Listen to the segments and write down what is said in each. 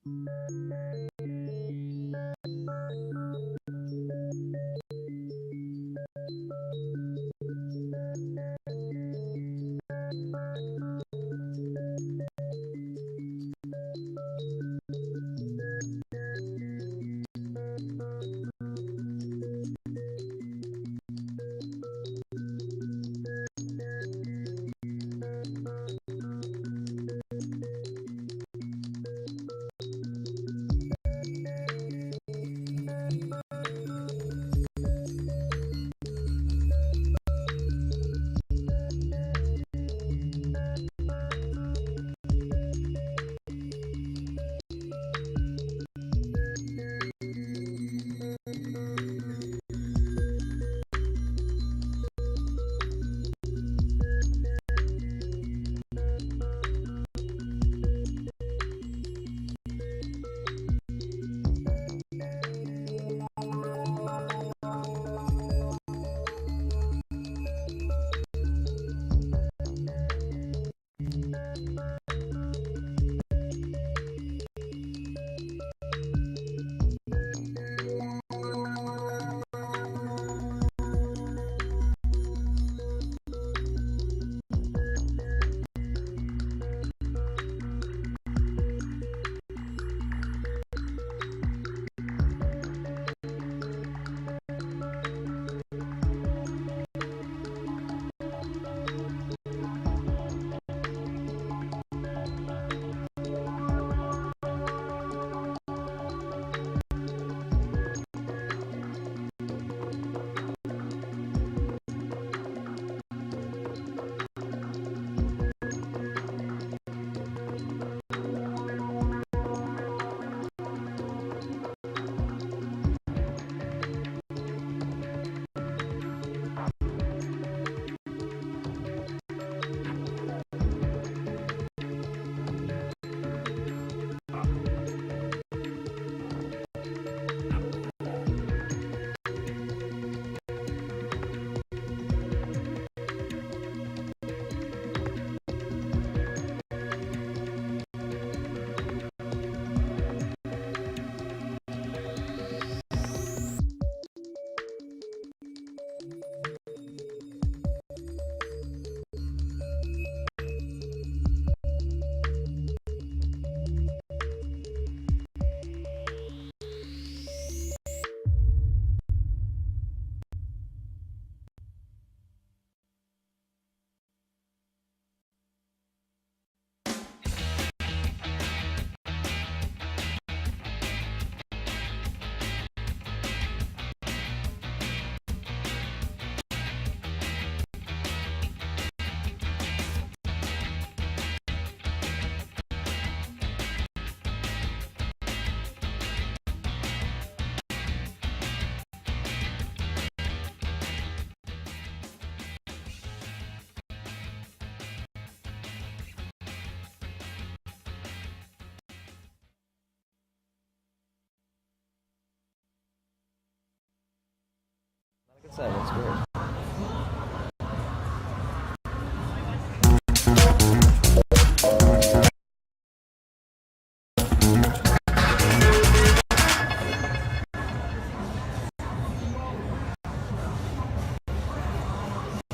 So that's weird.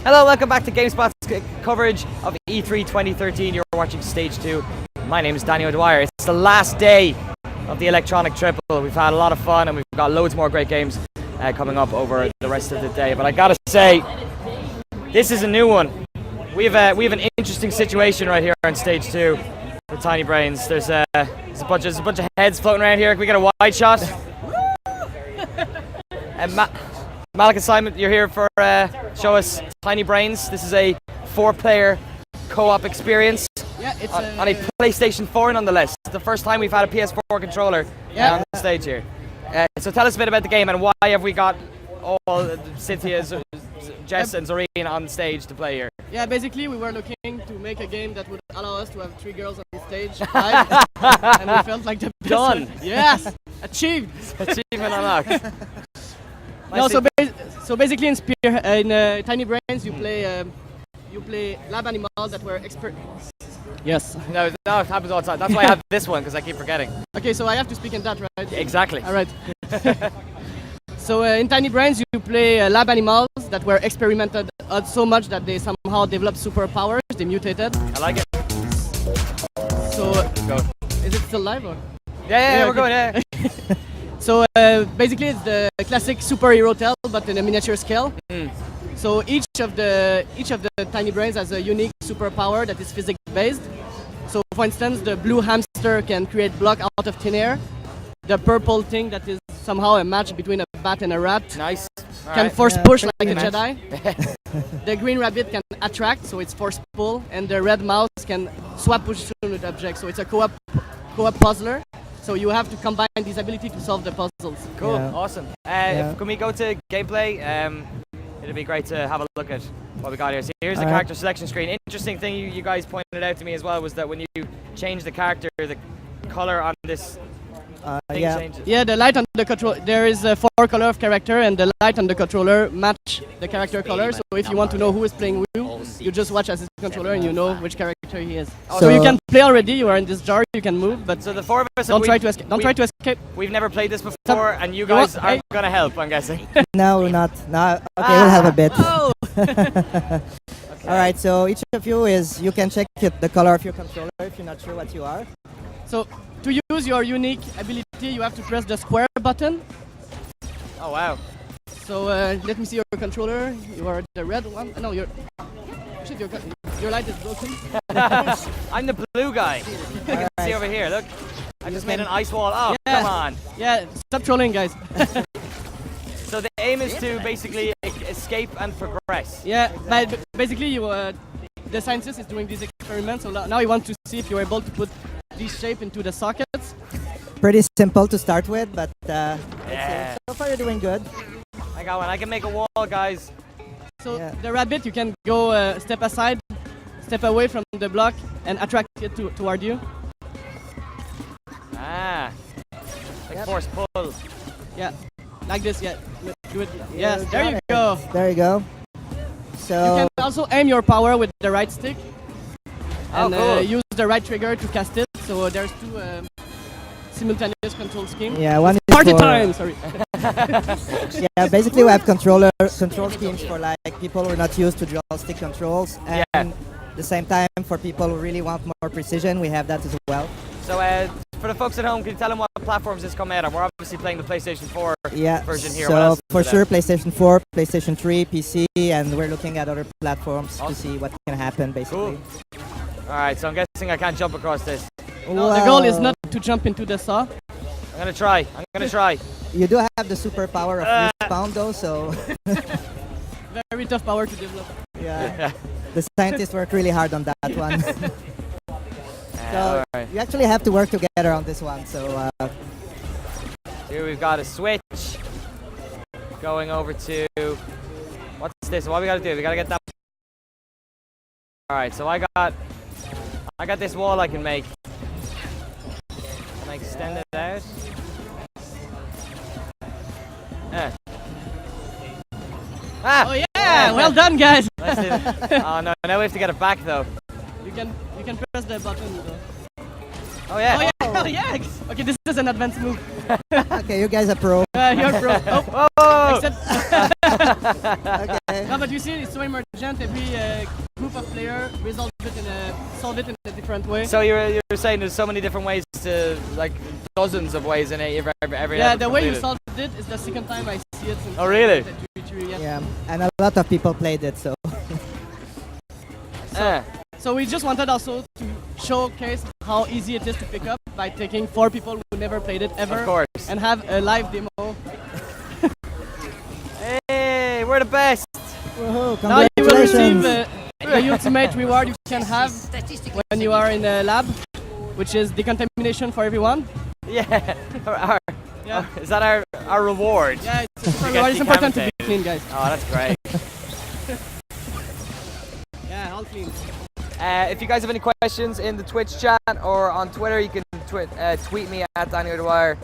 Hello, welcome back to GameSpot's coverage of E3 2013. You're watching Stage 2. My name is Danny O'Dwyer. It's the last day of the Electronic Triple. We've had a lot of fun and we've got loads more great games coming up over the rest of the day. But I gotta say, this is a new one. We have an interesting situation right here on Stage 2 with Tiny Brains. There's a bunch of heads floating around here. Can we get a wide shot? And Malik and Simon, you're here for show us Tiny Brains. This is a 4-player co-op experience. Yeah, it's on a PlayStation 4 nonetheless. It's the first time we've had a PS4 controller on the stage here. So tell us a bit about the game and why have we got all Cynthia's, Jess and Zoreen on stage to play here? Yeah, basically we were looking to make a game that would allow us to have 3 girls on the stage live, and we felt like the best. Done! Yes! Achieved! Achievement unlocked. No, so basically in Tiny Brains you play lab animals that were Yes. No, it happens all the time. That's why I have this one, because I keep forgetting. Okay, so I have to speak in that, right? Exactly. All right. So in Tiny Brains, you play lab animals that were experimented so much that they somehow developed superpowers. They mutated. I like it. So Go. is it still live or? Yeah, we're okay. going, yeah. So basically, it's the classic superhero tale, but in a miniature scale. So each of the Tiny Brains has a unique superpower that is physics based. So for instance, the blue hamster can create block out of thin air. The purple thing that is somehow a match between a bat and a rat Nice. All can right. force push like a nice. Jedi. The green rabbit can attract, so it's force pull, and the red mouse can swap position with objects. So it's a co-op puzzler. So you have to combine these ability to solve the puzzles. Cool, Yeah. awesome. Yeah. Can we go to gameplay? It'd be great to have a look at what we got here. So here's the All right. character selection screen. Interesting thing you guys pointed out to me as well was that when you change the character, the color on this thing Yeah. changes. Yeah, the light on the control. There is 4 color of character, and the light on the controller match the character color. So if you want to know who is playing who, you just watch as his controller and you know which character he is. So, So- you can play already. You are in this jar. You can move, but So the four of us, don't try to escape. Don't try to escape. We've never played this before, and you guys want- are hey. gonna help, I'm guessing. No, we're not. No. Okay, we'll have a bit. Oh! All right. So each of you you can check the color of your controller if you're not sure what you are. So to use your unique ability, you have to press the square button. Oh wow. So let me see your controller. You are the red one. No, shit, your light is broken. I'm the blue guy. I can see over here. Look, I just made an ice wall. Oh, Yeah. come on. Yeah, stop trolling, guys. So the aim is to basically escape and progress. Yeah, but basically, the scientist is doing these experiments. So now you want to see if you're able to put this shape into the sockets. Pretty simple to start with, but Yeah. so far you're doing good. I got one. I can make a wall, guys. So Yeah. the rabbit, you can go step aside, step away from the block, and attract it toward you. Ah. Like Yep. force pull. Yeah, like this. Yeah, do it. You Yes, there got you it. go. There you go. You So can also aim your power with the right stick. Oh, And cool. use the right trigger to cast it. So there's 2 simultaneous control schemes. yeah, one is Party for, time! Sorry. Yeah, basically we have control schemes for like people who are not used to dual stick controls, and Yeah. the same time for people who really want more precision, we have that as well. So for the folks at home, can you tell them what platforms this come out on? We're obviously playing the PlayStation 4 Yeah. version here. What else So is for it sure, out? PlayStation 4, PlayStation 3, PC, and we're looking at other platforms Awesome. to see what can happen, basically. Cool. All right, so I'm guessing I can't jump across this. No, the goal is not to jump into the saw. I'm gonna try. I'm gonna try. You do have the superpower of respawn, though, so Very tough power to develop. yeah. The scientists worked really hard on that one. So all right. you actually have to work together on this one. So Here we've got a switch. Going over to what's this? What we gotta do? We gotta get that. All right, so I got this wall I can make. Can I extend it out? Ah! Oh yeah! Well done, guys. Let's do it. Oh no! Now we have to get it back though. You can press the button. Oh yeah! Oh yeah! Oh yeah! Okay, this is an advanced move. okay, you guys are pro. You're pro. Oh, Oh! except. Okay. No, but you see, it's so emergent. Every group of player solve it in a different way. So you're saying there's so many different ways to, like, dozens of ways in it. Every Yeah, ever the way you completed. solved it is the second time I see it. Since Oh, really? Yeah. Yeah, and a lot of people played it, so So we just wanted also to showcase how easy it is to pick up by taking 4 people who never played it ever Of course. and have a live demo. Hey, we're the best. woohoo, Now you will receive congratulations. the ultimate reward you can have when you are in a lab, which is decontamination for everyone. Yeah. Yeah. Is that our reward? Yeah, it's, get reward. It's important to be decapitated. clean, guys. Oh, that's great. Yeah, all clean. If you guys have any questions in the Twitch chat or on Twitter, you can tweet me at Danny O'Dwyer.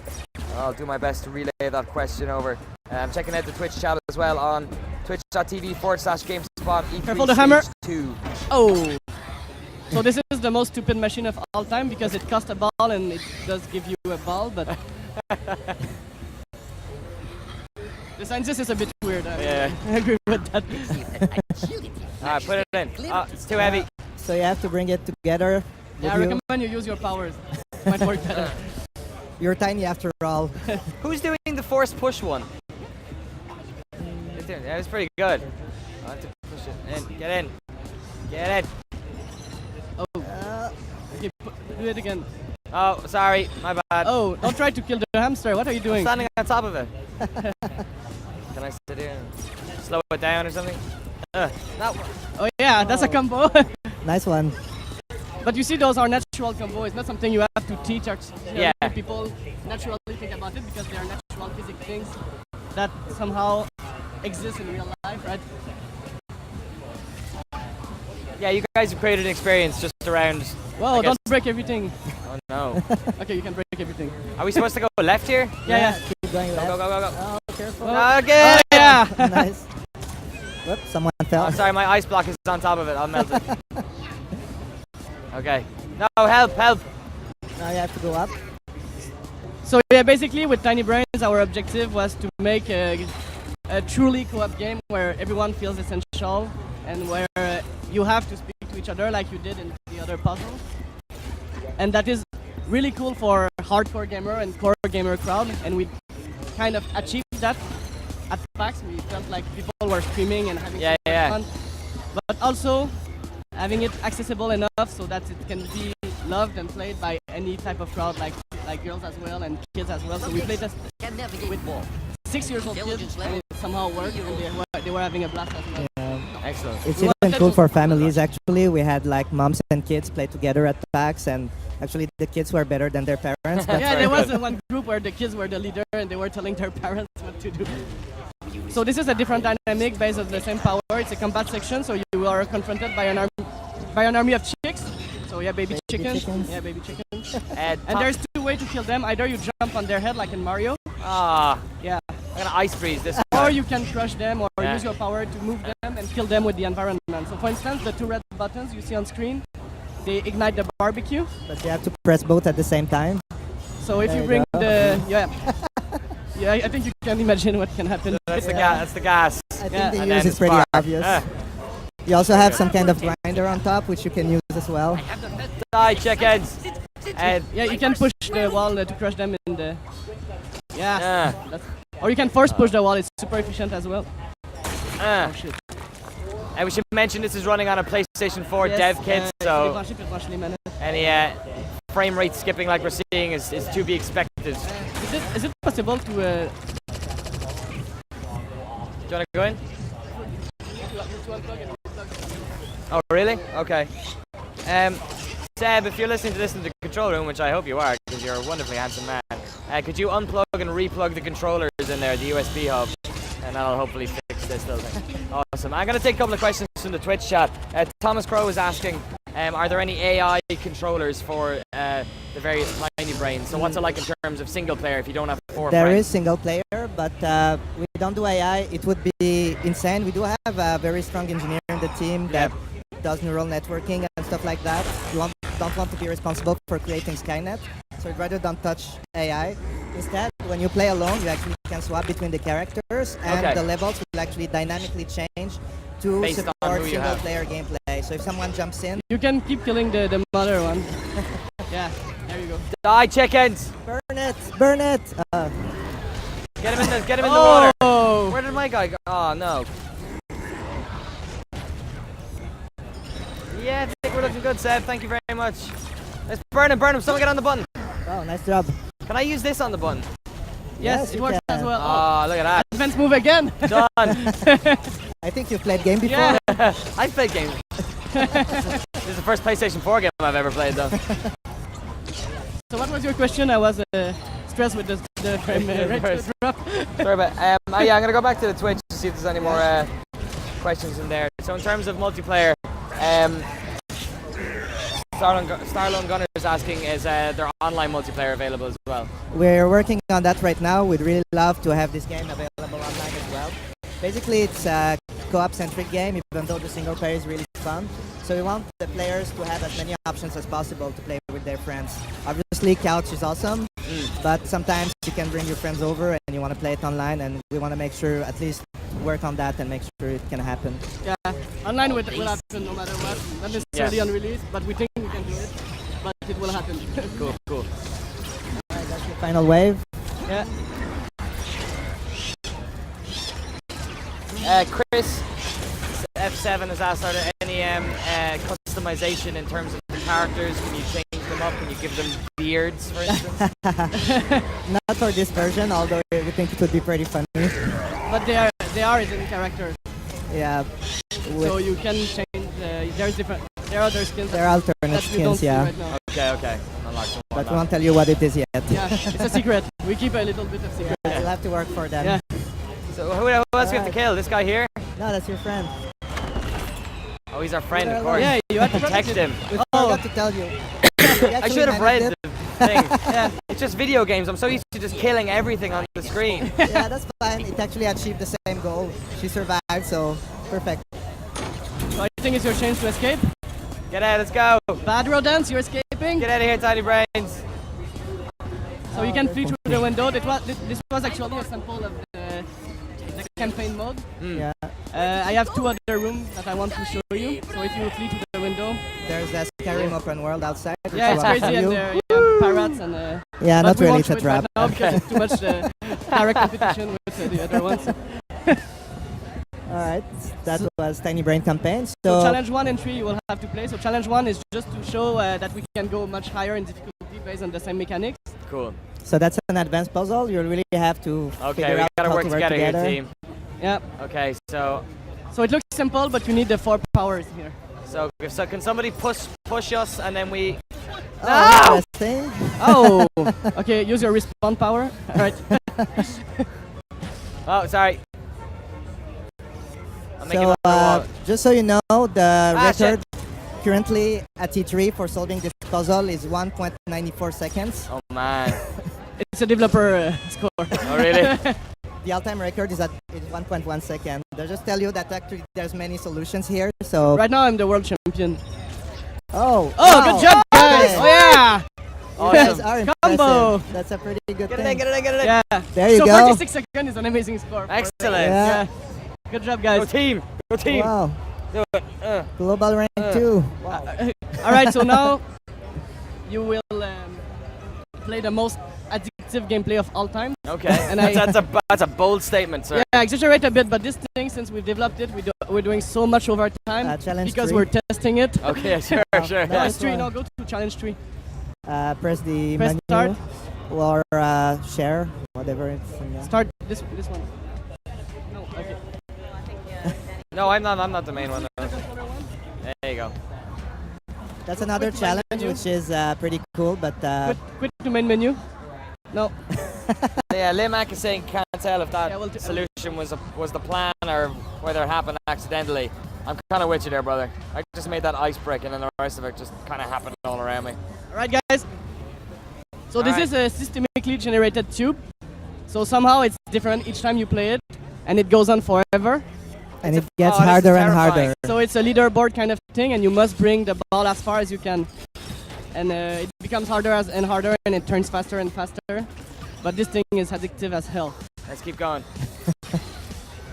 I'll do my best to relay that question over. I'm checking out the Twitch chat as well on twitch.tv/GameSpot E3 Careful the hammer. Stage 2. Oh, So this is the most stupid machine of all time because it costs a ball and it does give you a ball, but the scientist is a bit weird. Yeah. I agree with that. Alright, put it in. Oh, it's too heavy. So you have to bring it together. Yeah, I recommend you use your powers. Might work better. You're tiny after all. Who's doing the force push one? That was pretty good. I have to push it in. Get in. Get in. Oh. Okay, do it again. Oh, sorry. My bad. Oh, don't try to kill the hamster. What are you I'm doing? standing on top of it. Can I sit here and slow it down or something? No. Oh yeah, that's a combo. Nice one. But you see, those are natural combos. It's not something you have to teach. Yeah. People naturally think about it because they are natural physics things that somehow exist in real life, right? Yeah, you guys have created an experience just around. Whoa, don't break everything. Oh no. Okay, you can break everything. Are we supposed to go left here? Yeah. Keep going left. Go, go, go, go. Oh, careful. Okay. Oh, yeah. Nice. Whoops, someone fell. Oh, sorry, my ice block is on top of it. I'll melt it. Okay. No, help, help. Now you have to go up. So yeah, basically with Tiny Brains, our objective was to make a truly co-op game where everyone feels essential and where you have to speak to each other like you did in the other puzzles. And that is really cool for hardcore gamer and core gamer crowd, and we kind of achieved that at PAX. We felt like people were screaming and having so much fun, but also having it accessible enough so that it can be loved and played by any type of crowd, like girls as well and kids as well. So we played this with 6-year-old kids, and it somehow worked, and they were having a blast as well. Excellent. It's even cool for families actually. We had like moms and kids play together at PAX, and actually the kids were better than their parents. Yeah, there was one group where the kids were the leader and they were telling their parents what to do. So this is a different dynamic based on the same power. It's a combat section, so you are confronted by an army of chicks. So yeah, baby chickens. Yeah, baby chickens. And there's two ways to kill them. Either you jump on their head like in Mario. Ah. Yeah. I'm gonna ice freeze this. Or you can crush them or use your power to move them and kill them with the environment. So for instance, the two red buttons you see on screen, they ignite the barbecue. But you have to press both at the same time. So if you bring the I think you can imagine what can happen. That's the gas. That's the gas. I think the use is pretty obvious. You also have some kind of grinder on top, which you can use as well. Die, chickens. Yeah, you can push the wall to crush them in the. Yeah. Or you can force push the wall. It's super efficient as well. Oh shit. And we should mention this is running on a PlayStation 4 dev kit, so any frame rate skipping like we're seeing is to be expected. Is it possible to? Do you want to go in? Oh really? Okay. Seb, if you're listening to this in the control room, which I hope you are, because you're a wonderfully handsome man, could you unplug and replug the controllers in there, the USB hub, and that'll hopefully fix this little thing. Awesome. I'm going to take a couple of questions from the Twitch chat. Thomas Crow is asking, are there any AI controllers for the various Tiny Brains? So what's it like in terms of single player if you don't have 4 friends? There is single player, but we don't do AI. It would be insane. We do have a very strong engineer in the team that does neural networking and stuff like that. We don't want to be responsible for creating Skynet, so we'd rather don't touch AI. Instead, when you play alone, you actually can swap between the characters, and the levels will actually dynamically change to support single-player gameplay. So if someone jumps in, you can keep killing the mother one. Yeah, there you go. Die, chickens! Burn it! Burn it! Get him in the water. Oh! Where did my guy go? Oh no. Yeah, I think we're looking good, Seb. Thank you very much. Let's burn him, burn him. Someone get on the button. Oh, nice job. Can I use this on the button? Yes, it works as well. Oh, look at that. Advanced move again. Done. I think you've played game before. Yeah. I've played games. This is the first PlayStation 4 game I've ever played, though. So what was your question? I was stressed with the frame rate drop. Sorry about yeah, I'm going to go back to the Twitch to see if there's any more questions in there. So in terms of multiplayer, Starlone Gunner is asking, is there online multiplayer available as well? We're working on that right now. We'd really love to have this game available online as well. Basically, it's a co-op centric game, even though the single player is really fun. So we want the players to have as many options as possible to play with their friends. Obviously, couch is awesome, but sometimes you can bring your friends over and you want to play it online, and we want to make sure at least work on that and make sure it can happen. Yeah, online will happen no matter what. Not necessarily on release, but we think we can do it. But it will happen. Cool, cool. Alright, that's the final wave. Yeah. Chris, F7 has asked, are there any customization in terms of the characters? Can you change them up? Can you give them beards, for instance? Not for this version, although we think it would be pretty funny. But they are hidden characters. Yeah. So you can change. There are other skins. There are alternate that we don't skins, see yeah. right now. Okay. But we won't tell you what it is yet. Yeah, it's a secret. We keep a little bit of secret. Yeah, you'll have to work for them. Yeah. So who else do we have to kill? This guy here? No, that's your friend. Oh, he's our friend, of course. Yeah, you have to text him. We forgot to tell you. I should have read the thing. Yeah. It's just video games. I'm so used to just killing everything on the screen. Yeah, that's fine. It actually achieved the same goal. She survived, so perfect. So I think it's your chance to escape. Get out, let's go. Bad rodents, you're escaping. Get out of here, tiny brains. So you can flee through the window. This was actually a sample of the campaign mode. Yeah. I have two other rooms that I want to show you. So if you flee to the window. There's a Skyrim open world outside. Yeah, it's crazy, and there you have pirates and. Yeah, but not we really won't to show it trap. right now because it's too much direct competition with the other ones. Alright, that was Tiny Brain campaign. So challenge 1 and 3 you will have to play. So challenge 1 is just to show that we can go much higher in difficulty based on the same mechanics. Cool. So that's an advanced puzzle. You really have to figure we out gotta how work to work together here, together. team. Yeah. Okay, so it looks simple, but you need the 4 powers here. So can somebody push us and then we... Oh, interesting. Oh! Okay, use your respawn power. Alright. Oh, sorry. So, just so you know, the record currently at T3 for solving this puzzle is 1.94 seconds. Oh man. It's a developer score. Oh really? The all-time record is 1.1 second. They'll just tell you that actually there's many solutions here. So right now I'm the world champion. Oh! Oh, good job, guys! Oh yeah! Awesome. You guys are impressive. Combo! That's a pretty good Get thing. it in. Yeah. There you so go. 46 seconds is an amazing score. Excellent. Yeah. Good job, guys. Go team. Wow. Do it. Global rank 2. Wow. Alright, so now you will play the most addictive gameplay of all time. Okay. And that's a bold statement, sir. Yeah, exaggerate a bit, but this thing, since we've developed it, we're doing so much overtime because we're testing it. Okay, sure. Challenge 3, now go to challenge 3. Press the Press menu start. or share, whatever it's in there. Start this one. No, okay. No, I'm not the main one. There you go. That's another challenge, which is pretty cool, but... Quit to main menu. No. Yeah, Limac is saying can't tell if that solution was the plan or whether it happened accidentally. I'm kind of with you there, brother. I just made that ice brick and then the rest of it just kind of happened all around me. Alright, guys. So this is a systemically generated tube. So somehow it's different each time you play it, and it goes on forever. And it gets harder and harder. So it's a leaderboard kind of thing, and you must bring the ball as far as you can. And it becomes harder and harder, and it turns faster and faster. But this thing is addictive as hell. Let's keep going.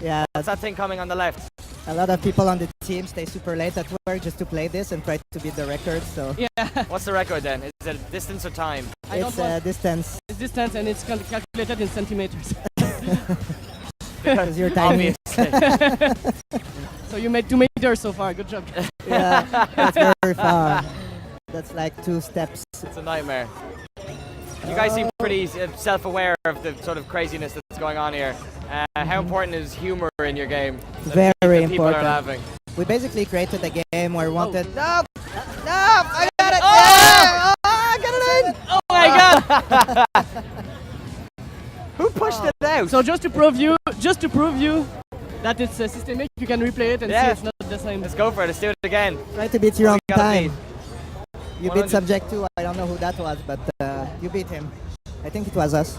Yeah. What's that thing coming on the left? A lot of people on the team stay super late at work just to play this and try to beat the record. So yeah. What's the record then? Is it distance or time? It's distance. It's distance, and it's calculated in centimeters. Because you're tiny. So you made 2 meters so far. Good job. Yeah, that's very far. That's like 2 steps. It's a nightmare. You guys seem pretty self-aware of the sort of craziness that's going on here. How important is humor in your game? Very people important. are laughing. We basically created a game where we wanted... No! No! I got it! Oh! I got it in! Oh my god! Who pushed it out? So just to prove you that it's systemic, you can replay it and see it's not the same. Let's go for it. Let's do it again. Try to beat your own time. beat? You beat Subject 2. I don't know who that was, but you beat him. I think it was us.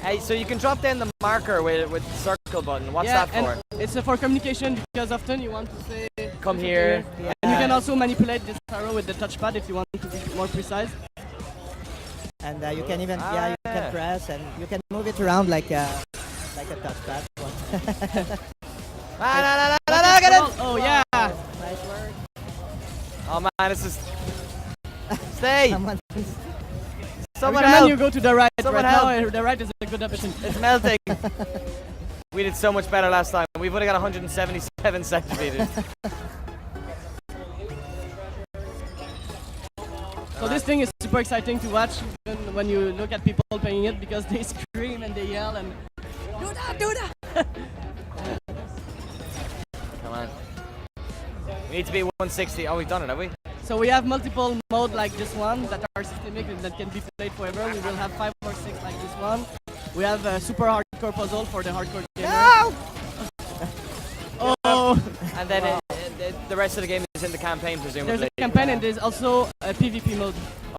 Hey, so you can drop down the marker with circle circle button. What's yeah, that and for? it's for communication because often you want to say Come here. Yeah. And you can also manipulate this arrow with the touchpad if you want to be more precise. And you can even you can press and you can move it around like a touchpad. Get it! Oh yeah! Nice work. Oh man, this is. Stay! Someone Recommend help! you go to the right. Someone right help. now, the right is a good option. It's melting. We did so much better last time. We've only got 177 centimeters. So this thing is super exciting to watch even when you look at people playing it because they scream and they yell and do that. Come on. We need to be 160. Oh, we've done it, have we? So we have multiple modes like this one that are systemic and that can be played forever. We will have 5 or 6 like this one. We have a super hardcore puzzle for the hardcore gamer. No! Oh! And then the rest of the game is in the campaign, presumably. There's a campaign and there's also a PvP mode.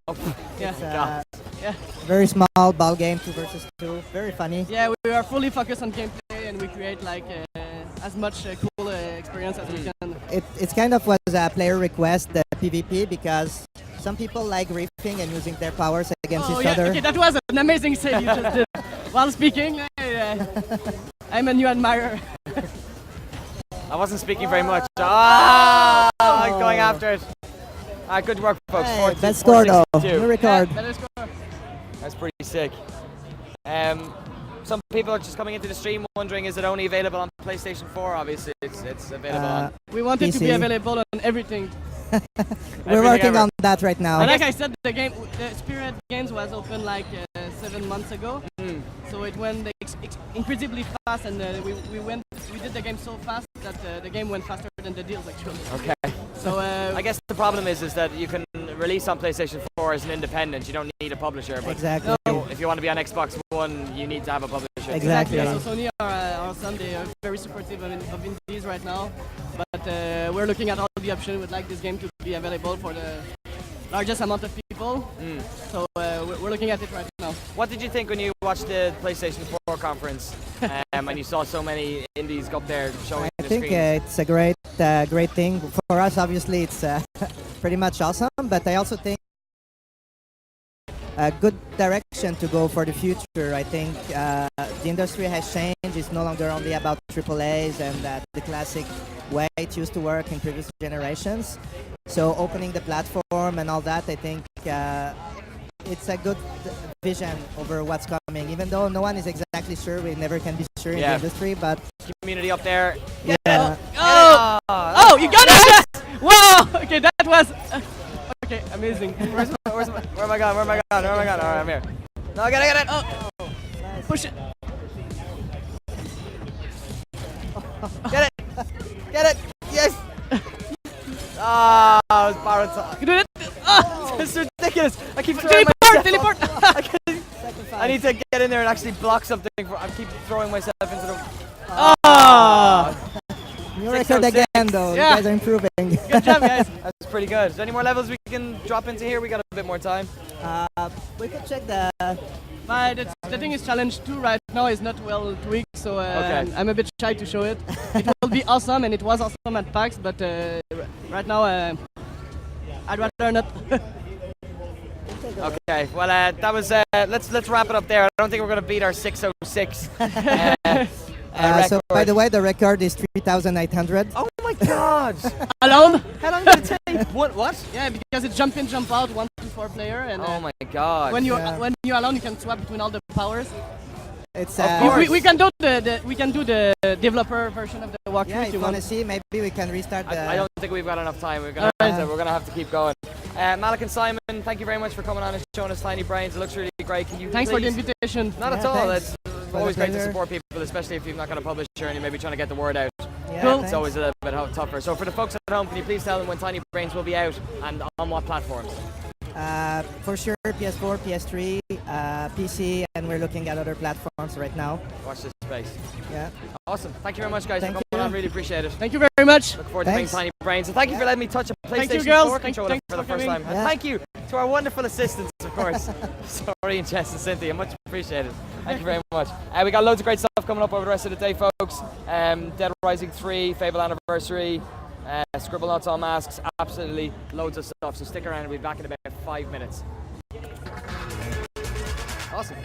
Oh, Yeah. God. Yeah. Very small ball game, 2 versus 2. Very funny. Yeah, we are fully focused on gameplay and we create like as much cool experience as we can. It's kind of was a player request, the PvP, because some people like riffing and using their powers against each other. Okay, that was an amazing save you just did. While speaking, I'm a new admirer. I wasn't speaking very much. I'm going after it. Good work, folks. Hey, best score though. 462. New record. Yeah, better score. That's pretty sick. Some people are just coming into the stream wondering, is it only available on PlayStation 4? Obviously, it's available on. We want it to be PC. available on everything. We're working on that right now. And like I said, the Spirit Games was open like 7 months ago, so it went incredibly fast, and we did the game so fast that the game went faster than the deals actually. Okay. So I guess the problem is that you can release on PlayStation 4 as an independent. You don't need a publisher. But Exactly. if you want to be on Xbox One, you need to have a publisher. Exactly. Yeah, so Sony are awesome. They are very supportive of indies right now, but we're looking at all the options. We'd like this game to be available for the largest amount of people. So we're looking at it right now. What did you think when you watched the PlayStation 4 conference and you saw so many indies go up there showing I the think screens? it's a great thing. For us, obviously, it's pretty much awesome, but I also think a good direction to go for the future. I think the industry has changed. It's no longer only about AAAs and the classic way it used to work in previous generations. So opening the platform and all that, I think it's a good vision over what's coming. Even though no one is exactly sure, we never can be sure in the industry, but Community up there. yeah. Oh, you got it! Wow! Okay, that was okay, amazing. Where am I going? Where am I going? Alright, I'm here. No, I get it. Oh, push it. Get it. Yes. Ah, I was borrowed time. You did it. Oh, It's ridiculous. I keep throwing myself. teleport. I need to get in there and actually block something. I keep throwing myself into the. Oh, New record again, though. Yeah. You guys are improving. good job, guys. That's pretty good. Is there any more levels we can drop into here? We got a bit more time. We could check the. But the thing is, challenge 2 right now is not well tweaked, so Okay. I'm a bit shy to show it. It will be awesome, and it was awesome at PAX, but right now I'd rather not. Okay. Well, that was. Let's wrap it up there. I don't think we're gonna beat our 606. So, by the way, the record is 3,800. Oh my God! Alone? How long did it take? What? Yeah, because it's jump in, jump out, 1 to 4 player, and Oh my God! when you're Yeah. alone, you can swap between all the powers. It's Of course. We can do the developer version of the walkthrough yeah. if If you you want want. to see, maybe we can restart the. I don't think we've got enough time. We're gonna have to keep going. Malik and Simon, thank you very much for coming on and showing us Tiny Brains. It looks really great. Can you Thanks for the please- invitation. Not at Yeah, all. thanks. It's Was always a great to pleasure. support people, especially if you've not got a publisher and you're maybe trying to get the word out. Yeah, Cool. It's thanks. always a little bit tougher. So for the folks at home, can you please tell them when Tiny Brains will be out and on what platforms? For sure, PS4, PS3, PC, and we're looking at other platforms right now. Watch this space. Yeah. Awesome. Thank you very much, guys, Thank for coming you. on. Really appreciate it. Thank you very much. Look forward to bringing Thanks. Tiny Brains. And thank you for letting me touch a PlayStation Thank you, girls. 4 Thanks controller for for the first coming. time. And Yeah. thank you to our wonderful assistants, of course. Sorry, Jess and Cynthia. Much appreciated. Thank you very much. We got loads of great stuff coming up over the rest of the day, folks. Dead Rising 3, Fable Anniversary, Scribblenauts Unmasked, absolutely loads of stuff. So stick around, we'll be back in about 5 minutes. Awesome.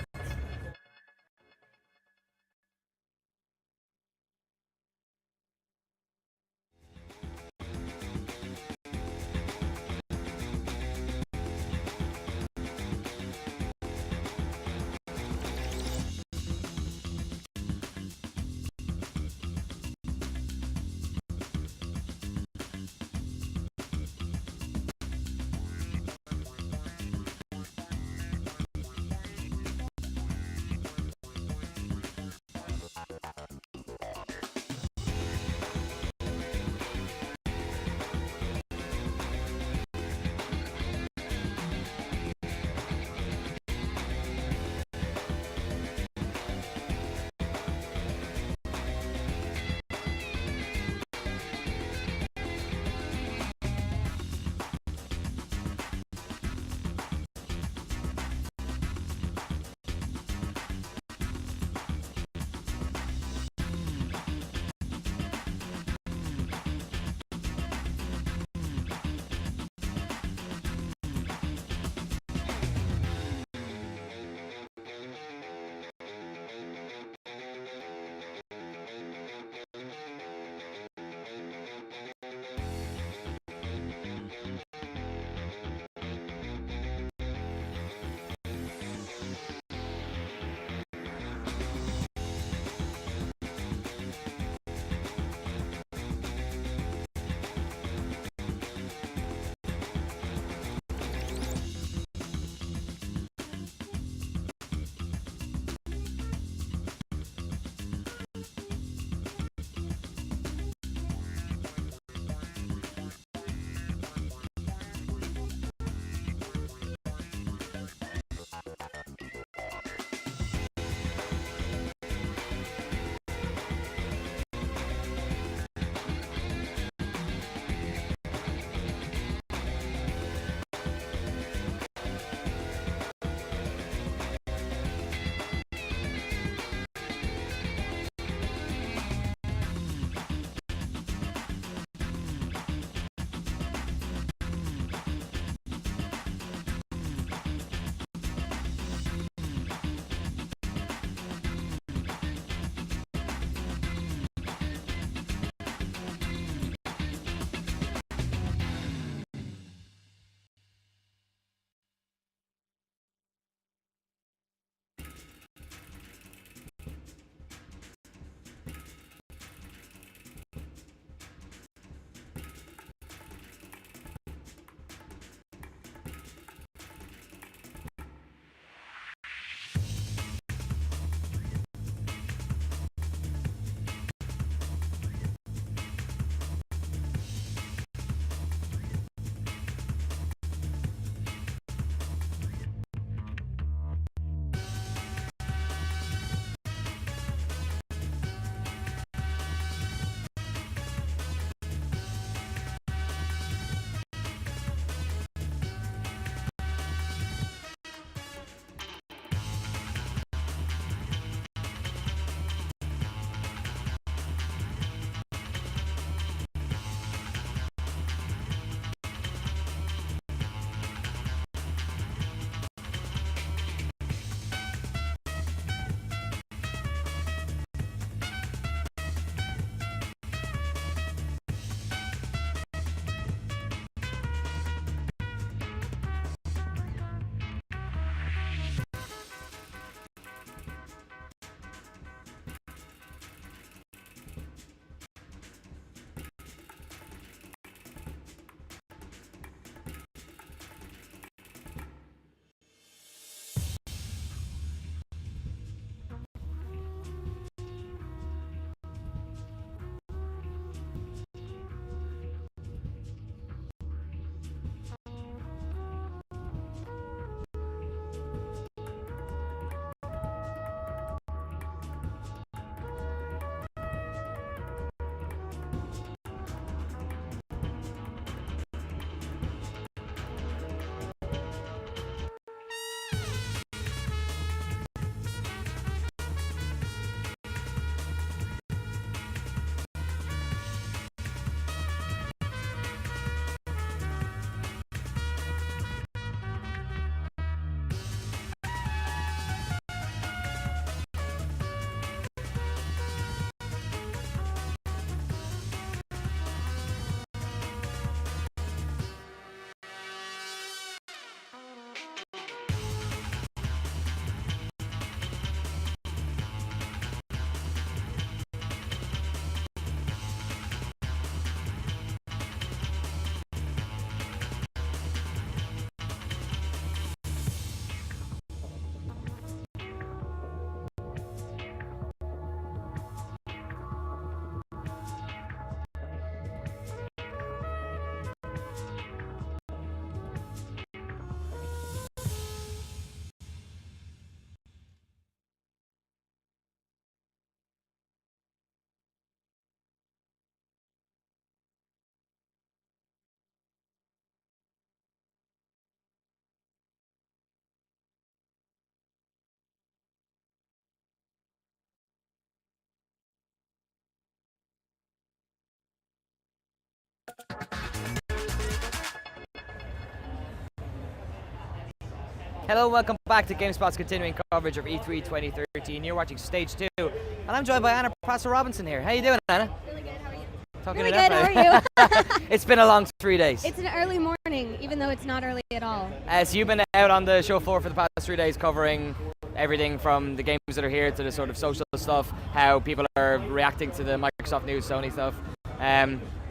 Hello, welcome back to GameSpot's continuing coverage of E3 2013. You're watching Stage 2, and I'm joined by Anna Prosser-Robinson here. How you doing, Anna? Really good, how are you? Talking Really it good, out, how are you? It's been a long 3 days. It's an early morning, even though it's not early at all. So you've been out on the show floor for the past 3 days covering everything from the games that are here to the sort of social stuff, how people are reacting to the Microsoft news, Sony stuff.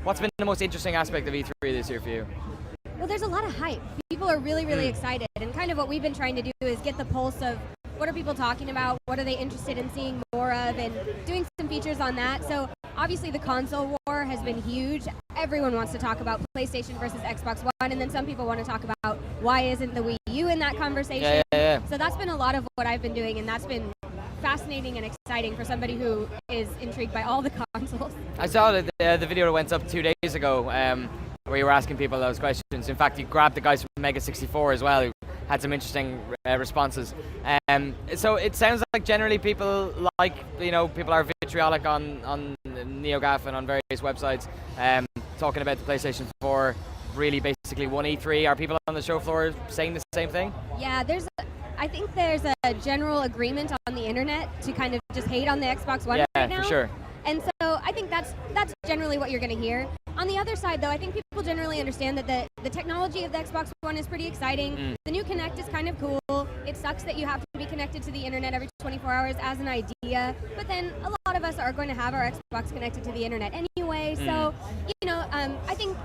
What's been the most interesting aspect of E3 this year for you? Well, there's a lot of hype. People are really, really excited, and kind of what we've been trying to do is get the pulse of what are people talking about, what are they interested in seeing more of, and doing some features on that. So obviously the console war has been huge. Everyone wants to talk about PlayStation versus Xbox One, and then some people want to talk about why isn't the Wii U in that conversation. Yeah. So that's been a lot of what I've been doing, and that's been fascinating and exciting for somebody who is intrigued by all the consoles. I saw the video that went up 2 days ago where you were asking people those questions. In fact, you grabbed the guys from Mega 64 as well who had some interesting responses. So it sounds like generally people people are vitriolic on NeoGAF and on various websites talking about the PlayStation 4 really basically won E3. Are people on the show floor saying the same thing? Yeah, I think there's a general agreement on the internet to kind of just hate on the Xbox One right now. Yeah, for sure. And so I think that's generally what you're going to hear. On the other side, though, I think people generally understand that the technology of the Xbox One is pretty exciting. The new Kinect is kind of cool. It sucks that you have to be connected to the internet every 24 hours as an idea, but then a lot of us are going to have our Xbox connected to the internet anyway. So, I think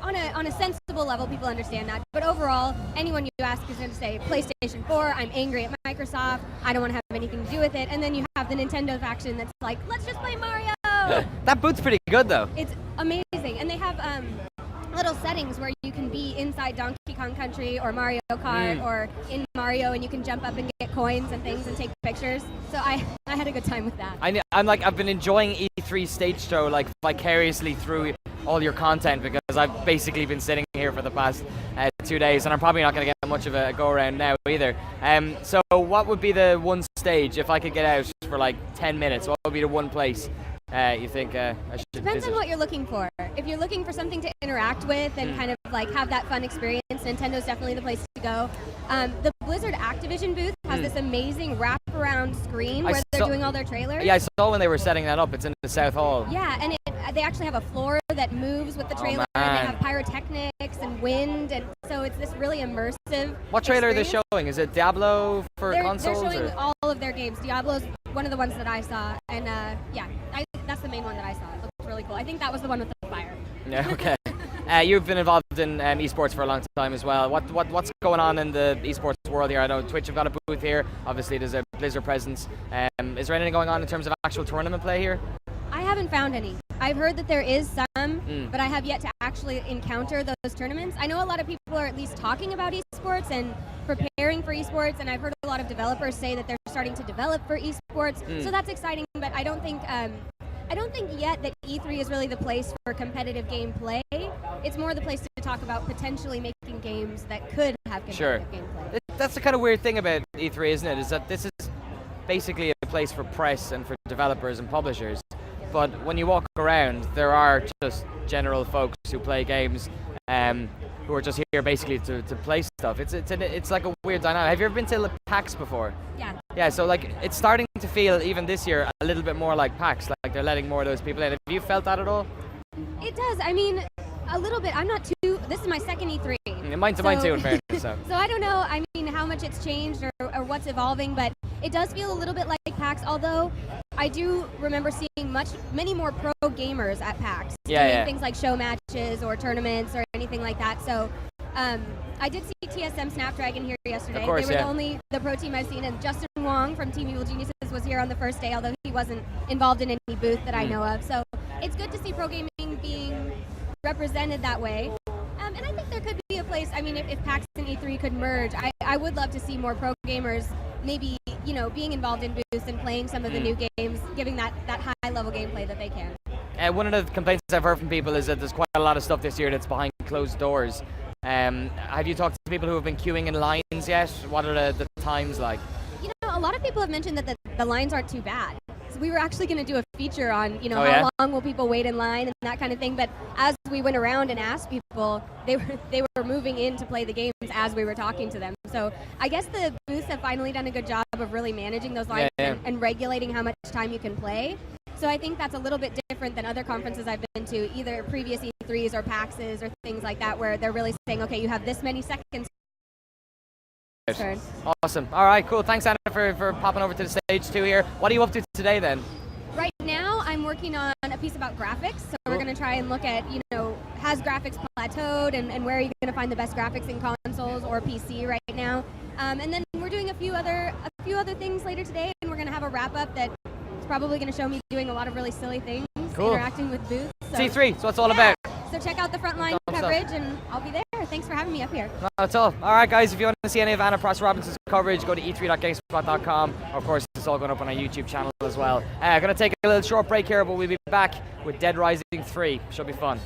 on a sensible level, people understand that. But overall, anyone you ask is going to say, PlayStation 4, I'm angry at Microsoft, I don't want to have anything to do with it. And then you have the Nintendo faction that's like, let's just play Mario! That boot's pretty good, though. It's amazing. And they have little settings where you can be inside Donkey Kong Country or Mario Kart or in Mario, and you can jump up and get coins and things and take pictures. So I had a good time with that. I've been enjoying E3 stage show like vicariously through all your content because I've basically been sitting here for the past 2 days, and I'm probably not going to get much of a go around now either. So what would be the one stage if I could get out for like 10 minutes? What would be the one place you think I should Depends visit? on what you're looking for. If you're looking for something to interact with and kind of like have that fun experience, Nintendo's definitely the place to go. The Blizzard Activision booth has this amazing wraparound screen where they're doing all their trailers. Yeah, I saw when they were setting that up. It's in the South Hall. Yeah, and they actually have a floor that moves with the trailer, and they have pyrotechnics and wind, and so it's this really immersive What trailer experience. are they showing? Is it Diablo for consoles? They're showing or? all of their games. Diablo's one of the ones that I saw, and that's the main one that I saw. It looks really cool. I think that was the one with the fire. Yeah, okay. You've been involved in esports for a long time as well. What's going on in the esports world here? I know Twitch have got a booth here. Obviously, there's a Blizzard presence. Is there anything going on in terms of actual tournament play here? I haven't found any. I've heard that there is some, but I have yet to actually encounter those tournaments. I know a lot of people are at least talking about esports and preparing for esports, and I've heard a lot of developers say that they're starting to develop for esports. So that's exciting, but I don't think yet that E3 is really the place for competitive gameplay. It's more the place to talk about potentially making games that could have competitive gameplay. That's the kind of weird thing about E3, isn't it? Is that this is basically a place for press and for developers and publishers. But when you walk around, there are just general folks who play games who are just here basically to play stuff. It's like a weird dynamic. Have you ever been to PAX before? Yeah. Yeah, so like it's starting to feel even this year a little bit more like PAX, like they're letting more of those people in. Have you felt that at all? It does. I mean, a little bit. I'm not too. This is my second E3. Mine too, in fairness. So I don't know. I mean, how much it's changed or what's evolving, but it does feel a little bit like PAX. Although I do remember seeing many more pro gamers at PAX doing things like show matches or tournaments or anything like that. So I did see TSM Snapdragon here yesterday. Of course, they were the pro team I've seen, and Justin Wong from Team Evil Geniuses was here on the first day, although he wasn't involved in any booth that I know of. So it's good to see pro gaming being represented that way. And I think there could be a place, I mean, if PAX and E3 could merge, I would love to see more pro gamers maybe, being involved in booths and playing some of the new games, giving that high-level gamelay that they can. One of the complaints I've heard from people is that there's quite a lot of stuff this year that's behind closed doors. Have you talked to people who have been queuing in lines yet? What are the times like? A lot of people have mentioned that the lines aren't too bad. we were actually going to do a feature on, you know, Oh, how yeah? long will people wait in line and that kind of thing. But as we went around and asked people, they were moving in to play the games as we were talking to them. So I guess the booths have finally done a good job of really managing those lines and regulating how much time you can play. So I think that's a little bit different than other conferences I've been to, either previous E3s or PAXs or things like that, where they're really saying, okay, you have this many seconds. Turn. Awesome. All right, cool. Thanks, Anna, for popping over to the stage too here. What are you up to today then? Right now, I'm working on a piece about graphics. So we're going to try and look at, you know, has graphics plateaued and where are you going to find the best graphics in consoles or PC right now. And then we're doing a few other things later today, and we're going to have a wrap up that is probably going to show me doing a lot of really silly things, interacting with booths. So, C3, so it's all about. So check out the frontline coverage, and I'll be there. Thanks for having me up here. Not at all. All right, guys, if you want to see any of Anna Pross Robinson's coverage, go to e3.gamespot.com. Of course, it's all going up on our YouTube channel as well. Going to take a little short break here, but we'll be back with Dead Rising 3. Should be fun.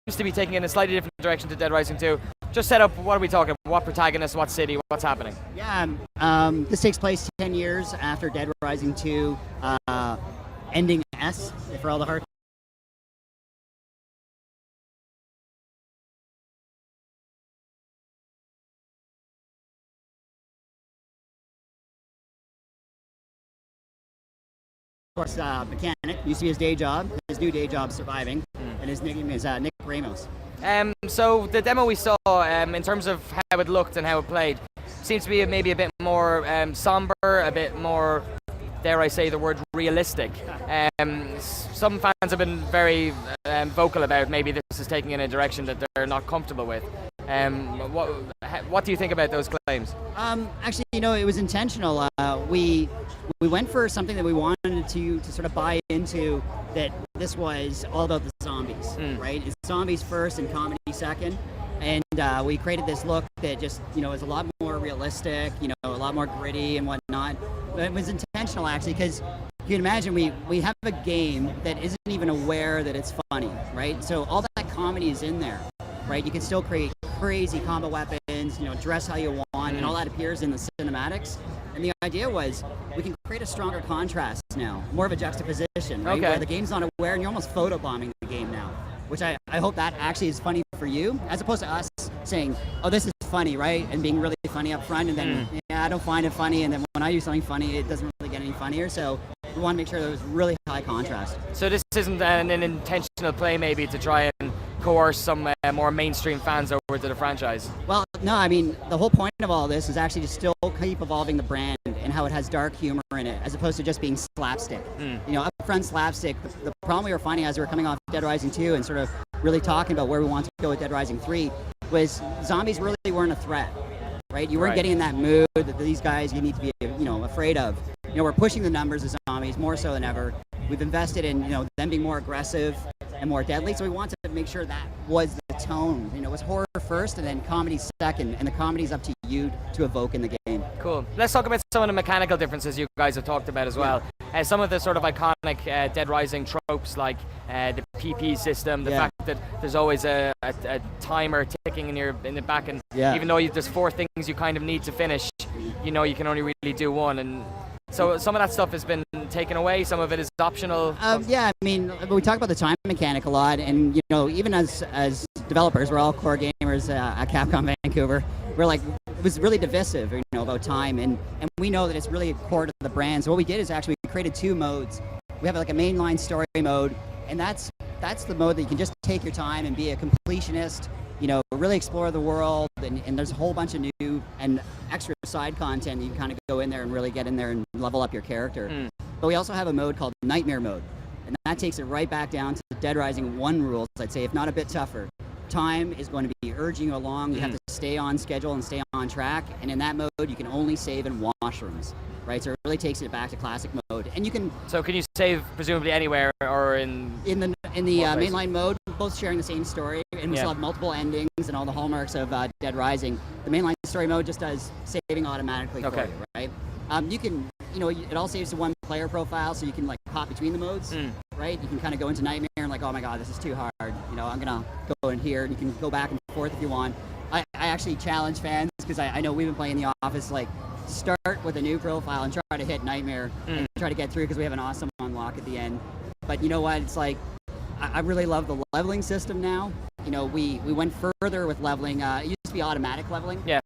to be taking it in a slightly different direction to Dead Rising 2. Just set up, what are we talking? What protagonist, what city, what's happening? Yeah, this takes place 10 years after Dead Rising 2, ending S for all the hard. Of course, mechanic used to be his day job. His new day job surviving, and his nickname is Nick Ramos. So the demo we saw, in terms of how it looked and how it played, seems to be maybe a bit more somber, a bit more, dare I say the word, realistic. Some fans have been very vocal about maybe this is taking in a direction that they're not comfortable with. What do you think about those claims? Actually, it was intentional. We went for something that we wanted to sort of buy into, that this was all about the zombies, right? It's zombies first and comedy second. And we created this look that just, is a lot more realistic, a lot more gritty and whatnot. But it was intentional, actually, because you can imagine we have a game that isn't even aware that it's funny, right? So all that comedy is in there, right? You can still create crazy combat weapons, dress how you want, and all that appears in the cinematics. And the idea was we can create a stronger contrast now, more of a juxtaposition, right? Okay. Where the game's not aware and you're almost photobombing the game now, which I hope that actually is funny for you, as opposed to us saying, oh, this is funny, right? And being really funny up front, and then, I don't find it funny, and then when I do something funny, it doesn't really get any funnier. So we want to make sure there was really high contrast. So this isn't an intentional play maybe to try and coerce some more mainstream fans over to the franchise? Well, no, I mean, the whole point of all this is actually to still keep evolving the brand and how it has dark humor in it, as opposed to just being slapstick. Upfront slapstick, the problem we were finding as we were coming off Dead Rising 2 and sort of really talking about where we want to go with Dead Rising 3 was zombies really weren't a threat, right? You weren't getting in that mood that these guys you need to be, afraid of. We're pushing the numbers of zombies more so than ever. We've invested in, them being more aggressive and more deadly, so we wanted to make sure that was the tone. It was horror first and then comedy second, and the comedy's up to you to evoke in the game. Cool. Let's talk about some of the mechanical differences you guys have talked about as well. Some of the sort of iconic Dead Rising tropes, like the PP system, the fact that there's always a timer ticking in the back, and even though there's 4 things you kind of need to finish, you can only really do one, and so some of that stuff has been taken away. Some of it is optional. I mean, we talk about the time mechanic a lot, and even as developers, we're all core gamers at Capcom Vancouver. We're like, it was really divisive, about time, and we know that it's really core to the brand. So what we did is actually we created 2 modes. We have like a mainline story mode, and that's the mode that you can just take your time and be a completionist. Really explore the world, and there's a whole bunch of new and extra side content. You can kind of go in there and really get in there and level up your character. But we also have a mode called Nightmare Mode, and that takes it right back down to the Dead Rising 1 rules, I'd say, if not a bit tougher. Time is going to be urging you along. You have to stay on schedule and stay on track, and in that mode, you can only save in washrooms, right? So it really takes it back to classic mode, and you can. So can you save presumably anywhere or in the mainline mode, both sharing the same story, and we still have multiple endings and all the hallmarks of Dead Rising. The mainline story mode just does saving automatically for you, right? You can, it all saves to one player profile, so you can like hop between the modes, right? You can kind of go into Nightmare and like, oh my god, this is too hard. I'm gonna go in here, and you can go back and forth if you want. I actually challenge fans, because I know we've been playing The Office, like start with a new profile and try to hit Nightmare and try to get through, because we have an awesome unlock at the end. But you know what? It's like, I really love the leveling system now. We went further with leveling. It used to be automatic leveling. Yeah.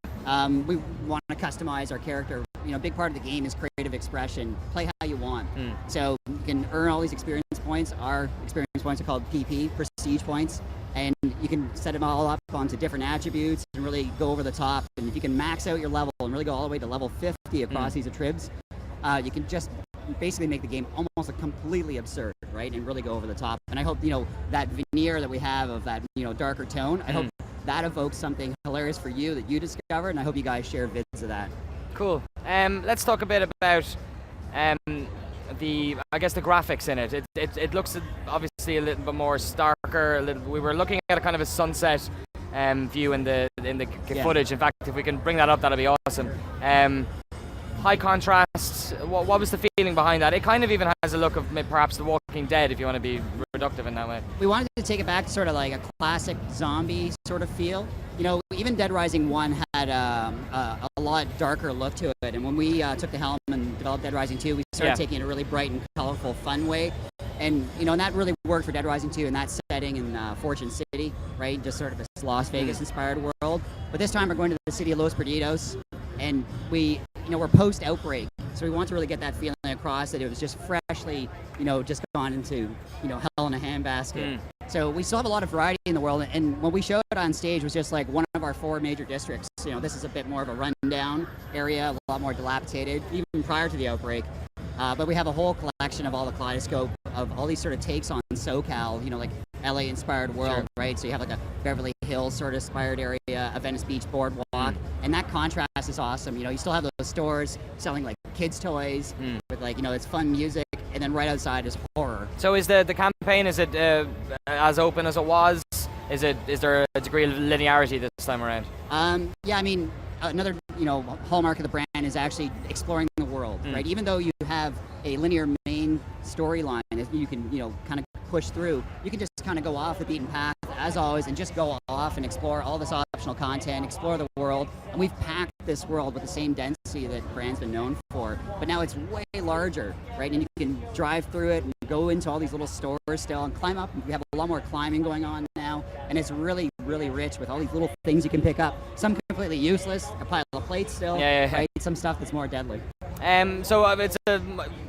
We want to customize our character. A big part of the game is creative expression. Play how you want. So you can earn all these experience points. Our experience points are called PP, prestige points. And you can set them all up onto different attributes and really go over the top. And if you can max out your level and really go all the way to level 50 across these attributes, you can just basically make the game almost completely absurd, right? And really go over the top. And I hope, that veneer that we have of that, darker tone, I hope that evokes something hilarious for you that you discovered, and I hope you guys share vids of that. Cool. Let's talk a bit about the graphics in it. It looks obviously a little bit more starker. We were looking at a kind of a sunset view in the footage. In fact, if we can bring that up, that'd be awesome. High contrast. What was the feeling behind that? It kind of even has a look of perhaps The Walking Dead, if you want to be productive in that way. We wanted to take it back to sort of like a classic zombie sort of feel. You know, even Dead Rising 1 had a lot darker look to it, and when we took the helm and developed Dead Rising 2, we started taking it in a really bright and colorful, fun way. And, you know, and that really worked for Dead Rising 2 in that setting in Fortune City, right? Just sort of this Las Vegas-inspired world. But this time we're going to the city of Los Perdidos, and we're post-Outbreak. So we want to really get that feeling across that it was just freshly, you know, just gone into, you know, hell in a handbasket. So we still have a lot of variety in the world, and when we showed it on stage, it was just like one of our 4 major districts. You know, this is a bit more of a rundown area, a lot more dilapidated, even prior to the Outbreak. But we have a whole collection of all the kaleidoscope of all these sort of takes on SoCal, you know, like LA-inspired world, right? So you have like a Beverly Hills sort of inspired area, a Venice Beach boardwalk, and that contrast is awesome. You know, you still have those stores selling like kids' toys with like, you know, it's fun music, and then right outside is horror. So is the campaign, is it as open as it was? Is there a degree of linearity this time around? Yeah, I mean, another, you know, hallmark of the brand is actually exploring the world, right? Even though you have a linear main storyline that you can, you know, kind of push through, you can just kind of go off the beaten path as always and just go off and explore all this optional content, explore the world. And we've packed this world with the same density that the brand's been known for, but now it's way larger, right? And you can drive through it and go into all these little stores still and climb up. We have a lot more climbing going on now, and it's really, really rich with all these little things you can pick up. Some completely useless, a pile of plates still, right? Some stuff that's more deadly. So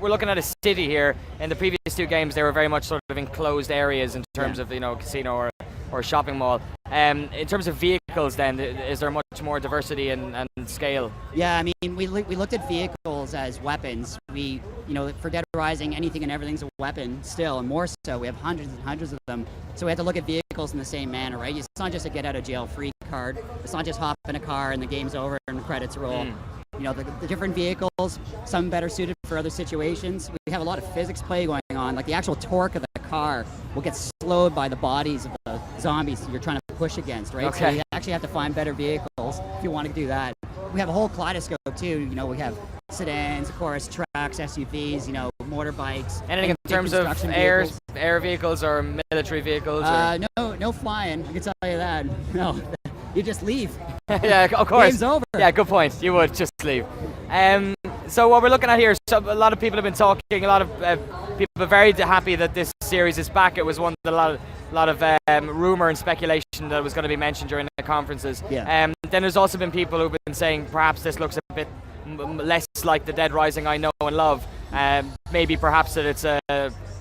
we're looking at a city here. In the previous 2 games, they were very much sort of enclosed areas in terms of, you know, casino or shopping mall. In terms of vehicles, then, is there much more diversity and scale? Yeah, I mean, we looked at vehicles as weapons. We, you know, for Dead Rising, anything and everything's a weapon still, and more so. We have hundreds and hundreds of them. So we have to look at vehicles in the same manner, right? It's not just a get out of jail free card. It's not just hop in a car and the game's over and the credits roll. You know, the different vehicles, some better suited for other situations. We have a lot of physics play going on, like the actual torque of the car will get slowed by the bodies of the zombies you're trying to push against, right? Okay. So you actually have to find better vehicles if you want to do that. We have a whole kaleidoscope too. You know, we have sedans, of course, trucks, SUVs, you know, motorbikes. Anything in terms of air vehicles or military vehicles? No flying. I can tell you that. No, you just leave. Yeah, of course. Game's over. Yeah, good point. You would just leave. So what we're looking at here, a lot of people have been talking. A lot of people are very happy that this series is back. It was one that a lot of rumor and speculation that was going to be mentioned during the conferences. Yeah. Then there's also been people who've been saying perhaps this looks a bit less like the Dead Rising I know and love. Maybe perhaps that it's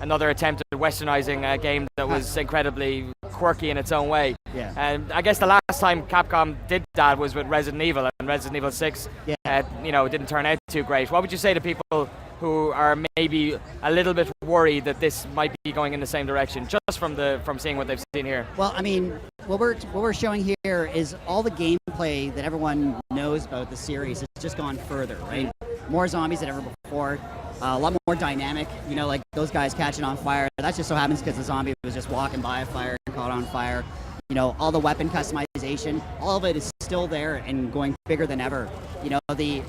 another attempt at westernizing a game that was incredibly quirky in its own way. Yeah. And I guess the last time Capcom did that was with Resident Evil, and Resident Evil 6 you know, didn't turn out too great. What would you say to people who are maybe a little bit worried that this might be going in the same direction, just from seeing what they've seen here? Well, I mean, what we're showing here is all the gameplay that everyone knows about the series has just gone further, right? More zombies than ever before. A lot more dynamic, you know, like those guys catching on fire. That just so happens because the zombie was just walking by a fire and caught on fire. You know, all the weapon customization, all of it is still there and going bigger than ever. You know, the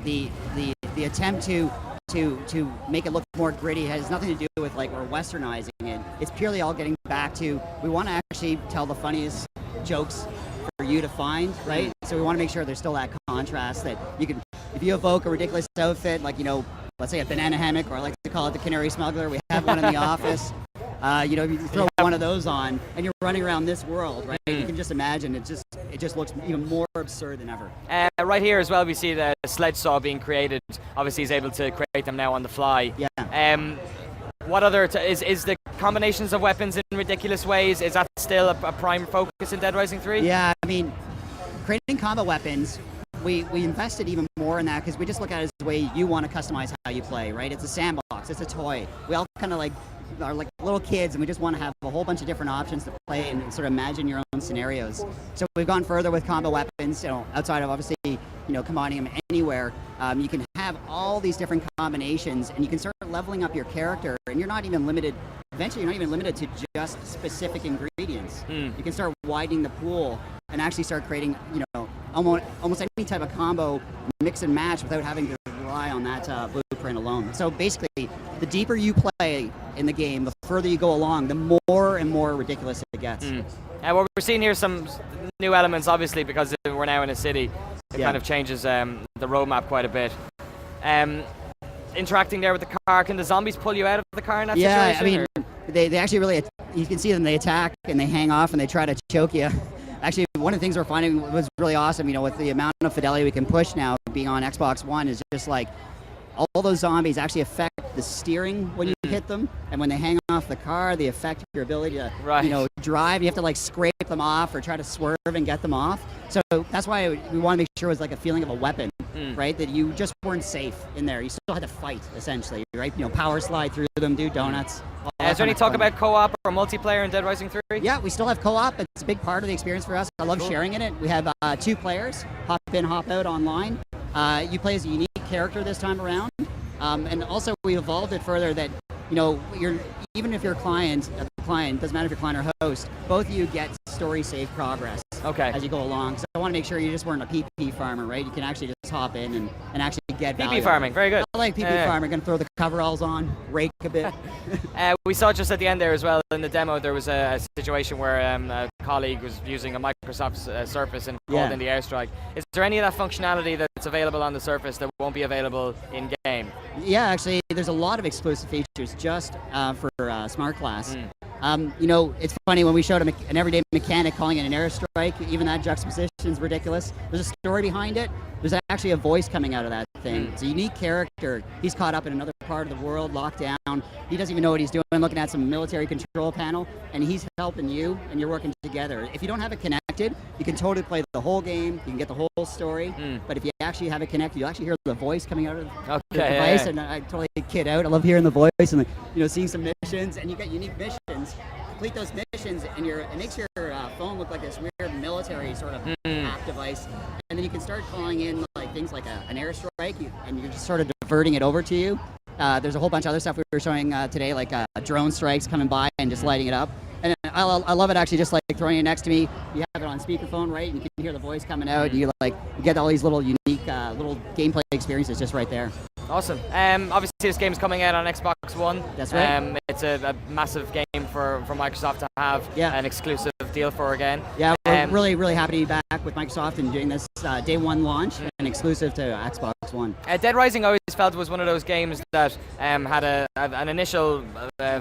attempt to make it look more gritty has nothing to do with like we're westernizing it. It's purely all getting back to we want to actually tell the funniest jokes for you to find, right? So we want to make sure there's still that contrast that you can, if you evoke a ridiculous outfit, like, you know, let's say a banana hammock, or I like to call it the canary smuggler. We have one in the office. You know, you throw one of those on, and you're running around this world, right? You can just imagine it just looks even more absurd than ever. Right here as well, we see the sledge saw being created. Obviously, he's able to create them now on the fly. Yeah. What other is the combinations of weapons in ridiculous ways? Is that still a prime focus in Dead Rising 3? Yeah, I mean, creating combat weapons. We invested even more in that because we just look at it as the way you want to customize how you play, right? It's a sandbox, it's a toy. We all kind of like are like little kids, and we just want to have a whole bunch of different options to play and sort of imagine your own scenarios. So we've gone further with combo weapons, you know, outside of obviously, you know, combining them anywhere. You can have all these different combinations, and you can start leveling up your character, and you're not even limited. Eventually, you're not even limited to just specific ingredients. You can start widening the pool and actually start creating, you know, almost any type of combo, mix and match without having to rely on that blueprint alone. So basically, the deeper you play in the game, the further you go along, the more and more ridiculous it gets. And what we're seeing here some new elements, obviously, because we're now in a city. It kind of changes the roadmap quite a bit. Interacting there with the car, can the zombies pull you out of the car in that situation? Yeah, I mean, they actually really, you can see them, they attack and they hang off and they try to choke you. Actually, one of the things we're finding was really awesome, with the amount of fidelity we can push now being on Xbox One is just like all those zombies actually affect the steering when you hit them, and when they hang off the car, they affect your ability to, drive. You have to like scrape them off or try to swerve and get them off. So that's why we want to make sure it was like a feeling of a weapon, right? That you just weren't safe in there. You still had to fight, essentially, right? Power slide through them, do donuts. Is there any talk about co-op or multiplayer in Dead Rising 3? Yeah, we still have co-op. It's a big part of the experience for us. I love sharing in it. We have 2 players, hop in, hop out online. You play as a unique character this time around. And also we evolved it further that, even if you're a client, doesn't matter if you're client or host, both of you get story save progress as you go along. So I want to make sure you just weren't a PP farmer, right? You can actually just hop in and actually get value. PP farming, very good. I like PP farming. Going to throw the coveralls on, rake a bit. We saw just at the end there as well, in the demo, there was a situation where a colleague was using a Microsoft Surface and called in the airstrike. Is there any of that functionality that's available on the Surface that won't be available in-game? Yeah, actually, there's a lot of exclusive features just for Smart Class. It's funny when we showed an everyday mechanic calling it an airstrike, even that juxtaposition is ridiculous. There's a story behind it. There's actually a voice coming out of that thing. It's a unique character. He's caught up in another part of the world, locked down. He doesn't even know what he's doing, looking at some military control panel, and he's helping you, and you're working together. If you don't have it connected, you can totally play the whole game. You can get the whole story. But if you actually have it connected, you actually hear the voice coming out of the device. And I totally kid out. I love hearing the voice and seeing some missions, and you get unique missions. Complete those missions, and it makes your phone look like this weird military sort of app device. And then you can start calling in like things like an airstrike, and you're just sort of diverting it over to you. There's a whole bunch of other stuff we were showing today, like drone strikes coming by and just lighting it up. And I love it actually, just like throwing it next to me. You have it on speakerphone, right? And you can hear the voice coming out. And you get all these little unique little gameplay experiences just right there. Awesome. Obviously, this game is coming out on Xbox One. That's right. It's a massive game for Microsoft to have an exclusive deal for again. Yeah, we're really, really happy to be back with Microsoft and doing this day one launch and exclusive to Xbox One. Dead Rising I always felt was one of those games that had an initial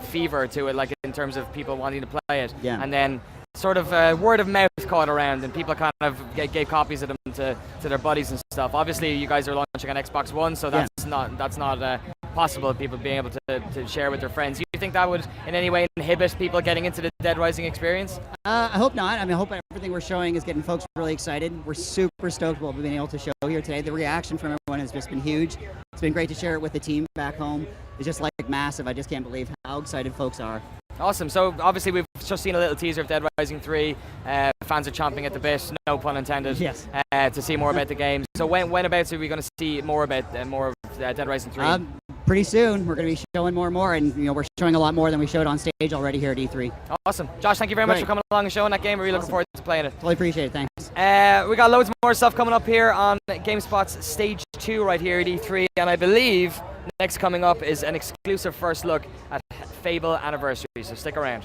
fever to it, like in terms of people wanting to play it. Yeah. And then sort of word of mouth caught around, and people kind of gave copies of them to their buddies and stuff. Obviously, you guys are launching on Xbox One, so that's not possible. People being able to share with their friends. Do you think that would in any way inhibit people getting into the Dead Rising experience? I hope not. I mean, I hope everything we're showing is getting folks really excited. We're super stoked what we've been able to show here today. The reaction from everyone has just been huge. It's been great to share it with the team back home. It's just like massive. I just can't believe how excited folks are. Awesome. So obviously we've just seen a little teaser of Dead Rising 3. Fans are chomping at the bit, no pun intended, to see more about the game. So whenabouts are we going to see more about more of Dead Rising 3? Pretty soon. We're going to be showing more and more, and we're showing a lot more than we showed on stage already here at E3. Awesome. Josh, thank you very much for coming along and showing that game. We're really looking forward to playing it. Totally appreciate it. Thanks. We got loads more stuff coming up here on GameSpot's Stage 2 right here at E3, and I believe next coming up is an exclusive first look at Fable Anniversary, so stick around.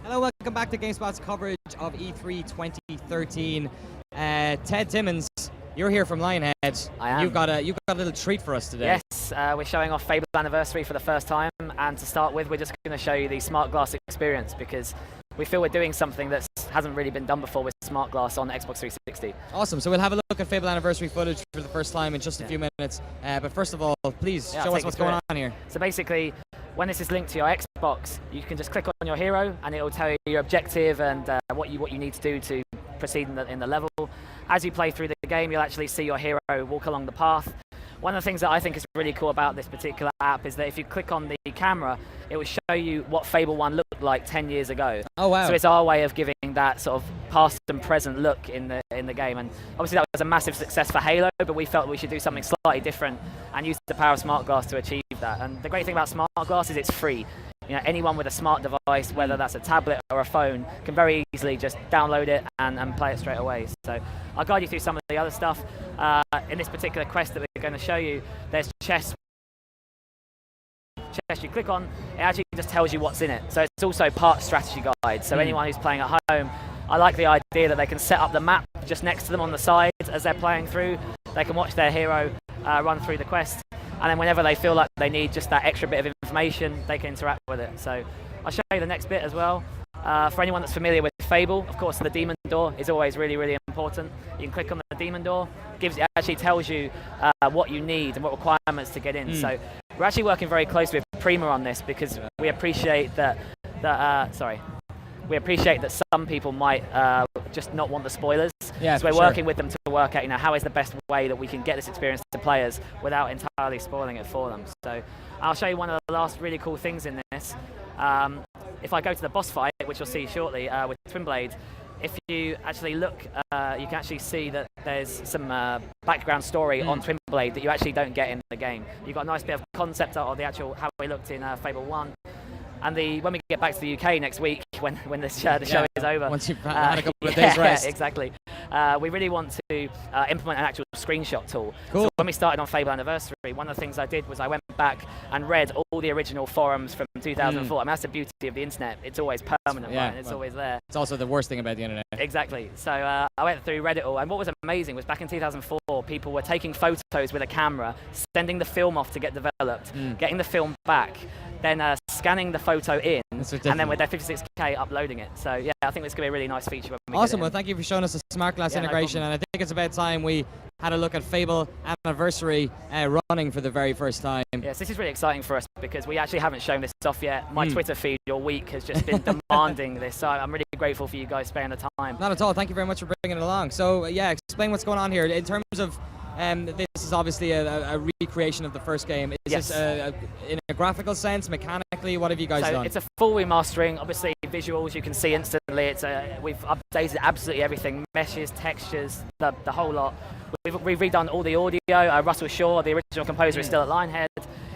Hello, welcome back to GameSpot's coverage of E3 2013. Ted Timmons, you're here from Lionhead. I am. You've got a little treat for us today. Yes, we're showing off Fable Anniversary for the first time, and to start with, we're just going to show you the smart glass experience because we feel we're doing something that hasn't really been done before with smart glass on Xbox 360. Awesome. So we'll have a look at Fable Anniversary footage for the first time in just a few minutes. But first of all, please show us what's going on here. So basically, when this is linked to your Xbox, you can just click on your hero, and it will tell you your objective and what you need to do to proceed in the level. As you play through the game, you'll actually see your hero walk along the path. One of the things that I think is really cool about this particular app is that if you click on the camera, it will show you what Fable 1 looked like 10 years ago. Oh wow! So it's our way of giving that sort of past and present look in the game. And obviously that was a massive success for Halo, but we felt we should do something slightly different and use the power of smart glass to achieve that. And the great thing about smart glass is it's free. You know, anyone with a smart device, whether that's a tablet or a phone, can very easily just download it and play it straight away. So I'll guide you through some of the other stuff. In this particular quest that we're going to show you, there's chests. You click on, it actually just tells you what's in it. So it's also part strategy guide. So anyone who's playing at home, I like the idea that they can set up the map just next to them on the sides as they're playing through. They can watch their hero run through the quest. And then whenever they feel like they need just that extra bit of information, they can interact with it. So I'll show you the next bit as well. For anyone that's familiar with Fable, of course, the demon door is always really, really important. You can click on the demon door. It actually tells you what you need and what requirements to get in. So we're actually working very closely with Prima on this because we appreciate that some people might just not want the spoilers. Yeah, so we're working with them to work out, how is the best way that we can get this experience to players without entirely spoiling it for them. So I'll show you one of the last really cool things in this. If I go to the boss fight, which you'll see shortly with Twin Blade, if you actually look, you can actually see that there's some background story on Twin Blade that you actually don't get in the game. You've got a nice bit of concept art of the actual how we looked in Fable 1. And when we get back to the UK next week, when the show is over, once you've had a couple of days rest, exactly. We really want to implement an actual screenshot tool. Cool. So when we started on Fable Anniversary, one of the things I did was I went back and read all the original forums from 2004. I mean, that's the beauty of the internet. It's always permanent, right? And it's always there. It's also the worst thing about the internet. Exactly. So I went through, read it all, and what was amazing was back in 2004, people were taking photos with a camera, sending the film off to get developed, getting the film back, then scanning the photo in, and then with their 56K uploading it. So yeah, I think it's going to be a really nice feature. Awesome. Well, thank you for showing us the smart glass integration, and I think it's about time we had a look at Fable Anniversary running for the very first time. Yes, this is really exciting for us because we actually haven't shown this off yet. My Twitter feed all week has just been demanding this, so I'm really grateful for you guys sparing the time. Not at all. Thank you very much for bringing it along. So yeah, explain what's going on here in terms of. This is obviously a recreation of the first game. Is this in a graphical sense, mechanically? What have you guys done? It's a full remastering. Obviously, visuals you can see instantly. We've updated absolutely everything: meshes, textures, the whole lot. We've redone all the audio. Russell Shaw, the original composer, is still at Lionhead.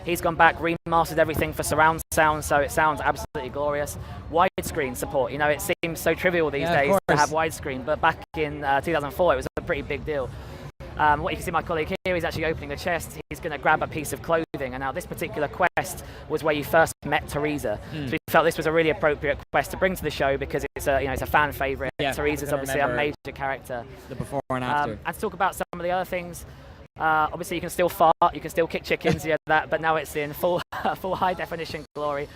He's gone back, remastered everything for surround sound, so it sounds absolutely glorious. Widescreen support. It seems so trivial these days to have widescreen, but back in 2004, it was a pretty big deal. What you can see my colleague here is actually opening a chest. He's going to grab a piece of clothing, and now this particular quest was where you first met Teresa. So we felt this was a really appropriate quest to bring to the show because it's a fan favourite. Teresa's obviously a major character. The before and after. And to talk about some of the other things, obviously you can still fart, you can still kick chickens, but now it's in full high definition glory.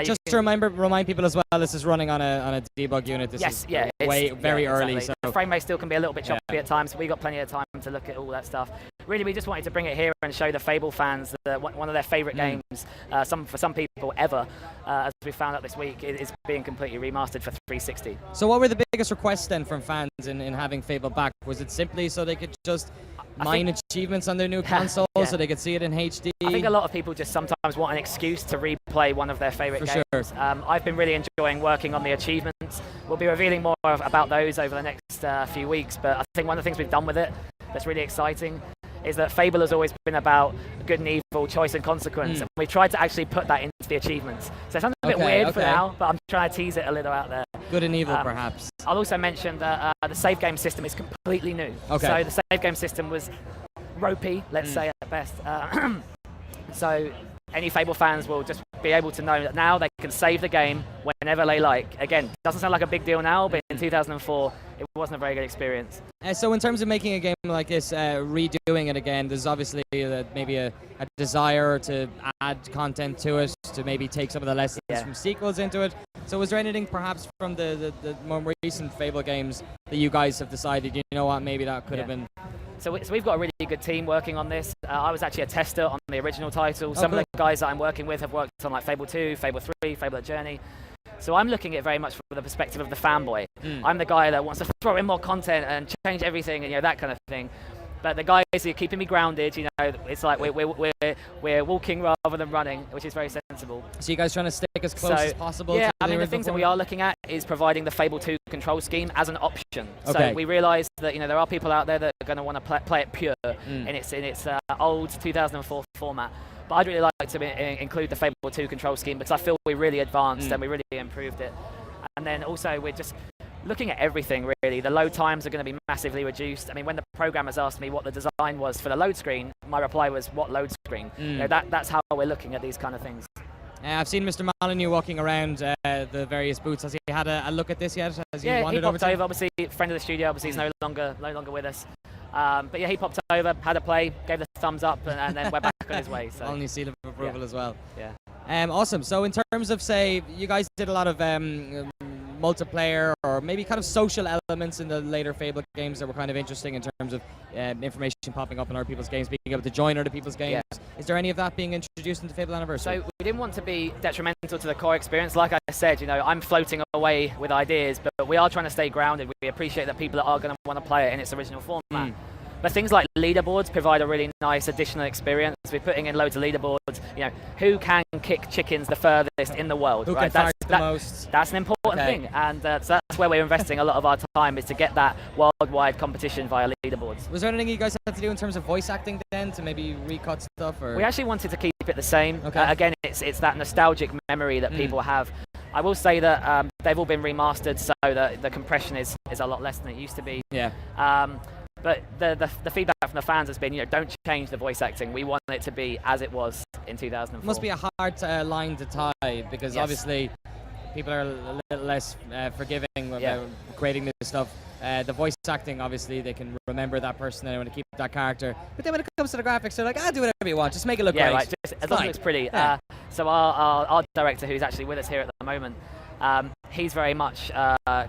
Just to remind people as well, this is running on a debug unit. This is very early. So the frame rate still can be a little bit choppy at times. So we got plenty of time to look at all that stuff. Really, we just wanted to bring it here and show the Fable fans that one of their favourite games, for some people ever, as we found out this week, is being completely remastered for 360. So what were the biggest requests then from fans in having Fable back? Was it simply so they could just mine achievements on their new console so they could see it in HD? I think a lot of people just sometimes want an excuse to replay one of their favourite games. Sure. I've been really enjoying working on the achievements. We'll be revealing more about those over the next few weeks, but I think one of the things we've done with it that's really exciting is that Fable has always been about good and evil, choice and consequence, and we tried to actually put that into the achievements. So it sounds a bit weird for now, but I'm trying to tease it a little out there. Good and evil, perhaps. I'll also mention that the save game system is completely new. So the save game system was ropey, let's say at best. So any Fable fans will just be able to know that now they can save the game whenever they like. Again, doesn't sound like a big deal now, but in 2004, it wasn't a very good experience. So in terms of making a game like this, redoing it again, there's obviously maybe a desire to add content to it, to maybe take some of the lessons from sequels into it. So was there anything perhaps from the more recent Fable games that you guys have decided, you know what, maybe that could have been... So we've got a really good team working on this. I was actually a tester on the original title. Some of the guys that I'm working with have worked on like Fable 2, Fable 3, Fable The Journey. So I'm looking at it very much from the perspective of the fanboy. I'm the guy that wants to throw in more content and change everything and that kind of thing. But the guys who are keeping me grounded, it's like we're walking rather than running, which is very sensible. So you guys trying to stick as close as possible? Yeah, to the things that we are looking at is providing the Fable 2 control scheme as an option. Okay. So we realise that there are people out there that are going to want to play it pure in its old 2004 format. But I'd really like to include the Fable 2 control scheme because I feel we really advanced and we really improved it. And then also we're just looking at everything really. The load times are going to be massively reduced. I mean, when the programmers asked me what the design was for the load screen, my reply was, what load screen? That's how we're looking at these kind of things. I've seen Mr. Molyneux walking around the various booths. Has he had a look at this yet? Has he wandered popped over? Obviously, friend of the studio. Obviously, he's no longer with us. But yeah, he popped over, had a play, gave the thumbs up, and then went back on his way. So. Only seal of approval as well. Yeah. Awesome. So in terms of, say, you guys did a lot of multiplayer or maybe kind of social elements in the later Fable games that were kind of interesting in terms of information popping up in other people's games, being able to join other people's games. Is there any of that being introduced into Fable Anniversary? So we didn't want to be detrimental to the core experience. Like I said, I'm floating away with ideas, but we are trying to stay grounded. We appreciate that people are going to want to play it in its original format. But things like leaderboards provide a really nice additional experience. We're putting in loads of leaderboards. Who can kick chickens the furthest in the world? Who can fart the most? That's an important thing, and so that's where we're investing a lot of our time, is to get that worldwide competition via leaderboards. Was there anything you guys had to do in terms of voice acting then, to maybe recut stuff? Or? We actually wanted to keep it the same. Again, it's that nostalgic memory that people have. I will say that they've all been remastered, so that the compression is a lot less than it used to be. Yeah. But the feedback from the fans has been, don't change the voice acting. We want it to be as it was in 2004. Must be a hard line to tie, because obviously people are a little less forgiving about creating this stuff. The voice acting, obviously, they can remember that person and they want to keep that character. But then when it comes to the graphics, they're like, do whatever you want, just make it look great. Right, as long as it looks pretty. Yeah. So our director, who's actually with us here at the moment, he's very much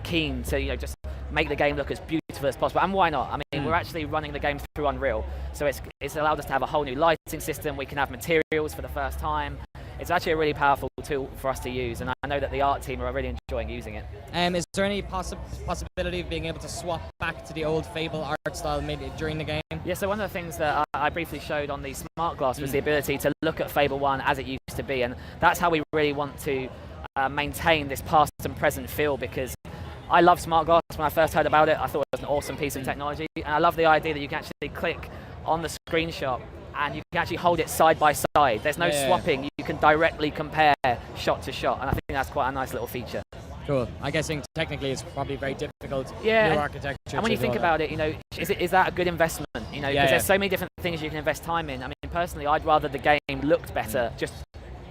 keen to just make the game look as beautiful as possible. And why not? I mean, we're actually running the game through Unreal, so it's allowed us to have a whole new lighting system. We can have materials for the first time. It's actually a really powerful tool for us to use, and I know that the art team are really enjoying using it. Is there any possibility of being able to swap back to the old Fable art style maybe during the game? Yeah, so one of the things that I briefly showed on the smart glass was the ability to look at Fable 1 as it used to be, and that's how we really want to maintain this past and present feel, because I love smart glass. When I first heard about it, I thought it was an awesome piece of technology, and I love the idea that you can actually click on the screenshot and you can actually hold it side by side. There's no swapping. You can directly compare shot to shot, and I think that's quite a nice little feature. Cool. I'm guessing technically it's probably very difficult. New architecture. And when you think about it, is that a good investment? Because there's so many different things you can invest time in. I mean, personally, I'd rather the game looked better just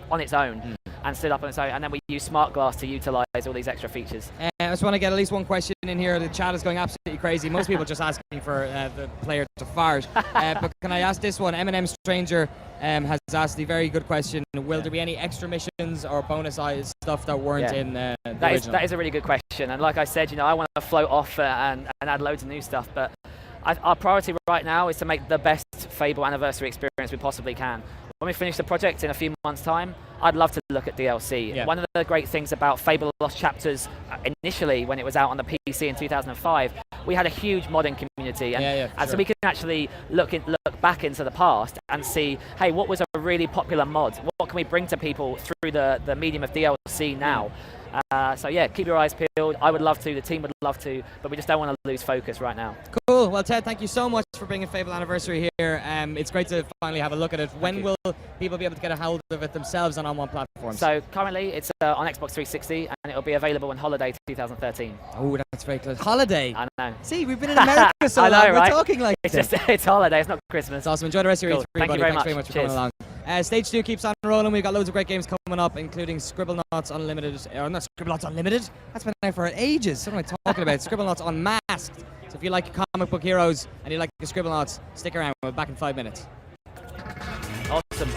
on its own and stood up on its own, and then we use smart glass to utilize all these extra features. I just want to get at least one question in here. The chat is going absolutely crazy. Most people just asking for the player to fart. But can I ask this one? M&M Stranger has asked the very good question. Will there be any extra missions or bonus stuff that weren't in the original? That is a really good question. And like I said, I want to float off and add loads of new stuff. But our priority right now is to make the best Fable Anniversary experience we possibly can. When we finish the project in a few months' time, I'd love to look at DLC. One of the great things about Fable Lost Chapters initially, when it was out on the PC in 2005, we had a huge modding community, and so we can actually look back into the past and see, hey, what was a really popular mod? What can we bring to people through the medium of DLC now? So yeah, keep your eyes peeled. I would love to, the team would love to, but we just don't want to lose focus right now. Cool. Well, Ted, thank you so much for bringing Fable Anniversary here. It's great to finally have a look at it. When will people be able to get a hold of it themselves and on one platform? So currently it's on Xbox 360, and it'll be available on Holiday 2013. Oh, that's very close. Holiday. I know. See, we've been in America so long. I know, right? We're talking like this. It's holiday. It's not Christmas. It's awesome. Enjoy the rest of your E3, Thank buddy. you very Thanks much. very much for Cheers. coming along. Stage 2 keeps on rolling. We've got loads of great games coming up, including Scribblenauts Unlimited. Or not Scribblenauts Unlimited? That's been out for ages. What am I talking about? Scribblenauts Unmasked. So if you like comic book heroes and you like the Scribblenauts, stick around. We're back in 5 minutes. Awesome.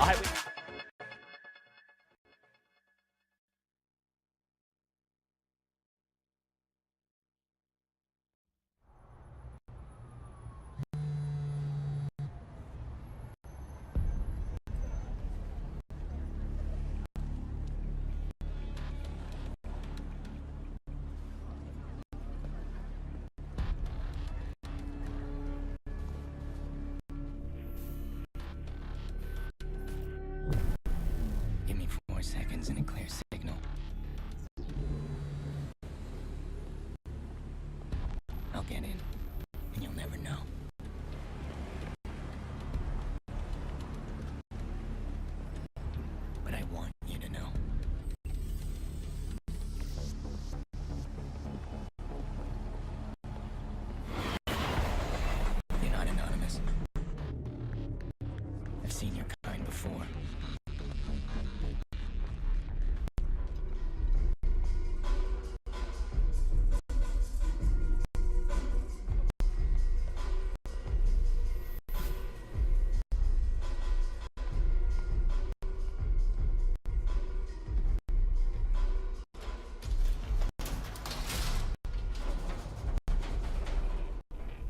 Give me 4 seconds and a clear signal. I'll get in, and you'll never know. But I want you to know. You're not anonymous. I've seen your kind before.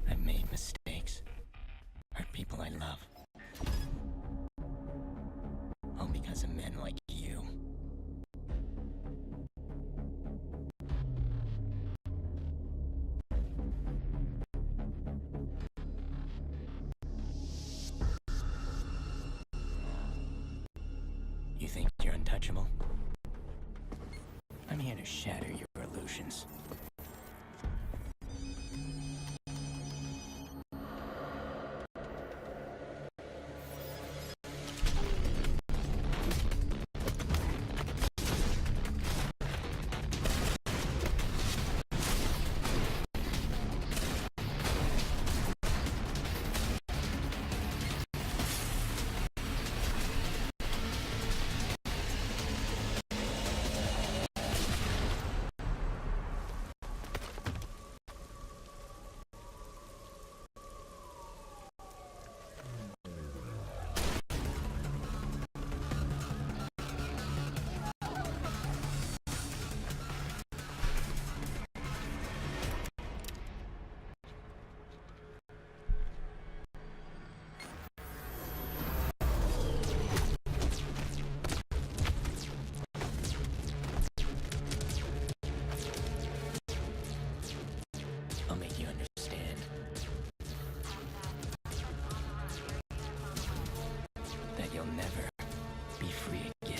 I've made mistakes, hurt people I love. All because of men like you. You think you're untouchable? I'm here to shatter your illusions. I'll make you understand that you'll never be free again.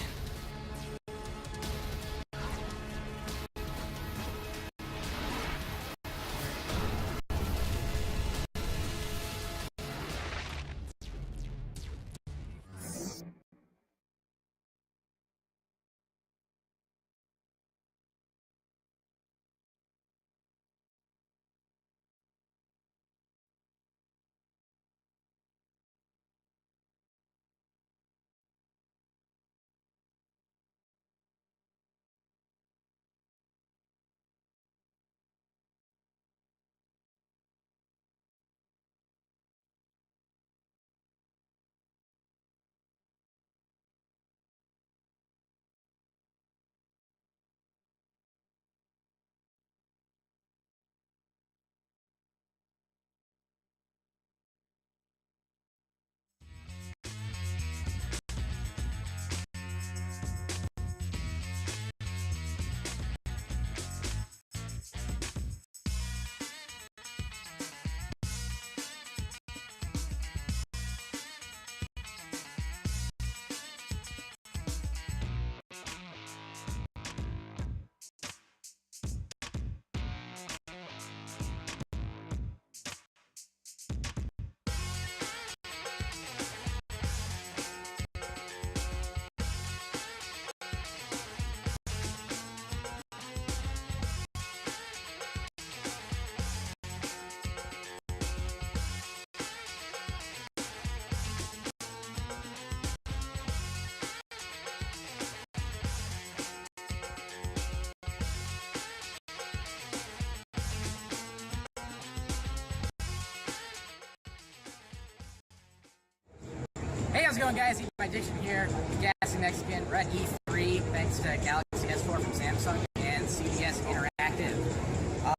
How's it going, guys? Eat My Diction here, Gassing Mexican. We're at E3, thanks to Galaxy S4 from Samsung and CBS Interactive.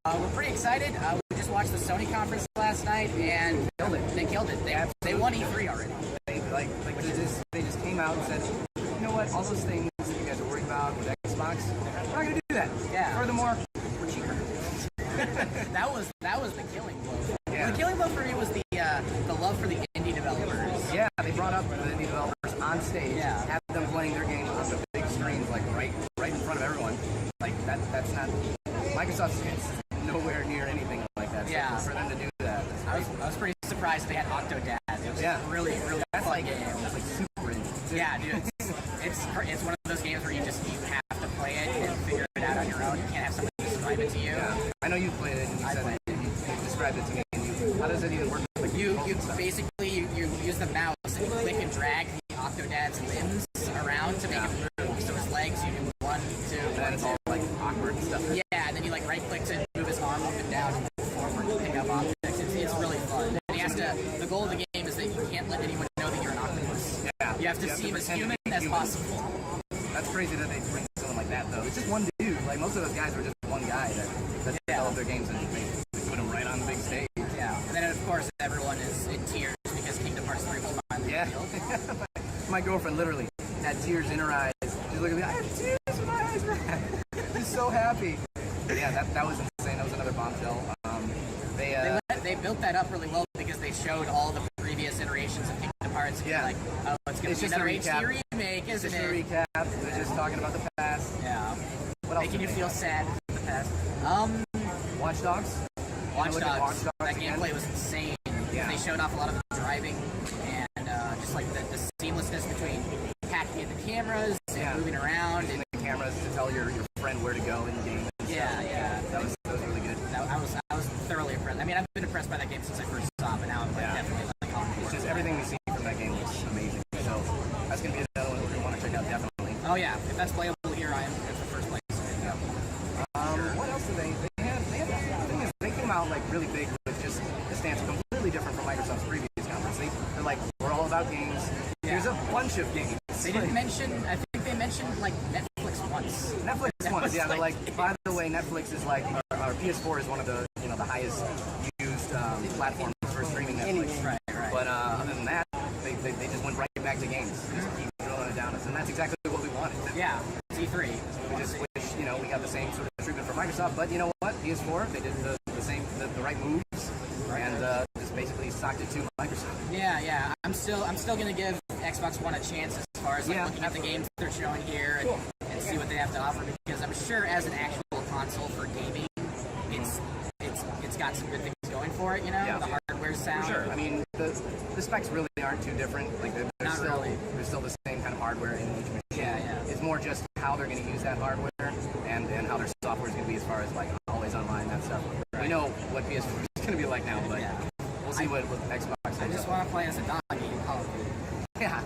We're pretty excited. We just watched the Sony conference last night and killed it. They killed it. They won E3 already. They just came out and said, you know what, all those things that you guys are worried about with Xbox, we're not going to do that. Yeah. Furthermore, we're cheaper. that was the killing blow. Yeah. The killing blow for me was the love for the indie developers. Yeah, they brought up the indie developers on stage, had them playing their game on the big screens, like right in front of everyone. Like that's not Microsoft's nowhere near anything like that. So Yeah. for them to do that, I was pretty surprised they had Octodad. It was really that's fun like game. that's like super indie. Yeah, dude, it's one of those games where you have to play it and figure it out on your own. You can't have someone describe it to you. Yeah. I know you played it and you said you described it to me. How does it even work? Like You basically you use the mouse and you click and drag the Octodad's limbs around to make him move. So his legs, you do 1, 2, and then it's all like awkward and stuff. Yeah, and then you like right click to move his arm up and down and move forward to pick up objects. It's really fun. And he has to. The goal of the game is that you can't let anyone know that you're an octopus. Yeah. You have to seem as human as possible. That's crazy that they bring someone like that though. It's just one dude. Like most of those guys were just one guy that developed their games and they put them right on the big stage. Yeah. And then of course everyone is in tears because Kingdom Hearts 3 will finally be revealed. My girlfriend literally had tears in her eyes. She's looking at me, I have tears in my eyes. She's so happy. Yeah, that was insane. That was another bombshell. They built that up really well because they showed all the previous iterations of Kingdom Hearts. Yeah. Like, oh, it's going to be another HD remake, isn't it? Just a recap. They're just talking about the past. Yeah. What else? Making you feel sad for the past. Watch Dogs. Watch Dogs. That gameplay was insane. Yeah. They showed off a lot of the driving and just like the seamlessness between hacking at the cameras and moving around and the cameras to tell your friend where to go in the game. Yeah. That was really good. I was thoroughly impressed. I mean, I've been impressed by that game since I first saw it, but now I'm definitely on board. It's just everything we see from that game looks amazing. So that's gonna be another one we want to check out definitely. Oh yeah, if that's playable here, I am at the first place. Yeah. What else did they had? The thing is, they came out like really big with just a stance completely different from Microsoft's previous conference. They're like, we're all about games. Here's a bunch of games. They didn't mention. I think they mentioned like Netflix once. Netflix once, yeah. They're like, by the way, Netflix is like our PS4 is one of the the highest used platforms for streaming Netflix. Right. But other than that, they just went right back to games. Just keep drilling it down us, and that's exactly what we wanted. Yeah, E3. We just wish we got the same sort of treatment from Microsoft, but you know what? PS4, they did the same, the right moves, and just basically socked it to Microsoft. Yeah. I'm still gonna give Xbox One a chance as far as looking at the games they're showing here and see what they have to offer, because I'm sure as an actual console for gaming, it's got some good things going for it. The hardware sound. For sure. I mean, the specs really aren't too different. Like they're still the same kind of hardware in each machine. Yeah. It's more just how they're going to use that hardware and how their software is going to be as far as like always online, that stuff. Right. We know what PS4 is going to be like now, but we'll see what Xbox. I just want to play as a doggy in Call of Duty. Yeah.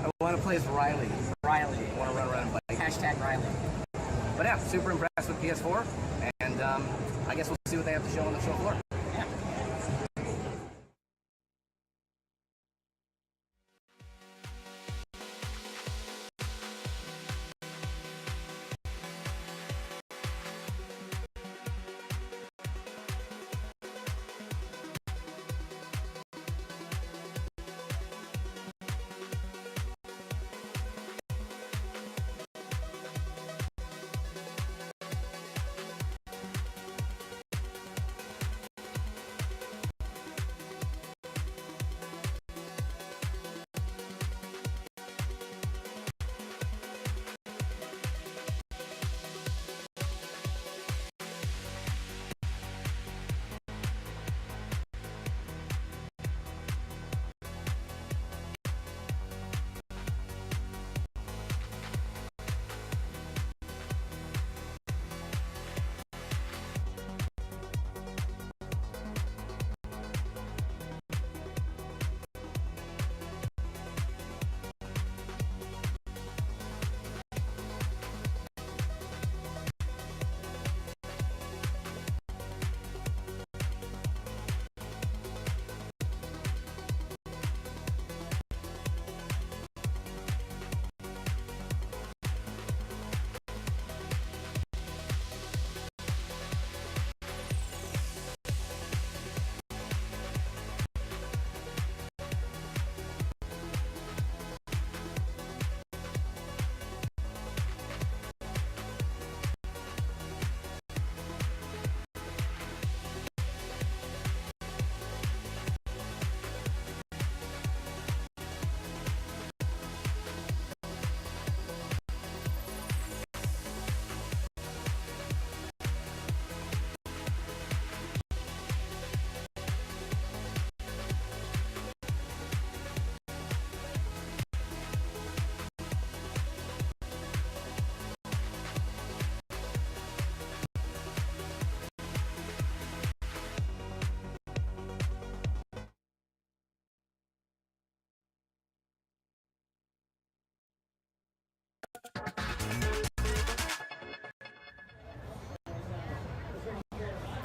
I want to play as Riley. I want to run around and bike. Hashtag Riley. But yeah, super impressed with PS4, and I guess we'll see what they have to show on the show floor.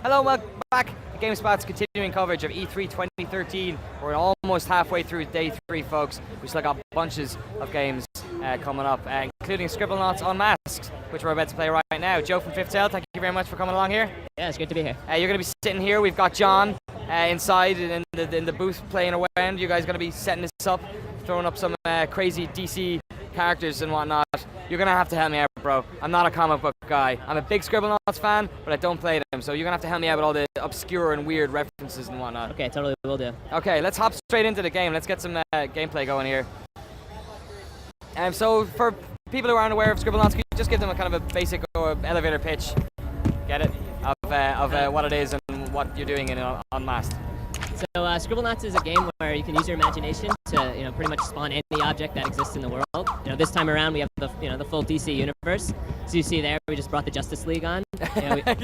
Hello, welcome back to GameSpot's continuing coverage of E3 2013. We're almost halfway through day 3, folks. We still got bunches of games coming up, including Scribblenauts Unmasked, which we're about to play right now. Joe from Fifth Tail, thank you very much for coming along here. Yeah, it's good to be here. You're going to be sitting here. We've got John inside in the booth playing around. You guys are going to be setting this up, throwing up some crazy DC characters and whatnot. You're going to have to help me out, bro. I'm not a comic book guy. I'm a big Scribblenauts fan, but I don't play them, so you're going to have to help me out with all the obscure and weird references and whatnot. Okay, totally will do. Okay, let's hop straight into the game. Let's get some gameplay going here. So for people who aren't aware of Scribblenauts, could you just give them a kind of a basic elevator pitch, get it, of what it is and what you're doing in Unmasked? So Scribblenauts is a game where you can use your imagination to, pretty much spawn any object that exists in the world. This time around we have the full DC universe. So you see there, we just brought the Justice League on.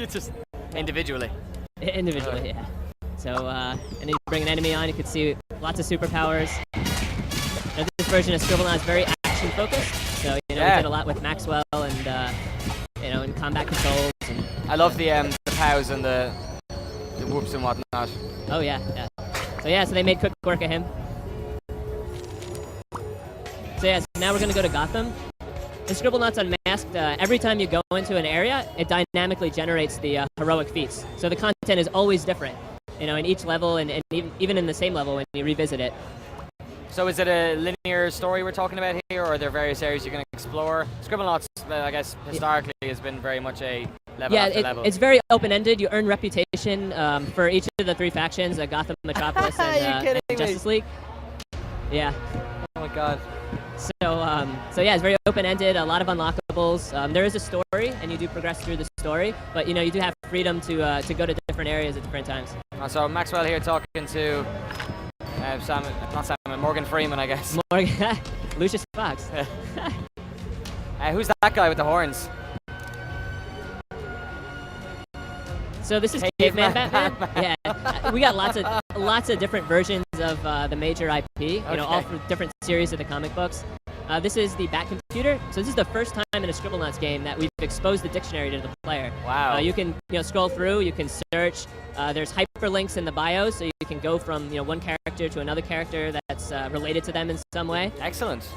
Just individually. Individually, yeah. So and then you bring an enemy on. You can see lots of superpowers. This version of Scribblenauts is very action focused. So we did a lot with Maxwell and and combat controls. And, I love the pows and the whoops and whatnot. Oh yeah. So they made quick work of him. So now we're gonna go to Gotham. In Scribblenauts Unmasked, every time you go into an area, it dynamically generates the heroic feats. So the content is always different, in each level and even in the same level when you revisit it. So is it a linear story we're talking about here, or are there various areas you can explore? Scribblenauts, I guess, historically has been very much a level after level. It's very open-ended. You earn reputation for each of the 3 factions, Gotham, Metropolis, and Justice League. Yeah. Oh my god. So it's very open-ended, a lot of unlockables. There is a story, and you do progress through the story, but you do have freedom to go to different areas at different times. So Maxwell here talking to Morgan Freeman, I guess. Lucius Fox. Who's that guy with the horns? So this is Caveman Batman. Yeah, we got lots of different versions of the major IP. All from different series of the comic books. This is the Bat Computer. So this is the first time in a Scribblenauts game that we've exposed the dictionary to the player. Wow. You can scroll through. You can search. There's hyperlinks in the bio, so you can go from one character to another character that's related to them in some way. Excellent.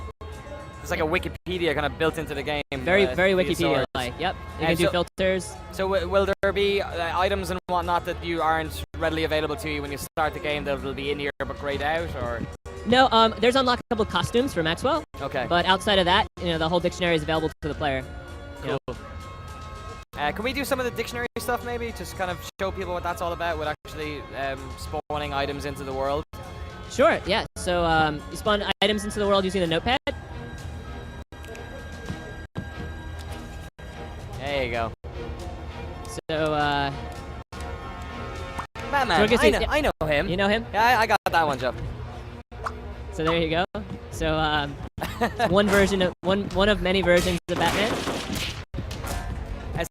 It's like a Wikipedia kind of built into the game. Very Wikipedia-like. Yep. You can do filters. So will there be items and whatnot that you aren't readily available to you when you start the game that will be in here but grayed out, or? No. There's unlockable costumes for Maxwell. Okay. But outside of that, the whole dictionary is available to the player. Cool. Can we do some of the dictionary stuff maybe? Just kind of show people what that's all about with actually spawning items into the world? Sure, yeah. So you spawn items into the world using the notepad. There you go. So, Batman, so I know him. You know him? Yeah, I got that one, Joe. So there you go. So, one of many versions of Batman.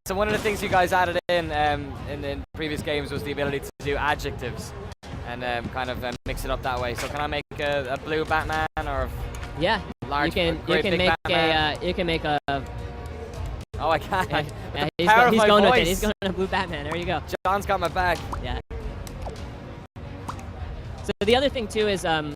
So one of the things you guys added in previous games was the ability to do adjectives and kind of mix it up that way. So can I make a blue Batman or yeah? Large, you can make a. Oh, I can't. Yeah, he's going with it. He's going to blue Batman. There you go. John's got my back. Yeah. So the other thing too is since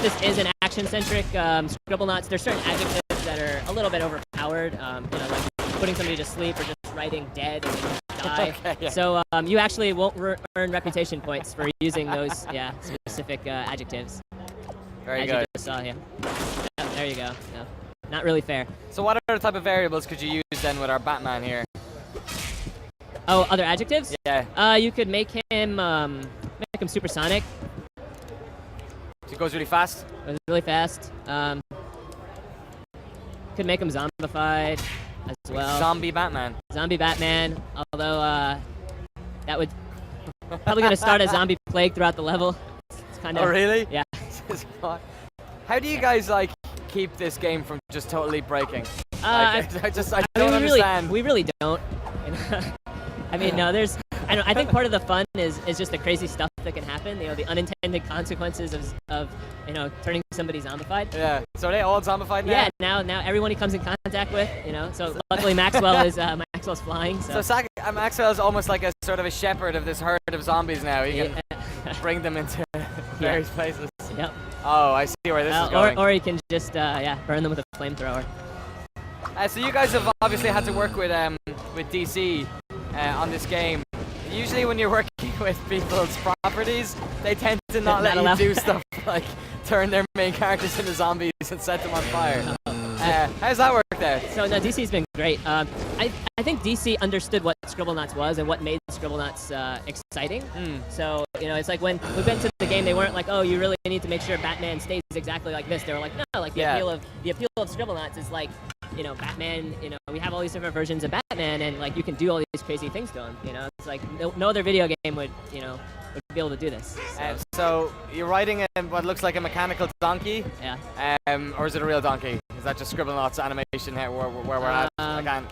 this is an action-centric Scribblenauts, there's certain adjectives that are a little bit overpowered. Like putting somebody to sleep or just writing dead and then die. Okay, yeah. So you actually won't earn reputation points for using those specific adjectives. Very as good. You just saw here. Yeah, there you go. No, not really fair. So what other type of variables could you use then with our Batman here? Oh, other adjectives? Yeah. You could make him supersonic. So he goes really fast? Goes really fast. Could make him zombified as well. Zombie Batman. Zombie Batman, although that would probably going to start a zombie plague throughout the level. It's kind of. Oh, really? Yeah. How do you guys keep this game from just totally breaking? I don't understand. We really don't. I mean, no. I think part of the fun is just the crazy stuff that can happen. You know, the unintended consequences of turning somebody zombified. Yeah. So are they all zombified now? Yeah. Now everyone he comes in contact with, So luckily Maxwell is Maxwell's flying. So Maxwell is almost like a sort of a shepherd of this herd of zombies now. He can bring them into various places. Yep. Oh, I see where this is going. Or he can just burn them with a flamethrower. So you guys have obviously had to work with DC on this game. Usually when you're working with people's properties, they tend to not let you do stuff like turn their main characters into zombies and set them on fire. How's that work there? So no, DC's been great. I think DC understood what Scribblenauts was and what made Scribblenauts exciting. So it's like when we went to the game, they weren't like, oh, you really need to make sure Batman stays exactly like this. They were like, no, like the appeal of Scribblenauts is like, Batman. We have all these different versions of Batman, and like you can do all these crazy things to him. It's like no other video game would be able to do this. So you're riding what looks like a mechanical donkey. Yeah. Or is it a real donkey? Is that just Scribblenauts animation here where we're at? I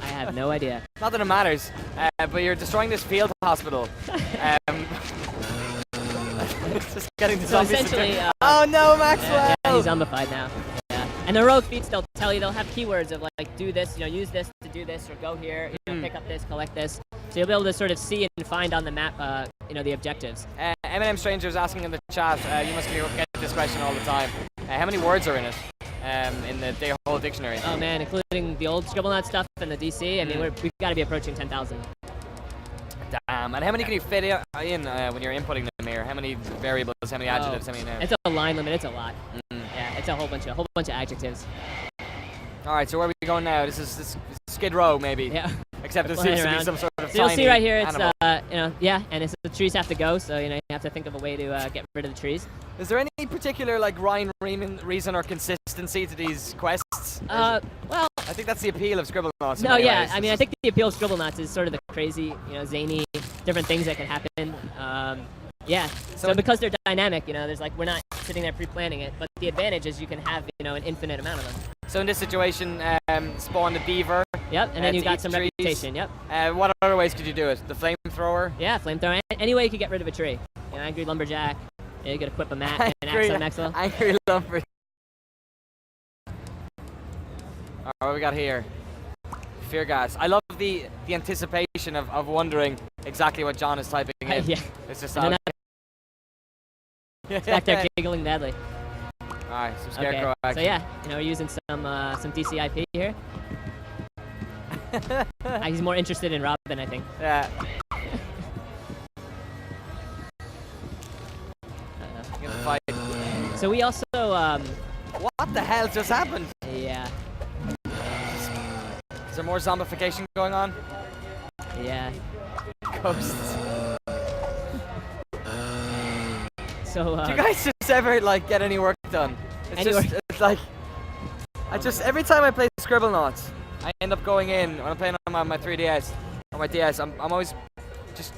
have no idea. Not that it matters, but you're destroying this field hospital. Just getting the zombies. Essentially, oh no, Maxwell! Yeah, he's zombified now. Yeah. And the rogue feats, they'll tell you, they'll have keywords of like do this, use this to do this, or go here, pick up this, collect this. So you'll be able to sort of see and find on the map, the objectives. M&M Stranger is asking in the chat, you must get this question all the time. How many words are in it? In the whole dictionary? Oh man, including the old Scribblenauts stuff and the DC. I mean, we've got to be approaching 10,000. Damn. And how many can you fit in when you're inputting them here? How many variables? How many adjectives? How many? It's a line limit. It's a lot. Yeah, it's a whole bunch of adjectives. All right. So where are we going now? This is Skid Row, maybe. Yeah. Except there seems to be some sort of. So you'll see right here. It's animal. and it's the trees have to go. So you have to think of a way to get rid of the trees. Is there any particular rhyme, reason, or consistency to these quests? Well, I think that's the appeal of Scribblenauts. No, yeah. I mean, I think the appeal of Scribblenauts is sort of the crazy, zany, different things that can happen. Yeah. So because they're dynamic, there's we're not sitting there pre-planning it, but the advantage is you can have, an infinite amount of them. So in this situation, spawn the beaver. Yep, and then you got some reputation. Yep. What other ways could you do it? The flamethrower? Yeah, flamethrower. Any way you could get rid of a tree. Angry lumberjack. You could equip a mat and an axe on Maxwell. Angry lumberjack. Alright, what we got here? Fear gas. I love the anticipation of wondering exactly what John is typing in. Yeah. It's just it's back there giggling badly. Alright, some scarecrow action. So yeah, we're using some DC IP here. He's more interested in Robin, I think. Yeah. Fight. So we also what the hell just happened? Yeah. Is there more zombification going on? Yeah. Ghosts. So do you guys just ever get any work done? It's like every time I play Scribblenauts, I end up going in when I'm playing on my 3DS or my DS. I'm always just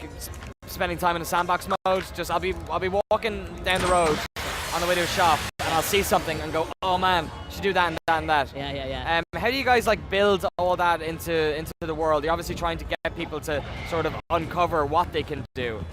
spending time in the sandbox mode. I'll be walking down the road on the way to a shop, and I'll see something and go, oh man, should do that and that and that. Yeah. How do you guys build all that into the world? You're obviously trying to get people to sort of uncover what they can do,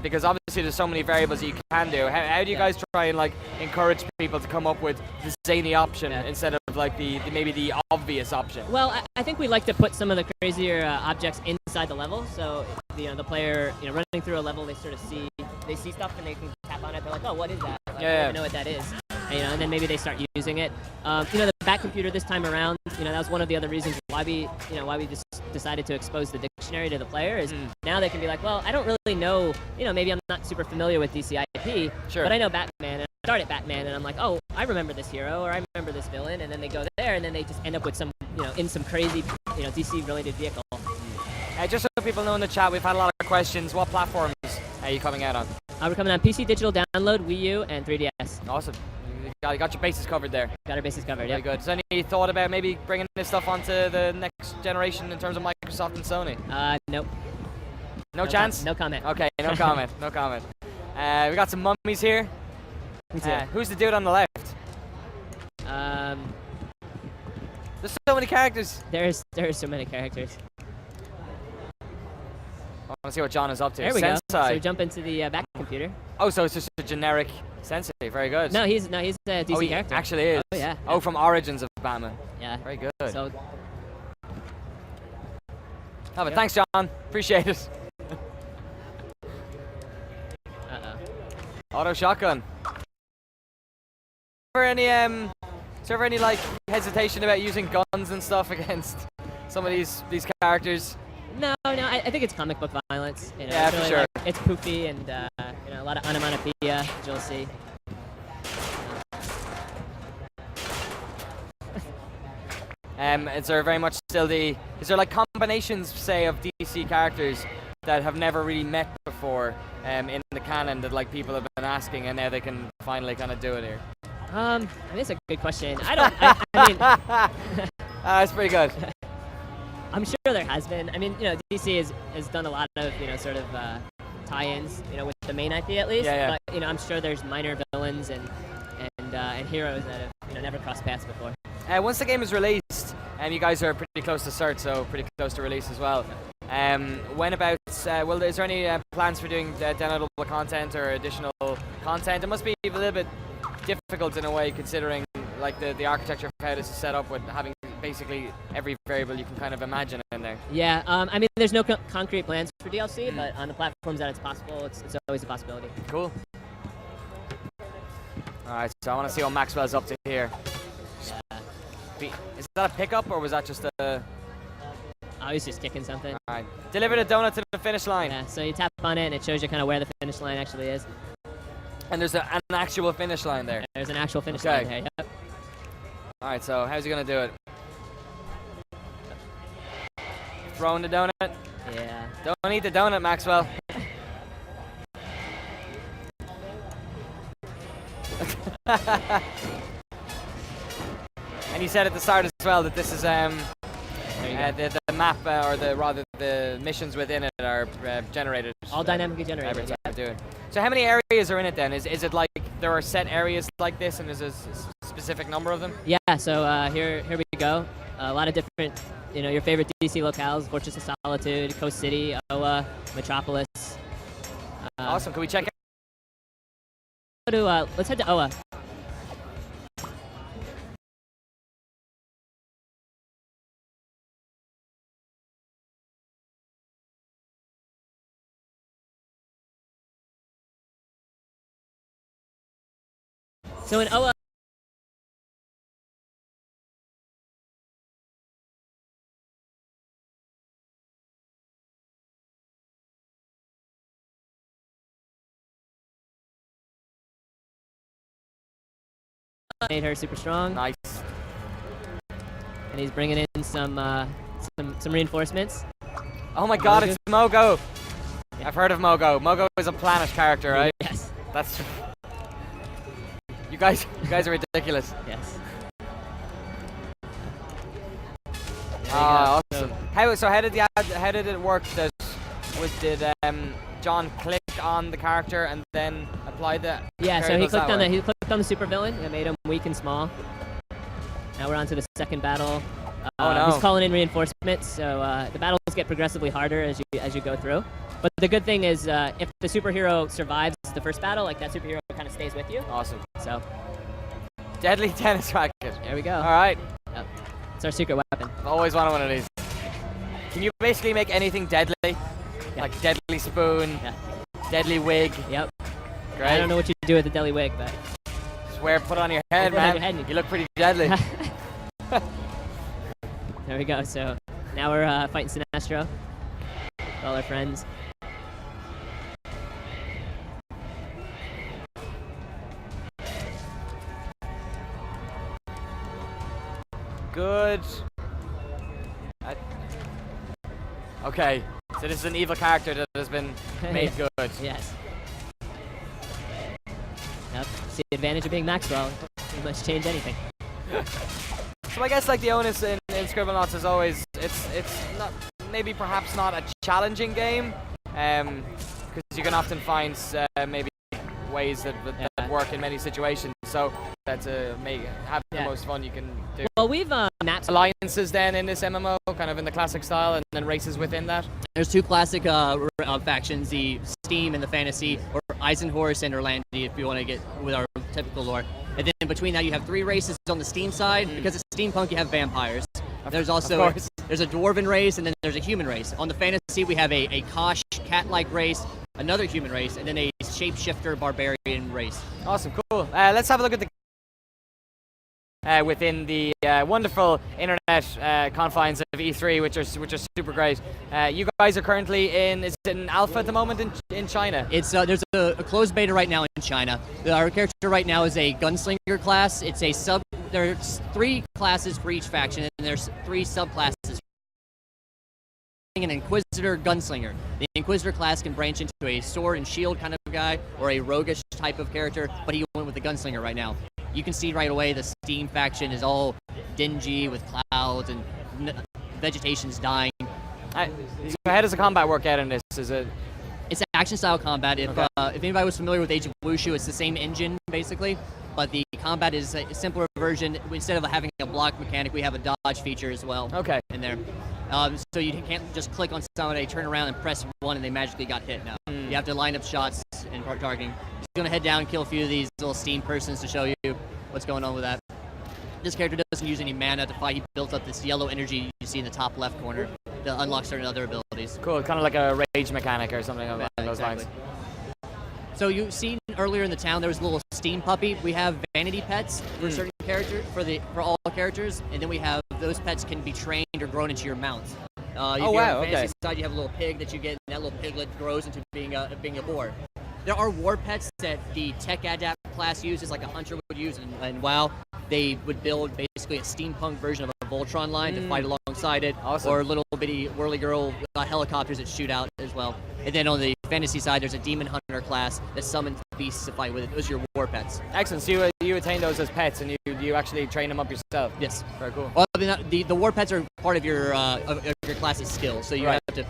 because obviously there's so many variables that you can do. How do you guys try and encourage people to come up with the zany option instead of maybe the obvious option? Well, I think we like to put some of the crazier objects inside the level, so the player running through a level, they sort of see stuff and they can tap on it. They're like, oh, what is that? I don't even know what that is. And then maybe they start using it. The back computer this time around, that was one of the other reasons why we just decided to expose the dictionary to the player is now they can be like, well, I don't really know, maybe I'm not super familiar with DC IP, but I know Batman, and I start at Batman, and I'm like, oh, I remember this hero, or I remember this villain, and then they go there, and then they just end up with some, in some crazy, DC-related vehicle. Just so people know in the chat, we've had a lot of questions. What platforms are you coming out on? We're coming on PC Digital Download, Wii U, and 3DS. Awesome. You got your bases covered there. Got our bases covered, Very good. So any thought about maybe bringing this stuff onto the next generation in terms of Microsoft and Sony? Nope. No chance? No comment. Okay, no comment. No comment. We got some mummies here. Who's the dude on the left? There's so many characters. There's so many characters. I want to see what John is up to. There we go. Tensei. So we jump into the back computer. Oh, so it's just a generic Tensei. Very good. No, he's a DC he character. actually is. Oh yeah. Oh, from Origins of Batman. Yeah. Very good. So. Oh, but thanks, John. Appreciate it. Auto shotgun. Is there ever any like hesitation about using guns and stuff against some of these characters? No, I think it's comic book violence. You know, Yeah, it's for really sure. like, it's poofy and you know, a lot of onomatopoeia, as you'll see. Is there very much still is there like combinations, say, of DC characters that have never really met before in the canon that like people have been asking and now they can finally kind of do it here? I mean, that's a good question. I mean, that's pretty good. I'm sure there has been. I mean, you know, DC has done a lot of, you know, sort of tie-ins, you know, with the main IP at least. Yeah. But you know, I'm sure there's minor villains and heroes that have, you know, never crossed paths before. Once the game is released, you guys are pretty close to start, so pretty close to release as well. When about? Well, is there any plans for doing downloadable content or additional content? It must be a little bit difficult in a way, considering like the architecture of how this is set up with having basically every variable you can kind of imagine in there. Yeah, I mean, there's no concrete plans for DLC, but on the platforms that it's possible, it's always a possibility. Cool. All right, so I want to see what Maxwell's up to here. Is that a pickup or was that just a? Oh, he's just kicking something. All right. Deliver the donut to the finish line. Yeah, so you tap on it and it shows you kind of where the finish line actually is. And there's an actual finish line there. There's an actual finish line there, yep. All right, so how's he going to do it? Throwing the donut? Yeah. Don't eat the donut, Maxwell. And you said at the start as well that this is the map, or rather the missions within it are generated. All dynamically generated. Yeah. So how many areas are in it then? Is it like there are set areas like this and there's a specific number of them? Yeah, so here we go. A lot of different, you know, your favorite DC locales: Fortress of Solitude, Coast City, Oa, Metropolis. Awesome. Can we check out? Let's head to Oa. So in Oa, made her super strong. Nice. And he's bringing in some reinforcements. Oh my God, it's Mogo. Yeah. I've heard of Mogo. Mogo is a Planet character, right? Yes. That's. You guys are ridiculous. Yes. Awesome. How did it work? Did John click on the character and then apply the? Yeah. So he clicked on the the supervillain and made him weak and small. Now we're on to the second battle. Oh no. He's calling in reinforcements, so the battles get progressively harder as you go through. But the good thing is, if the superhero survives the first battle, like that superhero kind of stays with you. Awesome. So. Deadly tennis racket. There we go. All right. Yep. It's our secret weapon. I've always wanted one of these. Can you basically make anything deadly? Yeah. Like deadly spoon, deadly wig. Yep. Great. I don't know what you do with the deadly wig, but. Just put it on your head, man. Your head. You look pretty deadly. There we go. So now we're fighting Sinestro with all our friends. Good. Okay, so this is an evil character that has been made good. Yes. Yep. It's the advantage of being Maxwell. You must change anything. So I guess like the onus in Scribblenauts is always it's not maybe perhaps not a challenging game, because you can often find maybe ways that work in many situations. So to have the most fun you can do. Well, we've mapped Alliances then in this MMO, kind of in the classic style, and then races within that. There's two classic factions, the Steam and the Fantasy, or Eisenhorst and Orlandi, if you want to get with our typical lore. And then in between that, you have 3 races on the Steam side. Because it's steampunk, you have vampires. There's also there's a dwarven race, and then there's a human race. On the Fantasy, we have a Kosh cat-like race, another human race, and then a shapeshifter barbarian race. Awesome, cool. Let's have a look at the within the wonderful internet confines of E3, which are super great. You guys are currently is it in alpha at the moment in China? It's there's a closed beta right now in China. Our character right now is a gunslinger class. It's a there's 3 classes for each faction, and there's 3 subclasses. An Inquisitor Gunslinger. The Inquisitor class can branch into a sword and shield kind of guy, or a roguish type of character, but he went with the Gunslinger right now. You can see right away the Steam faction is all dingy with clouds and vegetation's dying. So how does the combat work out in this? Is it? It's action style combat. If anybody was familiar with Age of Wushu, it's the same engine basically, but the combat is a simpler version. Instead of having a block mechanic, we have a dodge feature as well. Okay. In there. So you can't just click on somebody, turn around and press 1 and they magically got hit now. You have to line up shots and targeting. Just gonna head down and kill a few of these little Steam persons to show you what's going on with that. This character doesn't use any mana to fight. He builds up this yellow energy you see in the top left corner to unlock certain other abilities. Cool, kind of like a rage mechanic or something along those lines. So you seen earlier in the town there was a little Steam puppy. We have vanity pets for certain characters, for all characters, and then we have those pets can be trained or grown into your mounts. On the fantasy side, you have a little pig that you get, and that little piglet grows into being a boar. There are war pets that the Tech Adapt class uses, like a hunter would use in WoW. They would build basically a steampunk version of a Voltron line to fight alongside it, or little bitty whirly girl helicopters that shoot out as well. And then on the fantasy side, there's a demon hunter class that summons beasts to fight with it. Those are your war pets. Excellent. So you attain those as pets, and you actually train them up yourself. Yes. Very cool. Well, I mean, the war pets are part of your class's skill, so you have to.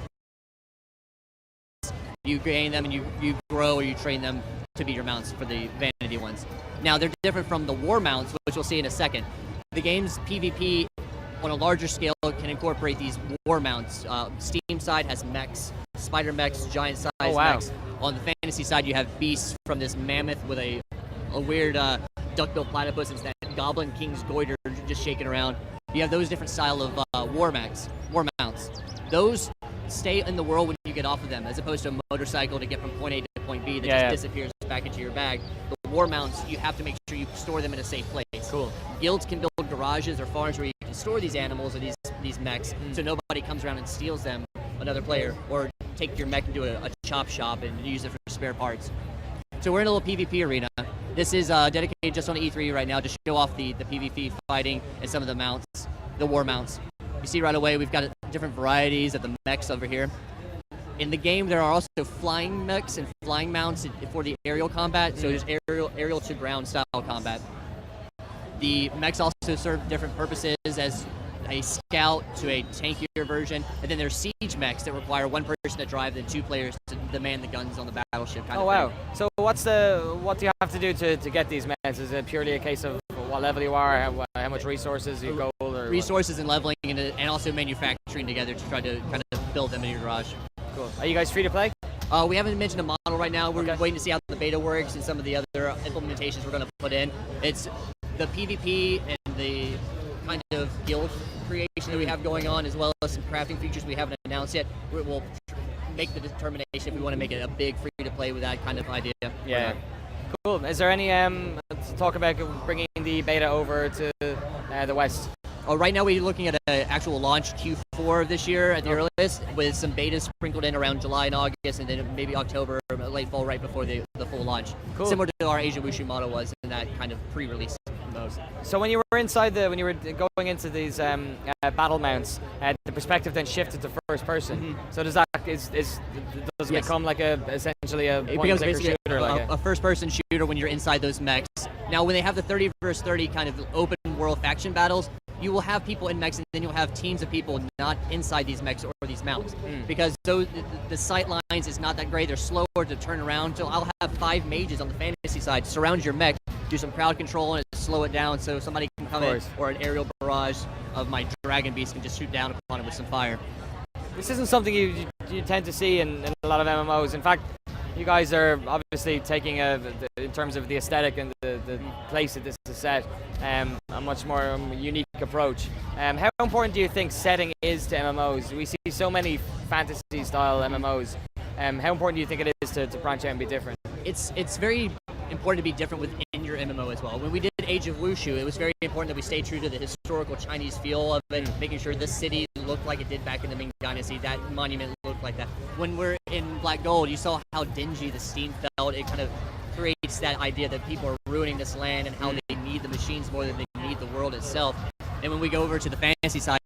You gain them and you grow or you train them to be your mounts for the vanity ones. Now they're different from the war mounts, which we'll see in a second. The game's PvP on a larger scale can incorporate these war mounts. Steam side has mechs, spider mechs, giant size mechs. On the fantasy side you have beasts from this mammoth with a weird duck-billed platypus and that goblin king's goiter just shaking around. You have those different style of war mounts. Those stay in the world when you get off of them, as opposed to a motorcycle to get from point A to point B that just disappears back into your bag. The war mounts, you have to make sure you store them in a safe place. Cool. Guilds can build garages or farms where you can store these animals or these mechs, so nobody comes around and steals them, another player, or take your mech into a chop shop and use it for spare parts. So we're in a little PvP arena. This is dedicated just on E3 right now to show off the PvP fighting and some of the mounts, the war mounts. You see right away we've got different varieties of the mechs over here. In the game there are also flying mechs and flying mounts for the aerial combat, so there's aerial to ground style combat. The mechs also serve different purposes, as a scout to a tankier version, and then there's siege mechs that require one person to drive and 2 players to man the guns on the battleship kind of thing. So what do you have to do to get these mechs? Is it purely a case of what level you are, how much resources you go, or resources and leveling and also manufacturing together to try to kind of build them in your garage. Cool. Are you guys free to play? We haven't mentioned a model right now. We're waiting to see how the beta works and some of the other implementations we're going to put in. It's the PvP and the kind of guild creation that we have going on, as well as some crafting features we haven't announced yet. We'll make the determination if we want to make it a big free-to-play with that kind of idea. Yeah. Cool. Is there any talk about bringing the beta over to the West? Right now we're looking at an actual launch Q4 of this year at the earliest, with some betas sprinkled in around July and August, and then maybe October or late fall right before the full launch. Cool. Similar to our Asian Wushu model was in that kind of pre-release mode. So when you were when you were going into these battle mounts, the perspective then shifted to first person. So does that does it become like essentially a point-and-click shooter? A first-person shooter when you're inside those mechs. Now, when they have the 30 versus 30 kind of open world faction battles, you will have people in mechs, and then you'll have teams of people not inside these mechs or these mounts, because the sight lines is not that great. They're slower to turn around. So I'll have 5 mages on the fantasy side surround your mech, do some crowd control, and slow it down so somebody can come in, or an aerial barrage of my Dragon Beast can just shoot down upon it with some fire. This isn't something you tend to see in a lot of MMOs. In fact, you guys are obviously taking in terms of the aesthetic and the place that this is set, a much more unique approach. How important do you think setting is to MMOs? We see so many fantasy-style MMOs. How important do you think it is to branch out and be different? It's very important to be different within your MMO as well. When we did Age of Wushu, it was very important that we stay true to the historical Chinese feel of it, making sure this city looked like it did back in the Ming Dynasty, that monument looked like that. When we're in Black Gold, you saw how dingy the steam felt. It kind of creates that idea that people are ruining this land and how they need the machines more than they need the world itself. And when we go over to the fantasy side,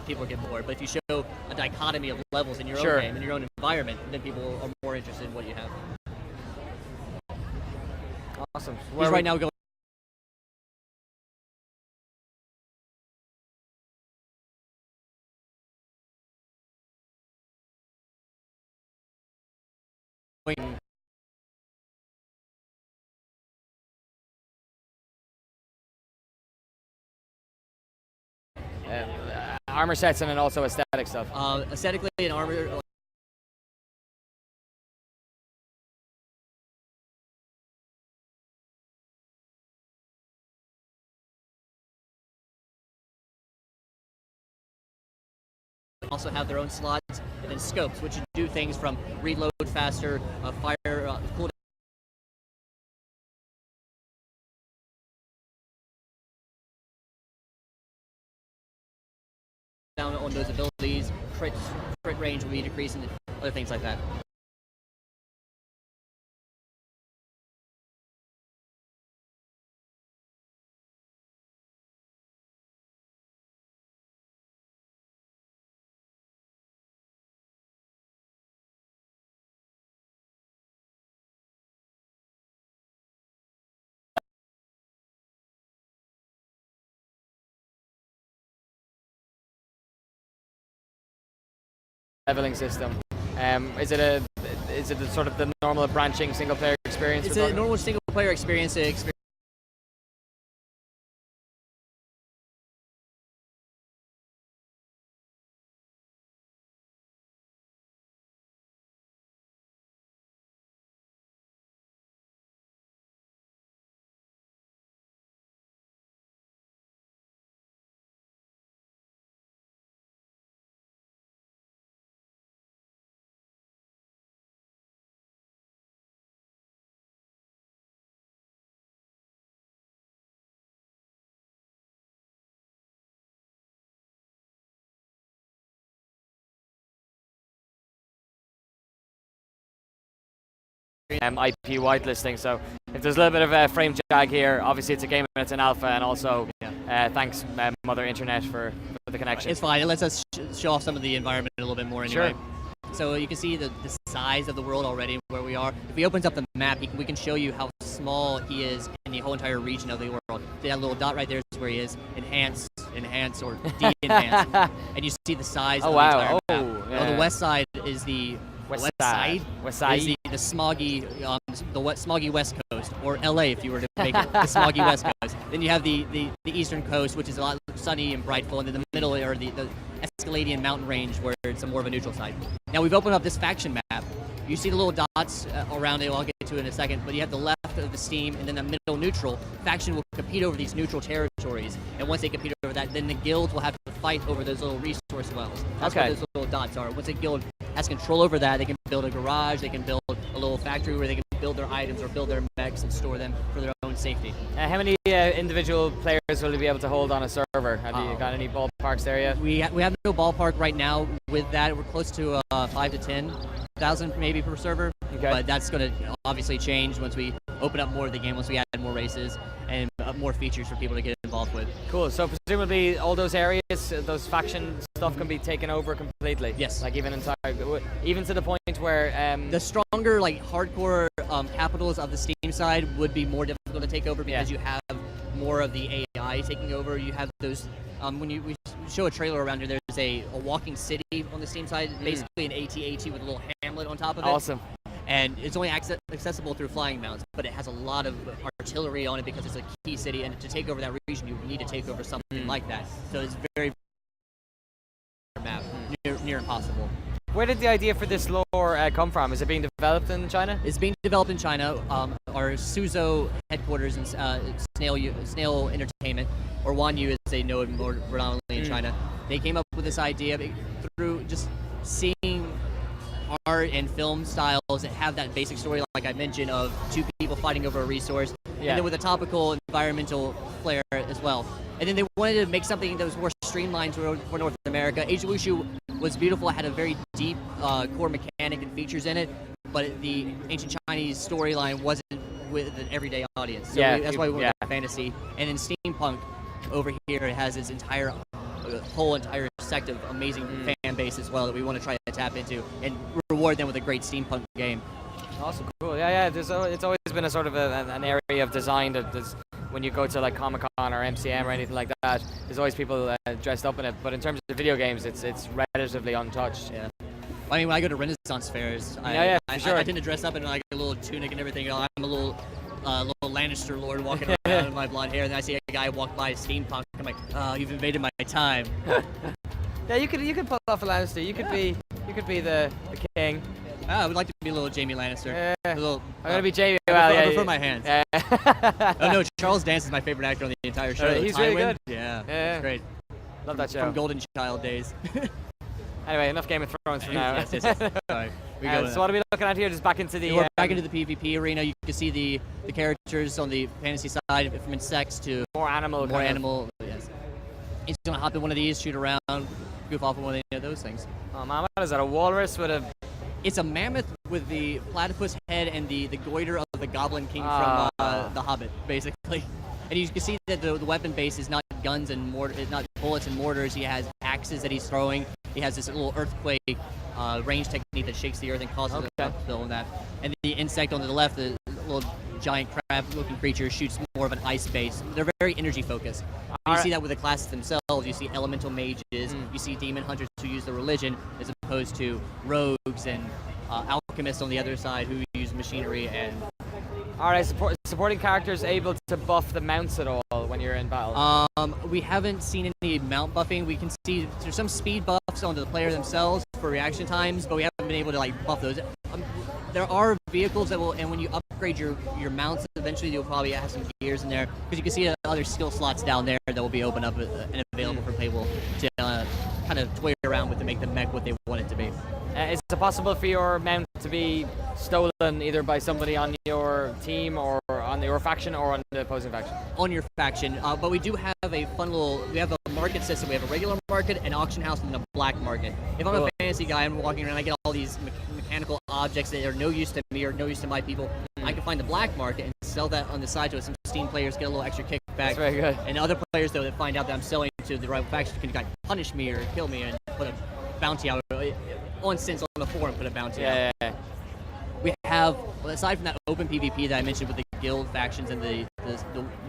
people get bored. But if you show a dichotomy of levels in your own game, in your own environment, then people are more interested in what you have. Awesome. He's right now going. Armor sets and then also aesthetic stuff. Aesthetically and armor. Also have their own slots, and then scopes, which do things from reload faster, fire, cooldown. Down on those abilities, crit range will be decreased, and other things like that. Leveling system. Is it a sort of the normal branching single player experience? It's a normal single player experience. IP whitelisting, so if there's a little bit of a frame jag here, obviously it's a game and it's an alpha, and also thanks Mother Internet for the connection. It's fine. It lets us show off some of the environment a little bit more anyway. Sure. So you can see the size of the world already, where we are. If he opens up the map, we can show you how small he is in the whole entire region of the world. That little dot right there is where he is. Enhance, or de-enhance. And you see the size of the entire map. Yeah. The west side is the West side is the smoggy, smoggy West Coast, or LA if you were to make it the smoggy West Coast. Then you have the eastern coast, which is a lot sunny and brightful, and then the middle are the Escaladian mountain range, where it's more of a neutral side. Now we've opened up this faction map. You see the little dots around it. I'll get to it in a second. But you have the left of the steam, and then the middle neutral. Faction will compete over these neutral territories, and once they compete over that, then the guilds will have to fight over those little resource wells. That's what those little dots are. Once a guild has control over that, they can build a garage, they can build a little factory where they can build their items or build their mechs and store them for their own safety. How many individual players will you be able to hold on a server? Have you got any ballparks there yet? We have no ballpark right now with that. We're close to 5 to 10. 1,000 maybe per server. Okay. But that's going to obviously change once we open up more of the game, once we add more races and more features for people to get involved with. Cool. So presumably all those areas, those faction stuff can be taken over completely. Yes. Like even to the point where the stronger, like hardcore capitals of the Steam side would be more difficult to take over because you have more of the AI taking over. You have those. When we show a trailer around here, there's a walking city on the Steam side, basically an AT-AT with a little hamlet on top of it. Awesome. And it's only accessible through flying mounts, but it has a lot of artillery on it because it's a key city, and to take over that region, you need to take over something like that. So it's very map, near impossible. Where did the idea for this lore come from? Is it being developed in China? It's being developed in China. Our Suzhou headquarters in Snail Entertainment, or Wanyu as they know it more predominantly in China, they came up with this idea through just seeing art and film styles that have that basic story, like I mentioned, of two people fighting over a resource, and then with a topical environmental flair as well. And then they wanted to make something that was more streamlined for North America. Age of Wushu was beautiful. It had a very deep core mechanic and features in it, but the ancient Chinese storyline wasn't with an everyday audience. So that's why we went with fantasy. And in steampunk, over here, it has its entire sect of amazing fan base as well that we want to try to tap into and reward them with a great steampunk game. Awesome, cool. Yeah. It's always been a sort of an area of design that when you go to like Comic-Con or MCM or anything like that, there's always people dressed up in it. But in terms of video games, it's relatively untouched. Yeah. I mean, when I go to Renaissance fairs, I tend to dress up in like a little tunic and everything. I'm a little Lannister lord walking around with my blonde hair, and then I see a guy walk by steampunk. I'm like, oh, you've invaded my time. Yeah, you could pull off a Lannister. You could be the king. I would like to be a little Jamie Lannister. I'm gonna be Jamie. I prefer my hands. Oh no, Charles Dance is my favorite actor on the entire show. He's really good. Yeah, it's great. Love that show. From Golden Child days. Anyway, enough Game of Thrones for now. Yes. Sorry. So what are we looking at here? Just back into the we're back into the PvP arena. You can see the characters on the fantasy side, from insects to more animal. Yes. He's gonna hop in one of these, shoot around, goof off of one of those things. Oh man, what is that? A walrus with a? It's a mammoth with the platypus head and the goiter of the Goblin King from The Hobbit, basically. And you can see that the weapon base is not guns and not bullets and mortars. He has axes that he's throwing. He has this little earthquake range technique that shakes the earth and causes a uphill and that. And the insect on the left, the little giant crab-looking creature, shoots more of an ice base. They're very energy focused. You see that with the classes themselves. You see elemental mages. You see demon hunters who use the religion, as opposed to rogues and alchemists on the other side who use machinery and. Alright, supporting characters able to buff the mounts at all when you're in battle? We haven't seen any mount buffing. We can see there's some speed buffs onto the player themselves for reaction times, but we haven't been able to like buff those. There are vehicles that will, and when you upgrade your mounts, eventually you'll probably have some gears in there, because you can see other skill slots down there that will be open up and available for people to kind of toy around with to make the mech what they want it to be. Is it possible for your mount to be stolen either by somebody on your team or on your faction or on the opposing faction? On your faction, but we do have a fun we have a market system. We have a regular market, an auction house, and a black market. If I'm a fantasy guy, I'm walking around, I get all these mechanical objects that are no use to me or no use to my people. I can find the black market and sell that on the side to some Steam players, get a little extra kickback. That's very good. And other players, though, that find out that I'm selling to the rival faction can like punish me or kill me and put a bounty out. On Sense on the forum, put a bounty out. Yeah. We have, aside from that open PvP that I mentioned with the guild factions and the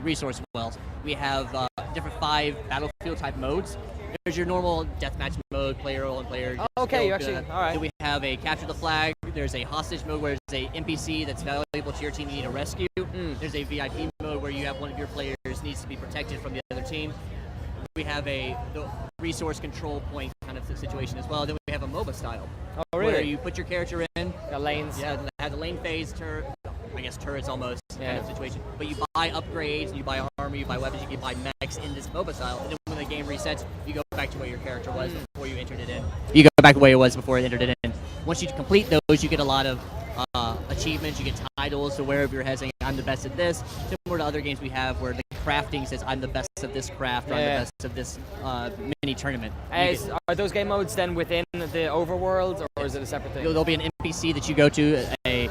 resource wells, we have different 5 battlefield type modes. There's your normal deathmatch mode, player on player. Oh, okay, you actually, all right. Then we have a capture the flag. There's a hostage mode where there's a NPC that's valuable to your team you need to rescue. There's a VIP mode where you have one of your players needs to be protected from the other team. We have the resource control point kind of situation as well. Then we have a MOBA style. Oh, really? Where you put your character in. Got lanes. Yeah, have the lane phase, turrets almost kind of situation. But you buy upgrades, you buy armor, you buy weapons, you can buy mechs in this MOBA style. And then when the game resets, you go back to where your character was before you entered it in. You go back to where it was before you entered it in. Once you complete those, you get a lot of achievements, you get titles to wherever your head saying, I'm the best at this. Then similar to other games we have where the crafting says I'm the best of this craft or I'm the best of this mini tournament. Are those game modes then within the overworld, or is it a separate thing? There'll be an NPC that you go to, a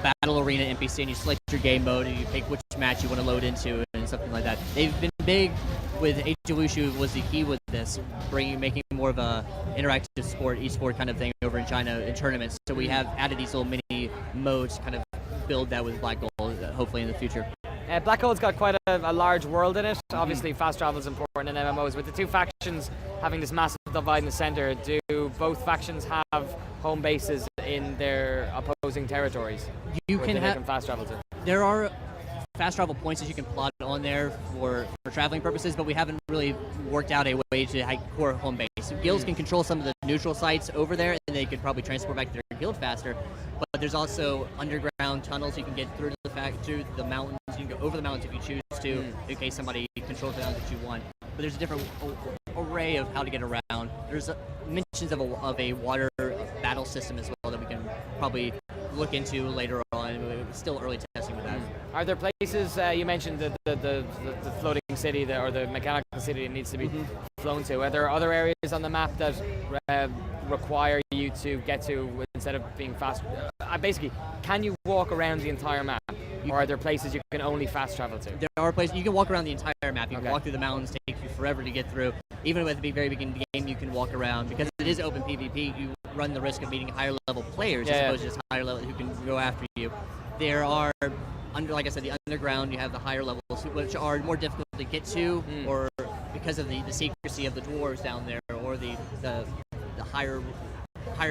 battle arena NPC, and you select your game mode and you pick which match you want to load into and something like that. They've been big with Age of Wushu was the key with this, making more of a interactive sport, e-sport kind of thing over in China in tournaments. So we have added these little mini modes to kind of build that with Black Gold, hopefully in the future. Black Gold's got quite a large world in it. Obviously, fast travel is important in MMOs. With the two factions having this massive divide in the center, do both factions have home bases in their opposing territories? You can have fast travel to. There are fast travel points that you can plot on there for traveling purposes, but we haven't really worked out a way to have core home base. So guilds can control some of the neutral sites over there, and they could probably transport back to their guild faster. But there's also underground tunnels you can get through the mountains. You can go over the mountains if you choose to, in case somebody controls the mountains that you want. But there's a different array of how to get around. There's mentions of a water battle system as well that we can probably look into later on. It's still early testing with that. Are there places, you mentioned the floating city or the mechanical city that needs to be flown to. Are there other areas on the map that require you to get to instead of being fast? Basically, can you walk around the entire map? Or are there places you can only fast travel to? There are places you can walk around the entire map. You can walk through the mountains, take you forever to get through. Even at the very beginning of the game, you can walk around. Because it is open PvP, you run the risk of meeting higher level players as opposed to just higher level who can go after you. There are, like I said, the underground, you have the higher levels, which are more difficult to get to, or because of the secrecy of the dwarves down there, or the higher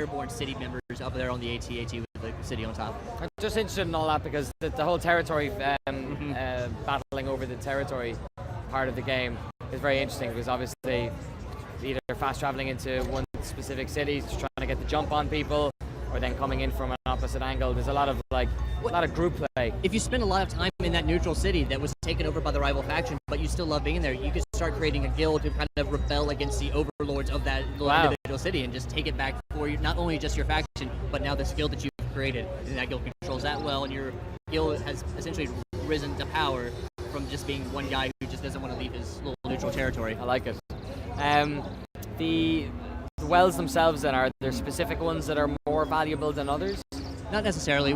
born city members up there on the AT with the city on top. I'm just interested in all that because the whole territory, battling over the territory part of the game is very interesting, because obviously either fast traveling into one specific city, just trying to get the jump on people, or then coming in from an opposite angle. There's a lot of group play. If you spend a lot of time in that neutral city that was taken over by the rival faction, but you still love being there, you could start creating a guild to kind of rebel against the overlords of that individual city and just take it back for you, not only just your faction, but now this guild that you've created, and that guild controls that well, and your guild has essentially risen to power from just being one guy who just doesn't want to leave his little neutral territory. I like it. The wells themselves, then, are there specific ones that are more valuable than others? Not necessarily.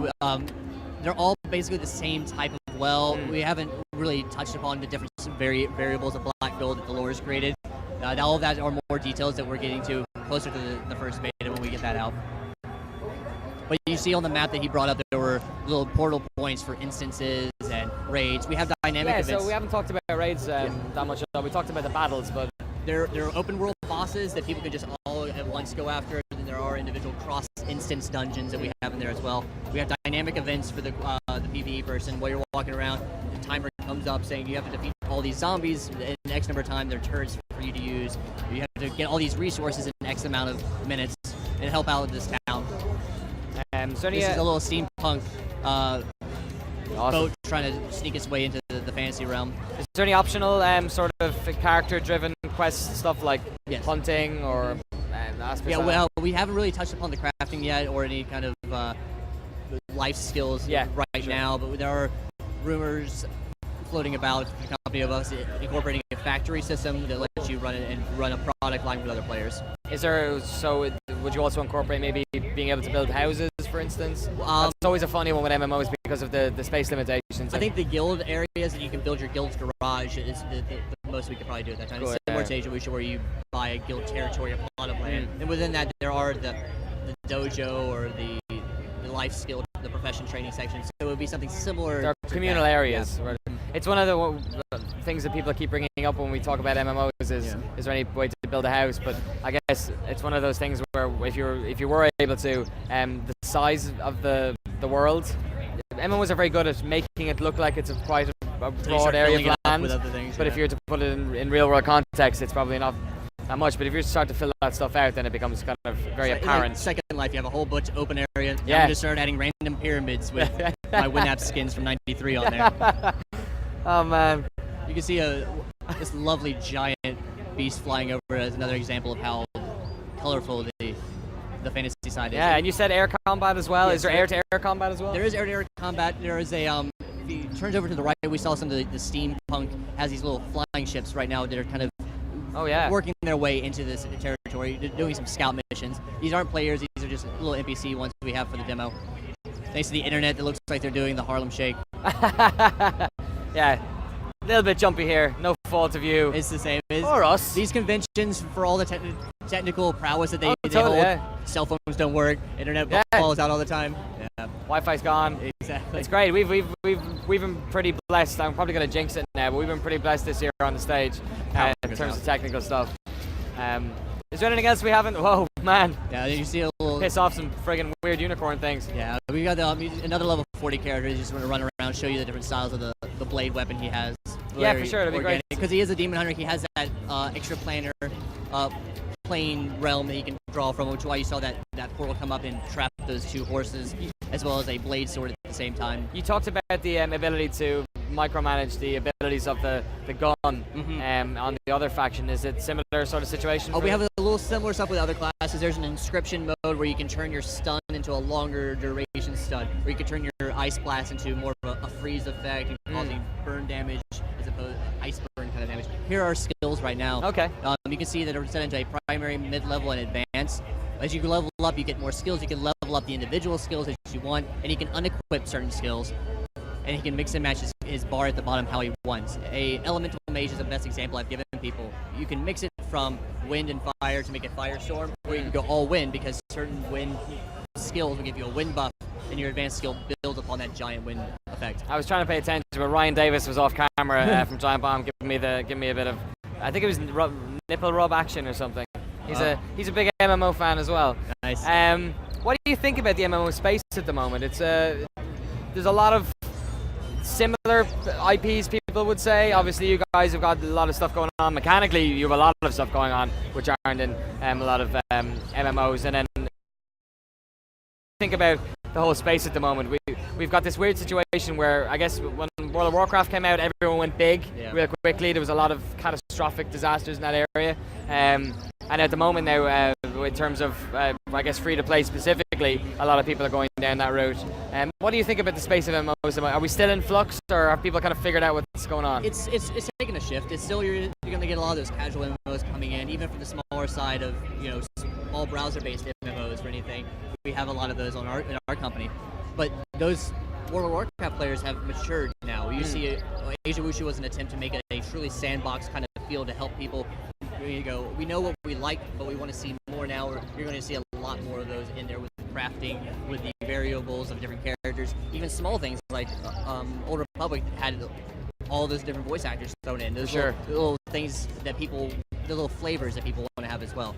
They're all basically the same type of well. We haven't really touched upon the different variables of Black Gold that the lore has created. All of that are more details that we're getting to closer to the first beta when we get that out. But you see on the map that he brought up, there were little portal points for instances and raids. We have dynamic events. Yeah, so we haven't talked about raids that much. We talked about the battles, but there are open world bosses that people can just all at once go after. And then there are individual cross-instance dungeons that we have in there as well. We have dynamic events for the PVE person. While you're walking around, the timer comes up saying you have to defeat all these zombies in X number of time. They're turrets for you to use. You have to get all these resources in X amount of minutes and help out this town. So this is a little steampunk awesome. boat trying to sneak its way into the fantasy realm. Is there any optional sort of character-driven quest stuff like hunting or aspects? Yeah, well, we haven't really touched upon the crafting yet or any kind of life skills right now, but there are rumors floating about the company of us incorporating a factory system that lets you run it and run a product line with other players. Is there, so would you also incorporate maybe being able to build houses, for instance? That's always a funny one with MMOs because of the space limitations. I think the guild areas that you can build your guild's garage is the most we could probably do at that time. Cool, it's similar to Age of Wushu where you buy a guild territory, a plot of land. And within that there are the dojo or the life skill, the profession training sections. So it would be something similar. There are communal areas. Right? It's one of the things that people keep bringing up when we talk about MMOs is there any way to build a house? But I guess it's one of those things where if you were able to, the size of the world, MMOs are very good at making it look like it's quite a broad area of land. But if you were to put it in real world context, it's probably not that much. But if you start to fill that stuff out, then it becomes kind of very apparent. Like Second Life, you have a whole bunch of open area. I'm going to start adding random pyramids with my Winamp skins from '93 on there. Oh man, you can see this lovely giant beast flying over as another example of how colorful the fantasy side is. Yeah, and you said air combat as well. Yes, is there air-to-air combat as well? There is air-to-air combat. There is a if he turns over to the right, we saw some of the steampunk has these little flying ships right now that are kind of working their way into this territory, doing some scout missions. These aren't players; these are just little NPC ones we have for the demo. Thanks to the internet, it looks like they're doing the Harlem Shake. Yeah, a little bit jumpy here. No fault of you. It's the same. Or us. These conventions, for all the technical prowess that they totally, hold, cell phones don't work, internet falls out all the time. Yeah. Wi-Fi's gone. Exactly. It's great. We've been pretty blessed. I'm probably gonna jinx it now, but we've been pretty blessed this year on the stage in terms of technical stuff. Is there anything else we haven't? Whoa, man. Yeah, you see a little... Piss off some friggin' weird unicorn things. Yeah, we got another level 40 character. He's just going to run around, show you the different styles of the blade weapon he has. Yeah, for sure, it'd be great. Because he is a demon hunter, he has that extra planar plane realm that he can draw from, which is why you saw that portal come up and trap those two horses, as well as a blade sword at the same time. You talked about the ability to micromanage the abilities of the gun on the other faction. Is it similar sort of situation? Oh, we have a little similar stuff with other classes. There's an inscription mode where you can turn your stun into a longer duration stun, where you can turn your ice blast into more of a freeze effect, causing burn damage as opposed to ice burn kind of damage. Here are skills right now. Okay. You can see that are set into a primary, mid-level, and advanced. As you level up, you get more skills. You can level up the individual skills as you want, and you can unequip certain skills. And he can mix and match his bar at the bottom how he wants. A elemental mage is the best example I've given people. You can mix it from wind and fire to make a firestorm, or you can go all wind because certain wind skills will give you a wind buff, and your advanced skill builds upon that giant wind effect. I was trying to pay attention, but Ryan Davis was off camera from Giant Bomb, giving me a bit of, I think it was nipple rub action or something. He's a big MMO fan as well. Nice. What do you think about the MMO space at the moment? It's there's a lot of similar IPs, people would say. Obviously, you guys have got a lot of stuff going on. Mechanically, you have a lot of stuff going on, which aren't in a lot of MMOs. And then think about the whole space at the moment. We've got this weird situation where I guess when World of Warcraft came out, everyone went big real quickly. There was a lot of catastrophic disasters in that area. And at the moment now, in terms of, I guess, free-to-play specifically, a lot of people are going down that route. What do you think about the space of MMOs? Are we still in flux, or have people kind of figured out what's going on? It's taking a shift. It's still, you're going to get a lot of those casual MMOs coming in, even from the smaller side of, small browser-based MMOs for anything. We have a lot of those in our company. But those World of Warcraft players have matured now. You see, Asia Wushu was an attempt to make it a truly sandbox kind of feel to help people. We know what we like, but we want to see more now. You're going to see a lot more of those in there with crafting, with the variables of different characters, even small things like Old Republic had all those different voice actors thrown in. Those little things that the little flavors that people want to have as well.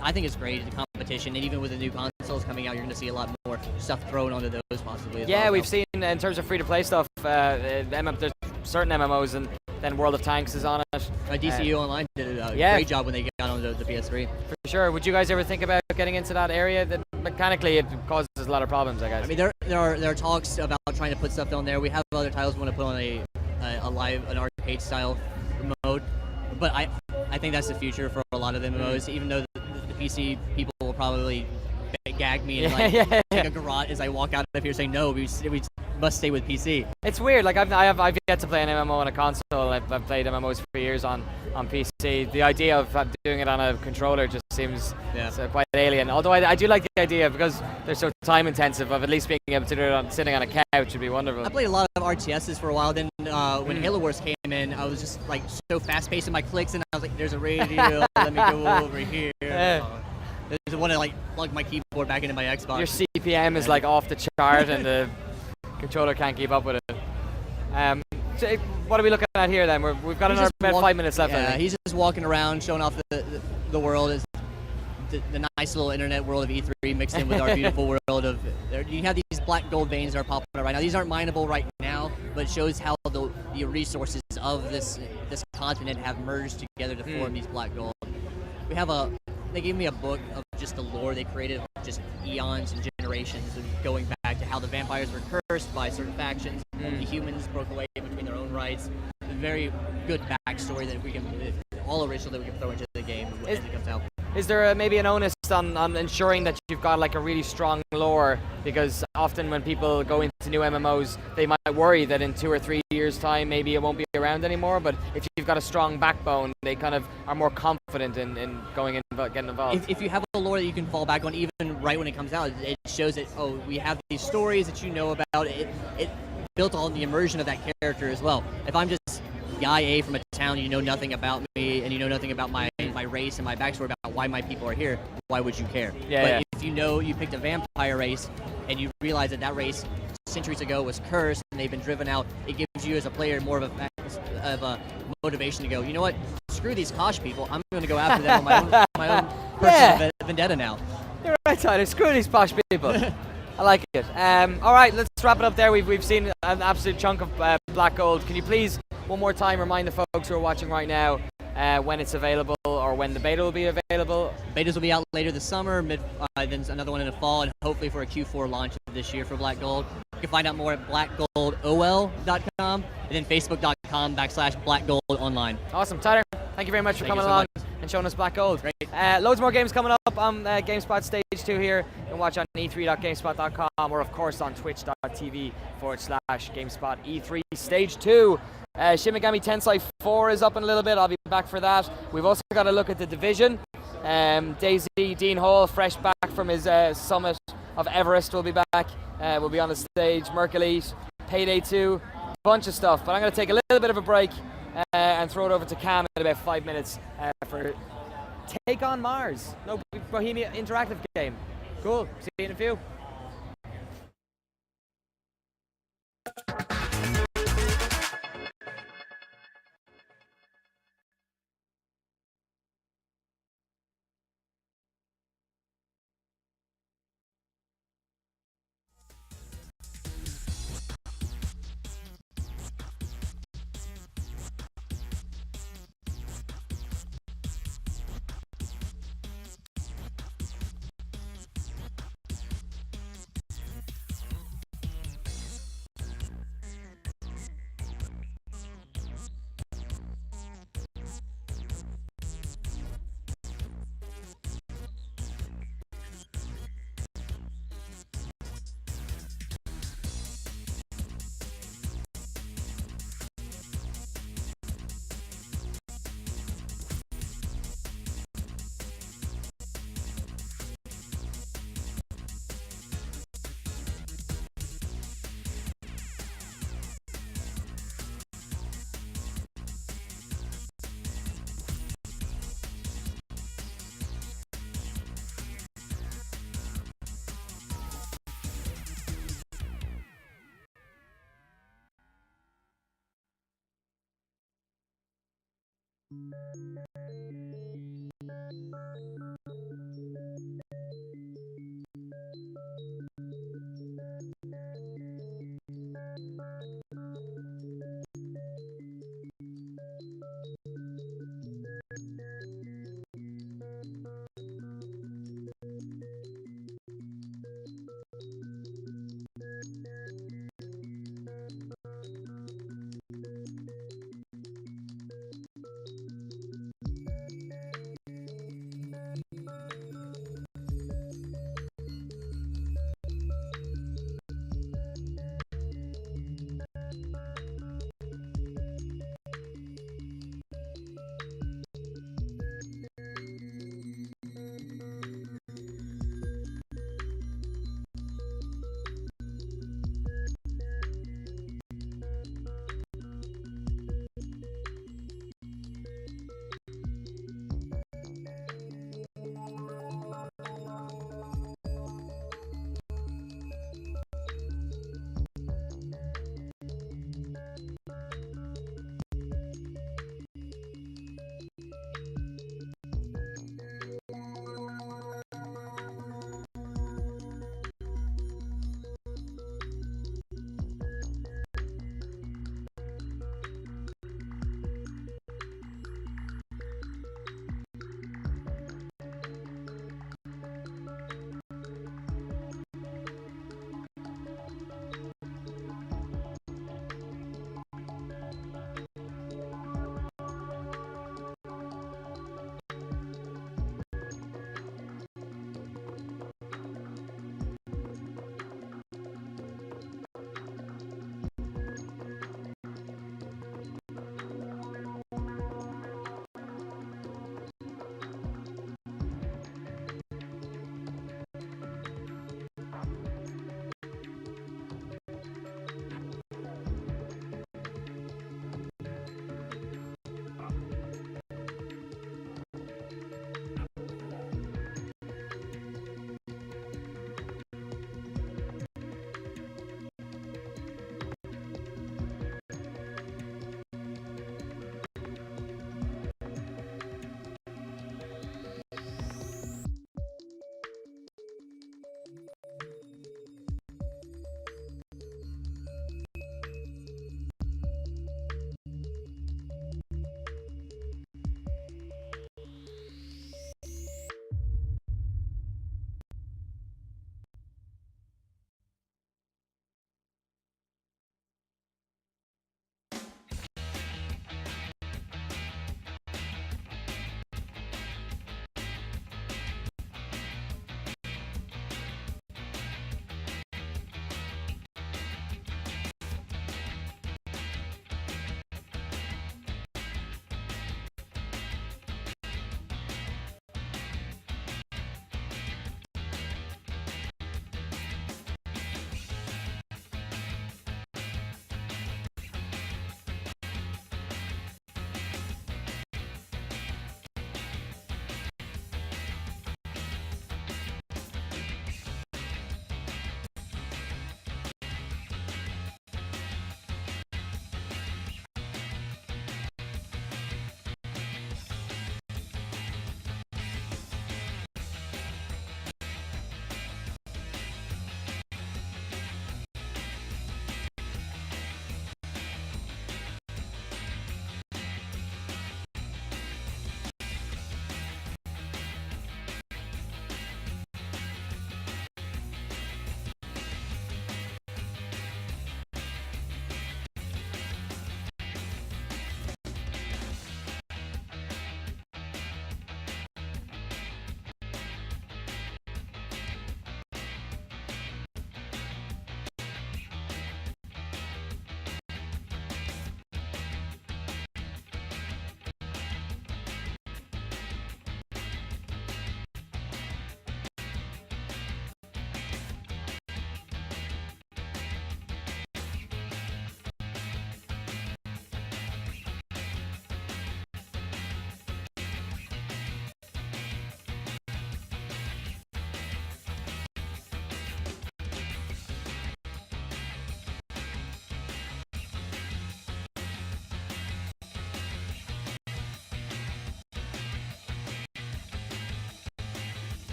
I think it's great, the competition, and even with the new consoles coming out, you're going to see a lot more stuff thrown onto those possibly as well. Yeah, we've seen in terms of free-to-play stuff, there's certain MMOs, and then World of Tanks is on it. DCU Online did a great job when they got on the PS3. For sure. Would you guys ever think about getting into that area? That mechanically, it causes a lot of problems, I guess. I mean, there are talks about trying to put stuff on there. We have other titles we want to put on an arcade style mode, but I think that's the future for a lot of MMOs. Even though the PC people will probably gag me and take a garrote as I walk out of here saying no, we must stay with PC. It's weird. Like I've yet to play an MMO on a console. I've played MMOs for years on PC. The idea of doing it on a controller just seems quite alien. Although I do like the idea because they're so time intensive. Of at least being able to do it sitting on a couch would be wonderful. I played a lot of RTSs for a while. Then when Halo Wars came in, I was just like so fast paced in my clicks, and I was like, "There's a radio. Let me go over here." I just want to like plug my keyboard back into my Xbox. Your CPM is like off the chart, and the controller can't keep up with it. So what are we looking at here then? We've got about 5 minutes left. Yeah, he's just walking around, showing off the world, the nice little internet world of E3 mixed in with our beautiful world of. You have these black gold veins that are popping up right now. These aren't mineable right now, but it shows how the resources of this continent have merged together to form these black gold. We have They gave me a book of just the lore they created, just eons and generations, and going back to how the vampires were cursed by certain factions, the humans broke away between their own rights. A very good backstory that we can, all original that we can throw into the game as it comes out. is there maybe an onus on ensuring that you've got like a really strong lore? Because often when people go into new MMOs, they might worry that in 2 or 3 years' time, maybe it won't be around anymore. But if you've got a strong backbone, they kind of are more confident in going in, getting involved. If you have a lore that you can fall back on even right when it comes out, it shows that, oh, we have these stories that you know about. It built on the immersion of that character as well. If I'm just guy A from a town, you know nothing about me, and you know nothing about my race and my backstory about why my people are here, why would you care? But if you know you picked a vampire race, and you realize that race centuries ago was cursed, and they've been driven out, it gives you as a player more of a motivation to go, you know what, screw these Kosh people, I'm going to go after them on my own personal vendetta now. You're right, Tyler. Screw these posh people. I like it. All right, let's wrap it up there. We've seen an absolute chunk of Black Gold. Can you please, one more time, remind the folks who are watching right now when it's available or when the beta will be available? Betas will be out later this summer, then another one in the fall, and hopefully for a Q4 launch this year for Black Gold. You can find out more at blackgoldol.com and then facebook.com/blackgoldonline. Awesome. Tyler, thank you very much for coming along and showing us Black Gold. Great. Loads more games coming up on GameSpot Stage 2 here. You can watch on e3.gamespot.com or, of course, on twitch.tv/GameSpot E3 Stage 2. Shin Megami Tensei 4 is up in a little bit. I'll be back for that. We've also got to look at The Division. DayZ, Dean Hall, fresh back from his summit of Everest, will be back. We'll be on the stage. Merkelite, Payday 2, a bunch of stuff. But I'm going to take a little bit of a break and throw it over to Cam in about 5 minutes for Take on Mars. No Bohemia interactive game. Cool. See you in a few.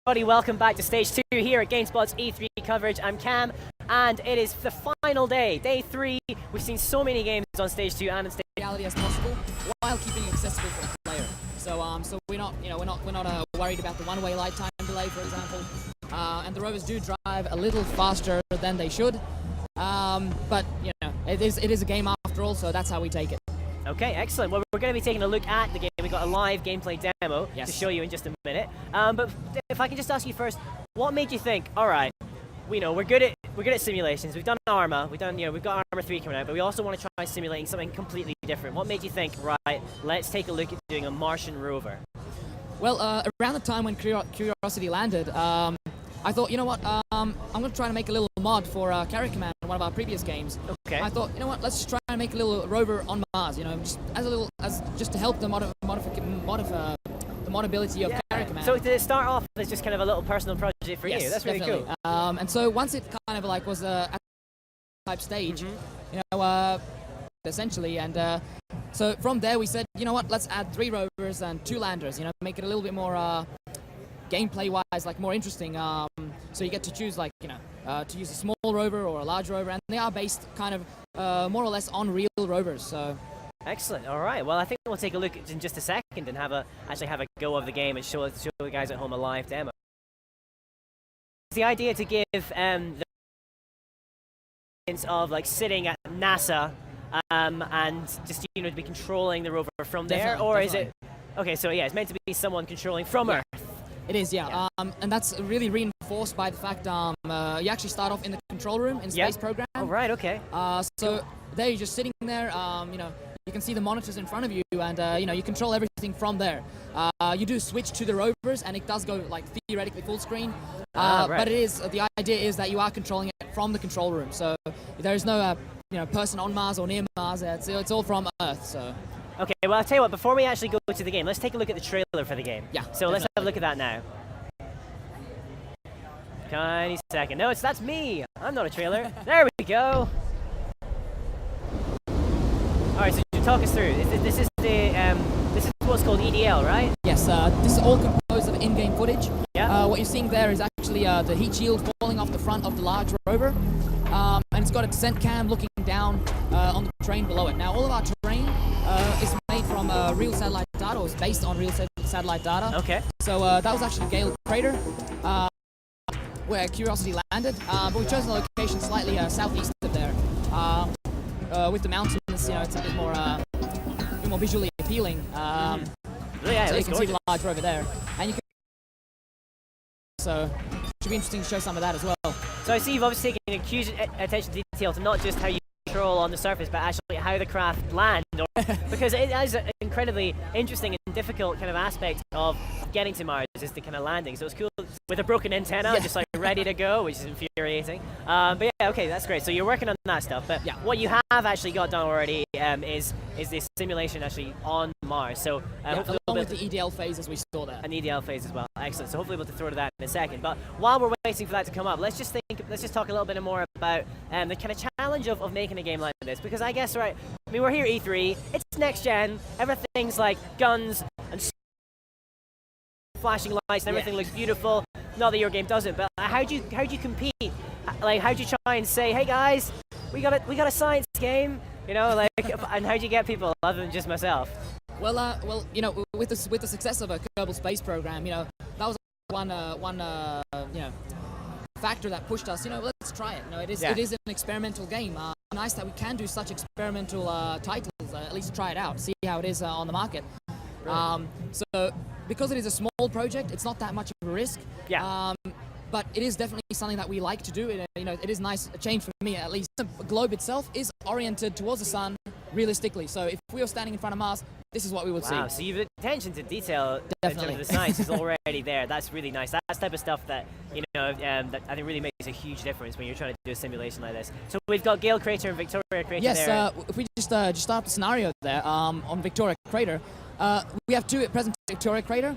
Everybody, welcome back to stage 2 here at GameSpot's E3 coverage. I'm Cam, and it is the final day, day 3. We've seen so many games on stage 2 and on stage reality as possible, while keeping it accessible for the player. So we're not, we're not worried about the one-way light time delay, for example. And the rovers do drive a little faster than they should. But it is a game after all, so that's how we take it. Okay, excellent. Well, we're going to be taking a look at the game. We've got a live gameplay demo to show you in just a minute. But if I can just ask you first, what made you think, all right, we're good at simulations. We've done Arma. We've got Arma 3 coming out, but we also want to try simulating something completely different. What made you think, right, let's take a look at doing a Martian rover? Well, around the time when Curiosity landed, I thought, you know what, I'm going to try to make a little mod for Carrier Command, one of our previous games. Okay. I thought, you know what, let's just try and make a little rover on Mars, just to help the modability of Carrier Command. So did it start off as just kind of a little personal project for you? That's really definitely. cool. And so once it kind of like was at type stage, essentially, and so from there we said, you know what, let's add 3 rovers and 2 landers, make it a little bit more gameplay-wise, like more interesting. So you get to choose, like, to use a small rover or a large rover, and they are based kind of more or less on real rovers. So. Excellent. All right. Well, I think we'll take a look in just a second and actually have a go of the game and show the guys at home a live demo. The idea to give the of like sitting at NASA and just to be controlling the rover from there, or is it? Okay, so yeah, it's meant to be someone controlling from Earth. It is, yeah. And that's really reinforced by the fact you actually start off in the control room in the space program. Oh, right, okay. So there you're just sitting there, you can see the monitors in front of you, and you control everything from there. You do switch to the rovers, and it does go like theoretically full screen. Right. But the idea is that you are controlling it from the control room. So there is no person on Mars or near Mars. It's all from Earth. So. Okay, well, I'll tell you what, before we actually go to the game, let's take a look at the trailer for the game. Yeah. So let's have a look at that now. Tiny second. No, that's me. I'm not a trailer. There we go. Alright, so talk us through. This is what's called EDL, right? Yes, this is all composed of in-game footage. Yeah. What you're seeing there is actually the heat shield falling off the front of the large rover. And it's got a descent cam looking down on the terrain below it. Now, all of our terrain is made from real satellite data, or is based on real satellite data. Okay. So that was actually Gale Crater, where Curiosity landed, but we chose a location slightly southeast of there. With the mountains, it's a bit more visually appealing. Yeah, so you can see gorgeous. the large rover there, and you can. So it should be interesting to show some of that as well. So I see you've obviously taken a huge attention to detail to not just how you control on the surface, but actually how the craft land, because it is an incredibly interesting and difficult kind of aspect of getting to Mars, is the kind of landing. So it's cool with a broken antenna, just like ready to go, which is infuriating. But yeah, okay, that's great. So you're working on that stuff, but what you have actually got done already is this simulation actually on Mars. So hopefully along with the EDL phase, as we saw there. An EDL phase as well. Excellent. So hopefully we'll throw to that in a second. But while we're waiting for that to come up, let's just talk a little bit more about the kind of challenge of making a game like this. Because I guess, right, I mean, we're here at E3, it's next gen, everything's like guns and flashing lights and everything looks beautiful. Not that your game doesn't, but how do you compete? Like, how do you try and say, hey guys, we got a science game, and how do you get people other than just myself? Well, with the success of a Kerbal Space Program, that was one factor that pushed us. Let's try it. It is an experimental game. Nice that we can do such experimental titles. At least try it out, see how it is on the market. So because it is a small project, it's not that much of a risk. Yeah. But it is definitely something that we like to do. It is nice, a change for me at least. The globe itself is oriented towards the sun, realistically. So if we were standing in front of Mars, this is what we would see. Wow, so you've attention to detail in terms of the science is already there. That's really nice. That's the type of stuff that, that I think really makes a huge difference when you're trying to do a simulation like this. So we've got Gale Crater and Victoria Crater there. Yes, if we just start the scenario there on Victoria Crater, we have 2 at present Victoria Crater.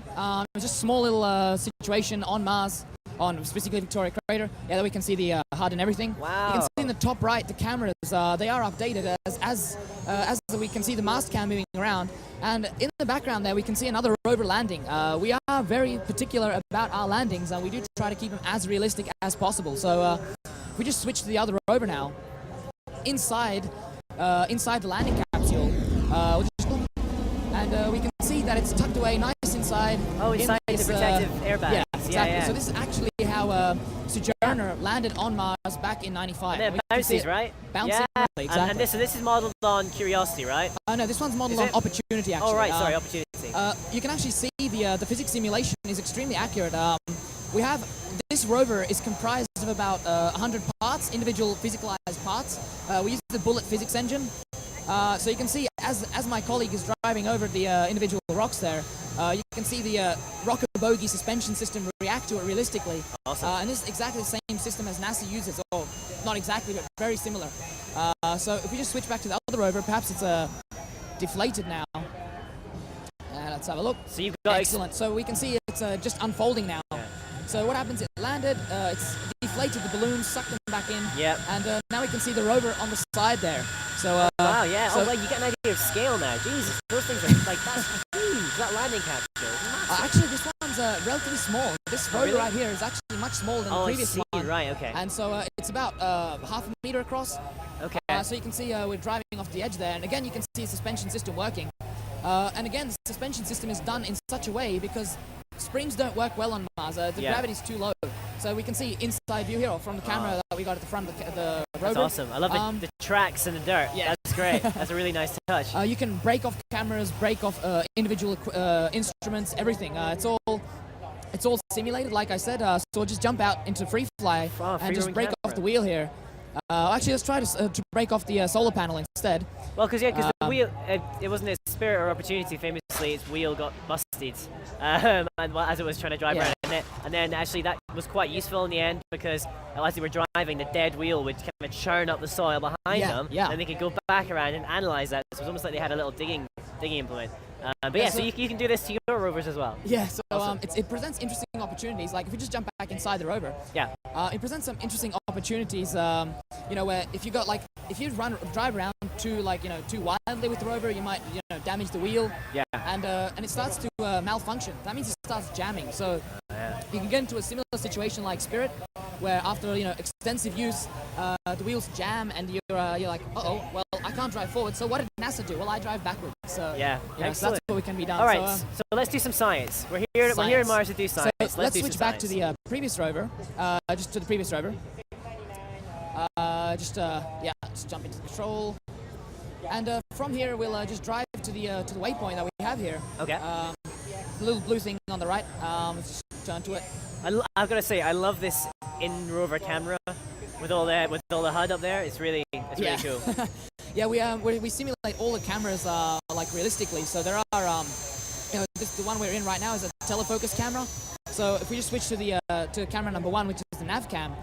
It's just a small little situation on Mars, on specifically Victoria Crater. Yeah, that we can see the HUD and everything. Wow. You can see in the top right the cameras. They are updated as as we can see the mast cam moving around, and in the background there we can see another rover landing. We are very particular about our landings, and we do try to keep them as realistic as possible. So we just switch to the other rover now. Inside the landing capsule, and we can see that it's tucked away nice inside. Oh, inside the protective airbags. Yeah, exactly. Yeah. So this is actually how Sojourner landed on Mars back in '95. And it bounces, right? Bouncing. Yeah. Exactly. And this is modeled on Curiosity, right? No, this one's modeled on Opportunity, actually. Oh, right, sorry, Opportunity. You can actually see the physics simulation is extremely accurate. We have this rover is comprised of about 100 parts, individual physicalized parts. We use the Bullet physics engine. So you can see, as my colleague is driving over the individual rocks there, you can see the rocker bogie suspension system react to it realistically. Awesome. And this is exactly the same system as NASA uses, or not exactly, but very similar. So if we just switch back to the other rover, perhaps it's deflated now. Let's have a look. So you've got excellent. So we can see it's just unfolding now. Yeah. So what happens? It landed. It's deflated the balloon, sucked them back in. Yep. And now we can see the rover on the side there. So wow, yeah. So well, you get an idea of scale now. Jesus, those things are like that's huge. That landing capsule. Actually, this one's relatively small. This rover really? right here is actually much smaller than the previous one. Right. Okay. And so it's about half a meter across. Okay. So you can see we're driving off the edge there, and again you can see the suspension system working. And again, the suspension system is done in such a way because springs don't work well on Mars. The gravity's too low. So we can see inside view here, or from the camera that we got at the front of the rover. That's awesome. I love the tracks in the dirt. Yeah. That's great. That's a really nice touch. You can break off cameras, break off individual instruments, everything. It's all simulated, like I said. So we'll just jump out into free fly and just break off the wheel here. Actually, let's try to break off the solar panel instead. Well, because the wheel, it wasn't a Spirit or Opportunity. Famously, its wheel got busted as it was trying to drive around it. And then actually that was quite useful in the end because as they were driving, the dead wheel would kind of churn up the soil behind them, and they could go back around and analyze that. So it was almost like they had a little digging implement. But yeah, so you can do this to your rovers as well. Yeah, so awesome. It presents interesting opportunities. Like if we just jump back inside the rover, it presents some interesting opportunities. Where if you drive around too wildly with the rover, you might damage the wheel. Yeah. And it starts to malfunction. That means it starts jamming. So you can get into a similar situation like Spirit, where after extensive use, the wheels jam and you're like, well, I can't drive forward. So what did NASA do? Well, I drive backwards. So so that's what we can be done. All right, so let's do some science. We're here in Mars to do science. So let's switch back to the previous rover. Just to the previous rover. Just jump into control. And from here, we'll just drive to the waypoint that we have here. Okay. The little blue thing on the right. Let's just turn to it. I've got to say, I love this in-rover camera with all the HUD up there. It's really cool. Yeah, we simulate all the cameras like realistically. So there are the one we're in right now is a telefocus camera. So if we just switch to the to camera number 1, which is the nav cam,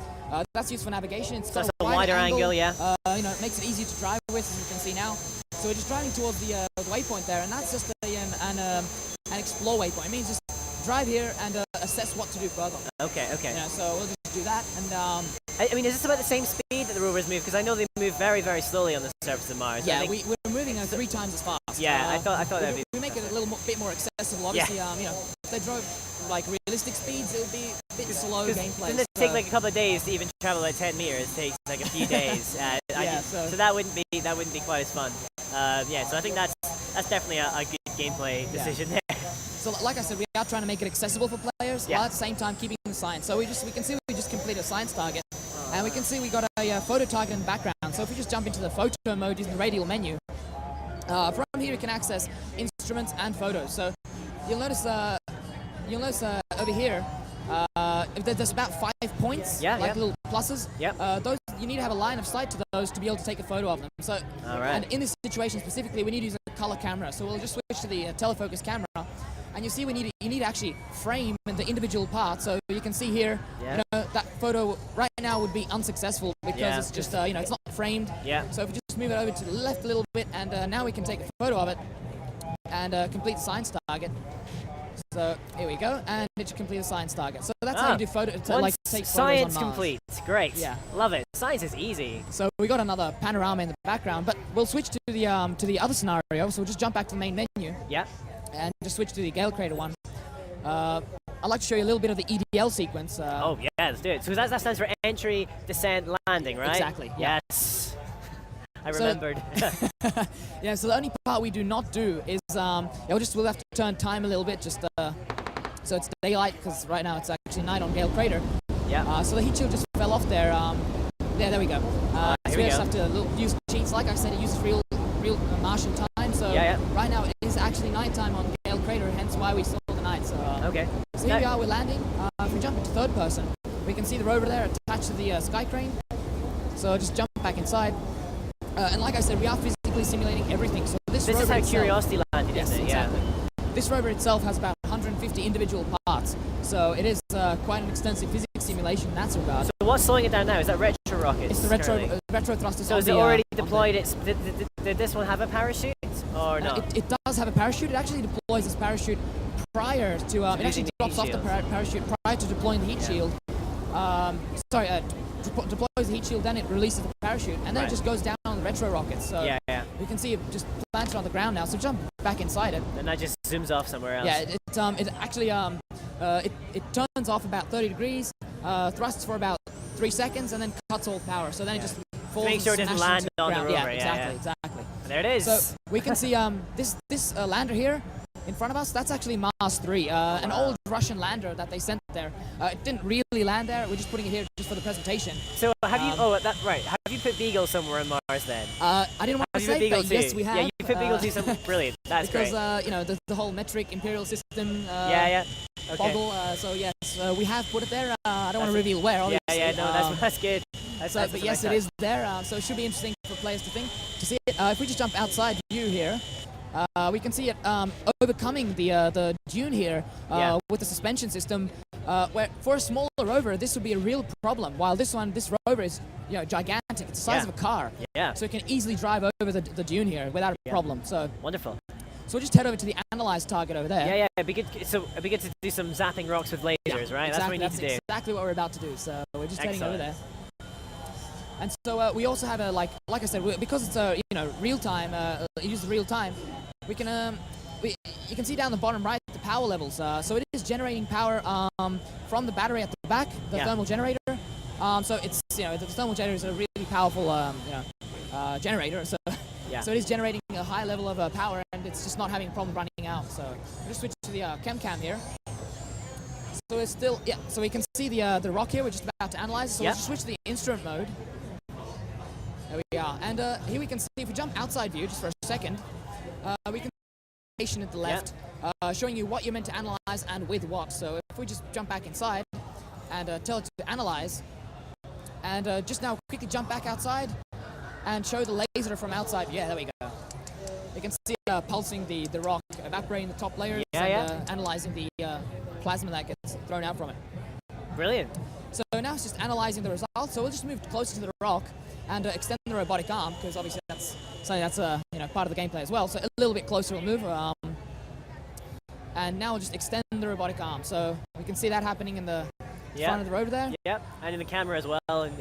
that's used for navigation. It's got a wider angle, yeah. It makes it easier to drive with, as you can see now. So we're just driving towards the waypoint there, and that's just an explore waypoint. It means just drive here and assess what to do further. Okay. So we'll just do that. And I mean, is this about the same speed that the rovers move? Because I know they move very, very slowly on the surface of Mars. Yeah, we're moving 3 times as fast. Yeah, I thought that'd be. We make it a little bit more accessible. Obviously, if they drove like realistic speeds, it would be a bit slow gameplay. Didn't it take like a couple of days to even travel like 10 meters? It takes like a few days. So that wouldn't be quite as fun. So I think that's definitely a good gameplay decision there. So like I said, we are trying to make it accessible for players while at the same time keeping the science. So we can see we just completed a science target, and we can see we got a photo target in the background. So if we just jump into the photo mode using the radial menu, from here you can access instruments and photos. So you'll notice over here there's about 5 points, little pluses. Those you need to have a line of sight to those to be able to take a photo of them. So and in this situation specifically, we need to use a color camera. So we'll just switch to the telefocus camera. And you see you need to actually frame the individual parts. So you can see here, that photo right now would be unsuccessful because it's just, it's not framed. So if we just move it over to the left a little bit, and now we can take a photo of it and complete the science target. So here we go, and it should complete a science target. So that's how you do take photos science on Mars. complete. Great. Yeah. Love it. science is easy. So we got another panorama in the background, but we'll switch to the other scenario. So we'll just jump back to the main menu. Yeah. And just switch to the Gale Crater one. I'd like to show you a little bit of the EDL sequence. Oh yeah, let's do it. So that stands for entry, descent, landing, right? Exactly. Yeah. Yes. I remembered. Yeah. So the only part we do not do is we'll have to turn time a little bit, just so it's daylight, because right now it's actually night on Gale Crater. Yeah. So the heat shield just fell off there. There we go. So we just have to use cheats. Like I said, it uses real Martian time. So right now it is actually nighttime on Gale Crater, hence why we saw the night. So okay. So here we are, we're landing. If we jump into third person, we can see the rover there attached to the sky crane. So just jump back inside. And like I said, we are physically simulating everything. So this is how itself, Curiosity landed, yes, isn't it? Exactly. This rover itself has about 150 individual parts. So it is quite an extensive physics simulation in that regard. So what's slowing it down now? Is that retro rockets? It's the retro thrusters. So is it already deployed? Did this one have a parachute or no? It does have a parachute. It actually deploys this parachute prior to. It actually drops off the parachute prior to deploying the heat shield. Deploys the heat shield, then it releases the parachute, and then it just goes down on the retro rockets. So you can see it just planted on the ground now. So jump back inside it. And that just zooms off somewhere else. Yeah, it actually it turns off about 30 degrees, thrusts for about 3 seconds, and then cuts all power. So then it just falls. Make sure it doesn't land on the rover. Yeah, exactly. There it is. So we can see this lander here in front of us. That's actually Mars 3, an old Russian lander that they sent there. It didn't really land there. We're just putting it here just for the presentation. So have you? Have you put Beagle somewhere on Mars then? I didn't want to say, but yes, we have. Yeah, you put Beagle 2 somewhere. Brilliant. That's because, great. Because the whole metric imperial system. Okay. Boggle. So yes, we have put it there. I don't want to reveal where. Obviously. No, that's good. But yes, it is there. So it should be interesting for players to see it. If we just jump outside view here. We can see it overcoming the dune here with the suspension system. Where for a smaller rover, this would be a real problem. While this rover is gigantic. It's the size of a car. Yeah. So it can easily drive over the dune here without a problem. So wonderful. So we'll just head over to the analyze target over there. Yeah. It'd be good to do some zapping rocks with lasers, right? Exactly, that's what we need to do. Exactly what we're about to do. So we're just heading over there. And so we also have a like I said, because it's real time. It uses real time. We can you can see down the bottom right the power levels. So it is generating power from the battery at the back, the thermal generator. So it's the thermal generator is a really powerful generator. So so it is generating a high level of power, and it's just not having a problem running out. So we'll just switch to the cam here. So it's still So we can see the rock here. We're just about to analyze. So we'll just switch to the instrument mode. There we are. And here we can see, if we jump outside view just for a second, we can see at the left showing you what you're meant to analyze and with what. So if we just jump back inside and tell it to analyze, and just now quickly jump back outside and show the laser from outside. Yeah, there we go. You can see pulsing the rock, evaporating the top layers, and analyzing the plasma that gets thrown out from it. Brilliant. So now it's just analyzing the results. So we'll just move closer to the rock and extend the robotic arm, because obviously that's part of the gameplay as well. So a little bit closer we'll move. And now we'll just extend the robotic arm. So we can see that happening in the front of the rover there. Yep, and in the camera as well. And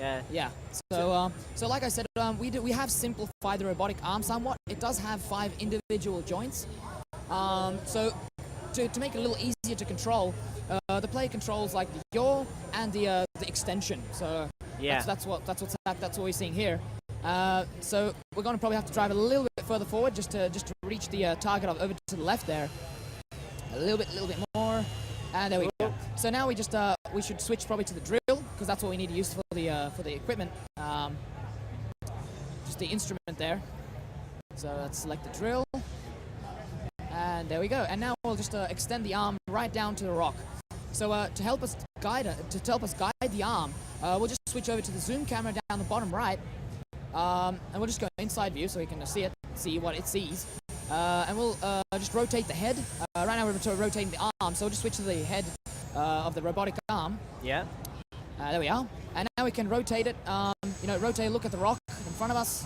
So like I said, we have simplified the robotic arm somewhat. It does have 5 individual joints. So to make it a little easier to control, the player controls like the yaw and the extension. So that's what we're seeing here. So we're going to probably have to drive a little bit further forward just to reach the target over to the left there. A little bit more, and there we go. So now we should switch probably to the drill, because that's what we need to use for the equipment. Just the instrument there. So let's select the drill, and there we go. And now we'll just extend the arm right down to the rock. So to help us guide the arm, we'll just switch over to the zoom camera down the bottom right, and we'll just go inside view so we can see what it sees. And we'll just rotate the head. Right now we're rotating the arm, so we'll just switch to the head of the robotic arm. Yeah. There we are. And now we can rotate it. Look at the rock in front of us,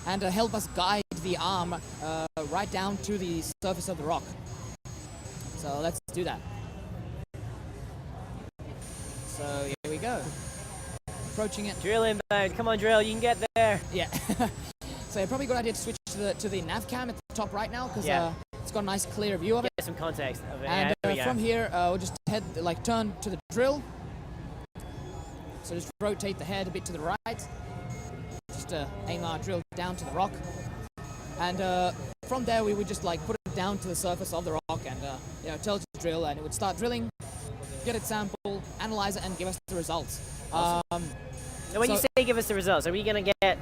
and help us guide the arm right down to the surface of the rock. So let's do that. So here we go. approaching it. Drill inbound. Come on, drill. You can get there. Yeah. So probably a good idea to switch to the nav cam at the top right now because it's got a nice clear view of it. Get some context of it. And yeah, from here, we'll just turn to the drill. So just rotate the head a bit to the right. Just aim our drill down to the rock. And from there, we would just put it down to the surface of the rock and tell it to drill, and it would start drilling, get its sample, analyze it, and give us the results. Awesome. Now, when you say give us the results, are we gonna get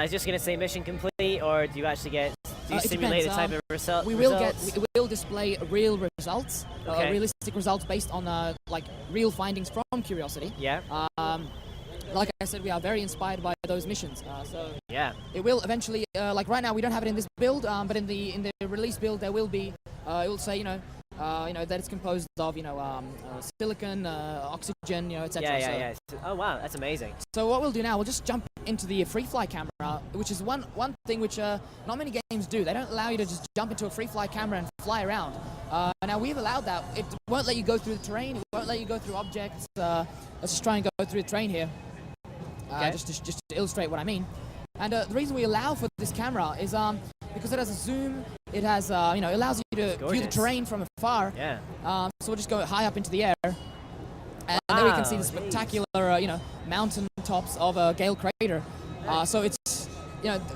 just gonna say mission complete, or do you actually get? Do you simulate the type of result? We will display real results, realistic results based on real findings from Curiosity. Yeah. Like I said, we are very inspired by those missions. So yeah, it will eventually. Right now, we don't have it in this build, but in the release build, there will be. It will say that it's composed of silicon, oxygen, etc. Yeah. Oh wow, that's amazing. So what we'll do now, we'll just jump into the free fly camera, which is one thing which not many games do. They don't allow you to just jump into a free fly camera and fly around. Now we've allowed that. It won't let you go through the terrain. It won't let you go through objects. Let's just try and go through the terrain here. Just to illustrate what I mean. And the reason we allow for this camera is because it has a zoom. It has it allows you to view the terrain from afar. Yeah. So we'll just go high up into the air, and there we can see the spectacular mountain tops of Gale Crater. So it's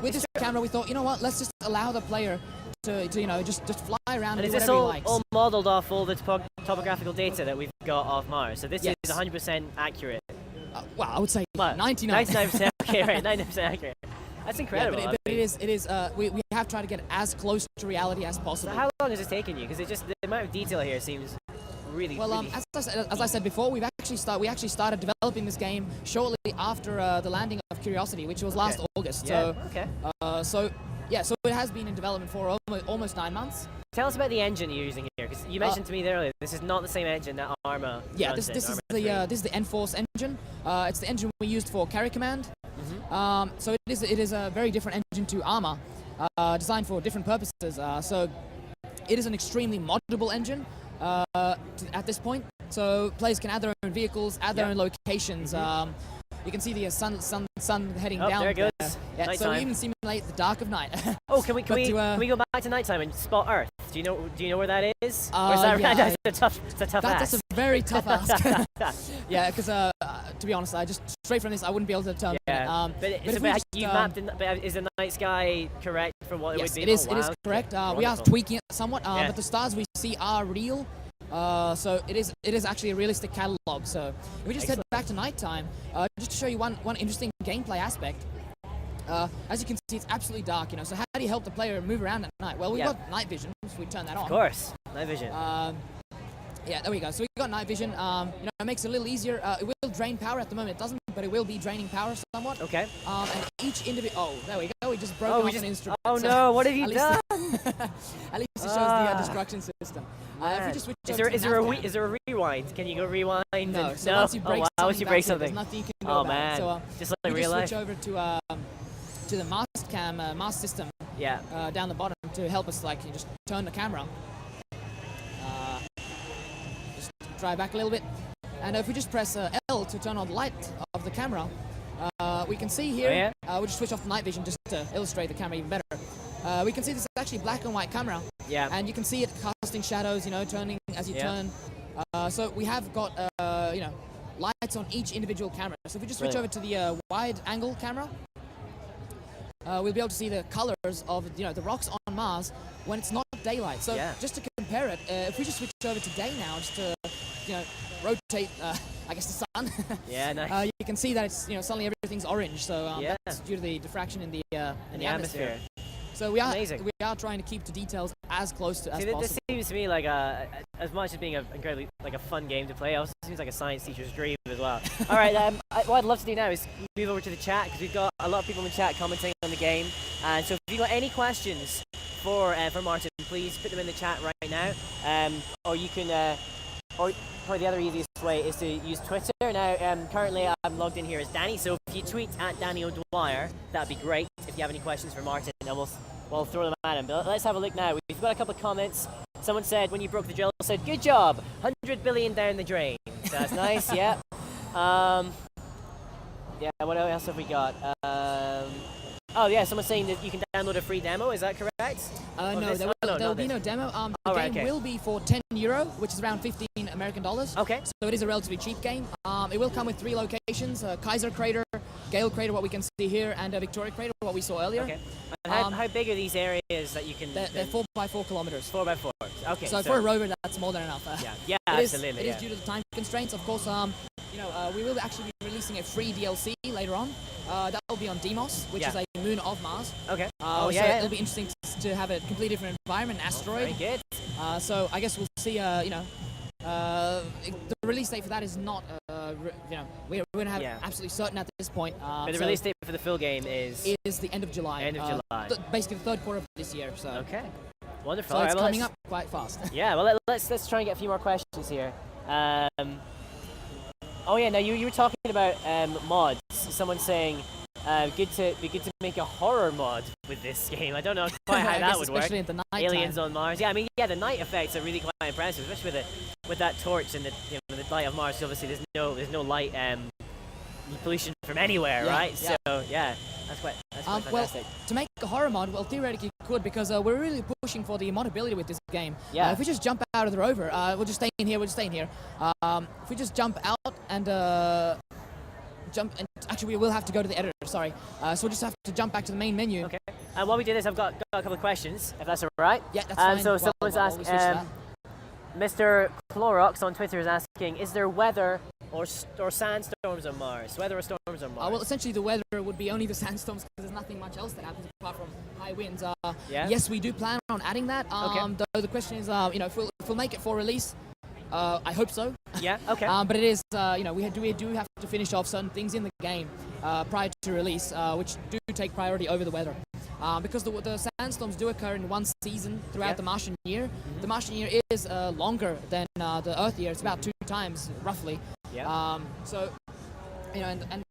with this camera we thought let's just allow the player to just fly around and do whatever he likes. All modeled off all the topographical data that we've got of Mars. So this is 100% accurate. Well, I would say 99. 99% accurate. 99% accurate. That's incredible. Yeah, but it is. We have tried to get as close to reality as possible. So how long has this taken you? Because the amount of detail here seems really. Well, really as I said before, we actually started developing this game shortly after the landing of Curiosity, which was last August. Yeah. So it has been in development for almost 9 months. Tell us about the engine you're using here, because you mentioned to me earlier this is not the same engine that Arma. Yeah, this is the N-Force engine. It's the engine we used for Carry Command. So it is a very different engine to Arma, designed for different purposes. So it is an extremely moddable engine at this point. So players can add their own vehicles, add their own locations. You can see the sun heading down. There it goes. Yeah, so we even simulate the dark of night. Can we go back to nighttime and spot Earth? Do you know where that is? Or is that it's a tough ask? That's a very tough ask. Yeah, because to be honest, just straight from this, I wouldn't be able to determine. Yeah. But you mapped in, but is the night sky correct from what it would be? Yes, it is correct. We are tweaking it somewhat, but the stars we see are real. So it is actually a realistic catalog. So if we just head back to nighttime, just to show you one interesting gameplay aspect. As you can see, it's absolutely dark. So how do you help the player move around at night? Well, we've got night vision. So we turn that on. Of course, night vision. Yeah, there we go. So we've got night vision. It makes it a little easier. It will drain power at the moment. It doesn't, but it will be draining power somewhat. Okay. And each individual. Oh, there we go. We just broke off an instrument. Oh no! What have you done? At least it shows the destruction system. If we just switch is there a rewind? Can you go rewind? No. So once you break something, there's nothing you can do about it. So just like real life. Switch over to the mast system. Yeah. Down the bottom to help us just turn the camera. Just try back a little bit, and if we just press L to turn on the light of the camera, we can see here. We'll just switch off the night vision just to illustrate the camera even better. We can see this is actually a black and white camera. Yeah. And you can see it casting shadows, turning as you turn. So we have got, lights on each individual camera. So if we just switch over to the wide angle camera, we'll be able to see the colors of, the rocks on Mars when it's not daylight. So just to compare it, if we just switch over to day now, just to, rotate, I guess, the sun. Yeah, nice. You can see that it's, suddenly everything's orange. So that's due to the diffraction in the atmosphere. So we are trying to keep the details as close to as possible. This seems to me like as much as being an incredibly a fun game to play, it also seems like a science teacher's dream as well. All right, what I'd love to do now is move over to the chat, because we've got a lot of people in the chat commenting on the game. And so if you've got any questions for Martin, please put them in the chat right now. Or you can, or probably the other easiest way is to use Twitter. Now, currently I'm logged in here as Danny, so if you tweet at Danny O'Dwyer, that'd be great if you have any questions for Martin, and we'll throw them at him. But let's have a look now. We've got a couple of comments. Someone said, when you broke the drill, said, good job, 100 billion down the drain. So that's nice, yeah. Yeah, what else have we got? Oh yeah, someone's saying that you can download a free demo. Is that correct? No, there will be no demo. The game will be for €10, which is around 15 American dollars. Okay. So it is a relatively cheap game. It will come with 3 locations: Kaiser Crater, Gale Crater, what we can see here, and Victoria Crater, what we saw earlier. Okay. And how big are these areas that you can? They're 4 by 4 kilometers. 4 by 4. Okay. So for a rover, that's more than enough. Yeah, absolutely. It is due to the time constraints, of course. We will actually be releasing a free DLC later on. That will be on Deimos, which is a moon of Mars. Okay. So it'll be interesting to have a completely different environment, asteroid. Very good. So I guess we'll see. The release date for that is not. We're going to have absolutely certain at this point. But the release date for the full game is the end of July. End of July. Basically the 3rd quarter of this year. So. Okay. Wonderful. So it's coming up quite fast. Yeah. Well, let's try and get a few more questions here. Oh yeah, now you were talking about mods. Someone saying good to make a horror mod with this game. I don't know quite how that would work. Especially at the night Aliens time. on Mars. Yeah, I mean, the night effects are really quite impressive, especially with that torch and the light of Mars. Obviously, there's no light pollution from anywhere, right? Yeah. So that's quite fantastic. Well, to make a horror mod, well, theoretically you could, because we're really pushing for the modability with this game. Yeah. If we just jump out of the rover, we'll just stay in here. If we just jump out and actually we will have to go to the editor. Sorry. So we'll just have to jump back to the main menu. Okay. And while we do this, I've got a couple of questions, if that's all right. Yeah, that's fine. So someone's asked. Mr. Clorox on Twitter is asking, is there weather or sandstorms on Mars? Weather or storms on Mars? Well, essentially the weather would be only the sandstorms, because there's nothing much else that happens apart from high winds. Yes, we do plan on adding that. Though the question is, if we'll make it for release, I hope so. Yeah. Okay. But it is, we do have to finish off certain things in the game prior to release, which do take priority over the weather. Because the sandstorms do occur in one season throughout the Martian year. The Martian year is longer than the Earth year. It's about 2 times, roughly. Yeah. So, and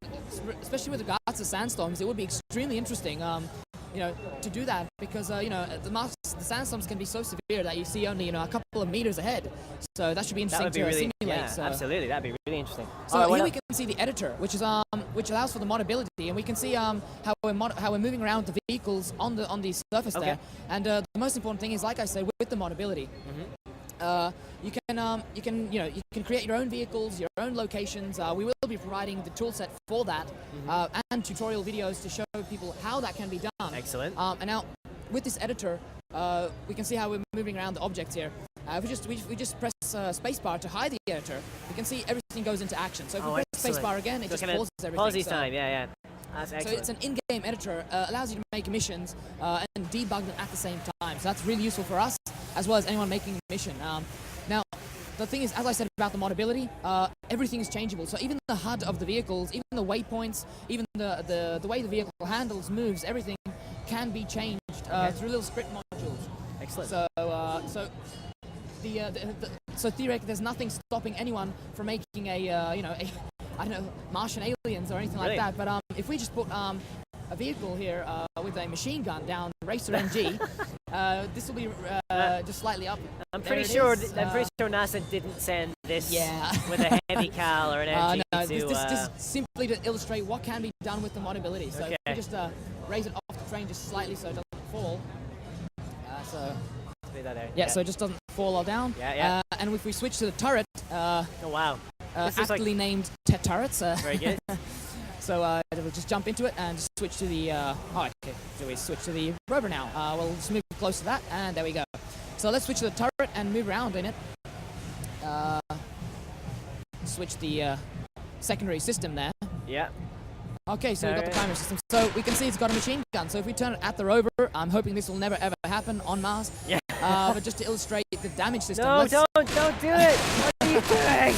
especially with regards to sandstorms, it would be extremely interesting, to do that, because, the sandstorms can be so severe that you see only, a couple of meters ahead. So that should be interesting to simulate. Yeah, so. absolutely. That'd be really interesting. So here we can see the editor, which allows for the modability, and we can see how we're moving around the vehicles on the surface there. And the most important thing is, like I said, with the modability. You can create your own vehicles, your own locations. We will be providing the tool set for that, and tutorial videos to show people how that can be done. Excellent. And now, with this editor, we can see how we're moving around the objects here. If we just press spacebar to hide the editor, we can see everything goes into action. So if we press spacebar again, it just pauses everything. Pauses time, yeah. That's excellent. So it's an in-game editor, allows you to make missions and debug them at the same time. So that's really useful for us, as well as anyone making a mission. Now, the thing is, as I said about the modability, everything is changeable. So even the HUD of the vehicles, even the waypoints, even the way the vehicle handles, moves, everything can be changed through little script modules. Excellent. So theoretically, there's nothing stopping anyone from making Martian aliens or anything like that. But if we just put a vehicle here with a machine gun down Racer NG, this will be just slightly up. I'm pretty sure NASA didn't send this with a heavy cal or an MG. No, this is simply to illustrate what can be done with the modability. So if we just raise it off the train just slightly so it doesn't fall. So it just doesn't fall all down. And if we switch to the turret, oh wow, aptly named turrets. Very good. So we'll just jump into it and just switch to the. So we switch to the rover now. We'll just move close to that, and there we go. So let's switch to the turret and move around in it. Switch the secondary system there. Yeah. Okay, so we've got the primary system. So we can see it's got a machine gun. So if we turn it at the rover, I'm hoping this will never ever happen on Mars. Yeah. But just to illustrate the damage system. No, don't do it! What are you doing?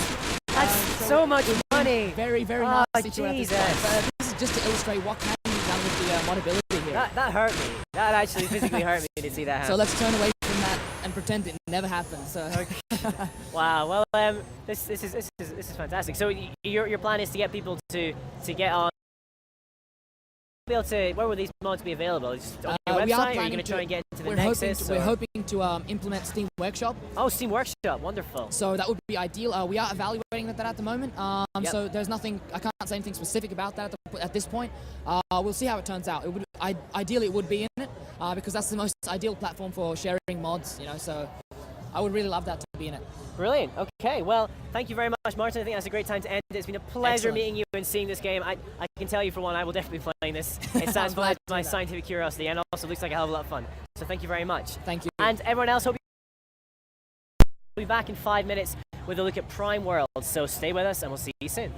That's so much money. Very, very nice situation at this point. This is just to illustrate what can be done with the modability here. That hurt me. That actually physically hurt me to see that happen. So let's turn away from that and pretend it never happened. So. Okay. Wow. Well, this is fantastic. So your plan is to get people to get on. Where will these mods be available? Just on your website, or are you going to try and get into the Nexus? We're hoping to implement Steam Workshop. Oh, Steam Workshop, wonderful. So that would be ideal. We are evaluating that at the moment. So there's nothing, I can't say anything specific about that at the at this point. We'll see how it turns out. Ideally, it would be in it because that's the most ideal platform for sharing mods. So I would really love that to be in it. Brilliant. Okay, well, thank you very much, Martin. I think that's a great time to end it. It's been a pleasure meeting you and seeing this game. I can tell you, for one, I will definitely be playing this. It satisfies my scientific curiosity and also looks like a hell of a lot of fun. So thank you very much. Thank you. And everyone else, hope we'll be back in 5 minutes with a look at Prime World. So stay with us and we'll see you soon.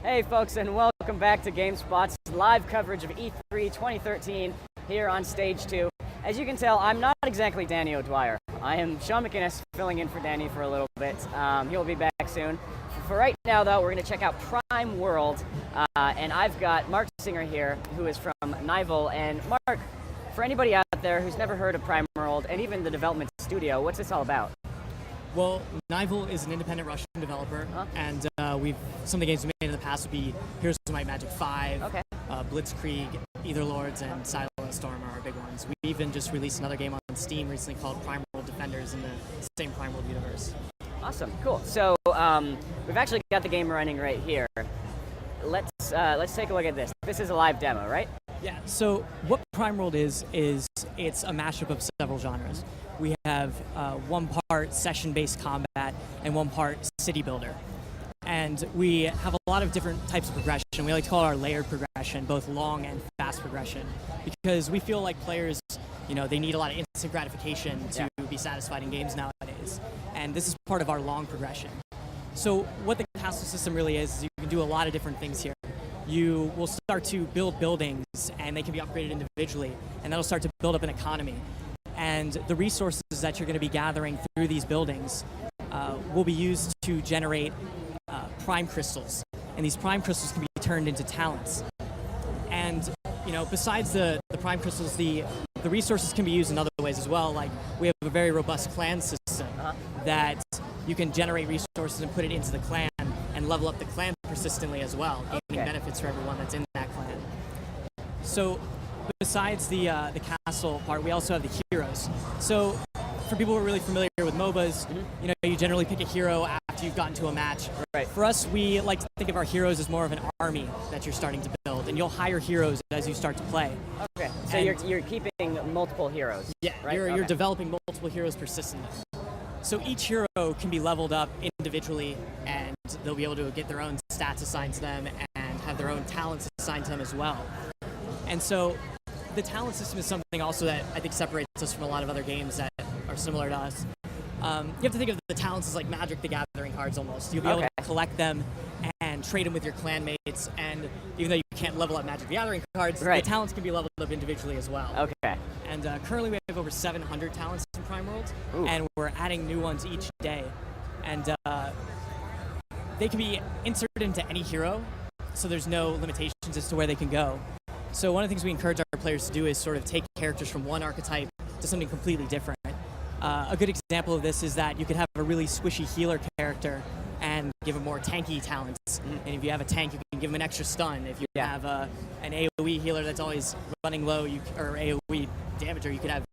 Hey folks, and welcome back to GameSpot's live coverage of E3 2013 here on Stage 2. As you can tell, I'm not exactly Danny O'Dwyer. I am Sean McInnes filling in for Danny for a little bit. He'll be back soon. For right now, though, we're going to check out Prime World, and I've got Mark Singer here, who is from Nival. And Mark, for anybody out there who's never heard of Prime World, and even the development studio, what's this all about? Well, Nival is an independent Russian developer, and some of the games we made in the past would be Heroes of Might Magic 5, Blitzkrieg, Etherlords, and Silo Storm are our big ones. We even just released another game on Steam recently called Prime World Defenders in the same Prime World universe. Awesome, cool. So we've actually got the game running right here. Let's take a look at this. This is a live demo, right? Yeah. So what Prime World is it's a mashup of several genres. We have one part session-based combat and one part city builder. And we have a lot of different types of progression. We like to call it our layered progression, both long and fast progression, because we feel like players, they need a lot of instant gratification to be satisfied in games nowadays. And this is part of our long progression. So what the castle system really is you can do a lot of different things here. You will start to build buildings, and they can be upgraded individually, and that'll start to build up an economy. And the resources that you're going to be gathering through these buildings will be used to generate prime crystals. And these prime crystals can be turned into talents. And, besides the prime crystals, the resources can be used in other ways as well. Like, we have a very robust clan system that you can generate resources and put it into the clan and level up the clan persistently as well, gaining benefits for everyone that's in that clan. So, besides the castle part, we also have the heroes. So, for people who are really familiar with MOBAs, you generally pick a hero after you've gotten to a match. Right. For us, we like to think of our heroes as more of an army that you're starting to build, and you'll hire heroes as you start to play. Okay. So you're keeping multiple heroes. Yeah. Right? You're developing multiple heroes persistently. So each hero can be leveled up individually, and they'll be able to get their own stats assigned to them and have their own talents assigned to them as well. And so the talent system is something also that I think separates us from a lot of other games that are similar to us. You have to think of the talents as like Magic the Gathering cards almost. You'll be able to collect them and trade them with your clanmates, and even though you can't level up Magic the Gathering cards, the talents can be leveled up individually as well. Okay. And currently we have over 700 talents in Prime World, and we're adding new ones each day. And they can be inserted into any hero, so there's no limitations as to where they can go. So one of the things we encourage our players to do is sort of take characters from one archetype to something completely different. A good example of this is that you could have a really squishy healer character and give him more tanky talents. And if you have a tank, you can give him an extra stun. If you have an AoE healer that's always running low, or AoE damager, you could have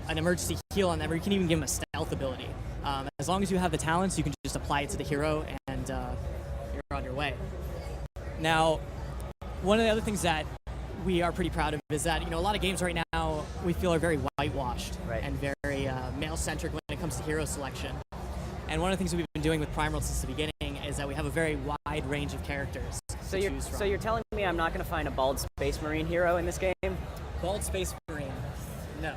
an emergency heal on them, or you can even give him a stealth ability. As long as you have the talents, you can just apply it to the hero, and you're on your way. Now, one of the other things that we are pretty proud of is that a lot of games right now we feel are very whitewashed and very male-centric when it comes to hero selection. And one of the things we've been doing with Prime World since the beginning is that we have a very wide range of characters to choose from. So you're telling me I'm not going to find a bald Space Marine hero in this game? Bald Space Marine? No,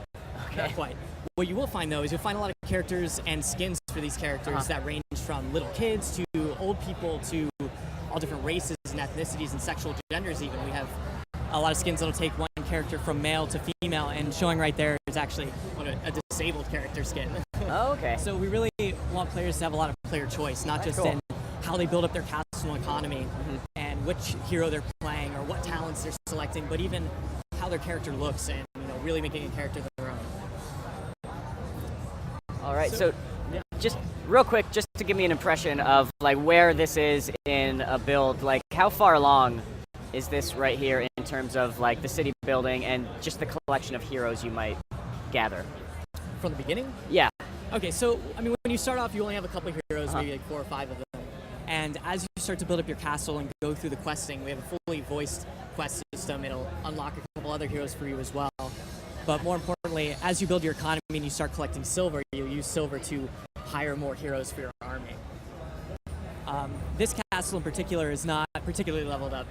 not quite. What you will find though is you'll find a lot of characters and skins for these characters that range from little kids to old people to all different races and ethnicities and sexual genders even. We have a lot of skins that'll take one character from male to female, and showing right there is actually a disabled character skin. Oh, okay. So we really want players to have a lot of player choice, not just in how they build up their castle economy and which hero they're playing or what talents they're selecting, but even how their character looks and really making a character their own. All right, so just real quick, just to give me an impression of like where this is in a build, like how far along is this right here in terms of like the city building and just the collection of heroes you might gather? From the beginning? Yeah. Okay, so when you start off, you only have a couple of heroes, maybe like 4 or 5 of them. And as you start to build up your castle and go through the questing, we have a fully voiced quest system. It'll unlock a couple other heroes for you as well. But more importantly, as you build your economy and you start collecting silver, you use silver to hire more heroes for your army. This castle in particular is not particularly leveled up.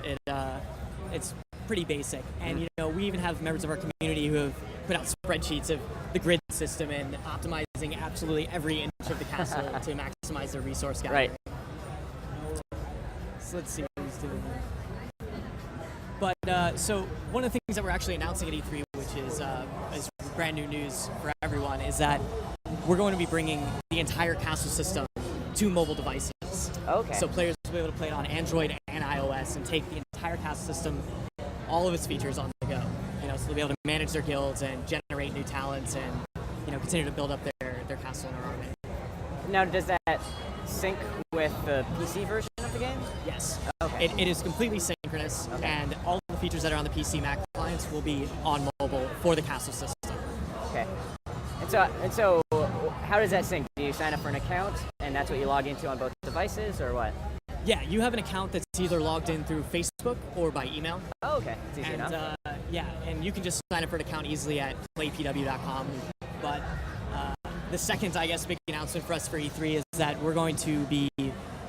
It's pretty basic. And we even have members of our community who have put out spreadsheets of the grid system and optimizing absolutely every inch of the castle to maximize their resource gathering. Right. let's see what he's doing here. But so one of the things that we're actually announcing at E3, which is brand new news for everyone, is that we're going to be bringing the entire castle system to mobile devices. Okay. So players will be able to play it on Android and iOS and take the entire castle system, all of its features on the go. So they'll be able to manage their guilds and generate new talents and continue to build up their castle and their army. Now, does that sync with the PC version of the game? Yes. Okay. It is completely synchronous, and all the features that are on the PC Mac clients will be on mobile for the castle system. Okay. And so, how does that sync? Do you sign up for an account, and that's what you log into on both devices, or what? Yeah, you have an account that's either logged in through Facebook or by email. Oh, okay. It's easy enough. Yeah, and you can just sign up for an account easily at playpw.com. But the second, I guess, big announcement for us for E3 is that we're going to be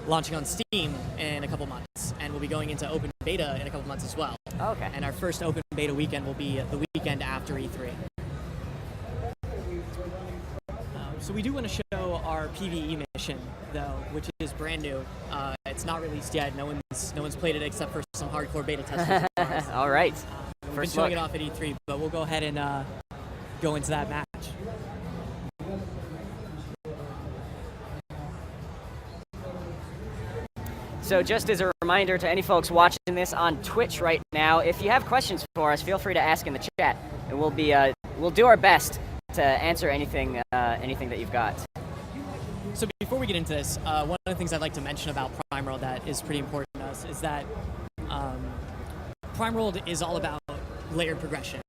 launching on Steam in a couple months, and we'll be going into open beta in a couple months as well. Okay. And our first open beta weekend will be the weekend after E3. So we do want to show our PVE mission, though, which is brand new. It's not released yet. No one's played it except for some hardcore beta testers. All right. We've been showing it off at E3, but we'll go ahead and go into that match. So just as a reminder to any folks watching this on Twitch right now, if you have questions for us, feel free to ask in the chat, and we'll do our best to answer anything that you've got. So before we get into this, one of the things I'd like to mention about Prime World that is pretty important to us is that Prime World is all about layered progression,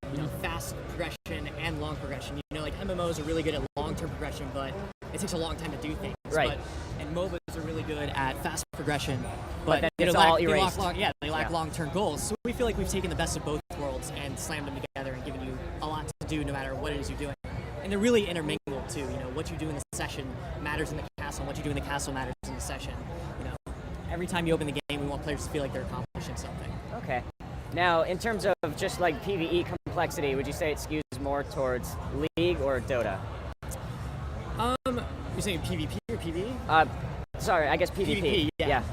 fast progression and long progression. Like MMOs are really good at long-term progression, but it takes a long time to do things. Right. And MOBAs are really good at fast progression, but then it's all erased. They lack long-term goals. So we feel like we've taken the best of both worlds and slammed them together and given you a lot to do no matter what it is you're doing. And they're really intermingled too. What you do in the session matters in the castle, and what you do in the castle matters in the session. Every time you open the game, we want players to feel like they're accomplishing something. Okay. Now, in terms of just like PvE complexity, would you say it skews more towards League or Dota? You're saying PvP or PvE? Sorry, I guess PvP. Yeah.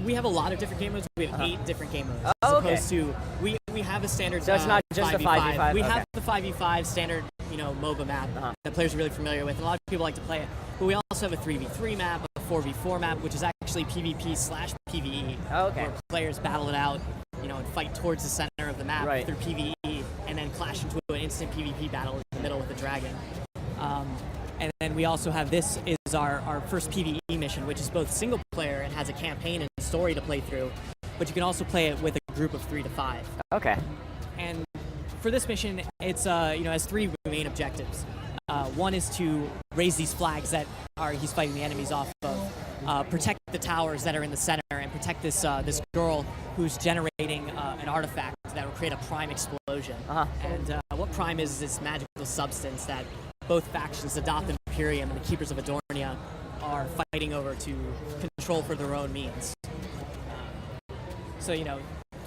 We have a lot of different game modes. We have 8 different game modes. Oh, as opposed to we have a standard. So it's not just the 5v5. We have the 5v5 standard, MOBA map that players are really familiar with, and a lot of people like to play it. But we also have a 3v3 map, a 4v4 map, which is actually PvP/PvE. Oh, okay. Where players battle it out, and fight towards the center of the map through PvE, and then clash into an instant PvP battle in the middle with the dragon. And then we also have this is our first PVE mission, which is both single player and has a campaign and story to play through, but you can also play it with a group of 3 to 5. Okay. And for this mission, it's has 3 main objectives. One is to raise these flags that he's fighting the enemies off of, protect the towers that are in the center, and protect this girl who's generating an artifact that will create a prime explosion. And what prime is this magical substance that both factions, the Doth Imperium and the Keepers of Adornia, are fighting over to control for their own means. So,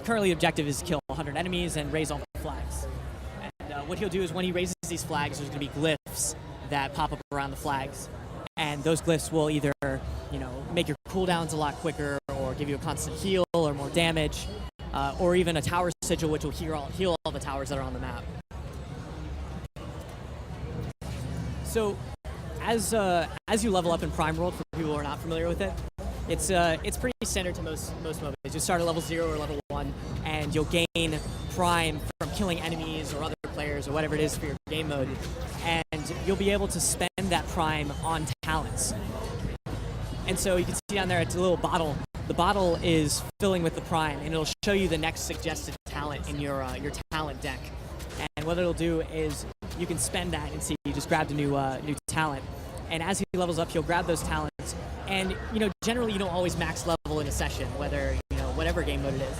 currently the objective is to kill 100 enemies and raise all the flags. And what he'll do is when he raises these flags, there's going to be glyphs that pop up around the flags. And those glyphs will either, make your cooldowns a lot quicker, or give you a constant heal or more damage, or even a tower sigil which will heal all the towers that are on the map. So, as you level up in Prime World, for people who are not familiar with it, it's pretty standard to most MOBAs. You start at level 0 or level 1, and you'll gain Prime from killing enemies or other players or whatever it is for your game mode, and you'll be able to spend that Prime on talents. And so you can see down there, it's a little bottle. The bottle is filling with the Prime, and it'll show you the next suggested talent in your talent deck. And what it'll do is you can spend that and see you just grabbed a new talent. And as he levels up, he'll grab those talents. And generally you don't always max level in a session, whether whatever game mode it is.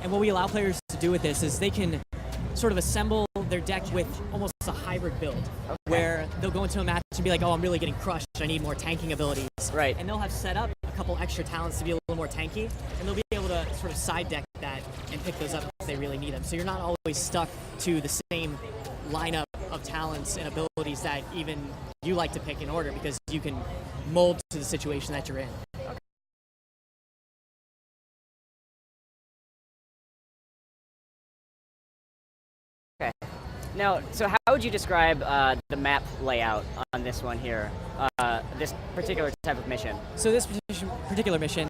And what we allow players to do with this is they can sort of assemble their deck with almost a hybrid build, where they'll go into a match and be like, oh, I'm really getting crushed, I need more tanking abilities. Right. And they'll have set up a couple extra talents to be a little more tanky, and they'll be able to sort of side deck that and pick those up if they really need them. So you're not always stuck to the same lineup of talents and abilities that even you like to pick in order, because you can mold to the situation that you're in. Now, so how would you describe the map layout on this one here, this particular type of mission? So this particular mission,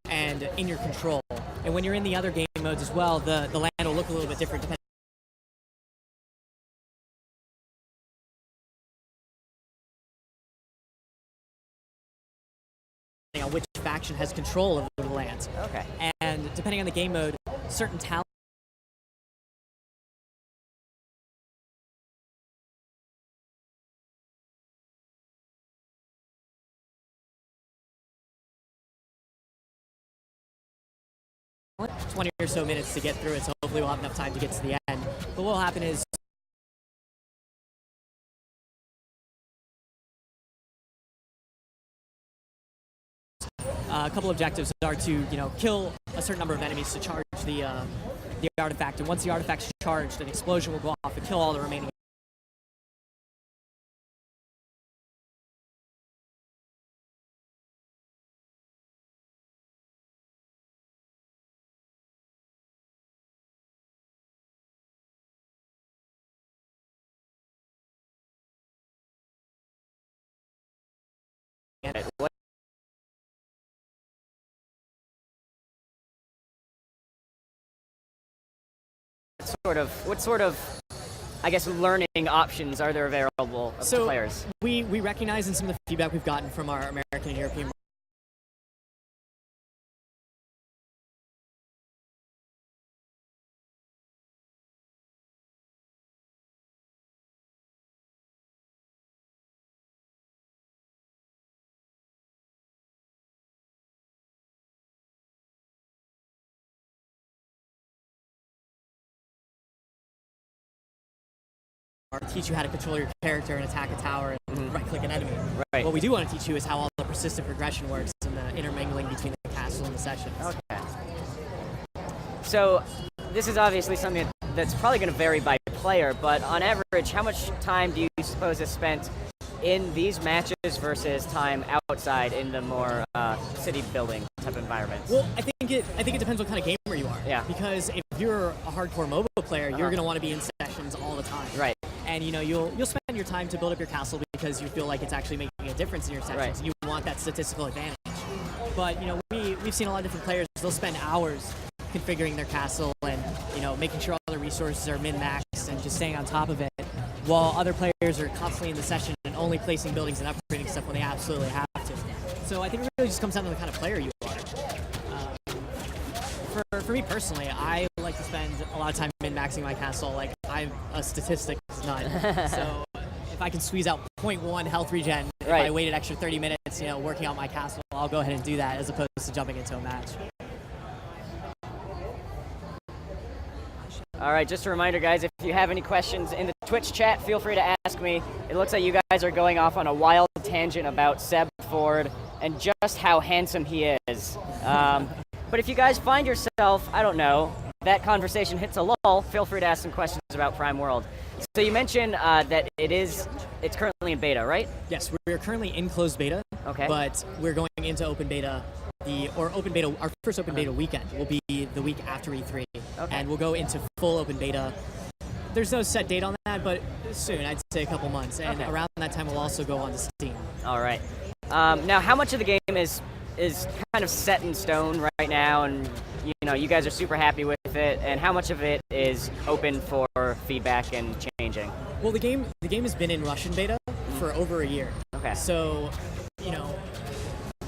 and in your control. And when you're in the other game modes as well, the land will look a little bit different depending on which faction has control of the land. Okay. And depending on the game mode, certain talents – 20 or so minutes to get through it, so hopefully we'll have enough time to get to the end. But what will happen is a couple objectives are to, kill a certain number of enemies to charge the artifact, and once the artifact's charged, an explosion will go off and kill all the remaining. What sort of, I guess, learning options are there available to players? We recognize in some of the feedback we've gotten from our American and European teach you how to control your character and attack a tower and right-click an enemy. Right. What we do want to teach you is how all the persistent progression works and the intermingling between the castle and the sessions. Okay. So this is obviously something that's probably going to vary by player, but on average, how much time do you suppose is spent in these matches versus time outside in the more city building type environments? Well, I think it depends what kind of gamer you are. Yeah. Because if you're a hardcore mobile player, you're going to want to be in sessions all the time. Right. And you'll spend your time to build up your castle because you feel like it's actually making a difference in your sessions. Right. You want that statistical advantage. But we've seen a lot of different players. They'll spend hours configuring their castle and making sure all the resources are min-maxed and just staying on top of it, while other players are constantly in the session and only placing buildings and upgrading stuff when they absolutely have to. So I think it really just comes down to the kind of player you are. For me personally, I like to spend a lot of time min-maxing my castle. Like, I'm a statistics nut. So if I can squeeze out 0.1 health regen, if I wait an extra 30 minutes, working on my castle, I'll go ahead and do that as opposed to jumping into a match. All right, just a reminder, guys, if you have any questions in the Twitch chat, feel free to ask me. It looks like you guys are going off on a wild tangent about Seb Ford and just how handsome he is. But if you guys find yourself, I don't know, that conversation hits a lull, feel free to ask some questions about Prime World. So you mentioned that it's currently in beta, right? Yes, we're currently in closed beta. Okay. But we're going into open beta. Our first open beta weekend will be the week after E3. Okay. And we'll go into full open beta. There's no set date on that, but soon, I'd say a couple months. And around that time, we'll also go on to Steam. All right. Now, how much of the game is kind of set in stone right now, and you guys are super happy with it, and how much of it is open for feedback and changing? Well, the game has been in Russian beta for over a year. Okay. So,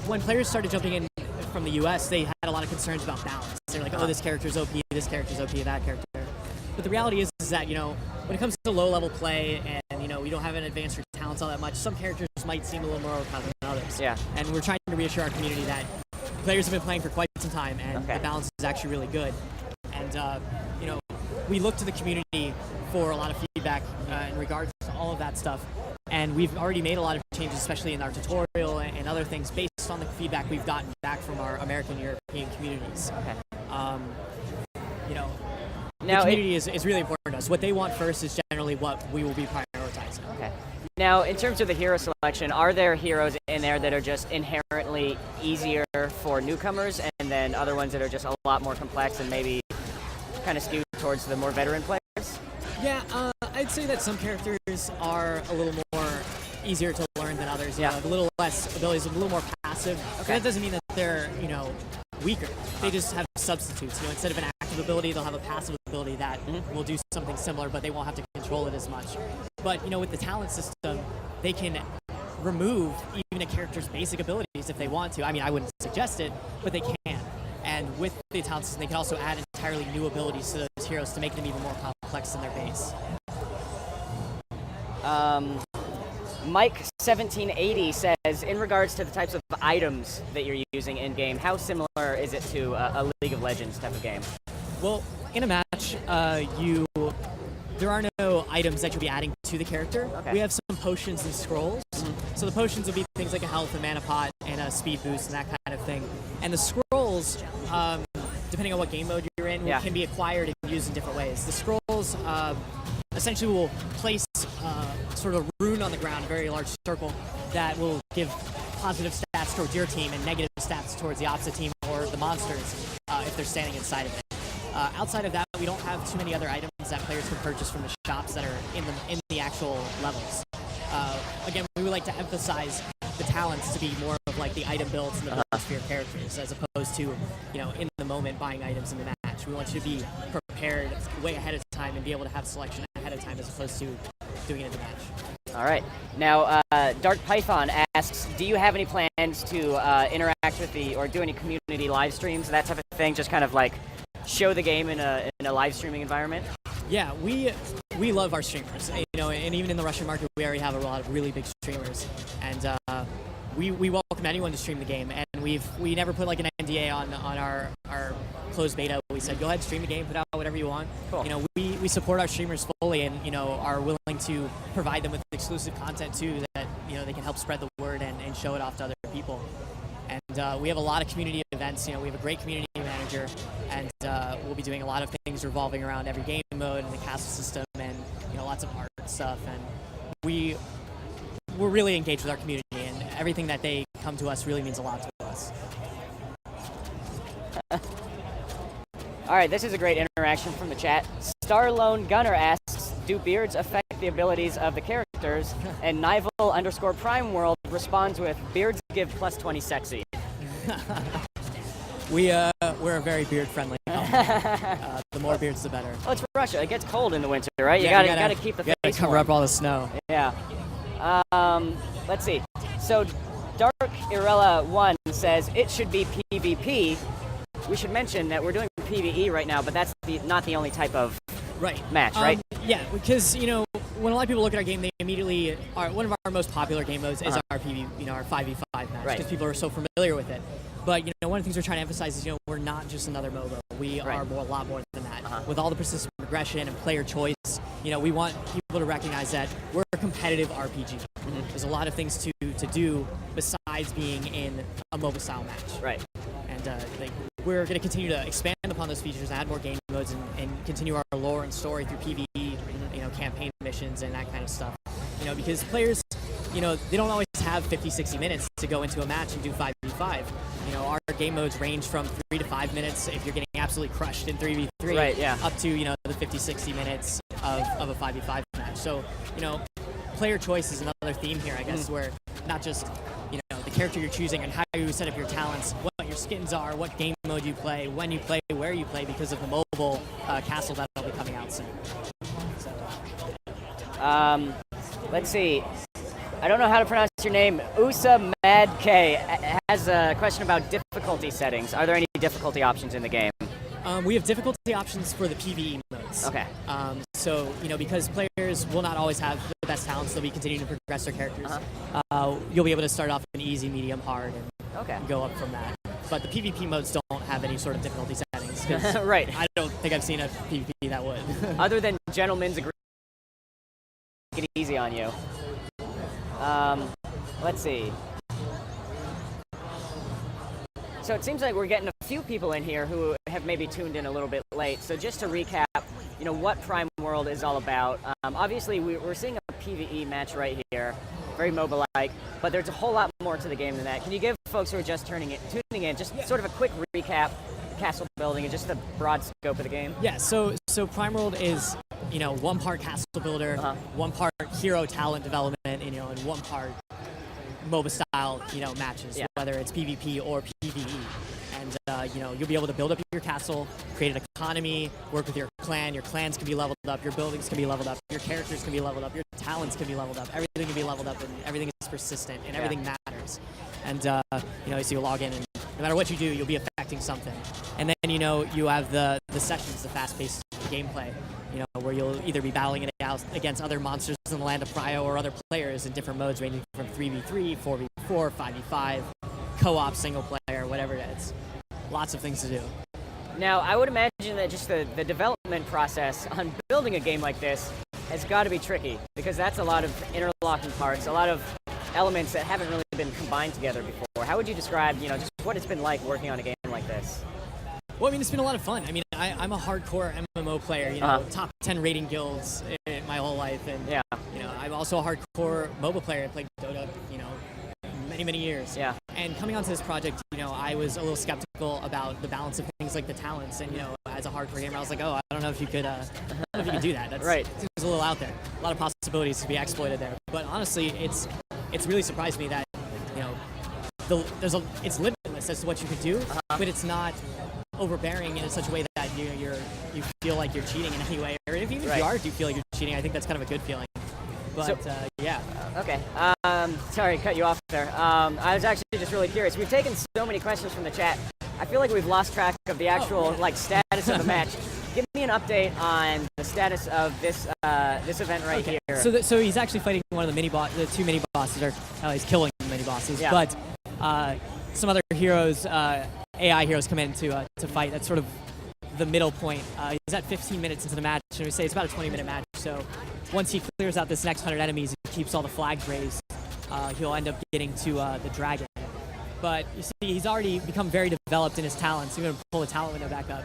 when players started jumping in from the US, they had a lot of concerns about balance. They're like, oh, this character's OP, this character's OP, that character. But the reality is that, when it comes to low-level play and, we don't have an advanced talents all that much, some characters might seem a little more overpowered than others. Yeah. And we're trying to reassure our community that players have been playing for quite some time, and the balance is actually really good. And, we look to the community for a lot of feedback in regards to all of that stuff. And we've already made a lot of changes, especially in our tutorial and other things, based on the feedback we've gotten back from our American and European communities. Okay. the community is really important to us. What they want first is generally what we will be prioritizing. Okay. Now, in terms of the hero selection, are there heroes in there that are just inherently easier for newcomers, and then other ones that are just a lot more complex and maybe kind of skewed towards the more veteran players? Yeah, I'd say that some characters are a little more easier to learn than others. Yeah. A little less abilities, a little more passive. Okay. That doesn't mean that they're, weaker. They just have substitutes. Instead of an active ability, they'll have a passive ability that will do something similar, but they won't have to control it as much. But, with the talent system, they can remove even a character's basic abilities if they want to. I mean, I wouldn't suggest it, but they can. And with the talent system, they can also add entirely new abilities to those heroes to make them even more complex than their base. Mike1780 says, in regards to the types of items that you're using in-game, how similar is it to a League of Legends type of game? Well, in a match, there are no items that you'll be adding to the character. Okay. We have some potions and scrolls. So the potions will be things like a health, a mana pot, and a speed boost, and that kind of thing. And the scrolls, depending on what game mode you're in, can be acquired and used in different ways. The scrolls essentially will place sort of a rune on the ground, a very large circle, that will give positive stats towards your team and negative stats towards the opposite team or the monsters if they're standing inside of it. Outside of that, we don't have too many other items that players can purchase from the shops that are in the actual levels. Again, we would like to emphasize the talents to be more of like the item builds and the builds for your characters, as opposed to, in the moment buying items in the match. We want you to be prepared way ahead of time and be able to have selection ahead of time as opposed to doing it in the match. All right. Now, Dark Python asks, do you have any plans to interact with or do any community live streams, that type of thing, just kind of like show the game in a live streaming environment? Yeah, we love our streamers, and even in the Russian market, we already have a lot of really big streamers, and we welcome anyone to stream the game, and we never put like an NDA on our closed beta. We said, go ahead, stream the game, put out whatever you want. Cool. We support our streamers fully, and are willing to provide them with exclusive content too, that they can help spread the word and show it off to other people. And we have a lot of community events. We have a great community manager, and we'll be doing a lot of things revolving around every game mode and the castle system, and lots of art stuff. And we're really engaged with our community, and everything that they come to us really means a lot to us. All right, this is a great interaction from the chat. Starlone Gunner asks, do beards affect the abilities of the characters? And Nival_Prime World responds with, beards give +20 sexy. We're a very beard-friendly company. The more beards, the better. Well, it's Russia. It gets cold in the winter, right? Yeah, you gotta keep the face cover warm. up all the snow. Yeah. Let's see. So, Dark Irella 1 says, it should be PvP. We should mention that we're doing PvE right now, but that's not the only type of match, right? Yeah, because when a lot of people look at our game, they immediately one of our most popular game modes is our PvE, our 5v5 match, because people are so familiar with it. But one of the things we're trying to emphasize is we're not just another MOBA. We are a lot more than that. With all the persistent progression and player choice, we want people to recognize that we're a competitive RPG. There's a lot of things to do besides being in a MOBA style match. Right. And we're going to continue to expand upon those features, add more game modes, and continue our lore and story through PvE, campaign missions and that kind of stuff. Because players, they don't always have 50, 60 minutes to go into a match and do 5v5. Our game modes range from 3 to 5 minutes if you're getting absolutely crushed in 3v3, up to, the 50, 60 minutes of a 5v5 match. So, player choice is another theme here, I guess, where not just, the character you're choosing and how you set up your talents, what your skins are, what game mode you play, when you play, where you play, because of the mobile castle that'll be coming out soon. Let's see. I don't know how to pronounce your name. Usa Mad K has a question about difficulty settings. Are there any difficulty options in the game? We have difficulty options for the PVE modes. Okay. So, because players will not always have the best talents, they'll be continuing to progress their characters. You'll be able to start off in easy, medium, hard, and go up from that. But the PvP modes don't have any sort of difficulty settings. Right. I don't think I've seen a PvP that would. Other than Gentleman's Agreement, make it easy on you. Let's see. So it seems like we're getting a few people in here who have maybe tuned in a little bit late. So just to recap, what Prime World is all about. Obviously, we're seeing a PVE match right here, very MOBA-like, but there's a whole lot more to the game than that. Can you give folks who are just tuning in, just sort of a quick recap, castle building, and just the broad scope of the game? Yeah, so Prime World is, one part castle builder, one part hero talent development, and one part MOBA style, matches, whether it's PvP or PvE. And, you'll be able to build up your castle, create an economy, work with your clan. Your clans can be leveled up, your buildings can be leveled up, your characters can be leveled up, your talents can be leveled up, everything can be leveled up, and everything is persistent, and everything matters. And, so you log in, and no matter what you do, you'll be affecting something. And then, you have the sessions, the fast-paced gameplay, where you'll either be battling it out against other monsters in the land of Prio or other players in different modes ranging from 3v3, 4v4, 5v5, co-op, single player, whatever it is. Lots of things to do. Now, I would imagine that just the development process on building a game like this has got to be tricky, because that's a lot of interlocking parts, a lot of elements that haven't really been combined together before. How would you describe, just what it's been like working on a game like this? Well, it's been a lot of fun. I'm a hardcore MMO player, top 10 rating guilds in my whole life, and I'm also a hardcore MOBA player. I played Dota, many years. Yeah. And coming onto this project, I was a little skeptical about the balance of things like the talents, and as a hardcore gamer, I was like, oh, I don't know if you could, do that. That's right. It seems a little out there. A lot of possibilities to be exploited there. But honestly, it's really surprised me that it's limitless as to what you could do, but it's not overbearing in such a way that you feel like you're cheating in any way, or if even if you are, do you feel like you're cheating? I think that's kind of a good feeling. But yeah. Okay. Sorry, cut you off there. I was actually just really curious. We've taken so many questions from the chat. I feel like we've lost track of the actual status of the match. Give me an update on the status of this event right here. So he's actually fighting one of the two mini bosses, or he's killing the mini bosses. Yeah. But some other heroes, AI heroes, come in to fight. That's sort of the middle point. He's at 15 minutes into the match, and we say it's about a 20-minute match. So once he clears out this next 100 enemies and keeps all the flags raised, he'll end up getting to the dragon. But you see, he's already become very developed in his talents. So I'm going to pull the talent window back up.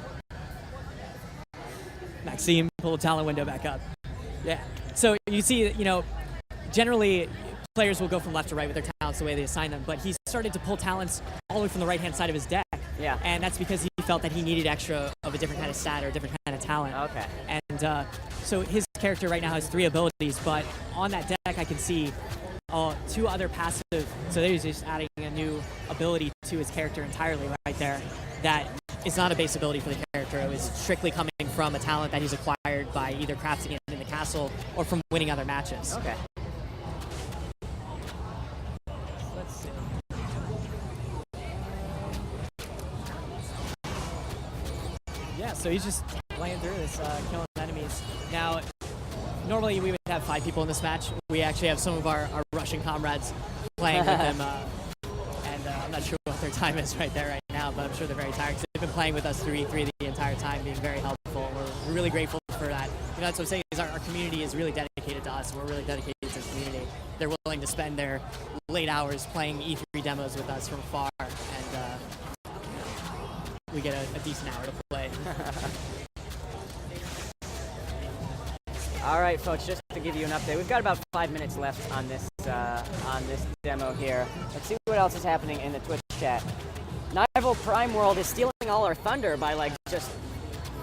Maxime, pull the talent window back up. Yeah. So you see, generally players will go from left to right with their talents the way they assign them, but he started to pull talents all the way from the right-hand side of his deck. Yeah. And that's because he felt that he needed extra of a different kind of stat or a different kind of talent. Okay. And so his character right now has 3 abilities, but on that deck I can see 2 other passive, so he's just adding a new ability to his character entirely right there. That is not a base ability for the character. It was strictly coming from a talent that he's acquired by either crafting it in the castle or from winning other matches. Okay. Yeah, so he's just playing through this, killing enemies. Now, normally we would have 5 people in this match. We actually have some of our Russian comrades playing with them, and I'm not sure what their time is right there right now, but I'm sure they're very tired because they've been playing with us through E3 the entire time, being very helpful. We're really grateful for that. That's what I'm saying, is our community is really dedicated to us. We're really dedicated to the community. They're willing to spend their late hours playing E3 demos with us from far, and we get a decent hour to play. All right, folks, just to give you an update, we've got about 5 minutes left on this demo here. Let's see what else is happening in the Twitch chat. Nival Prime World is stealing all our thunder by just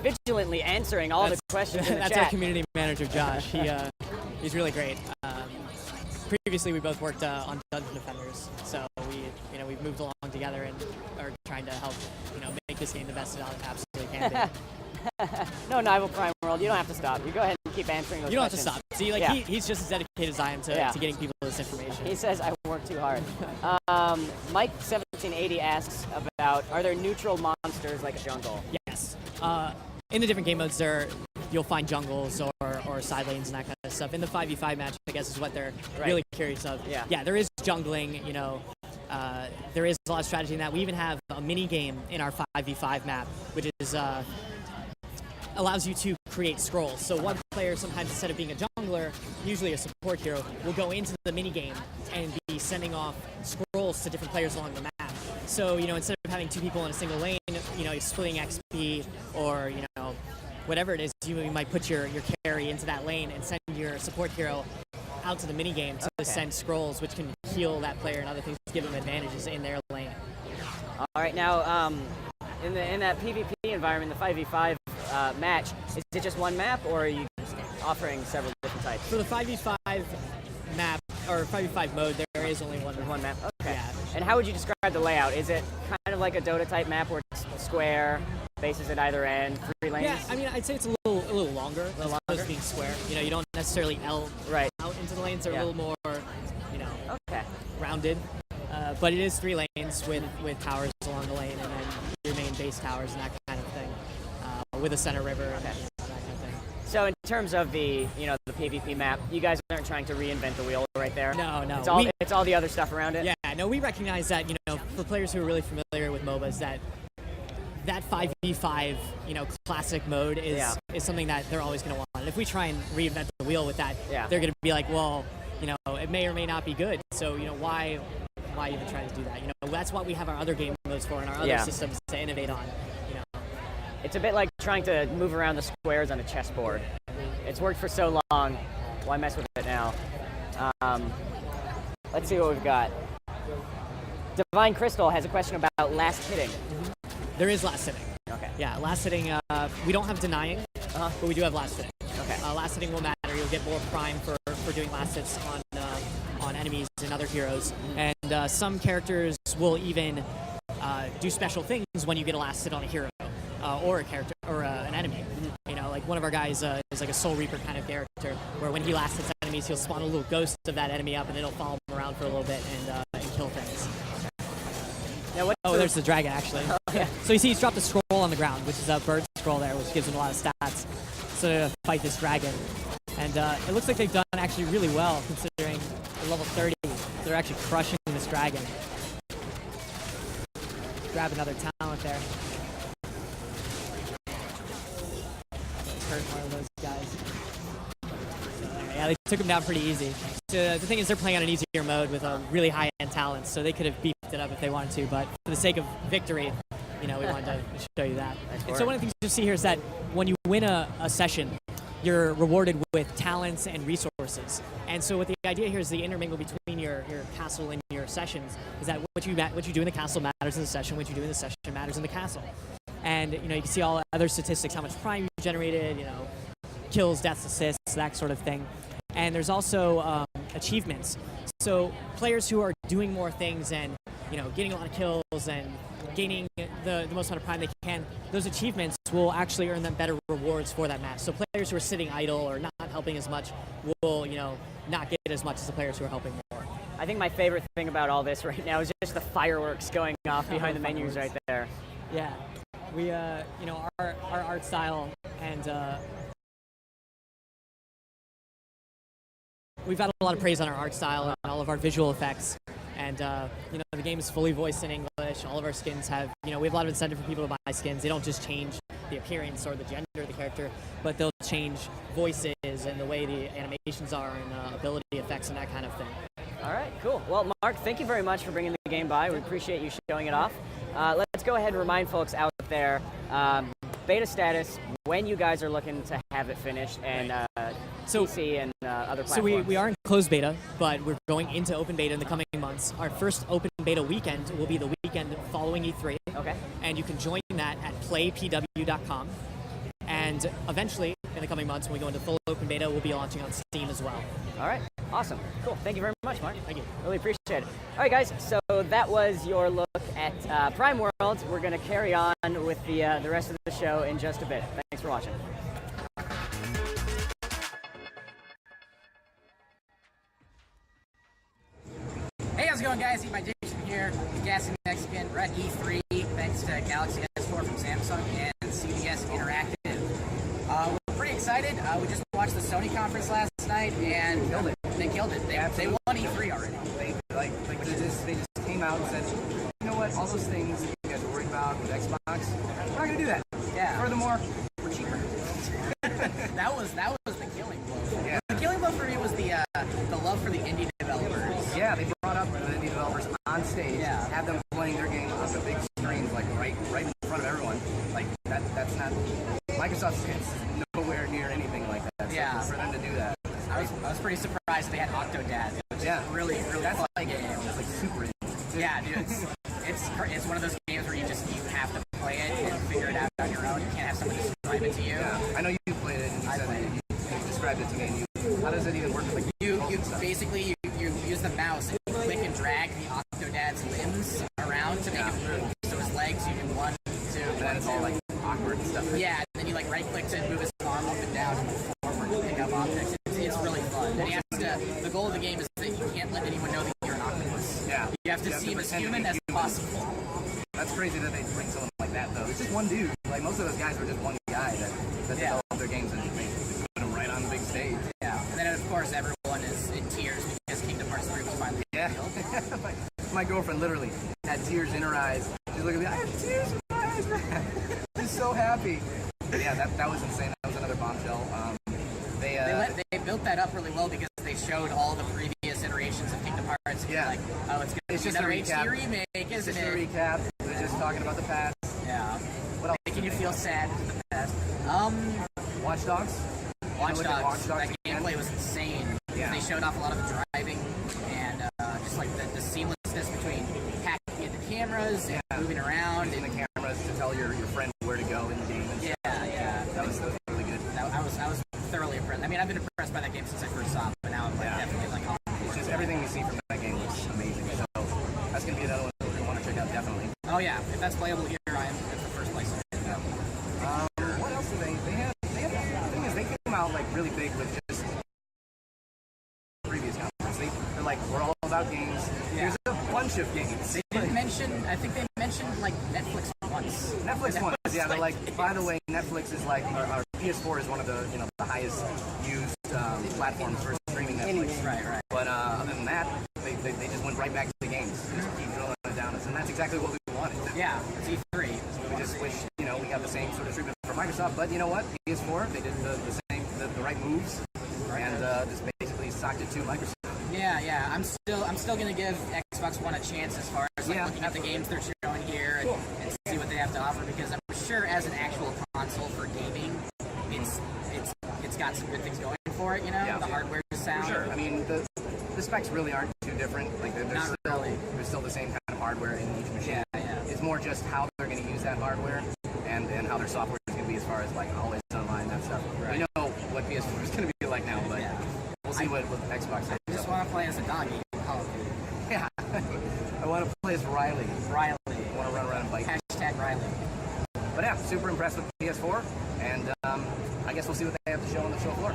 vigilantly answering all the questions in the chat. That's our community manager, Josh. He's really great. Previously, we both worked on Dungeon Defenders, so we've moved along together and are trying to help make this game the best it absolutely can be. No, Nival Prime World, you don't have to stop. You go ahead and keep answering those questions. You don't have to stop. See, he's just as dedicated as I am to getting people this information. He says I work too hard. Mike1780 asks about, are there neutral monsters like a jungle? Yes. In the different game modes, you'll find jungles or side lanes and that kind of stuff. In the 5v5 match, I guess, is what they're really curious of. Yeah, there is jungling, there is a lot of strategy in that. We even have a mini game in our 5v5 map, which is allows you to create scrolls. So one player, sometimes instead of being a jungler, usually a support hero, will go into the mini game and be sending off scrolls to different players along the map. So instead of having 2 people in a single lane, you're splitting XP, or whatever it is, you might put your carry into that lane and send your support hero out to the minigame to send scrolls, which can heal that player and other things, give them advantages in their lane. All right, now in that PvP environment, the 5v5 match, is it just one map, or are you offering several different types? For the 5v5 map, or 5v5 mode, there is only one map. Okay. Yeah. And how would you describe the layout? Is it kind of like a Dota type map where it's square, bases at either end, 3 lanes? Yeah, I mean, I'd say it's a little longer, as opposed to being square. You know, you don't necessarily L out into the lanes. They're a little more, you know, rounded. But it is 3 lanes with towers along the lane, and then your main base towers and that kind of thing, with a center river and that kind of thing. So in terms of the PvP map, you guys aren't trying to reinvent the wheel right there? No. It's all the other stuff around it? Yeah, no, we recognize that, you know, for players who are really familiar with MOBAs, that 5v5, you know, classic mode is something that they're always going to want. And if we try and reinvent the wheel with that, they're going to be like, well, you know, it may or may not be good. So, you know, why even try to do that? You know, that's what we have our other game modes for and our other systems to innovate on. You know, it's a bit like trying to move around the squares on a chessboard. It's worked for so long. Why mess with it now? Let's see what we've got. Divine Crystal has a question about last hitting. There is last hitting. Okay. Yeah, last hitting. We don't have denying, but we do have last hitting. Okay. Last hitting will matter. You'll get more prime for doing last hits on enemies and other heroes, and some characters will even do special things when you get a last hit on a hero or a character or an enemy. You know, like one of our guys is like a Soul Reaper kind of character, where when he last hits enemies, he'll spawn a little ghost of that enemy up, and it'll follow him around for a little bit and kill things. Now, there's the dragon, actually. So you see he's dropped a scroll on the ground, which is a bird scroll there, which gives him a lot of stats. So to fight this dragon. And it looks like they've done actually really well, considering they're level 30. They're actually crushing this dragon. Grab another talent there. Hurt one of those guys. Yeah, they took him down pretty easy. So the thing is, they're playing on an easier mode with a really high-end talent, so they could have beefed it up if they wanted to, but for the sake of victory, you know, we wanted to show you that. And so one of the things you see here is that when you win a session, you're rewarded with talents and resources. And so what the idea here is the intermingle between your castle and your sessions is that what you do in the castle matters in the session, what you do in the session matters in the castle. And, you know, you can see all other statistics, how much prime you generated, you know, kills, deaths, assists, that sort of thing. And there's also achievements. So players who are doing more things and, you know, getting a lot of kills and gaining the most amount of prime they can, those achievements will actually earn them better rewards for that match. So players who are sitting idle or not helping as much will, you know, not get as much as the players who are helping more. I think my favorite thing about all this right now is just the fireworks going off behind the menus right there. Yeah. We, you know, our art style and we've had a lot of praise on our art style and all of our visual effects. And, you know, the game is fully voiced in English. All of our skins have, you know, we have a lot of incentive for people to buy skins. They don't just change the appearance or the gender of the character, but they'll change voices and the way the animations are and ability effects and that kind of thing. All right, cool. Well, Mark, thank you very much for bringing the game by. We appreciate you showing it off. Let's go ahead and remind folks out there, beta status, when you guys are looking to have it finished, and PC and other platforms. So we are in closed beta, but we're going into open beta in the coming months. Our first open beta weekend will be the weekend following E3. Okay. And you can join that at playpw.com. And eventually, in the coming months, when we go into full open beta, we'll be launching on Steam as well. All right. Awesome. Cool. Thank you very much, Mark. Thank you. Really appreciate it. All right, guys. So that was your look at Prime World. We're going to carry on with the rest of the show in just a bit. Thanks for watching. Hey, how's it going, guys? Eat My Diction here. Gassing Mexican. We're at E3, thanks to Galaxy S4 from Samsung and CBS Interactive. We're pretty excited. We just watched the Sony conference last night, and they killed it. They won E3 already. They just came out and said, you know what, all those things that you guys are worried about with Xbox, we're not going to do that. Yeah. Furthermore, we're cheaper. that was the killing blow. Yeah. The killing blow for me was the love for the indie developers. Yeah, they brought up the indie developers on stage, have them playing their game on the big screens, like right in front of everyone. Like that's not Microsoft's is nowhere near anything like that. Yeah. So for them to do that, I was pretty surprised they had Octodad, which is really that's fun like game. It's like super easy. Yeah, dude, it's one of those games where you have to play it and figure it out on your own. You can't have someone describe it to you. Yeah, I know you played it and you said that you described it to me. And how does it even work? Like you basically you use the mouse and you click and drag the Octodad's limbs around to make it move. So his legs, you can 1, 2, and then it's all like awkward and stuff. Yeah, and then you like right click to move his arm up and down and move forward to pick up objects. It's really fun. And the goal of the game is that you can't let anyone know that you're an octopus. Yeah. You have to seem as human as possible. That's crazy that they bring someone like that though. It's just one dude. Like most of those guys were just one guy that developed their games and they put them right on the big stage. Yeah. And then of course everyone is in tears because Kingdom Hearts 3 was finally revealed. my girlfriend literally had tears in her eyes. She's looking at me, I have tears in my eyes, man. She's so happy. But yeah, that was insane. That was another bombshell. They built that up really well because they showed all the previous iterations of Kingdom Hearts. And Yeah. Like, oh, it's going to be another HD remake, isn't it's just it? a recap. We're just talking about the past. Yeah. What else? Making you feel sad for the past. Watch Dogs. Watch Dogs. That gameplay was insane. Yeah. They showed off a lot of the driving and just like the seamlessness between hacking into cameras and moving around. Using the cameras to tell your friend where to go in the game. And That was really good. I was thoroughly impressed. I mean, I've been impressed by that game since I first saw it, but now I'm definitely like, oh. It's just everything we see from that game looks amazing. So that's gonna be another one that we want to check out definitely. Oh yeah, if that's playable here, that's the first place. What else do they have? The thing is, they came out like really big with just previous conference. They're like, we're all about games. Yeah. There's a bunch of games. They didn't mention. I think they mentioned like Netflix once. Netflix once, yeah. They're like, by the way, Netflix is like our PS4 is one of the the highest used platforms for streaming Netflix. Right. But other than that, they just went right back to the games. Just keep drilling it down us, and that's exactly what we wanted. Yeah, it's E3. We just wish we got the same sort of treatment for Microsoft. But you know what? PS4, they did the same, the right moves, and just basically socked it to Microsoft. Yeah. I'm still gonna give Xbox One a chance as far as looking at the games they're showing here and see what they have to offer, because I'm sure as an actual console for gaming, it's got some good things going for it. The hardware sound. For sure. I mean, the specs really aren't too different. Like there's still the same kind of hardware in each machine. Yeah. It's more just how they're going to use that hardware and how their software is going to be as far as like always online, that stuff. Right. We know what PS4 is going to be like now, but we'll see what Xbox has. I just want to play as a doggy. Yeah. I want to play as Riley. I want to run around and bike. Hashtag Riley. But yeah, super impressed with PS4, and I guess we'll see what they have to show on the show floor.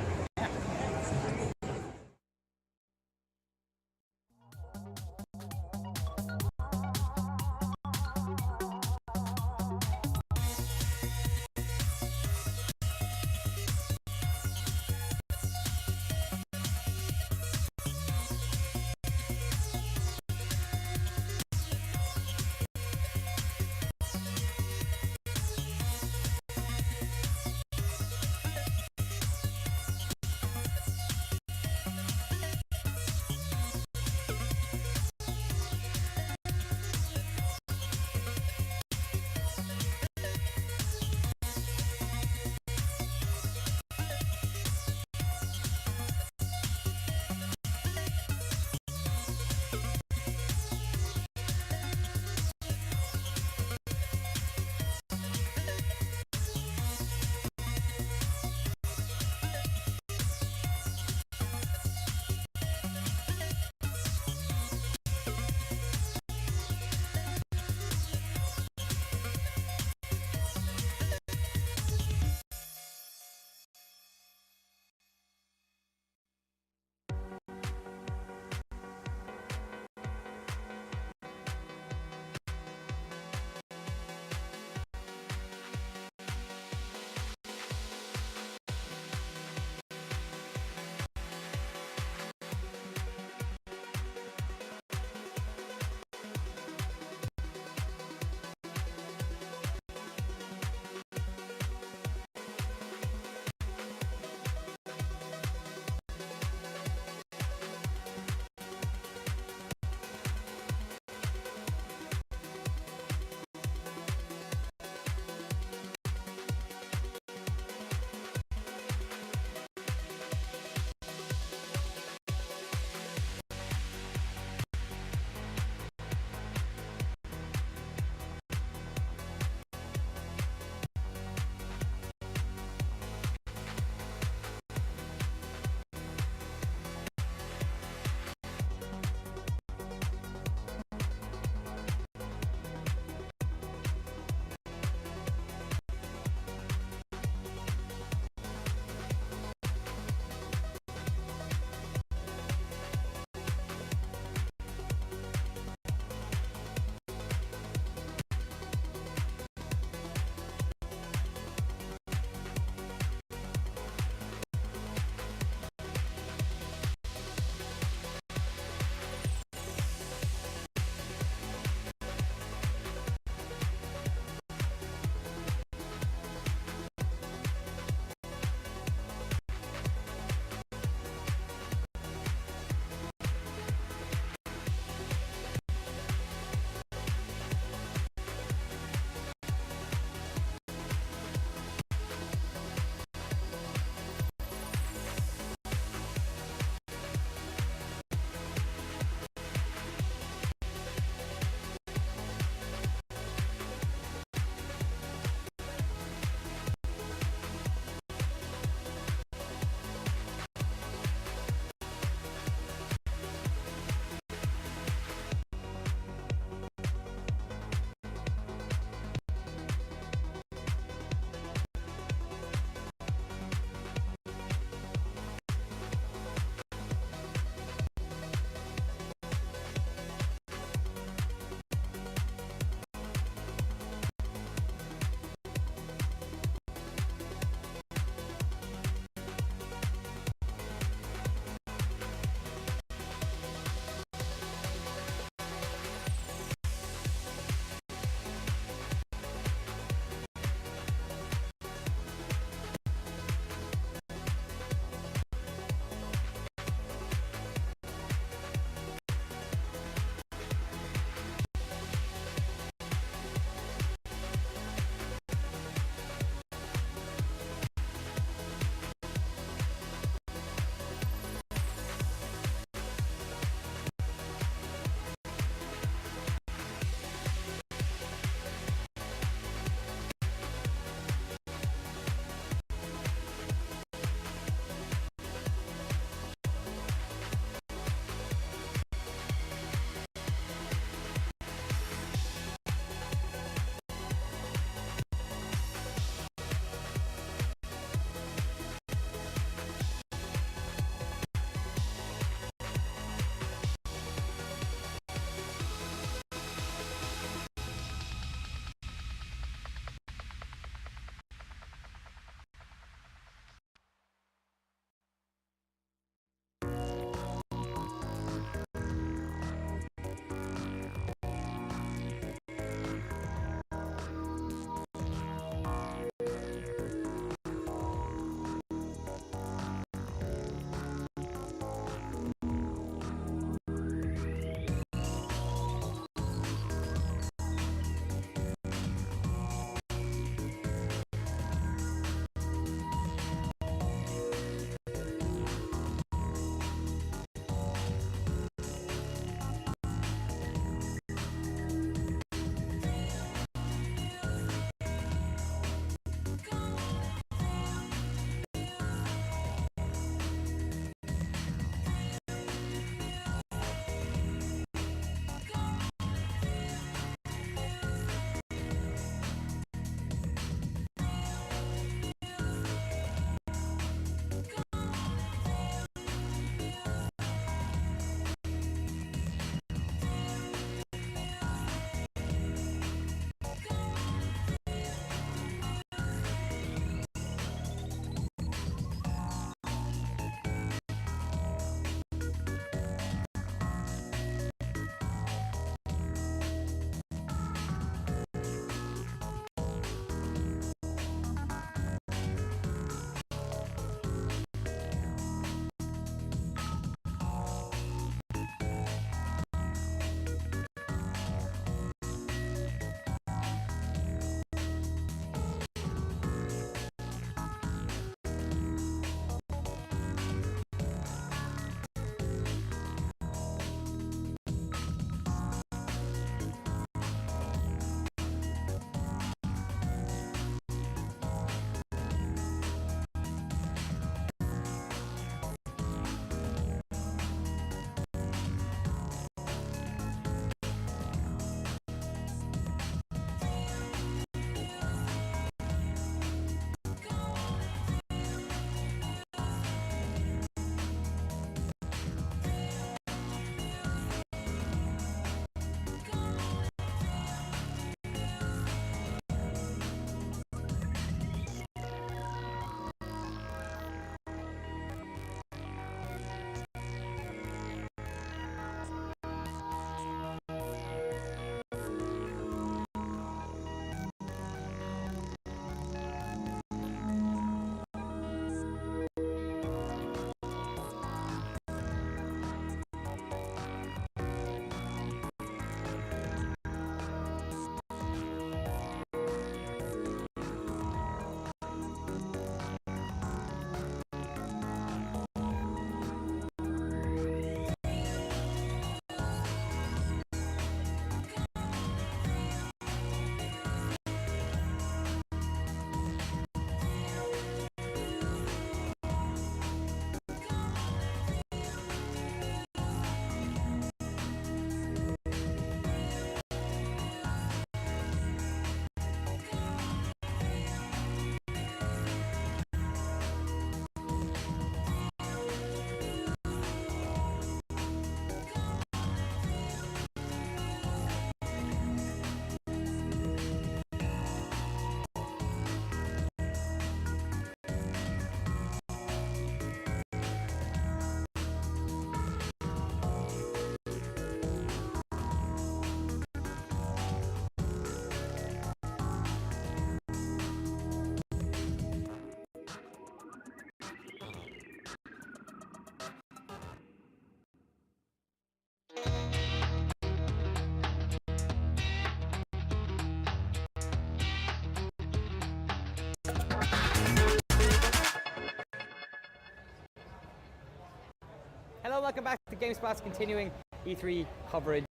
welcome back to GameSpot's continuing E3 coverage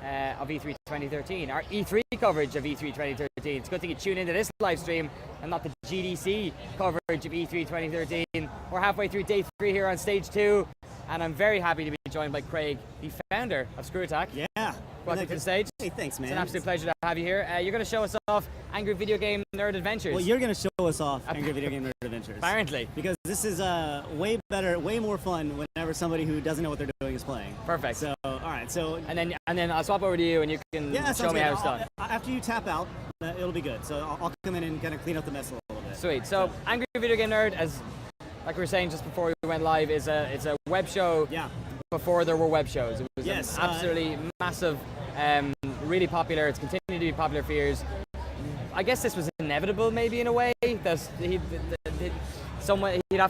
of E3 2013. Our E3 coverage of E3 2013. It's a good thing you tune into this live stream and not the GDC coverage of E3 2013. We're halfway through day 3 here on stage 2, and I'm very happy to be joined by Craig, the founder of Screw Attack. Yeah. Welcome to the stage. Hey, thanks, man. It's an absolute pleasure to have you here. You're going to show us off Angry Video Game Nerd Adventures. Well, you're going to show us off Angry Video Game Nerd Adventures. Apparently. Because this is way better, way more fun whenever somebody who doesn't know what they're doing is playing. Perfect. So, all right. So. And then I'll swap over to you, and you can show me how it's done. After you tap out, it'll be good. So I'll come in and kind of clean up the mess a little bit. Sweet. So Angry Video Game Nerd, as like we were saying just before we went live, it's a web show. Yeah. Before there were web shows, it was yes, an absolutely massive, really popular. It's continued to be popular for years. I guess this was inevitable, maybe in a way. He'd have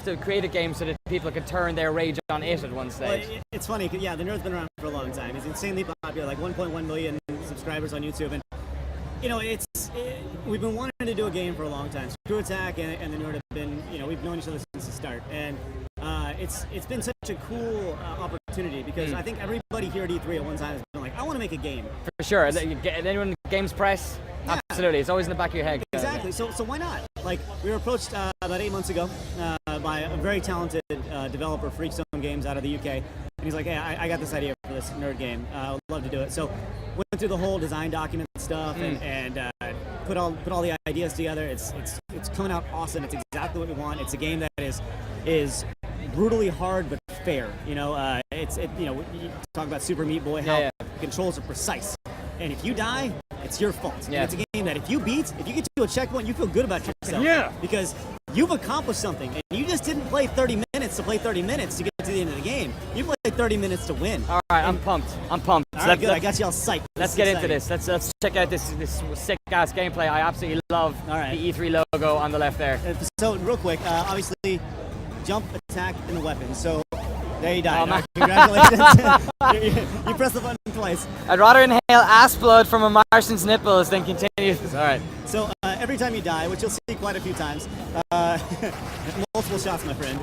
to create a game so that people could turn their rage on it at one stage. Well, it's funny, the Nerd's been around for a long time. He's insanely popular, like 1.1 million subscribers on YouTube, and we've been wanting to do a game for a long time. Screw Attack and the Nerd have been, we've known each other since the start, and it's been such a cool opportunity because I think everybody here at E3 at one time has been like, I want to make a game. For sure. Anyone Games Press? Yeah. Absolutely. It's always in the back of your head. Exactly. So why not? Like, we were approached about 8 months ago by a very talented developer, Freakstone Games, out of the UK. And he's like, hey, I got this idea for this nerd game. I would love to do it. So went through the whole design document stuff and put all the ideas together. It's coming out awesome. It's exactly what we want. It's a game that is brutally hard but fair. You talk about Super Meat Boy, how the controls are precise. And if you die, it's your fault. Yeah. And it's a game that if you get to a checkpoint, you feel good about yourself. Yeah. Because you've accomplished something, and you just didn't play 30 minutes to play 30 minutes to get to the end of the game. You played 30 minutes to win. All right, I'm pumped. All right, good. I got you all psyched. Let's get into this. Let's check out this sick-ass gameplay. I absolutely love the E3 logo on the left there. So, real quick, obviously, jump, attack, and the weapon. So, there you died. Oh, man. Congratulations. you pressed the button twice. I'd rather inhale ass blood from a Martian's nipples than continue. All right. So every time you die, which you'll see quite a few times, multiple shots, my friend.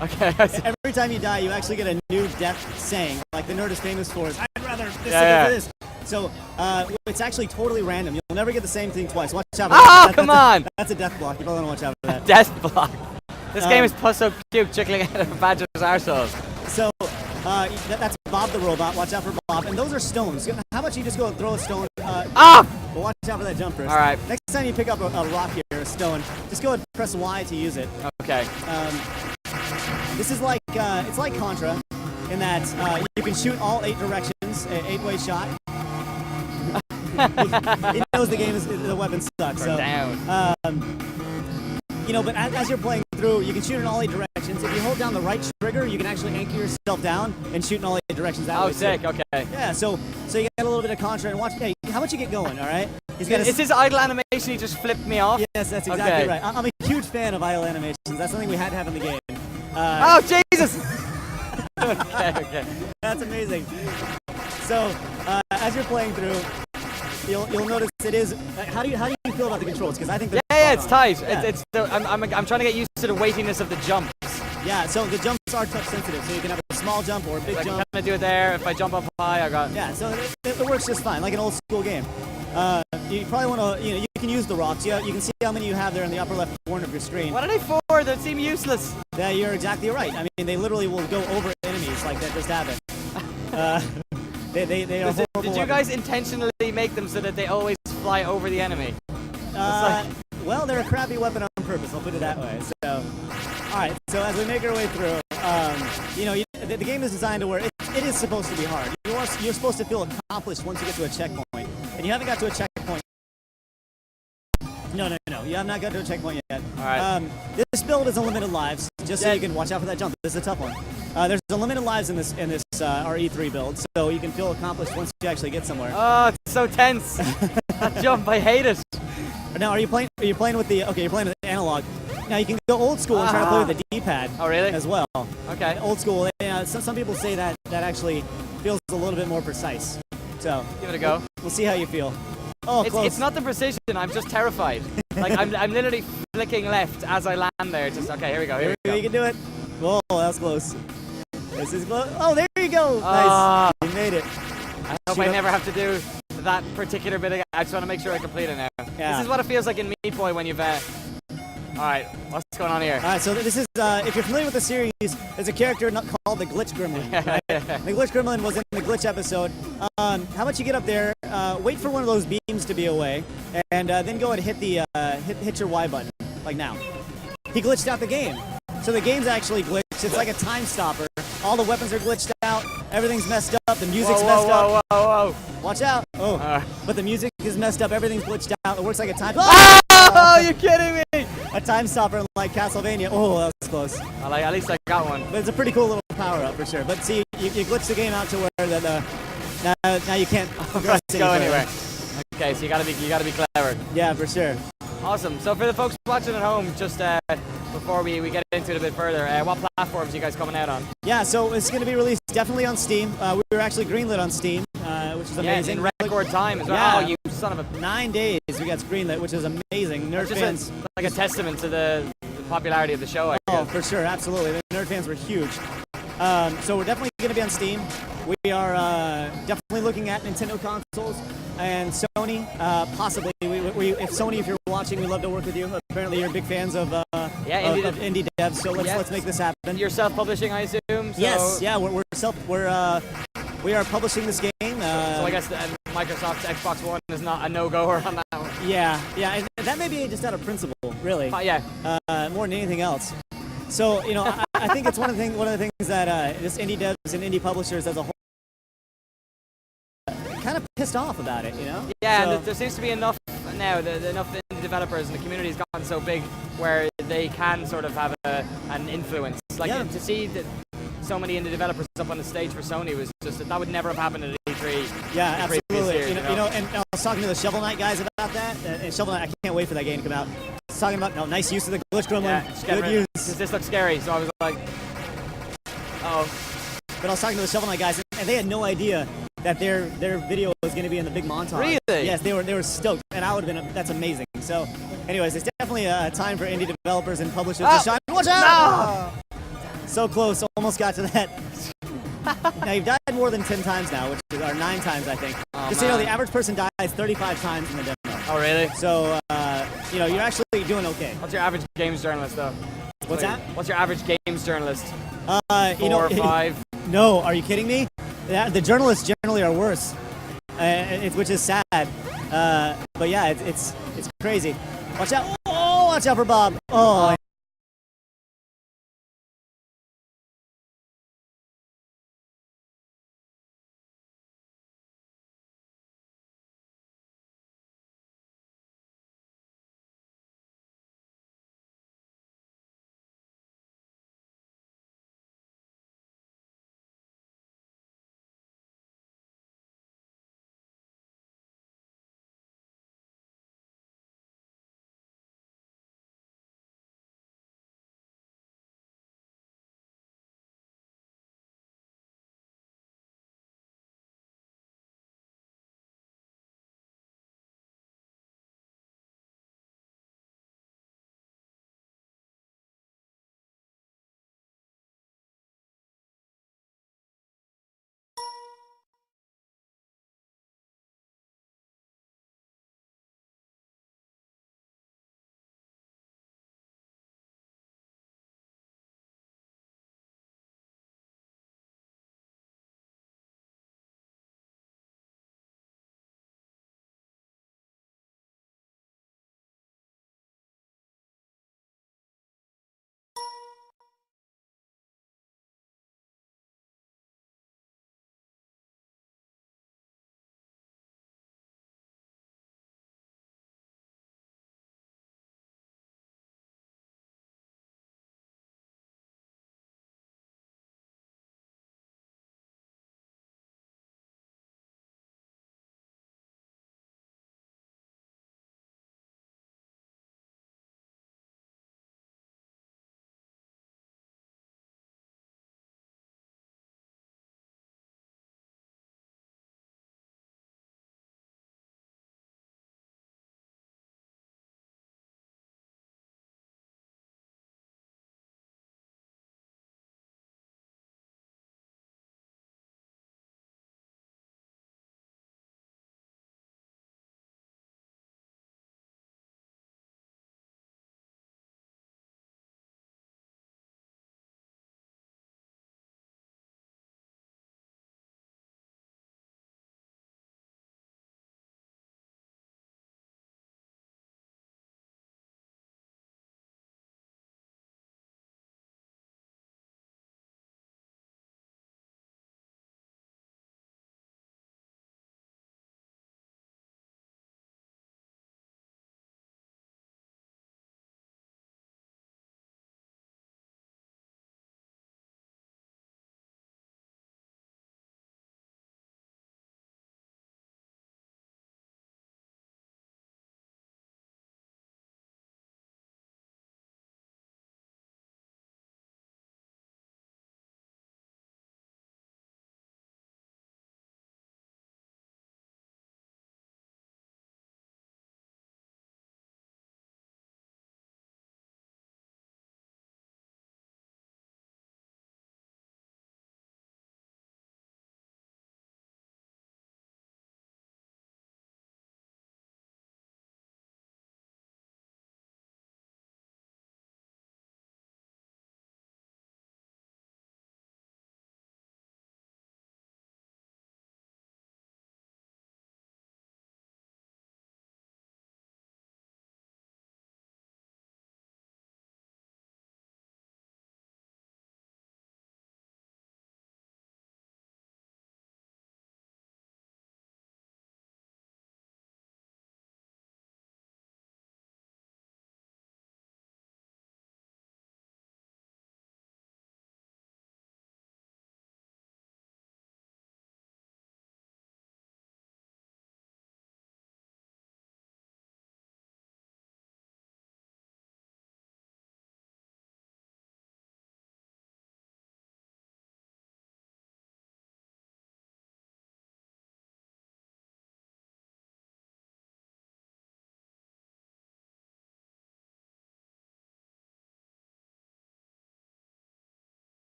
Okay. Every time you die, you actually get a new death saying, like the Nerd is famous for. I'd rather this than this. So it's actually totally random. You'll never get the same thing twice. Watch out for that. Come on! That's a death block. You probably want to watch out for that. Death block. This game is so cute, trickling out of a badger's arsehole. So that's Bob the robot. Watch out for Bob. And those are stones. How about you just go and throw a stone? But watch out for that jump first. All right. Next time you pick up a rock here, a stone, just go and press Y to use it. Okay. This is like it's like Contra, in that you can shoot all 8 directions, 8-way shot. He knows the weapon sucks. So, down. But as you're playing through, you can shoot in all 8 directions. If you hold down the right trigger, you can actually anchor yourself down and shoot in all 8 directions that way. Oh, sick. Okay. Yeah. So you get a little bit of Contra and watch. Hey, how about you get going? All right. Is his idle animation? He just flipped me off. Yes, that's exactly right. I'm a huge fan of idle animations. That's something we had to have in the game. Oh Jesus! Okay. That's amazing. So as you're playing through, you'll notice it is. How do you feel about the controls? Because I think it's tight. Yeah. I'm trying to get used to the weightiness of the jumps. Yeah. So the jumps are touch sensitive. So you can have a small jump or a big jump. I can do it there. If I jump up high, I got. Yeah. So it works just fine, like an old school game. You probably want to, you can use the rocks. You can see how many you have there in the upper left corner of your screen. What are they for? They seem useless. Yeah, you're exactly right. I mean, they literally will go over enemies like that just happened. They are horrible. Did you guys intentionally make them so that they always fly over the enemy? Well, they're a crappy weapon on purpose. I'll put it that way. So, all right. So as we make our way through, the game is designed to where it is supposed to be hard. You're supposed to feel accomplished once you get to a checkpoint, and you haven't got to a checkpoint. No. You have not got to a checkpoint yet. All right. This build is unlimited lives, just so you can watch out for that jump. This is a tough one. There's unlimited lives in this our E3 build, so you can feel accomplished once you actually get somewhere. Oh, it's so tense. That jump, I hate it. Now, are you playing with the? Okay, you're playing with the analog. Now you can go old school and try to play with the D-pad. Oh, really? As well. Okay. Old school. Some people say that actually feels a little bit more precise. So give it a go. We'll see how you feel. Oh, close. It's not the precision. I'm just terrified. Like I'm literally flicking left as I land there. Just okay. Here we go. Here we go. You can do it. Whoa, that was close. This is close. Oh, there you go. Ah. Nice. You made it. I hope I never have to do that particular bit again. I just want to make sure I complete it now. Yeah. This is what it feels like in Meat Boy when you've... Alright, what's going on here? Alright, so this is, if you're familiar with the series, there's a character called the Glitch Gremlin. Right? The Glitch Gremlin was in the Glitch episode. How about you get up there, wait for one of those beams to be away, and then go and hit the hit your Y button, like now. He glitched out the game. So the game's actually glitched. It's like a time stopper. All the weapons are glitched out. Everything's messed up. The music's messed up. Whoa. Watch out. Oh. But the music is messed up. Everything's glitched out. It works like a time. Oh, you're kidding me! A time stopper like Castlevania. Oh, that was close. At least I got one. But it's a pretty cool little power up for sure. But see, you glitch the game out to where that now you can't go anywhere. Okay, so you gotta be clever. Yeah, for sure. Awesome. So for the folks watching at home, just before we get into it a bit further, what platforms are you guys coming out on? Yeah, so it's going to be released definitely on Steam. We were actually greenlit on Steam, which is amazing. Yeah, in record time as well. Yeah. Oh, you son of a... 9 days we got greenlit, which is amazing. Nerd fans... like a testament to the popularity of the show, I guess. Oh, for sure, absolutely. The nerd fans were huge. So we're definitely going to be on Steam. We are definitely looking at Nintendo consoles and Sony, possibly. If Sony, if you're watching, we'd love to work with you. Apparently, you're big fans of indie devs, so let's make this happen. You're self-publishing, I assume. So Yes, yeah, we are publishing this game. So I guess Microsoft's Xbox One is not a no-goer on that one. Yeah, and that may be just out of principle, really. Yeah. More than anything else. So I think it's one of the things that this indie devs and indie publishers as a whole kind of pissed off about it, Yeah, so, and there seems to be enough now. Enough indie developers and the community's gotten so big where they can sort of have an influence. Like to see that so many indie developers up on the stage for Sony was just that would never have happened at E3. Yeah, absolutely. Years, and I was talking to the Shovel Knight guys about that. And Shovel Knight, I can't wait for that game to come out. I was talking about nice use of the Glitch Gremlin. Yeah, good use. This looks scary, so I was like, But I was talking to the Shovel Knight guys, and they had no idea that their video was going to be in the big montage. Really? Yes, they were stoked, and I would have been. That's amazing. So, anyways, it's definitely a time for indie developers and publishers to shine. Watch out! No! So close, almost got to that. Now you've died more than 10 times now, which are 9 times I think. Just so you know, the average person dies 35 times in the demo. Oh really? So you're actually doing okay. What's your average games journalist though? What's that? What's your average games journalist? 4 or 5? No, are you kidding me? The journalists generally are worse, which is sad. But yeah, it's crazy. Watch out! Oh, watch out for Bob! Oh.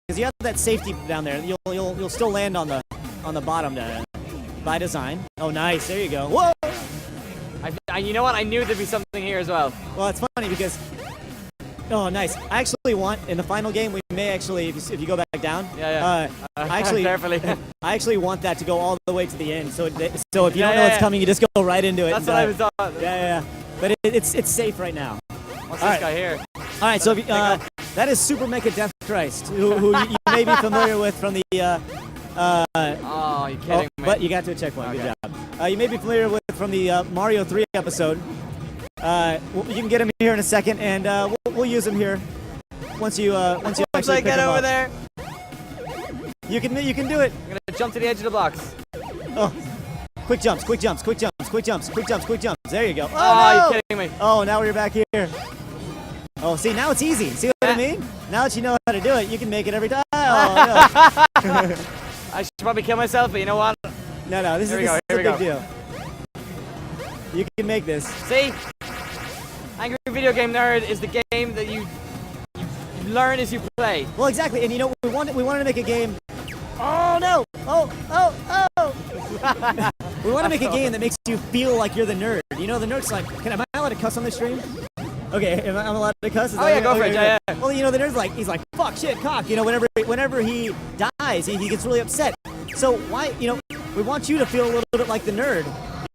because you have that safety down there. You'll still land on the bottom by design. Oh, nice. There you go. Whoa! You know what? I knew there'd be something here as well. Well, it's funny because. Oh, nice. I actually want in the final game we may actually, if you go back down. Yeah. I actually Carefully. I actually want that to go all the way to the end. So if you don't know what's coming, you just go right into it. That's what I was on. Yeah. But it's safe right now. What's this guy here? All right, so if that is Super Mecha Death Christ, who you may be familiar with from the. Oh, you're kidding me. But you got to a checkpoint. Good job. You may be familiar with from the Mario 3 episode. You can get him here in a second, and we'll use him here once you actually I pick get him over up. there. You can do it. I'm gonna jump to the edge of the blocks. Oh, quick jumps. There you go. Oh, you're kidding me. Oh, now we're back here. Oh, see, now it's easy. See what I mean? Now that you know how to do it, you can make it every time. Oh, no. I should probably kill myself, but you know what? No, this is a big deal. You can make this. See? Angry Video Game Nerd is the game that you learn as you play. Well, exactly, and you know we wanted to make a game. Oh no! Oh! We want to make a game that makes you feel like you're the nerd. You know, the nerd's like, am I allowed to cuss on the stream? Okay, am I allowed to cuss? Oh yeah, go for it. Yeah. Well, you know, the nerd's like, he's like, fuck, shit, cock. You know, whenever he dies, he gets really upset. So why, you know, we want you to feel a little bit like the nerd.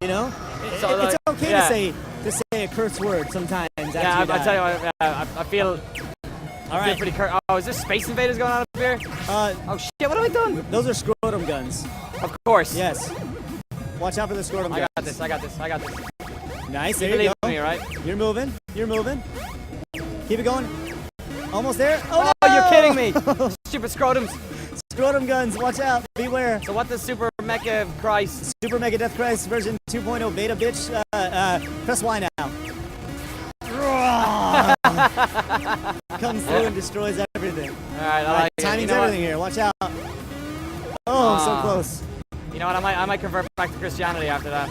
You know, So, it's okay to say a curse word sometimes. Yeah, I tell you what, I feel. All right. Pretty oh, is this Space Invaders going on up here? Oh shit! What have I done? Those are scrotum guns. Of course. Yes. Watch out for the scrotum guns. I got this. Nice. You There you go. me, right? You're moving. Keep it going. Almost there. Oh, Oh, no! you're kidding me! Stupid scrotums. Scrotum guns. Watch out. Beware. So what does Super Mecha Christ? Super Mega Death Christ version 2.0 beta, bitch. Press Y now. Comes through and destroys everything. All right, I like it. Timing's You know everything here. Watch out. Oh, so close. You know what? I might convert back to Christianity after that.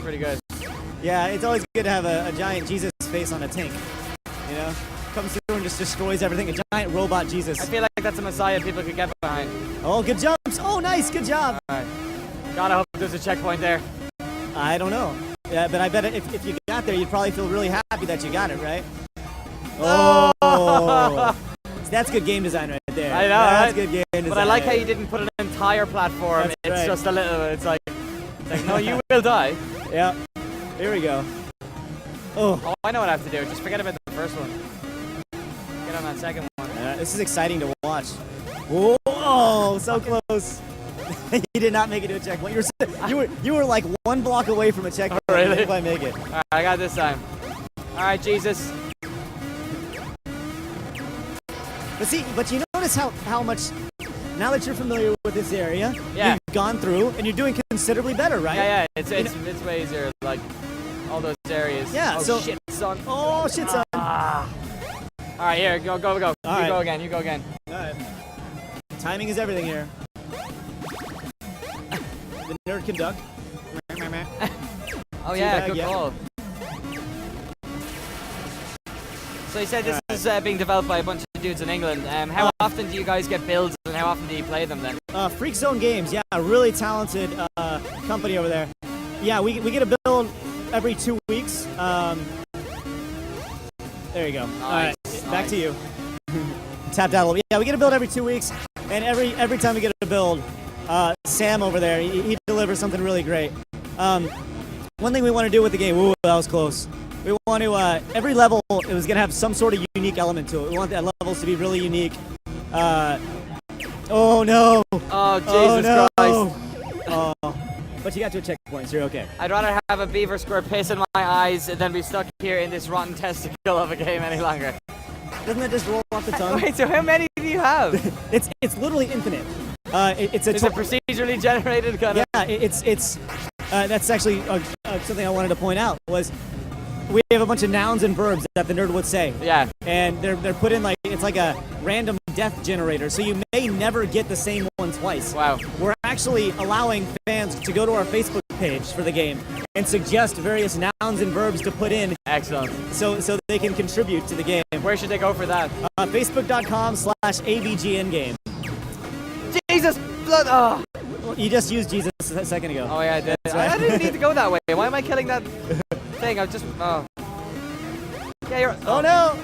Pretty good. Yeah, it's always good to have a giant Jesus face on a tank. You know, comes through and just destroys everything. A giant robot Jesus. I feel like that's a messiah people could get behind. Oh, good jumps. Oh, nice. Good job. All right. God, I hope there's a checkpoint there. I don't know. Yeah, but I bet if you got there, you'd probably feel really happy that you got it, right? Oh. That's good game design right there. I know, That's right? good game design. But I like how you didn't put an entire platform. That's It's right. just a little. It's like no, you will die. Yeah. Here we go. Oh, I know what I have to do. Just forget about the first one. Get on that second one. This is exciting to watch. Whoa, so close. You did not make it to a checkpoint. You were like one block away from a checkpoint. Oh, really? If I make it. All right, I got this time. All right, Jesus. But you notice how much, now that you're familiar with this area, Yeah. you've gone through and you're doing considerably better, right? Yeah. It's way easier. Like all those areas. Yeah. Oh, So shit, son. Oh shit, son. All right, here, go. All you right. go again. All right. Timing is everything here. The nerd can duck. Oh yeah, Teabag, good yeah. call. So you said this is being developed by a bunch of dudes in England. How often do you guys get builds, and how often do you play them then? Freak Zone Games, yeah, a really talented company over there. Yeah, we get a build every 2 weeks. There you go. All right, back to you. Tapped out a little bit. Yeah, we get a build every 2 weeks, and every time we get a build, Sam over there, he delivers something really great. One thing we want to do with the game, ooh, that was close. We want to, every level, it was going to have some sort of unique element to it. We want the levels to be really unique. Oh no! Oh, Jesus Christ. Oh. But you got to a checkpoint, so you're okay. I'd rather have a beaver squirt piss in my eyes than be stuck here in this rotten testicle of a game any longer. Doesn't that just roll off the tongue? Wait, so how many do you have? It's literally infinite. It's a procedurally generated kind of. Yeah, it's that's actually something I wanted to point out was we have a bunch of nouns and verbs that the nerd would say. Yeah. And they're put in like it's like a random death generator, so you may never get the same one twice. Wow. We're actually allowing fans to go to our Facebook page for the game and suggest various nouns and verbs to put in. Excellent. So they can contribute to the game. Where should they go for that? Facebook.com/AVGN game. Jesus! Blood! Oh. You just used Jesus a second ago. Oh yeah, I did. Right. I didn't need to go that way. Why am I killing that thing? I'm just. Oh. Yeah, you're. Oh no!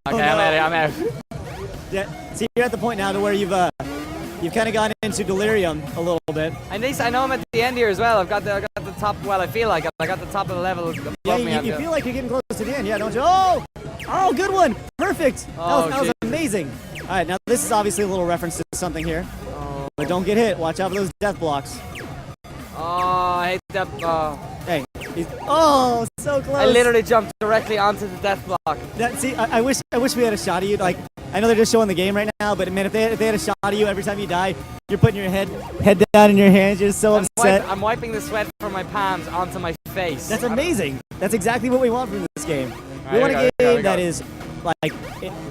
Okay, I'm out. Yeah. See, you're at the point now to where you've kind of gone into delirium a little bit. And at least I know I'm at the end here as well. I got the top. Well, I feel like I got the top of the level above me. You feel like you're getting close to the end, yeah, don't you? Oh, good one, perfect. Oh, that was amazing. All right, now this is obviously a little reference to something here, but don't get hit. Watch out for those death blocks. Oh, I hate that. Oh. Hey, so close. I literally jumped directly onto the death block. I wish we had a shot of you. Like, I know they're just showing the game right now, but man, if they had a shot of you every time you die, you're putting your head down in your hands. You're so upset. I'm wiping the sweat from my palms onto my face. That's amazing. That's exactly what we want from this game. Right, we want a game that is like,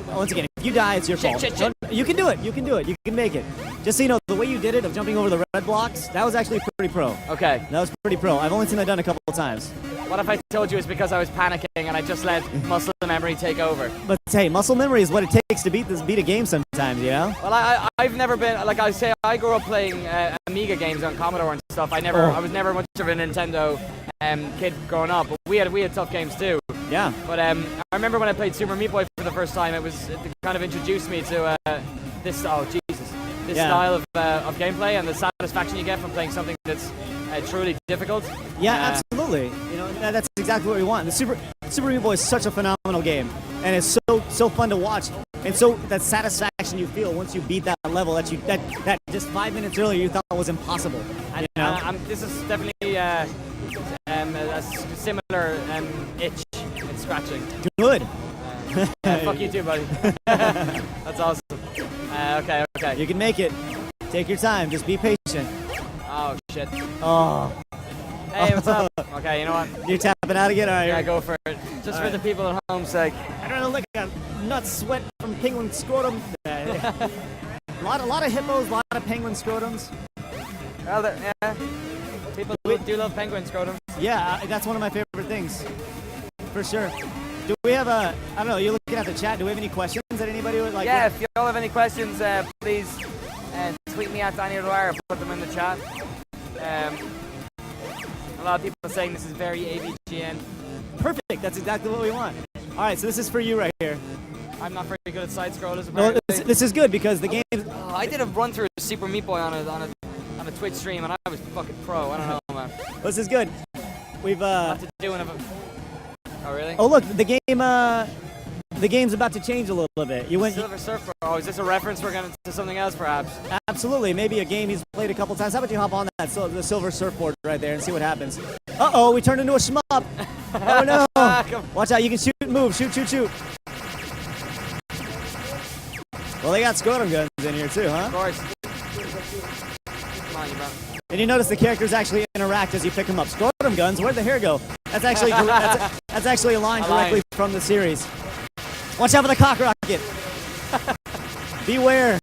once again, if you die, it's your fault. You can do it. You can do it. You can make it. Just so you know, the way you did it of jumping over the red blocks, that was actually pretty pro. Okay. That was pretty pro. I've only seen that done a couple of times. What if I told you it's because I was panicking and I just let muscle memory take over? But hey, muscle memory is what it takes to beat a game sometimes, you know? Well, I've never been, like I say, I grew up playing Amiga games on Commodore and stuff. I was never much of a Nintendo kid growing up, but we had tough games too. Yeah. But I remember when I played Super Meat Boy for the first time, it kind of introduced me to this style of gameplay and the satisfaction you get from playing something that's truly difficult. Yeah, absolutely. You know, that's exactly what we want. The Super Meat Boy is such a phenomenal game, and it's so fun to watch. And so that satisfaction you feel once you beat that level that just 5 minutes earlier you thought was impossible. You know? This is definitely a similar itch and scratching. Good. Fuck you too, buddy. That's awesome. Okay. You can make it. Take your time. Just be patient. Oh, shit. Oh. Hey, what's up? Okay, you know what? You're tapping out again? All right. Yeah, go for it. Just for the people at home's sake. I don't know, like a nut sweat from penguin scrotum. A lot of hippos, a lot of penguin scrotums. Well, yeah. People do love penguin scrotums. Yeah, that's one of my favorite things. For sure. Do we have I don't know, you're looking at the chat. Do we have any questions that anybody would like? Yeah, if you all have any questions, please tweet me at Daniel Dwyer, put them in the chat. A lot of people are saying this is very AVGN. Perfect, that's exactly what we want. All right, so this is for you right here. I'm not very good at side scrollers. No, this is good because the game. I did a run through Super Meat Boy on a Twitch stream, and I was fucking pro. I don't know, man. This is good. We've What to do Oh really? Oh look, the game's about to change a little bit. You went Silver Surfer. Oh, is this a reference to something else, perhaps? Absolutely, maybe a game he's played a couple times. How about you hop on the Silver Surfboard right there and see what happens? Uh-oh, we turned into a shmup. Oh no! Watch out, you can shoot and move. Shoot. Well, they got scrotum guns in here too, huh? Of course. Come on, you bro. And you notice the characters actually interact as you pick them up. Scrotum guns, where'd the hair go? That's actually that's actually a line directly from the series. Watch out for the cock rocket. Beware.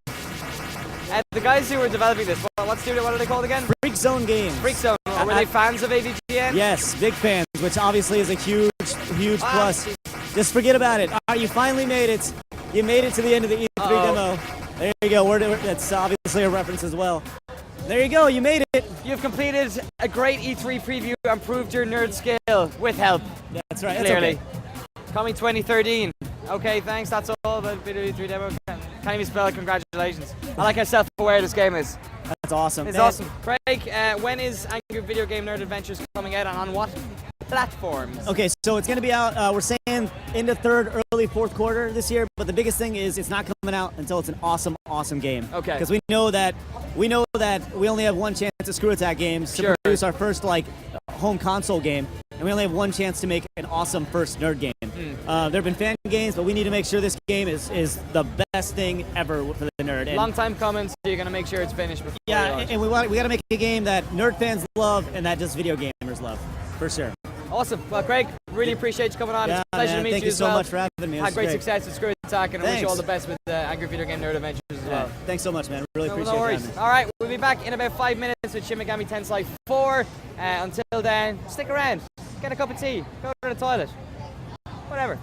The guys who were developing this, what studio? What are they called again? Freak Zone Games. Freak Zone. Were they fans of AVGN? Yes, big fans, which obviously is a huge plus. Just forget about it. All right, you finally made it. You made it to the end of the E3 demo. There you go. That's obviously a reference as well. There you go. You made it. You've completed a great E3 preview and proved your nerd skill with help. That's right. Clearly. That's okay. Coming 2013. Okay, thanks. That's all about the E3 demo. Can't even spell it. Congratulations. I like how self-aware this game is. That's awesome. It's awesome. Craig, when is Angry Video Game Nerd Adventures coming out and on what platforms? Okay, so it's going to be out, we're saying into third, early fourth quarter this year, but the biggest thing is it's not coming out until it's an awesome game. Okay. Because we know that we only have one chance at Screw Attack Games to produce our first home console game, and we only have one chance to make an awesome first nerd game. There have been fan games, but we need to make sure this game is the best thing ever for the nerd. And long time coming, so you're going to make sure it's finished before and we got to make a game that nerd fans love and that just video gamers love, for sure. Awesome. Well, Greg, really appreciate you coming on. Yeah, It's a pleasure man, to meet thank you you as so well. much for having me. It Had was great great. success with Screw Attack, and I wish you all Thanks. the best with Angry Video Game Nerd Adventures as well. Thanks so much, man. Really No, appreciate no you worries. having me. All right, we'll be back in about 5 minutes with Shin Megami Tensei 4. Until then, stick around, get a cup of tea, go to the toilet, whatever.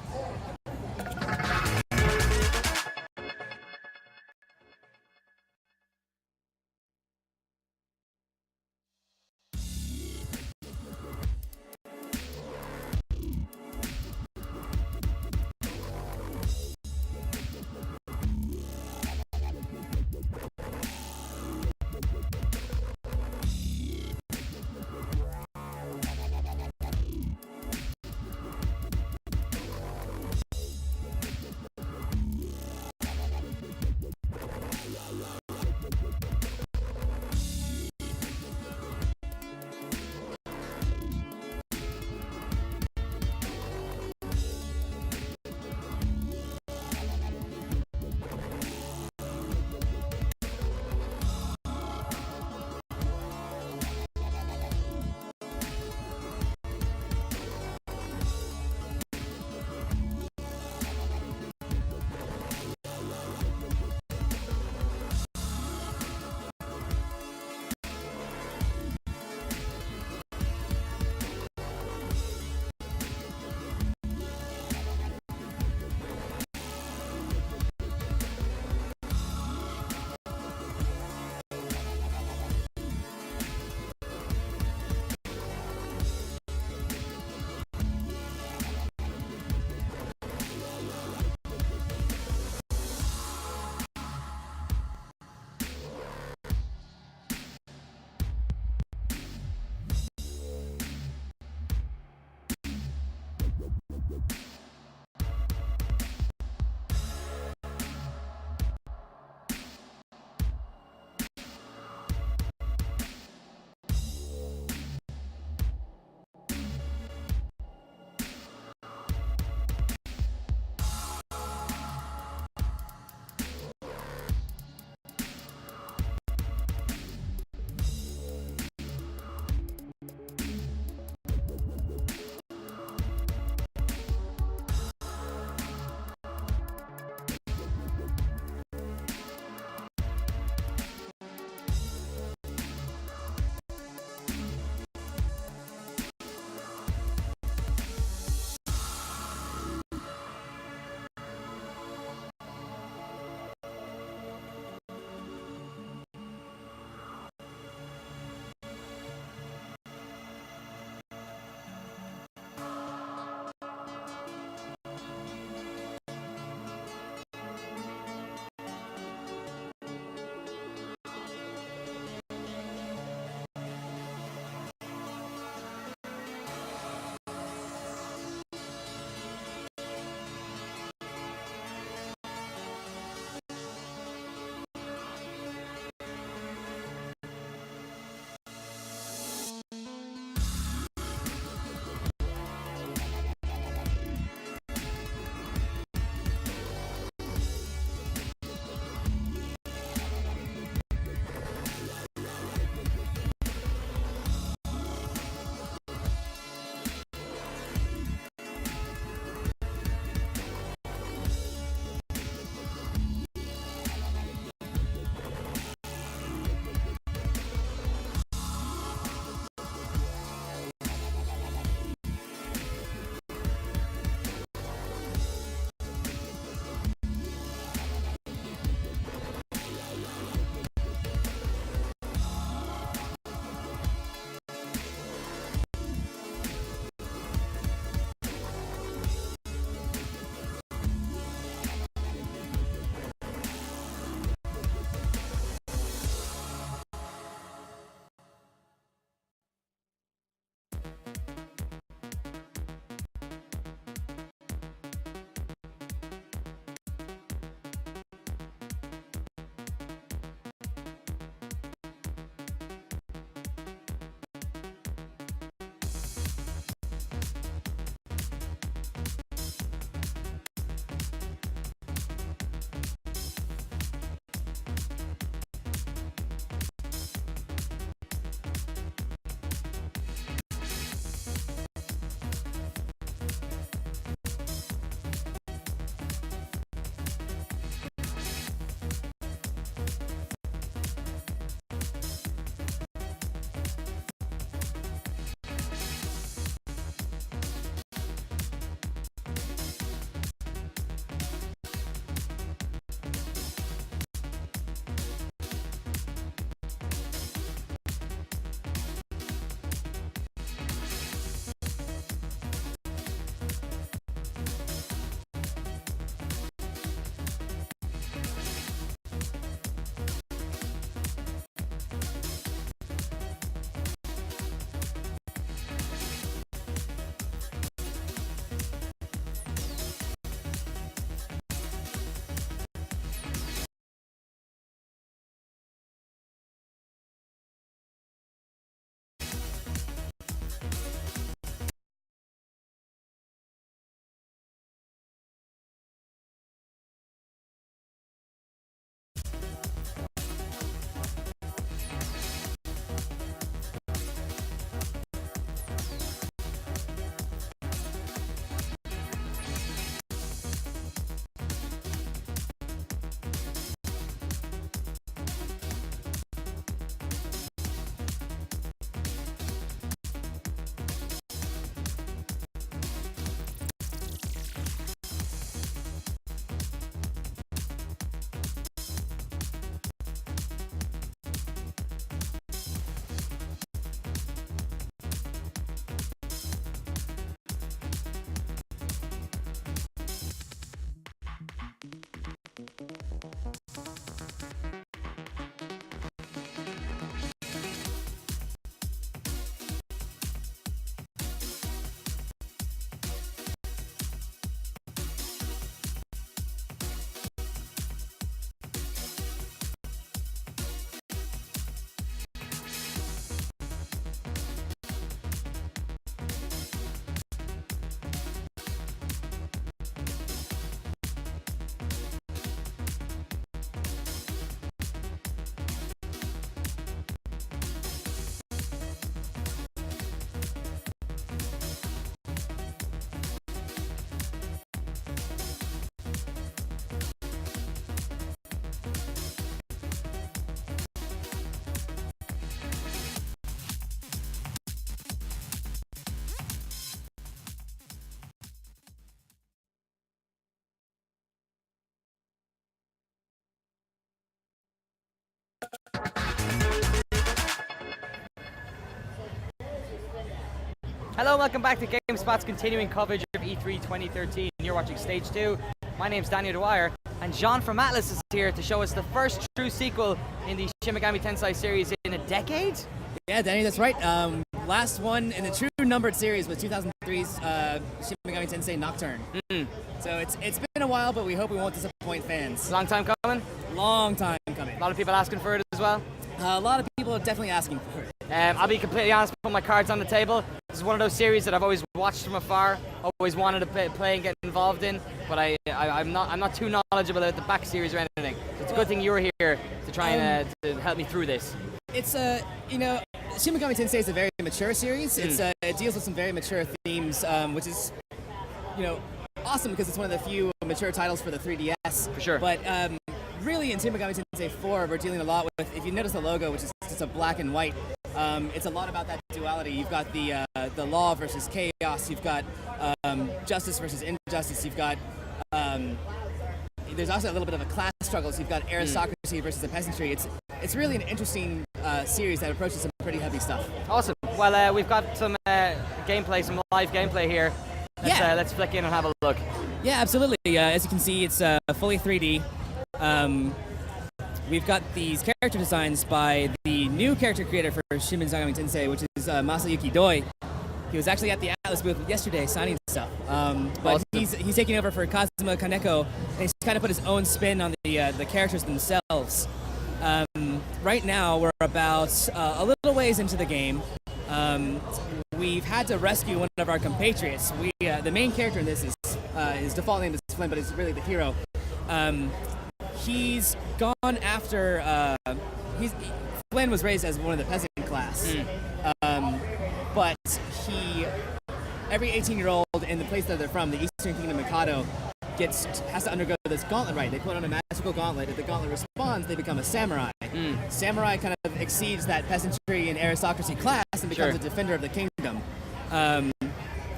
Hello, welcome back to GameSpot's continuing coverage of E3 2013. You're watching Stage 2. My name's Daniel Dwyer, and John from Atlas is here to show us the first true sequel in the Shin Megami Tensei series in a decade? Yeah, Danny, that's right. Last one in the true numbered series was 2003's Shin Megami Tensei Nocturne. So it's been a while, but we hope we won't disappoint fans. Long time coming? Long time coming. A lot of people asking for it as well? A lot of people are definitely asking for it. I'll be completely honest, put my cards on the table. This is one of those series that I've always watched from afar, always wanted to play and get involved in, but I'm not too knowledgeable about the back series or anything. So it's a good thing you're here to try and to help me through this. It's Shin Megami Tensei is a very mature series. It deals with some very mature themes, which is awesome because it's one of the few mature titles for the 3DS. For sure. But really, in Shin Megami Tensei 4, we're dealing a lot with, if you notice the logo, which is just a black and white, it's a lot about that duality. You've got the law versus chaos. You've got justice versus injustice. You've got there's also a little bit of a class struggle. So you've got aristocracy versus the peasantry. It's really an interesting series that approaches some pretty heavy stuff. Awesome. Well, we've got some gameplay, some live gameplay here. Let's flick in and have a look. Yeah, absolutely. As you can see, it's fully 3D. We've got these character designs by the new character creator for Shin Megami Tensei, which is Masayuki Doi. He was actually at the Atlas booth yesterday signing stuff. But he's taking over for Kazuma Kaneko, and he's kind of put his own spin on the characters themselves. Right now, we're about a little ways into the game. We've had to rescue one of our compatriots. The main character in this is his default name is Flynn, but he's really the hero. He's gone after. Flynn was raised as one of the peasant class, but every 18-year-old in the place that they're from, the Eastern Kingdom Mikado, has to undergo this gauntlet rite. They put on a magical gauntlet. If the gauntlet responds, they become a samurai. Samurai kind of exceeds that peasantry and aristocracy class and becomes a defender of the kingdom.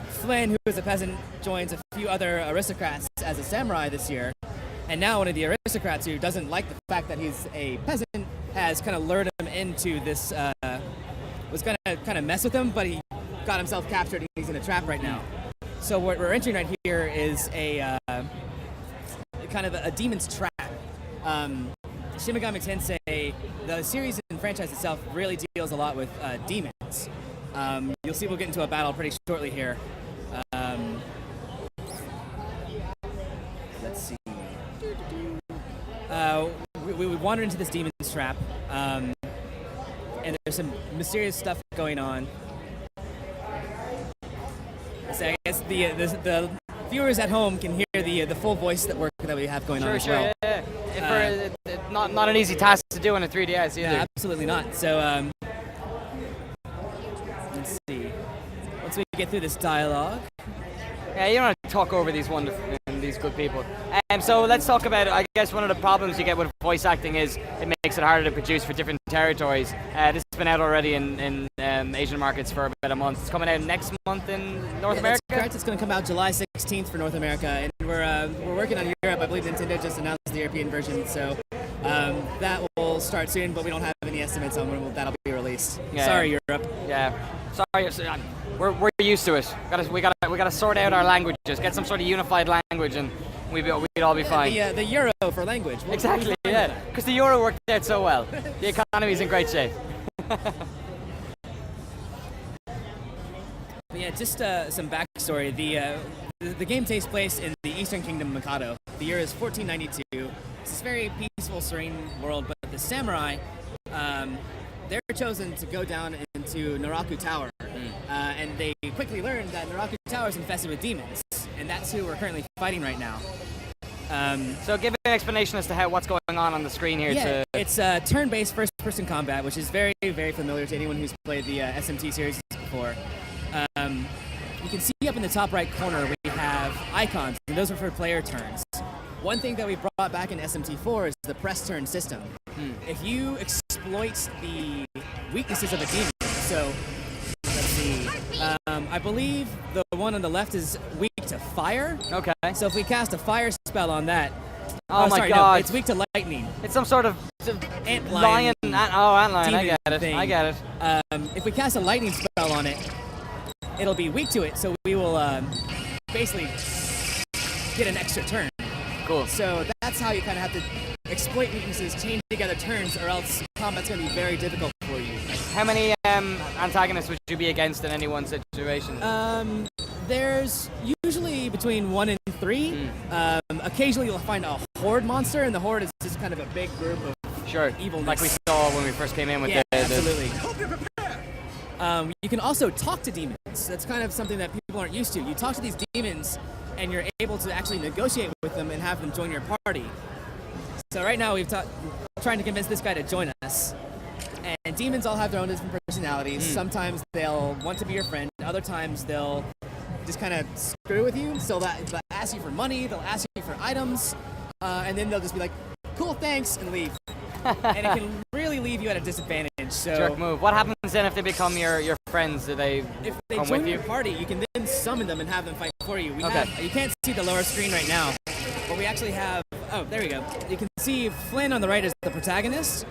Flynn, who is a peasant, joins a few other aristocrats as a samurai this year. And now one of the aristocrats who doesn't like the fact that he's a peasant has kind of lured him into this, was going to kind of mess with him, but he got himself captured and he's in a trap right now. So what we're entering right here is a kind of a demon's trap. Shin Megami Tensei, the series and franchise itself really deals a lot with demons. You'll see we'll get into a battle pretty shortly here. Let's see. We wandered into this demon's trap, and there's some mysterious stuff going on. So I guess the viewers at home can hear the full voice that we have going on as well. Yeah. Not an easy task to do on a 3DS either. Yeah, absolutely not. So let's see. Once we get through this dialogue. Yeah, you don't want to talk over these these good people. So let's talk about it. I guess one of the problems you get with voice acting is it makes it harder to produce for different territories. This has been out already in Asian markets for about a month. It's coming out next month in North America? That's correct. It's going to come out July 16th for North America, and we're working on Europe. I believe Nintendo just announced the European version, so that will start soon, but we don't have any estimates on when that'll be released. Yeah. Sorry, Europe. Yeah. Sorry. We're used to it. We gotta sort out our languages, get some sort of unified language, and we'd all be fine. The euro for language. Exactly. Yeah. Because the euro worked out so well. The economy's in great shape. Yeah, just some backstory. The game takes place in the Eastern Kingdom Mikado. The year is 1492. It's this very peaceful, serene world, but the samurai, they're chosen to go down into Naraku Tower, and they quickly learn that Naraku Tower is infested with demons, and that's who we're currently fighting right now. So give an explanation as to what's going on the screen here. Yeah, it's turn-based first-person combat, which is very, very familiar to anyone who's played the SMT series before. You can see up in the top right corner we have icons, and those are for player turns. One thing that we brought back in SMT4 is the press turn system. If you exploit the weaknesses of a demon, so let's see, I believe the one on the left is weak to fire. Okay. So if we cast a fire spell on that, oh my sorry, god, no, it's weak to lightning. It's some sort of ant lion. lion. Antlion. I get it. Thing. I get it. If we cast a lightning spell on it, it'll be weak to it, so we will basically get an extra turn. Cool. So that's how you kind of have to exploit weaknesses, chain together turns, or else combat's going to be very difficult for you. How many antagonists would you be against in any one situation? There's usually between 1 and 3. Occasionally you'll find a horde monster, and the horde is just kind of a big group of evilness. Like we saw when we first came in with absolutely. You can also talk to demons. That's kind of something that people aren't used to. You talk to these demons, and you're able to actually negotiate with them and have them join your party. So right now trying to convince this guy to join us. And demons all have their own different personalities. Sometimes they'll want to be your friend. Other times they'll just kind of screw with you. So they'll ask you for money, they'll ask you for items, and then they'll just be like, cool, thanks, and leave. And it can really leave you at a disadvantage. So jerk move. What happens then if they become your friends? Do they if they come join with you? your party, you can then summon them and have them fight for you. You can't see the lower screen right now, but we actually have, oh, there we go. You can see Flynn on the right is the protagonist.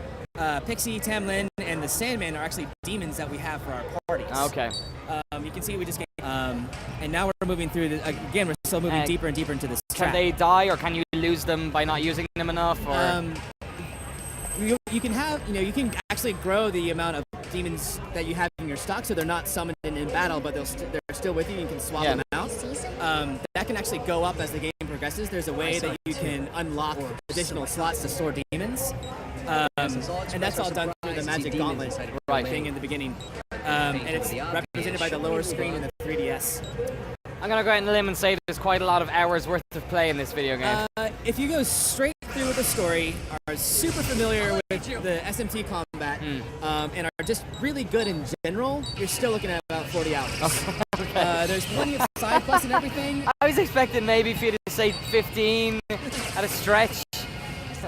Pixie, Tamlin, and the Sandman are actually demons that we have for our parties. Okay. You can see we just came, and now we're moving through again, we're still moving deeper and deeper into this Can trap. they die, or can you lose them by not using them enough? Or You can have, you can actually grow the amount of demons that you have in your stock, so they're not summoned in battle, but they're still with you. You can swap them out. That can actually go up as the game progresses. There's a way that you can unlock additional slots to store demons, and that's all done through the magic gauntlet thing in the beginning, and it's represented by the lower screen in the 3DS. I'm gonna go out on a limb and say there's quite a lot of hours worth of play in this video game. If you go straight through with the story, are super familiar with the SMT combat, and are just really good in general, you're still looking at about 40 hours. There's plenty of side quests and everything. I was expecting maybe for you to say 15 at a stretch.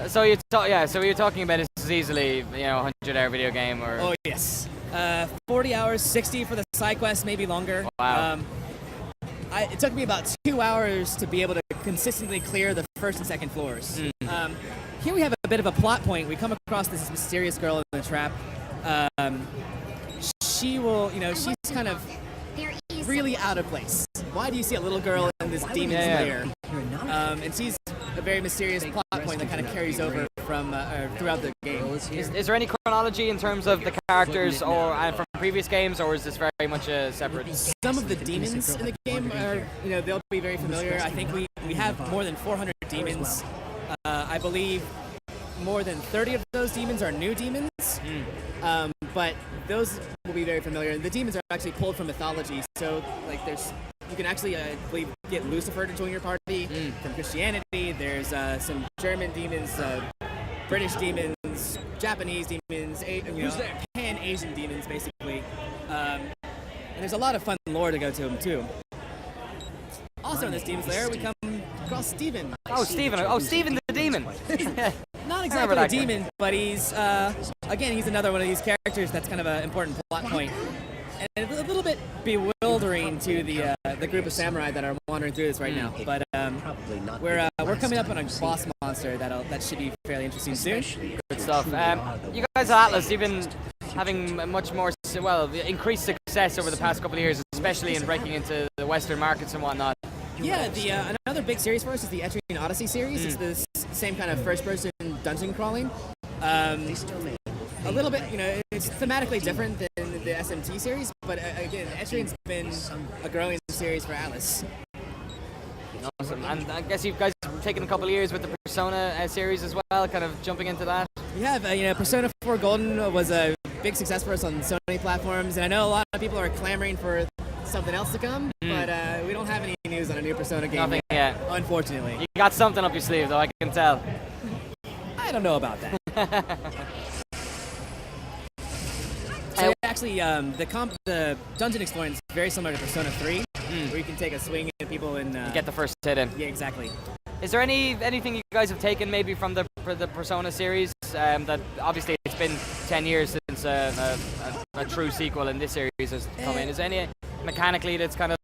So you're talking about this is easily 100-hour video game, or? Oh yes, 40 hours, 60 for the side quests, maybe longer. Wow. It took me about 2 hours to be able to consistently clear the first and second floors. Here we have a bit of a plot point. We come across this mysterious girl in the trap. She will, she's kind of really out of place. Why do you see a little girl in this demon's lair? And she's a very mysterious plot point that kind of carries over from throughout the game. Is there any chronology in terms of the characters or from previous games, or is this very much a separate? Some of the demons in the game are, they'll be very familiar. I think we have more than 400 demons. I believe more than 30 of those demons are new demons, but those will be very familiar. The demons are actually pulled from mythology, so you can actually, I believe, get Lucifer to join your party from Christianity. There's some German demons, British demons, Japanese demons, Pan-Asian demons, basically. And there's a lot of fun lore to go to them, too. Also in this demon's lair, we come across Steven. Steven the demon. Not exactly a demon, but he's, again, he's another one of these characters that's kind of an important plot point. And a little bit bewildering to the group of samurai that are wandering through this right now. But we're coming up on a boss monster that should be fairly interesting soon. Good stuff. You guys at Atlas, you've been having much more, increased success over the past couple of years, especially in breaking into the Western markets and whatnot. Yeah, another big series for us is the Etrian Odyssey series. It's the same kind of first-person dungeon crawling. A little bit, it's thematically different than the SMT series, but again, Etrian's been a growing series for Atlas. Awesome. And I guess you guys have taken a couple of years with the Persona series as well, kind of jumping into that. We have, Persona 4 Golden was a big success for us on Sony platforms, and I know a lot of people are clamoring for something else to come, but we don't have any news on a new Persona game. Nothing yet. Unfortunately. You got something up your sleeve, though, I can tell. I don't know about that. So actually, the dungeon exploring is very similar to Persona 3, where you can take a swing at people and get the first hit in. Yeah, exactly. Is there anything you guys have taken maybe from the Persona series? That obviously it's been 10 years since a true sequel in this series has come in. Is there any mechanically that's kind of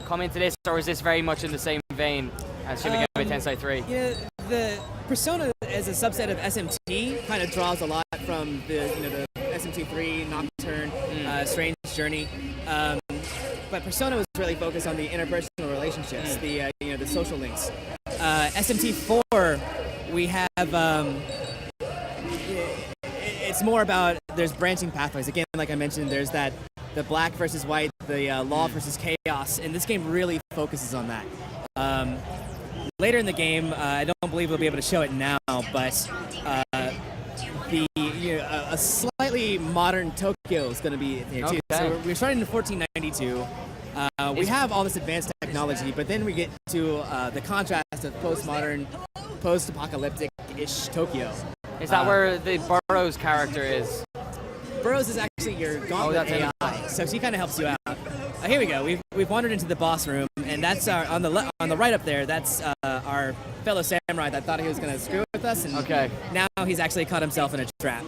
come into this, or is this very much in the same vein as Shin Megami Tensei 3? Yeah, the Persona as a subset of SMT kind of draws a lot from the SMT 3, Nocturne, Strange Journey. but Persona was really focused on the interpersonal relationships, the the social links. SMT4, we have it's more about there's branching pathways. Again, like I mentioned, there's the black versus white, the law versus chaos, and this game really focuses on that. Later in the game, I don't believe we'll be able to show it now, but a slightly modern Tokyo is going to be here too. Okay. So we're starting in 1492. We have all this advanced technology, but then we get to the contrast of postmodern, post-apocalyptic-ish Tokyo. Is that where the Burroughs character is? Burroughs is actually your gauntlet AI, so she kind of helps you out. Here we go. We've wandered into the boss room, and that's on the right up there. That's our fellow samurai that thought he was going to screw with us, and now he's actually caught himself in a trap.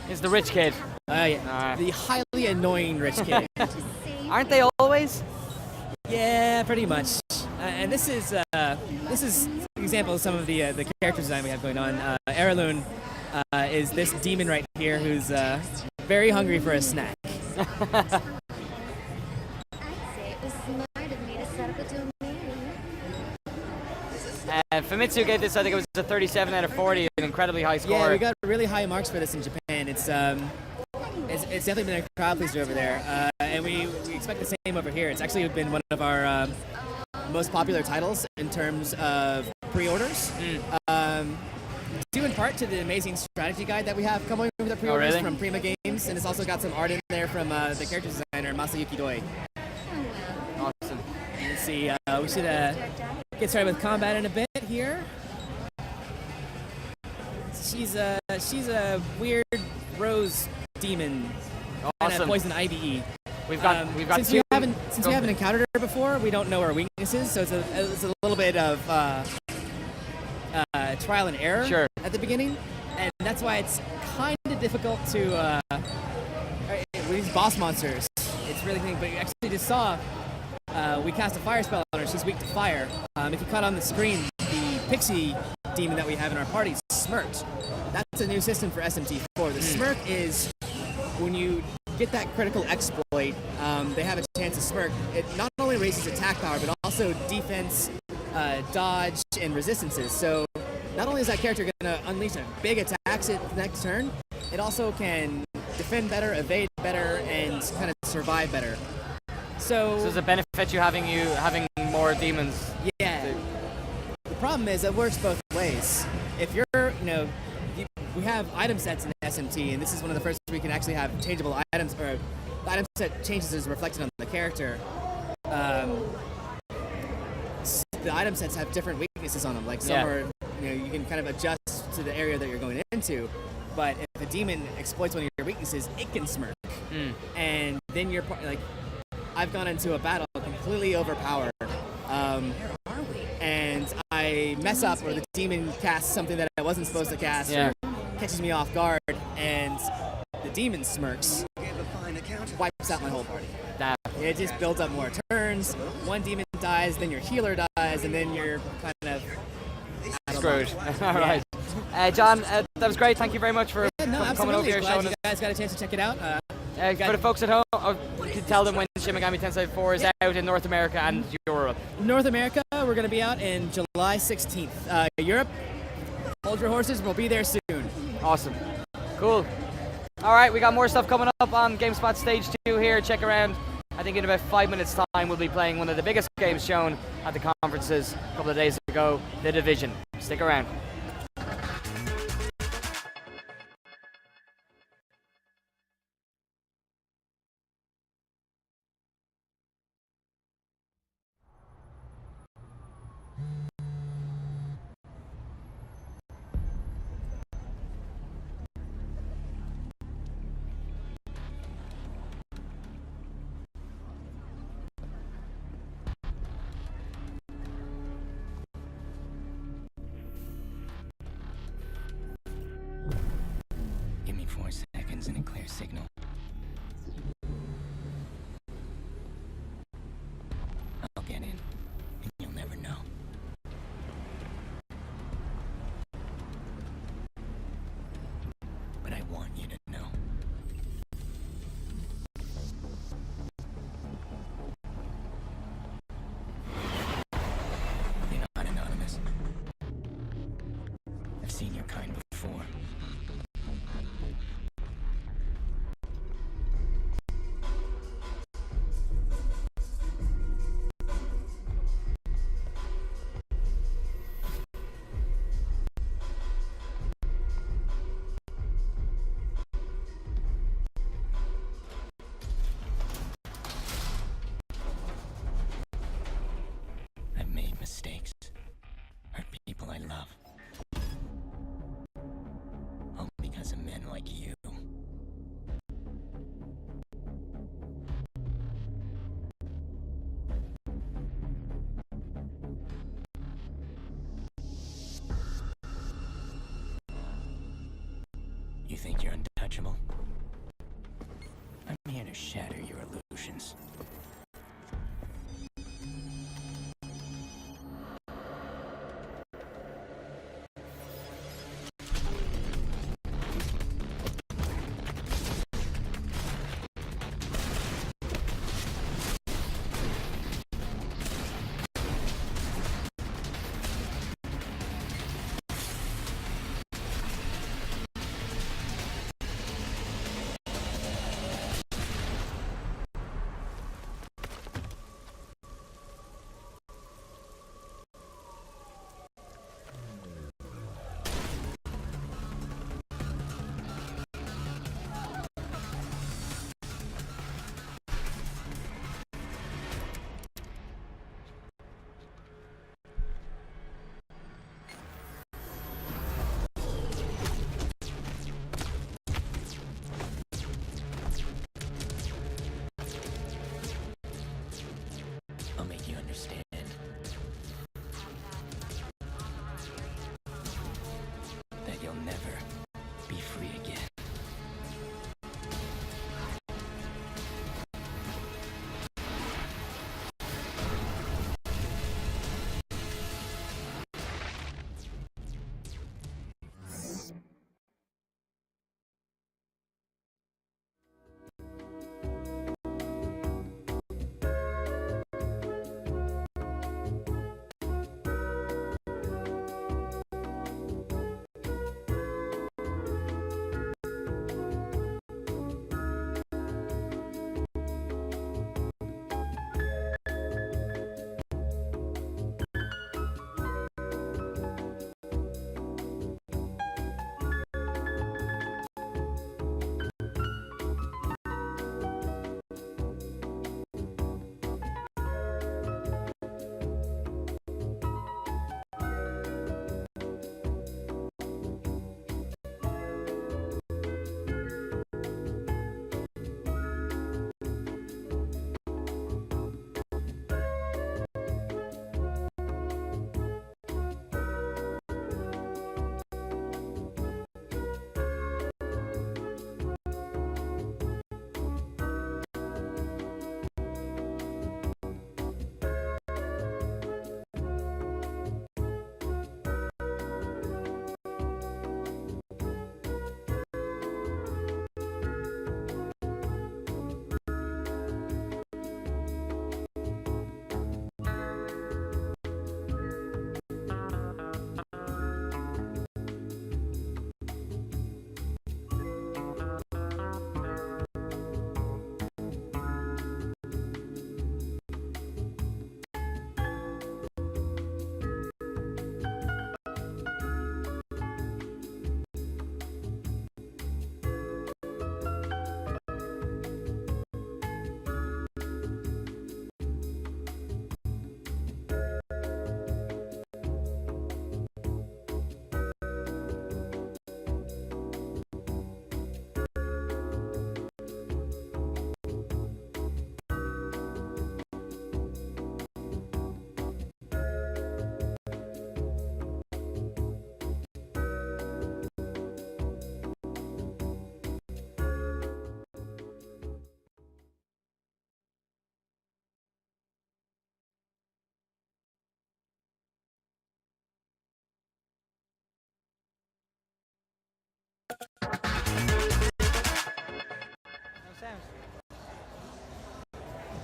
It's the rich kid. Yeah. The highly annoying rich kid. Aren't they always? Yeah, pretty much. And this is an example of some of the character design we have going on. Araloon is this demon right here who's very hungry for a snack. Famitsu gave this, I think it was a 37 out of 40, an incredibly high score. Yeah, we got really high marks for this in Japan. It's definitely been a crowd pleaser over there, and we expect the same over here. It's actually been one of our most popular titles in terms of pre-orders. Due in part to the amazing strategy guide that we have coming with the pre-orders from Prima Games, and it's also got some art in there from the character designer Masayuki Doi. Awesome. Let's see, we should get started with combat in a bit here. She's a weird rose demon. Awesome. Poison IVE. We've got since we haven't encountered her before, we don't know her weaknesses, so it's a little bit of trial and error at the beginning, and that's why it's kind of difficult to with these boss monsters. It's really thing, but you actually just saw we cast a fire spell on her. She's weak to fire. If you caught on the screen, the pixie demon that we have in our party smirked. That's a new system for SMT4. The smirk is when you get that critical exploit, they have a chance to smirk. It not only raises attack power, but also defense, dodge, and resistances. So not only is that character going to unleash a big attacks at the next turn, it also can defend better, evade better, and kind of survive better. So does it benefit you having more demons? Yeah. The problem is it works both ways. If you're, we have item sets in SMT, and this is one of the first we can actually have changeable items, or the item set changes as reflected on the character. The item sets have different weaknesses on them. Like some are, you can kind of adjust to the area that you're going into. But if a demon exploits one of your weaknesses, it can smirk, and then you're like, I've gone into a battle completely overpowered, and I mess up, or the demon casts something that I wasn't supposed to cast, or catches me off guard, and the demon smirks, wipes out my whole party. It just builds up more turns. One demon dies, then your healer dies, and then you're kind of screwed. All right. John, that was great. Thank you very much for coming over here. Glad you guys got a chance to check it out. For the folks at home, you can tell them when Shin Megami Tensei 4 is out in North America and Europe. North America, we're going to be out in July 16th. Europe, hold your horses, we'll be there soon. Awesome. Cool. All right, we got more stuff coming up on GameSpot Stage 2 here. Check around. I think in about 5 minutes' time, we'll be playing one of the biggest games shown at the conferences a couple of days ago, The Division. Stick around. Give me 4 seconds and a clear signal. I'll get in, and you'll never know. But I want you to know. seen your kind before. I've made mistakes, hurt people I love. All because of men like you. You think you're untouchable? I'm here to shatter your illusions. I'll make you understand. That you'll never be free again.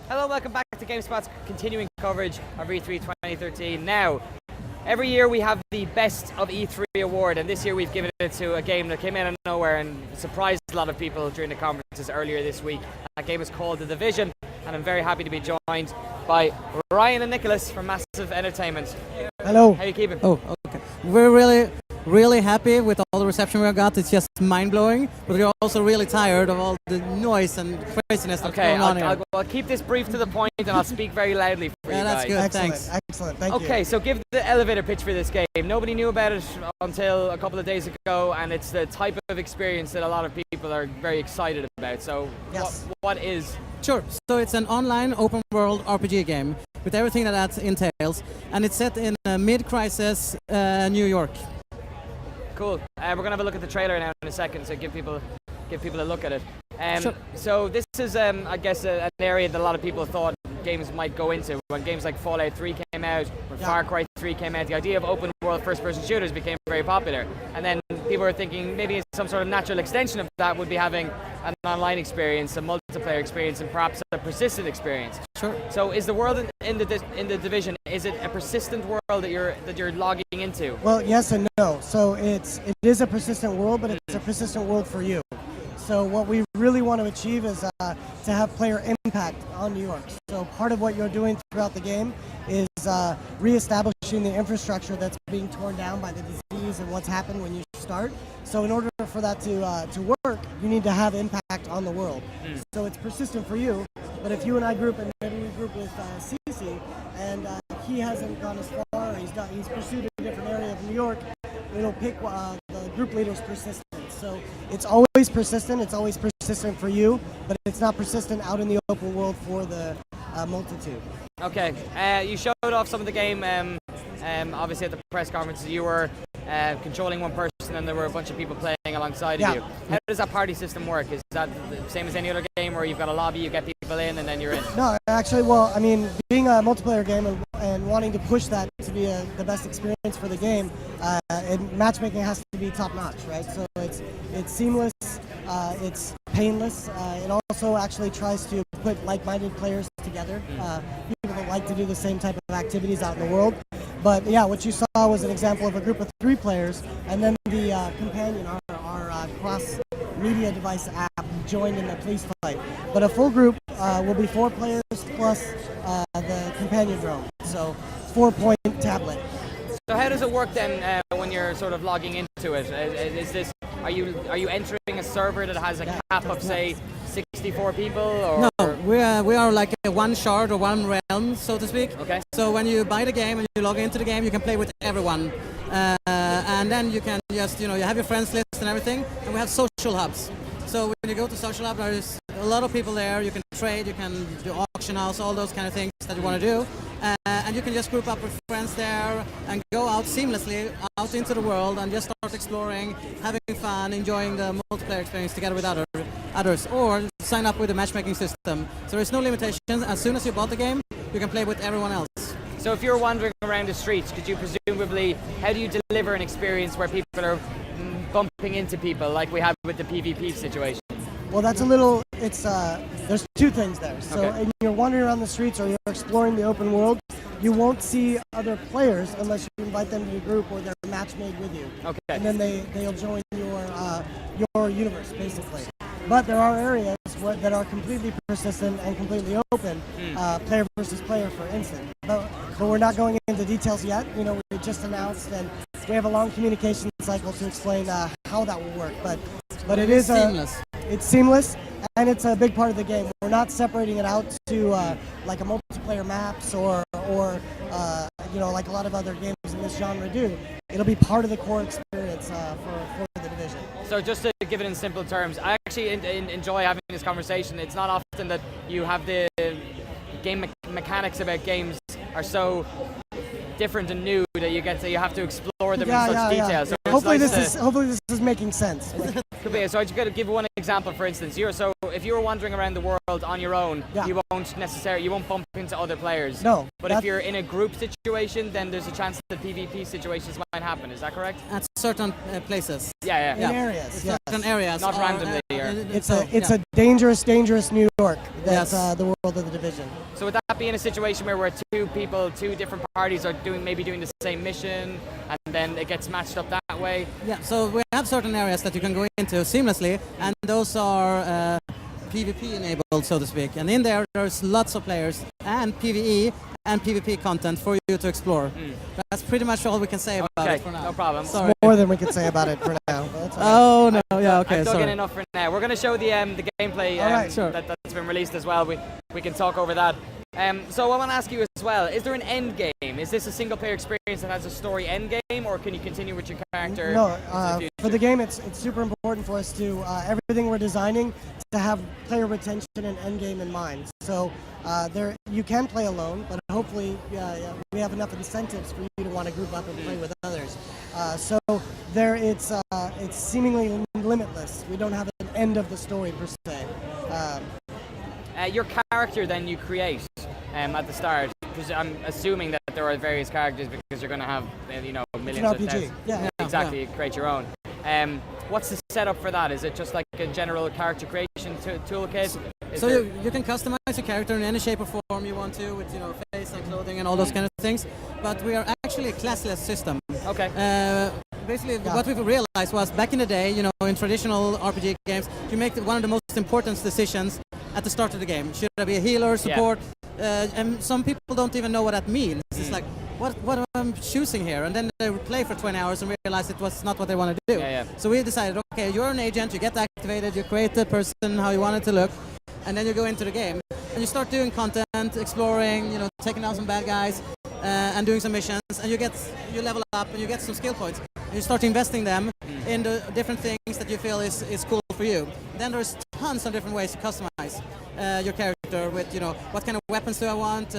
Hello, welcome back to GameSpot's continuing coverage of E3 2013. Now, every year we have the Best of E3 award, and this year we've given it to a game that came out of nowhere and surprised a lot of people during the conferences earlier this week. That game is called The Division, and I'm very happy to be joined by Ryan and Nicholas from Massive Entertainment. Hello. How are you keeping? Oh, okay. We're really happy with all the reception we got. It's just mind-blowing, but we're also really tired of all the noise and craziness that's going on here. I'll keep this brief to the point, and I'll speak very loudly for you guys. That's good. Excellent. Thanks. Excellent. Thank you. Okay, so give the elevator pitch for this game. Nobody knew about it until a couple of days ago, and it's the type of experience that a lot of people are very excited about. So, Yes. what is? Sure. So it's an online open-world RPG game with everything that entails, and it's set in mid-crisis New York. Cool. We're gonna have a look at the trailer now in a second, so give people a look at it. Sure. So this is, I guess, an area that a lot of people thought games might go into. When games like Fallout 3 came out, when Far Cry 3 came out, the idea of open world first-person shooters became very popular. And then people were thinking maybe some sort of natural extension of that would be having an online experience, a multiplayer experience, and perhaps a persistent experience. Sure. So is the world in the Division, is it a persistent world that you're logging into? Well, yes and no. So it is a persistent world, but it's a persistent world for you. So what we really want to achieve is to have player impact on New York. So part of what you're doing throughout the game is reestablishing the infrastructure that's being torn down by the disease and what's happened when you start. So in order for that to work, you need to have impact on the world. So it's persistent for you, but if you and I group and maybe we group with CC and he hasn't gone as far, he's pursued a different area of New York, it'll pick the group leader's persistence. So it's always persistent, it's always persistent for you, but it's not persistent out in the open world for the multitude. Okay, you showed off some of the game, obviously at the press conference. You were controlling one person and there were a bunch of people playing alongside of you. How does that party system work? Is that the same as any other game where you've got a lobby, you get people in and then you're in? No, actually, well, I mean, being a multiplayer game and wanting to push that to be the best experience for the game, and matchmaking has to be top-notch, right? So it's seamless, it's painless. It also actually tries to put like-minded players together, people that like to do the same type of activities out in the world. But yeah, what you saw was an example of a group of 3 players, and then the companion, our cross-media device app, joined in the police fight. But a full group will be 4 players plus the companion drone, so 4-point tablet. So how does it work then when you're sort of logging into it? Are you entering a server that has a cap of say 64 people? Or no, we are like a one shard or one realm, so to speak. Okay. So when you buy the game and you log into the game, you can play with everyone, and then you can just you have your friends list and everything. And we have social hubs. So when you go to social hub, there's a lot of people there. You can trade, you can do auction house, all those kind of things that you want to do. And you can just group up with friends there and go out seamlessly out into the world and just start exploring, having fun, enjoying the multiplayer experience together with others, or sign up with the matchmaking system. So there's no limitations. As soon as you bought the game, you can play with everyone else. So if you're wandering around the streets, could you presumably, how do you deliver an experience where people are bumping into people like we have with the PvP situation? Well, that's there's 2 things there. So when you're wandering around the streets or you're exploring the open world, you won't see other players unless you invite them to your group or they're match made with you. Okay. And then they'll join your universe, basically. But there are areas that are completely persistent and completely open, player versus player, for instance. But we're not going into details yet. We just announced, and we have a long communication cycle to explain how that will work. But it is seamless. It's seamless, and it's a big part of the game. We're not separating it out to like a multiplayer maps or like a lot of other games in this genre do. It'll be part of the core experience for the Division. So just to give it in simple terms, I actually enjoy having this conversation. It's not often that you have the game mechanics about games are so different and new that you have to explore them in such detail. So hopefully this is making sense. Could be. So I just got to give one example. For instance, if you were wandering around the world on your own, Yeah. you won't bump into other players. No, But if you're in a group situation, then there's a chance that PvP situations might happen. Is that correct? At certain places. Yeah. In areas, yes. Certain areas. Not or, randomly. It's a dangerous New York. That's Yes. the world of the division. So would that be in a situation where two different parties are doing the same mission, and then it gets matched up that way? Yeah, so we have certain areas that you can go into seamlessly, and those are PvP enabled, so to speak. And in there's lots of players and PvE and PvP content for you to explore. That's pretty much all we can say about it for now. No problem. Sorry. More than we could say about it for now. But that's all right. Oh no, yeah, okay, I've dug sorry. in enough for now. We're going to show the gameplay All right, sure. that's been released as well. We can talk over that. So I want to ask you as well, is there an end game? Is this a single player experience that has a story end game, or can you continue with your character? No, into the future? for the game, it's super important for us to everything we're designing to have player retention and end game in mind. So you can play alone, but hopefully we have enough incentives for you to want to group up and play with others. So it's seemingly limitless. We don't have an end of the story per se. Your character then you create at the start, because I'm assuming that there are various characters because you're going to have millions of RPG, thousands. yeah. Exactly, you create your own. What's the setup for that? Is it just like a general character creation toolkit? So you can customize your character in any shape or form you want to, with face and clothing and all those kind of things. But we are actually a classless system. Okay. Basically, what we've realized was back in the day, in traditional RPG games, you make one of the most important decisions at the start of the game. Should I be a healer, support? And some people don't even know what that means. It's like, what am I choosing here? And then they play for 20 hours and realize it was not what they wanted to do. So we decided, okay, you're an agent, you get activated, you create the person how you want it to look, and then you go into the game and you start doing content, exploring, taking down some bad guys, and doing some missions, and you level up and you get some skill points, and you start investing them in the different things that you feel is cool for you. Then there's tons of different ways to customize your character with, what kind of weapons do I want,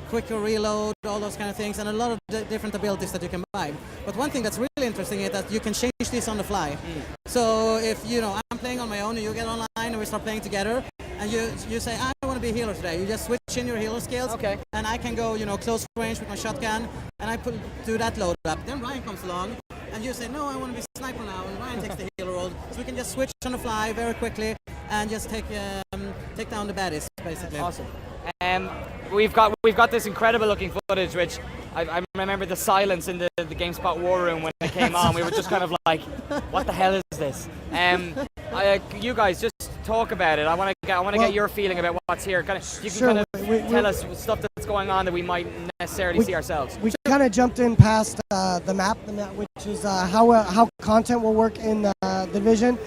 quicker reload, all those kind of things, and a lot of different abilities that you can buy. But one thing that's really interesting is that you can change this on the fly. So if, I'm playing on my own and you get online and we start playing together, and you say, I want to be a healer today. You just switch in your healer skills, and I can go, close range with my shotgun, and I do that load up. Then Ryan comes along, and you say, no, I want to be sniper now, and Ryan takes the healer role. So we can just switch on the fly very quickly and just take down the baddies, basically. Awesome. We've got this incredible looking footage, which I remember the silence in the GameSpot war room when it came on. We were just kind of like, what the hell is this? You guys just talk about it. I want to get your feeling about what's here. You can tell us stuff that's going on that we might necessarily see ourselves. We kind of jumped in past the map, which is how content will work in the division,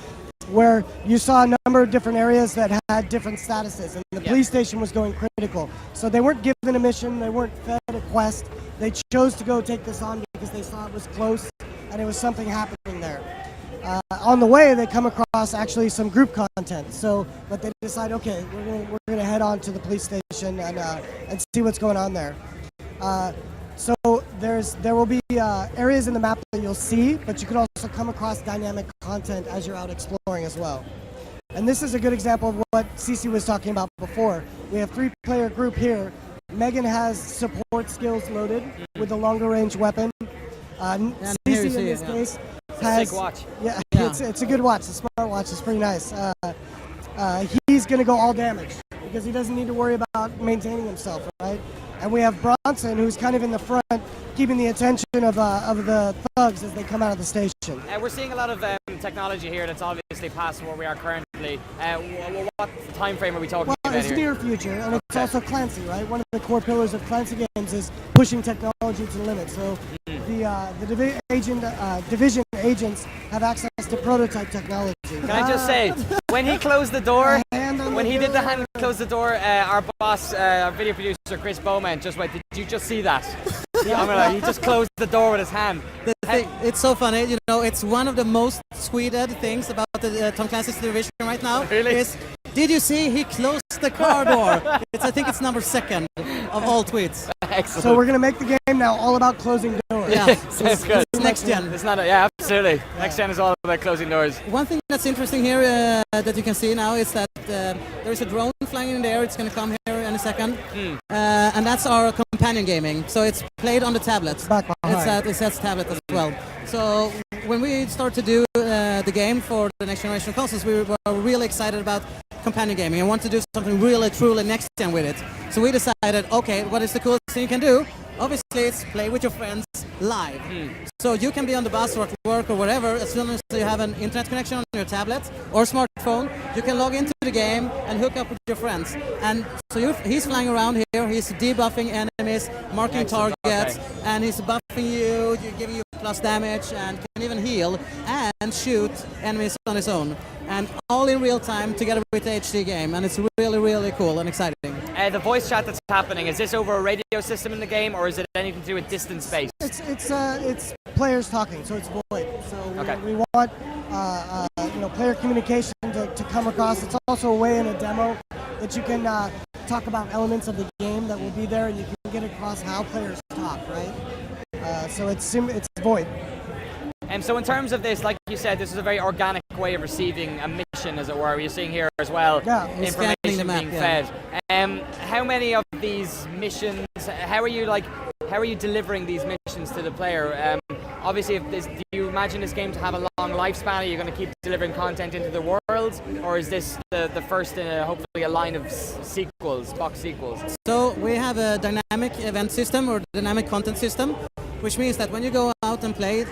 where you saw a number of different areas that had different statuses, and the police station was going critical. So they weren't given a mission, they weren't fed a quest. They chose to go take this on because they saw it was close and it was something happening there. On the way, they come across actually some group content. But they decide, okay, we're gonna head on to the police station and see what's going on there. So there will be areas in the map that you'll see, but you could also come across dynamic content as you're out exploring as well. And this is a good example of what CC was talking about before. We have 3-player group here. Megan has support skills loaded with a longer range weapon. CC in this case has sick watch. Yeah. It's a good watch. The smart watch is pretty nice. He's gonna go all damage because he doesn't need to worry about maintaining himself, right? And we have Bronson, who's kind of in the front, keeping the attention of the thugs as they come out of the station. We're seeing a lot of technology here that's obviously past where we are currently. What time frame are we talking about It's here? near future, and it's also Clancy, right? One of the core pillars of Clancy games is pushing technology to the limit. So the division agents have access to prototype technology. Can I just say, when he closed the door, when he did the hand close the door, our boss, our video producer Chris Bowman just went, did you just see that? He just closed the door with his hand. It's so funny, you know, it's one of the most tweeted things about the Tom Clancy's Division right now. Really? Is, did you see he closed the car door? I think it's number 2nd of all tweets. Excellent. So we're going to make the game now all about closing doors. Yeah, Sounds good. It's next gen. It's not. Yeah, absolutely. Next gen is all about closing doors. One thing that's interesting here that you can see now is that there is a drone flying in the air. It's going to come here in a second. And that's our companion gaming. So it's played on the tablets. It says tablet as well. So when we start to do the game for the next generation of consoles, we were really excited about companion gaming and want to do something really, truly next gen with it. So we decided, okay, what is the coolest thing you can do? Obviously, it's play with your friends live. So you can be on the bus or at work or whatever. As soon as you have an internet connection on your tablet or smartphone, you can log into the game and hook up with your friends. And so he's flying around here. He's debuffing enemies, marking targets, and he's buffing you, giving you plus damage, and can even heal and shoot enemies on his own. And all in real time together with the HD game, and it's really, really cool and exciting. The voice chat that's happening, is this over a radio system in the game, or is it anything to do with distance based? It's players talking, so it's void. So Okay. we want player communication to come across. It's also a way in a demo that you can talk about elements of the game that will be there, and you can get across how players talk, right? So it's void. And so in terms of this, like you said, this is a very organic way of receiving a mission, as it were. You're seeing here as well, information the map, being fed. How many of these missions, how are you delivering these missions to the player? Obviously, do you imagine this game to have a long lifespan? Are you going to keep delivering content into the world? Or is this the first in hopefully a line of sequels, box sequels? So we have a dynamic event system or dynamic content system, which means that when you go out and play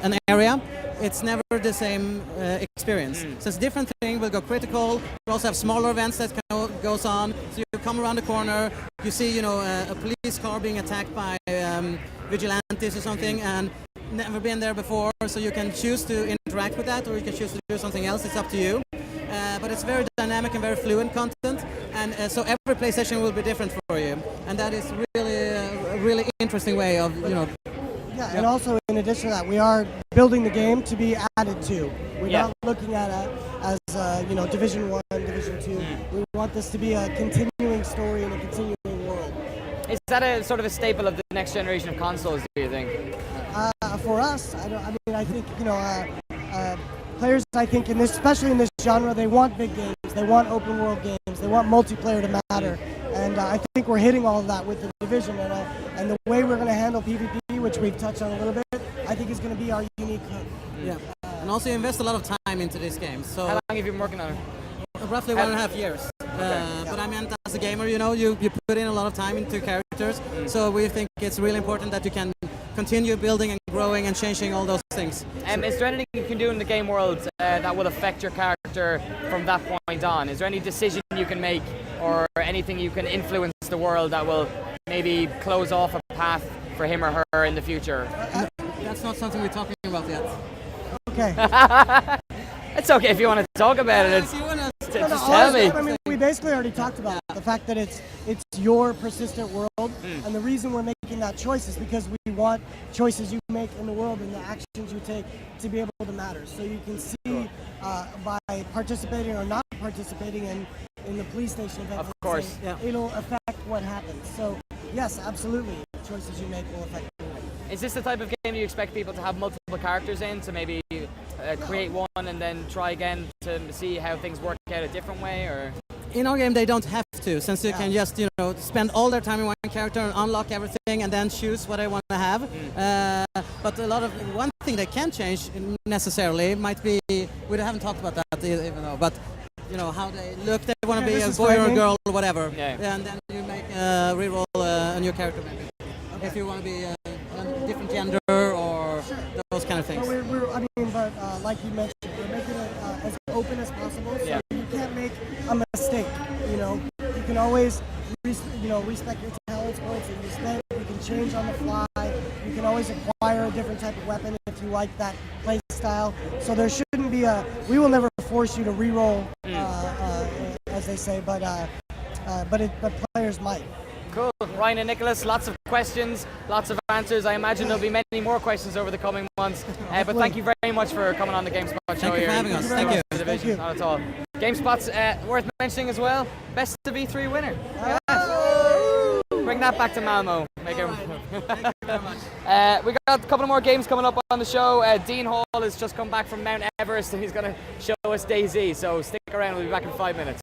an area, it's never the same experience. So it's a different thing. We'll go critical. We also have smaller events that goes on. So you come around the corner, you see, a police car being attacked by vigilantes or something, and never been there before. So you can choose to interact with that, or you can choose to do something else. It's up to you. But it's very dynamic and very fluid content, and so every play session will be different for you, and that is really a really interesting way of Yeah, and also in addition to that, we are building the game to be added to. We're not looking at it as Division 1, Division 2. We want this to be a continuing story and a continuing world. Is that a sort of a staple of the next generation of consoles, do you think? For us, I think players, I think, especially in this genre, they want big games, they want open world games, they want multiplayer to matter, and I think we're hitting all of that with the Division, and the way we're going to handle PvP, which we've touched on a little bit, I think is going to be our unique hook. Yeah, and also you invest a lot of time into this game. So how long have you been working on it? Roughly 1.5 years. But I meant as a gamer, you put in a lot of time into characters, so we think it's really important that you can continue building and growing and changing all those things. Is there anything you can do in the game world that will affect your character from that point on? Is there any decision you can make or anything you can influence the world that will maybe close off a path for him or her in the future? That's not something we're talking about yet. Okay. It's okay if you want to talk about it. Just tell me. I mean, we basically already talked about the fact that it's your persistent world, and the reason we're making that choice is because we want choices you make in the world and the actions you take to be able to matter. So you can see by participating or not participating in the police station event, of course, it'll affect what happens. So yes, absolutely, choices you make will affect the world. Is this the type of game you expect people to have multiple characters in, to maybe create one and then try again to see how things work out a different way, or? In our game, they don't have to, since you can just spend all their time in one character and unlock everything and then choose what I want to have. But one thing they can change necessarily might be, we haven't talked about that even though, but how they look, they want to be a boy or a girl or whatever, and then you make reroll a new character maybe. Okay. If you want to be a different gender or those kind of things. But like you mentioned, we're making it as open as possible, so you can't make a mistake. You can always respect your talents, points that you spend. You can change on the fly. You can always acquire a different type of weapon if you like that play style. So there shouldn't be we will never force you to reroll, as they say, but players might. Cool. Ryan and Nicholas, lots of questions, lots of answers. I imagine there'll be many more questions over the coming months. But thank you very much for coming on the GameSpot show Thank you here. for having us. Thank you. Thank you. Not at all. GameSpot's worth mentioning as well. Best of E3 winner. Yes. Bring that back to Malmo. Make it. Thank you very much. We got a couple more games coming up on the show. Dean Hall has just come back from Mount Everest and he's going to show us DayZ. So stick around. We'll be back in 5 minutes.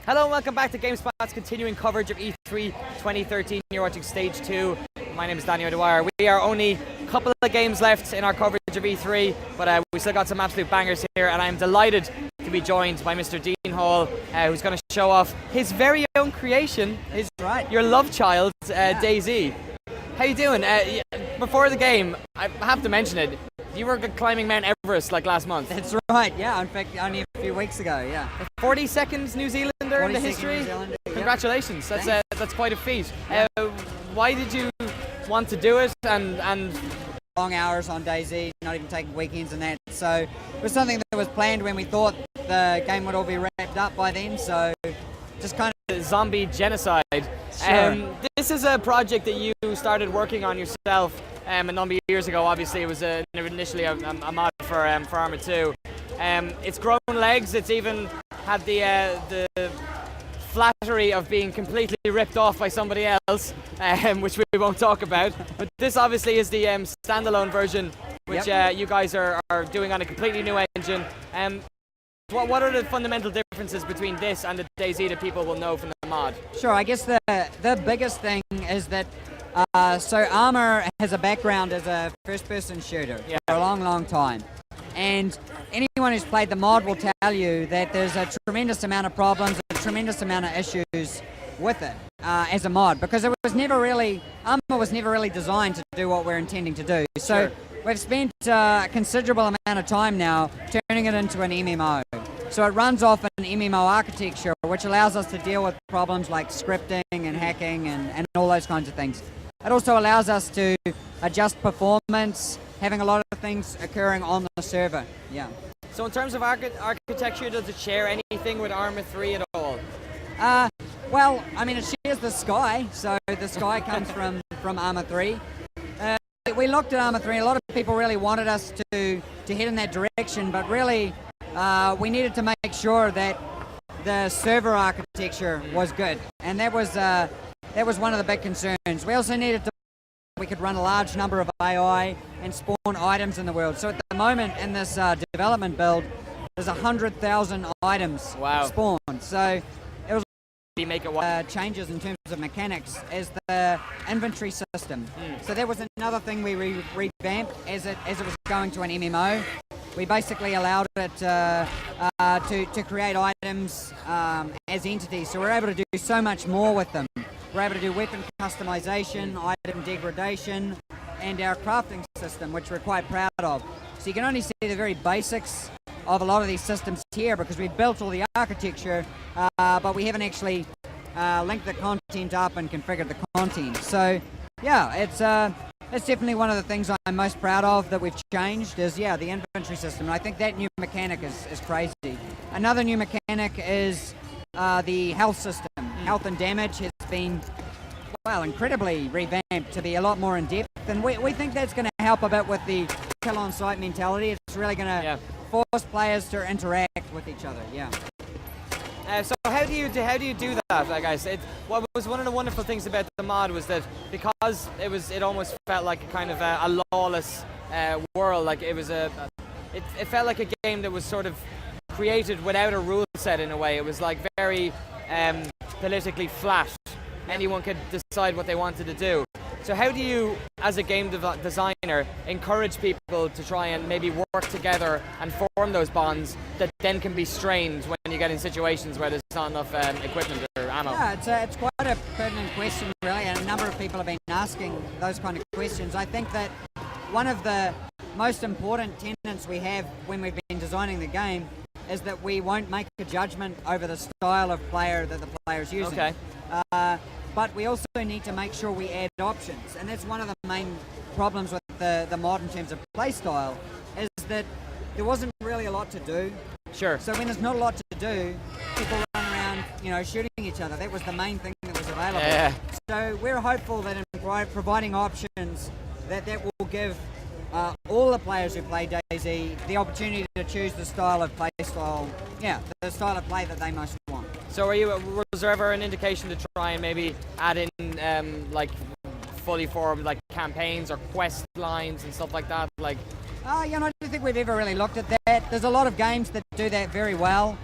Hello and welcome back to GameSpot's continuing coverage of E3 2013. You're watching Stage 2. My name is Daniel Dwyer. We are only a couple of games left in our coverage of E3, but we still got some absolute bangers here, and I'm delighted to be joined by Mr. Dean Hall, who's going to show off his very own creation, your love child, DayZ. How you doing? Before the game, I have to mention it, you were climbing Mount Everest like last month. That's right, yeah. In fact, only a few weeks ago, yeah. 42nd New Zealander in the history. Congratulations, that's quite a feat. Why did you want to do it? And long hours on DayZ, not even taking weekends and that. So it was something that was planned when we thought the game would all be wrapped up by then. So just kind of zombie genocide. Sure. This is a project that you started working on yourself a number of years ago. Obviously, it was initially a mod for Arma 2. It's grown legs. It's even had the flattery of being completely ripped off by somebody else, which we won't talk about. But this obviously is the standalone version, which you guys are doing on a completely new engine. What are the fundamental differences between this and the DayZ that people will know from the mod? Sure, I guess the biggest thing is that so Arma has a background as a first-person shooter for a long, long time. And anyone who's played the mod will tell you that there's a tremendous amount of problems, a tremendous amount of issues with it as a mod, because it was never really, Arma was never really designed to do what we're intending to do. So we've spent a considerable amount of time now turning it into an MMO. So it runs off an MMO architecture, which allows us to deal with problems like scripting and hacking and all those kinds of things. It also allows us to adjust performance, having a lot of things occurring on the server. Yeah. So in terms of architecture, does it share anything with Arma 3 at all? Well, I mean, it shares the sky, so the sky comes from Arma 3. We looked at Arma 3, a lot of people really wanted us to head in that direction, but really we needed to make sure that the server architecture was good, and that was one of the big concerns. We also needed to we could run a large number of AI and spawn items in the world. So at the moment in this development build, there's 100,000 items spawned. So it was changes in terms of mechanics as the inventory system. So that was another thing we revamped as it was going to an MMO. We basically allowed it to create items as entities. So we're able to do so much more with them. We're able to do weapon customization, item degradation, and our crafting system, which we're quite proud of. So you can only see the very basics of a lot of these systems here because we've built all the architecture, but we haven't actually linked the content up and configured the content. So yeah, it's definitely one of the things I'm most proud of that we've changed is, the inventory system. And I think that new mechanic is crazy. Another new mechanic is the health system. Health and damage has been, incredibly revamped to be a lot more in-depth. And we think that's going to help a bit with the kill-on-sight mentality. It's really going to force players to interact with each other, So how do you do that? Like I said, what was one of the wonderful things about the mod was that because it almost felt like a kind of a lawless world. Like it felt like a game that was sort of created without a rule set in a way. It was like very politically flat. Anyone could decide what they wanted to do. So how do you, as a game designer, encourage people to try and maybe work together and form those bonds that then can be strained when you get in situations where there's not enough equipment or ammo? Yeah, it's quite a pertinent question, really, and a number of people have been asking those kind of questions. I think that one of the most important tenets we have when we've been designing the game is that we won't make a judgment over the style of player that the player is using. Okay. But we also need to make sure we add options, and that's one of the main problems with the mod in terms of play style, is that there wasn't really a lot to do. Sure. So when there's not a lot to do, people run around, shooting each other. That was the main thing that was available. Yeah. So we're hopeful that in providing options, that will give all the players who play DayZ the opportunity to choose the style of play the style of play that they most want. So was there ever an indication to try and maybe add in like fully formed like campaigns or quest lines and stuff like that? Like, I don't think we've ever really looked at that. There's a lot of games that do that very well.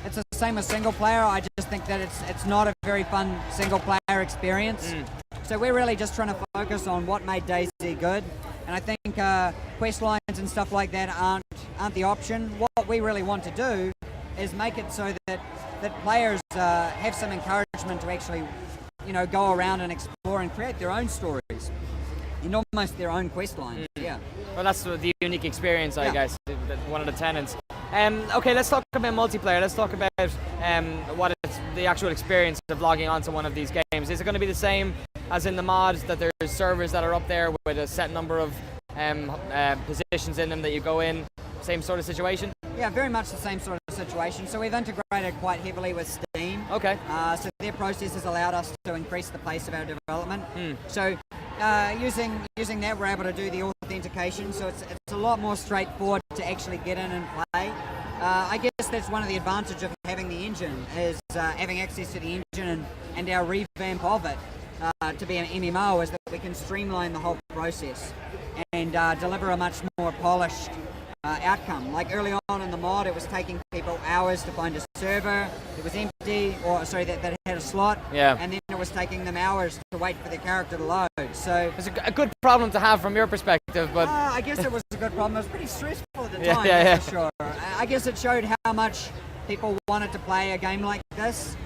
It's the same as single player. I just think that it's not a very fun single player experience. So we're really just trying to focus on what made DayZ good, and I think quest lines and stuff like that aren't the option. What we really want to do is make it so that players have some encouragement to actually, go around and explore and create their own stories in almost their own quest lines. Yeah. Well, that's the unique experience, I guess, one of the tenets. Okay, let's talk about multiplayer. Let's talk about what is the actual experience of logging onto one of these games. Is it going to be the same as in the mods, that there's servers that are up there with a set number of positions in them that you go in? Same sort of situation? Yeah, very much the same sort of situation. So we've integrated quite heavily with Steam. Okay. So their process has allowed us to increase the pace of our development. So using that, we're able to do the authentication. So it's a lot more straightforward to actually get in and play. I guess that's one of the advantages of having the engine, is having access to the engine and our revamp of it to be an MMO, is that we can streamline the whole process and deliver a much more polished outcome. Like early on in the mod, it was taking people hours to find a server that was empty, or sorry, that had a slot. Yeah. And then it was taking them hours to wait for their character to load. So it's a good problem to have from your perspective, but I guess it was a good problem. It was pretty stressful at the Yeah, time, yeah, that's for sure. I guess it showed how much people wanted to play a game like this.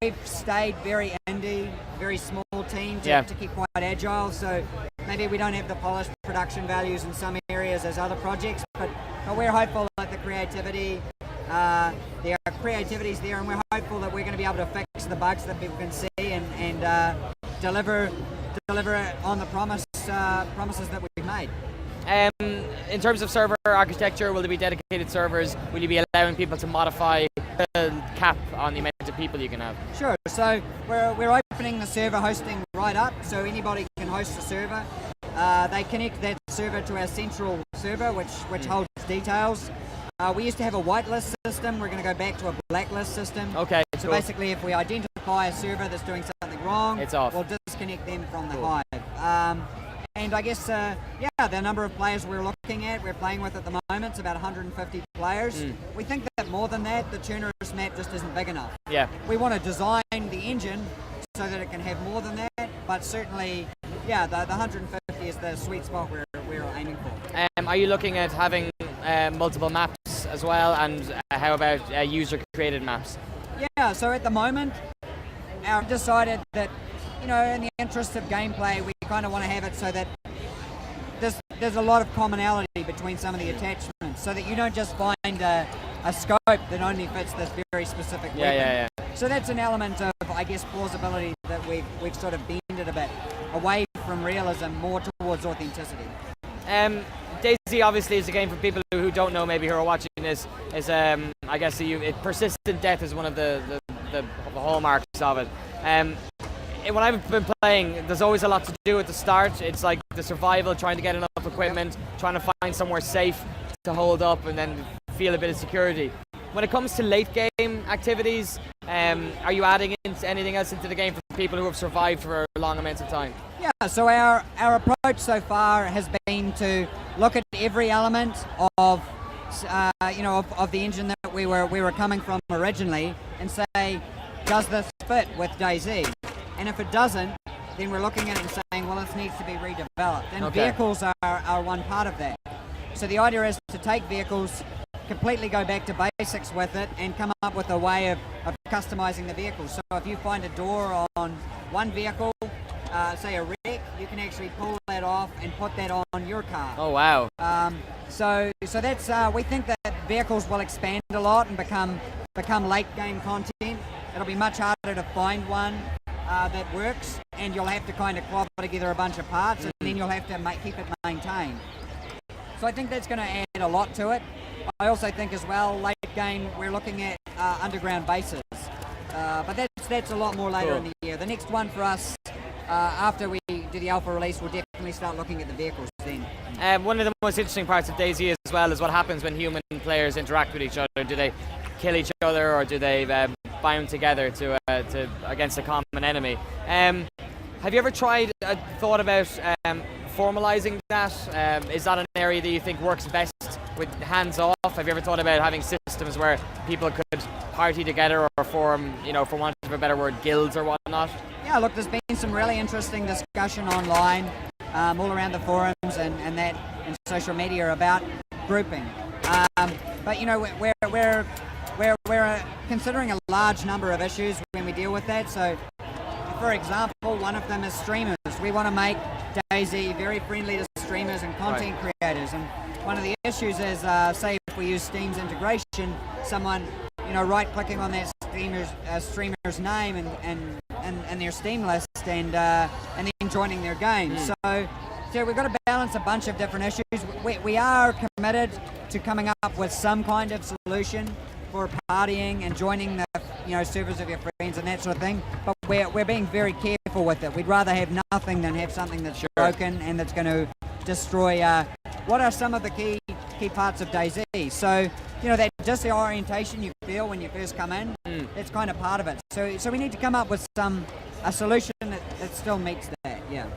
We've stayed very indie, very small team to keep quite agile, so maybe we don't have the polished production values in some areas as other projects, but we're hopeful that the creativity, creativity's there, and we're hopeful that we're going to be able to fix the bugs that people can see and deliver on the promises that we've made. In terms of server architecture, will there be dedicated servers? Will you be allowing people to modify the cap on the amount of people you can have? Sure. So we're opening the server hosting right up, so anybody can host a server. They connect that server to our central server, which holds details. We used to have a whitelist system. We're going to go back to a blacklist system. Okay. So cool. basically, if we identify a server that's doing something wrong, it's off. We'll disconnect them from the hive. And I guess, the number of players we're looking at, we're playing with at the moment, it's about 150 players. We think that more than that, the Tunerist map just isn't big enough. Yeah. We want to design the engine so that it can have more than that, but certainly, the 150 is the sweet spot we're aiming for. Are you looking at having multiple maps as well, and how about user-created maps? Yeah, so at the moment, I've decided that, in the interest of gameplay, we kind of want to have it so that there's a lot of commonality between some of the attachments, so that you don't just find a scope that only fits this very specific weapon. Yeah. So that's an element of, I guess, plausibility that we've sort of bended a bit away from realism, more towards authenticity. DayZ obviously is a game for people who don't know, maybe who are watching this. Is I guess persistent death is one of the hallmarks of it. When I've been playing, there's always a lot to do at the start. It's like the survival, trying to get enough equipment, trying to find somewhere safe to hold up, and then feel a bit of security. When it comes to late game activities, are you adding anything else into the game for people who have survived for long amounts of time? Yeah, so our approach so far has been to look at every element of the engine that we were coming from originally, and say, does this fit with DayZ? And if it doesn't, then we're looking at it and saying, well, this needs to be redeveloped. And vehicles are one part of that. So the idea is to take vehicles, completely go back to basics with it, and come up with a way of customizing the vehicle. So if you find a door on one vehicle, say a wreck, you can actually pull that off and put that on your car. Oh, wow. So that's we think that vehicles will expand a lot and become late game content. It'll be much harder to find one that works, and you'll have to kind of clobber together a bunch of parts, and then you'll have to keep it maintained. So I think that's going to add a lot to it. I also think as well, late game, we're looking at underground bases. But that's a lot more later in the year. The next one for us, after we do the alpha release, we'll definitely start looking at the vehicles then. One of the most interesting parts of DayZ as well is what happens when human players interact with each other. Do they kill each other, or do they bind together to against a common enemy? Have you ever thought about formalizing that? Is that an area that you think works best with hands off? Have you ever thought about having systems where people could party together or form, for want of a better word, guilds or whatnot? Yeah, look, there's been some really interesting discussion online, all around the forums and that and social media about grouping. But we're considering a large number of issues when we deal with that. So, for example, one of them is streamers. We want to make DayZ very friendly to streamers and content creators. And one of the issues is, say, if we use Steam's integration, someone, right-clicking on that streamer's name and their Steam list and then joining their game. So we've got to balance a bunch of different issues. We are committed to coming up with some kind of solution for partying and joining the servers of your friends and that sort of thing. But we're being very careful with it. We'd rather have nothing than have something that's broken and that's going to destroy. What are some of the key parts of DayZ? So that disorientation you feel when you first come in, that's kind of part of it. So we need to come up with a solution that still meets that. Yeah.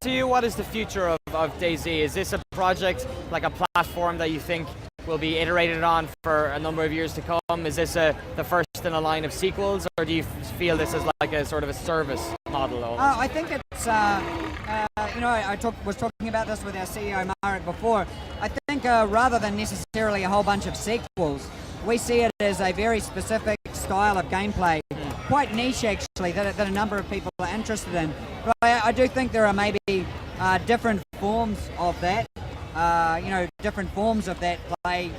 To you, what is the future of DayZ? Is this a project, like a platform that you think will be iterated on for a number of years to come? Is this the first in a line of sequels, or do you feel this is like a sort of a service model? I think it's, I was talking about this with our CEO Marek before. I think rather than necessarily a whole bunch of sequels, we see it as a very specific style of gameplay, quite niche actually, that a number of people are interested in. But I do think there are maybe different forms of that, different forms of that play,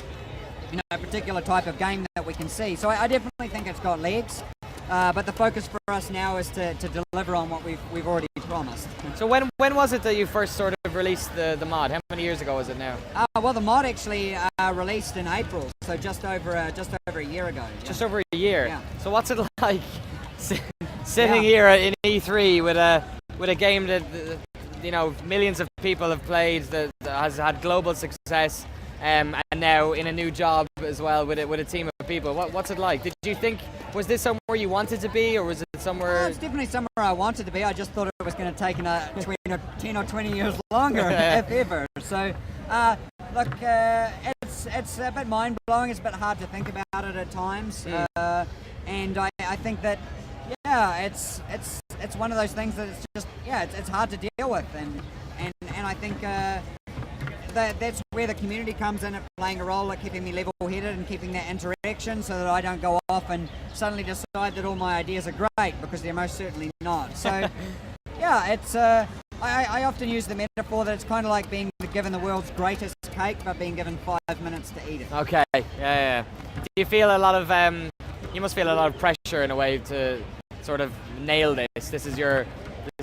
a particular type of game that we can see. So I definitely think it's got legs, but the focus for us now is to deliver on what we've already promised. So when was it that you first sort of released the mod? How many years ago was it now? Well, the mod actually released in April, so just over a year ago. Yeah. Just over a year. Yeah. So what's it like sitting here in E3 with a game that millions of people have played, that has had global success, and now in a new job as well with a team of people? What's it like? Did you think, was this somewhere you wanted to be, or was it somewhere? It's definitely somewhere I wanted to be. I just thought it was going to take 10 or 20 years longer, if ever. So, look, it's a bit mind-blowing. It's a bit hard to think about it at times, and I think that it's one of those things that it's just it's hard to deal with, and I think that's where the community comes in at playing a role, at keeping me level-headed and keeping that interaction, so that I don't go off and suddenly decide that all my ideas are great, because they're most certainly not. So it's I often use the metaphor that it's kind of like being given the world's greatest cake but being given 5 minutes to eat it. Okay, yeah. Do you feel a lot of you must feel a lot of pressure in a way to sort of nail this? This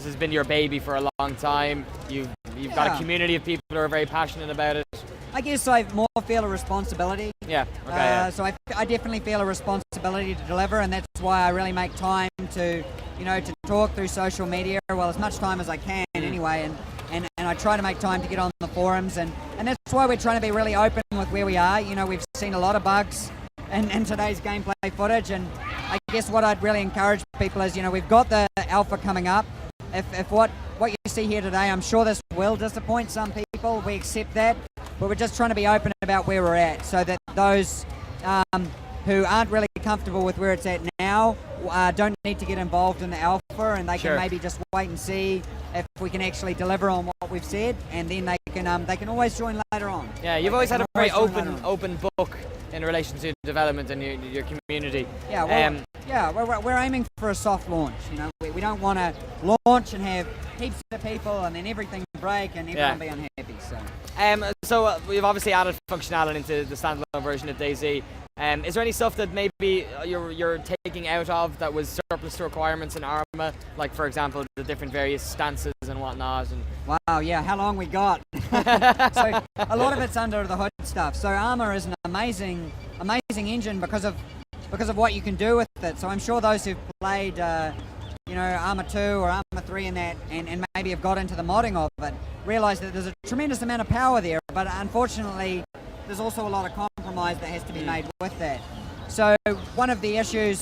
has been your baby for a long time. You've got a community of people who are very passionate about it. I guess I more feel a responsibility. Yeah. Okay. So I definitely feel a responsibility to deliver, and that's why I really make time to talk through social media. Well, as much time as I can anyway, and I try to make time to get on the forums, and that's why we're trying to be really open with where we are. We've seen a lot of bugs in today's gameplay footage, and I guess what I'd really encourage people is, we've got the alpha coming up. If what you see here today, I'm sure this will disappoint some people. We accept that, but we're just trying to be open about where we're at, so that those who aren't really comfortable with where it's at now don't need to get involved in the alpha, and they can maybe just wait and see if we can actually deliver on what we've said, and then they can always join later on. Yeah, you've always had a very open book in relation to development and your community. Yeah, we're aiming for a soft launch. We don't want to launch and have heaps of people and then everything break and everyone be unhappy. So we've obviously added functionality into the standalone version of DayZ. Is there any stuff that maybe you're taking out of that was surplus to requirements in Arma, like for example the different various stances and whatnot? Wow, yeah, how long we got? So a lot of it's under the hood stuff. So Arma is an amazing engine because of what you can do with it. So I'm sure those who've played Arma 2 or Arma 3 and maybe have got into the modding of it realise that there's a tremendous amount of power there, but unfortunately there's also a lot of compromise that has to be made with that. So one of the issues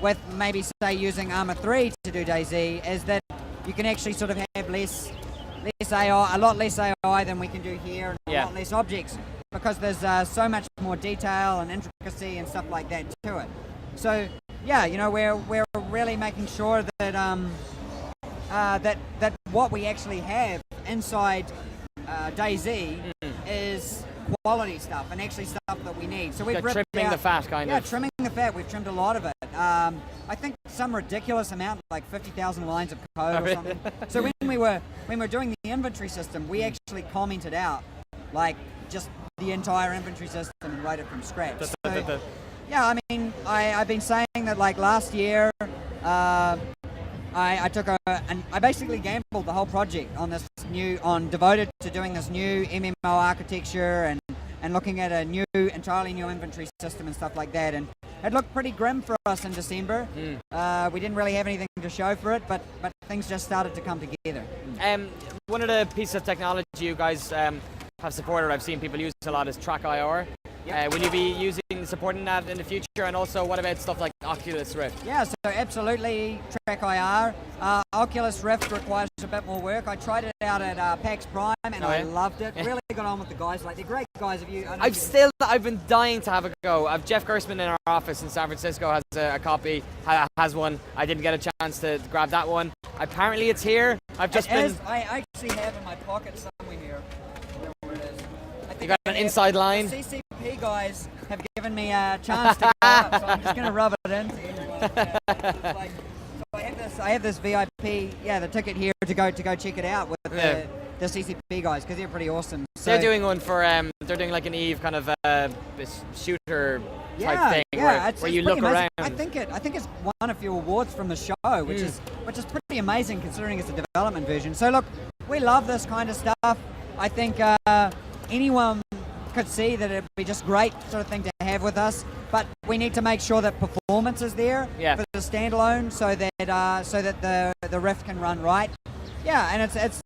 with maybe say using Arma 3 to do DayZ is that you can actually sort of have less AI, a lot less AI than we can do here, and a lot less objects. because there's so much more detail and intricacy and stuff like that to it. So yeah, you know, we're really making sure that that what we actually have inside DayZ is quality stuff and actually stuff that we need. So we've ripped trimming out, the fat, kind of. Yeah, trimming the fat. We've trimmed a lot of it. I think some ridiculous amount, like 50,000 lines of code or something. So when we were doing the inventory system, we actually commented out like just the entire inventory system and wrote it from scratch. So, yeah, I mean, I've been saying that like last year, I took and I basically gambled the whole project on this devoted to doing this new MMO architecture and looking at a entirely new inventory system and stuff like that. And it looked pretty grim for us in December. We didn't really have anything to show for it, but things just started to come together. One of the pieces of technology you guys have supported, I've seen people use a lot, is TrackIR. Will you be supporting that in the future? And also, what about stuff like Oculus Rift? Yeah, so absolutely TrackIR. Oculus Rift requires a bit more work. I tried it out at PAX Prime and I loved it. Really got on with the guys. Like, they're great guys. I've been dying to have a go. Jeff Gerstmann in our office in San Francisco has a copy, has one. I didn't get a chance to grab that one. Apparently it's here. I actually have in my pocket somewhere here. You got an inside line? The CCP guys have given me a chance to go up, so I'm just going to rub it in. I have this VIP, the ticket here to go check it out with the CCP guys, because they're pretty awesome. So they're doing one for they're doing like an EVE kind of this shooter type thing where you look around. I think it's won a few awards from the show, which is pretty amazing considering it's a development version. So look, we love this kind of stuff. I think anyone could see that it'd be just great sort of thing to have with us, but we need to make sure that performance is there for the standalone, so that the Rift can run right. Yeah, and it's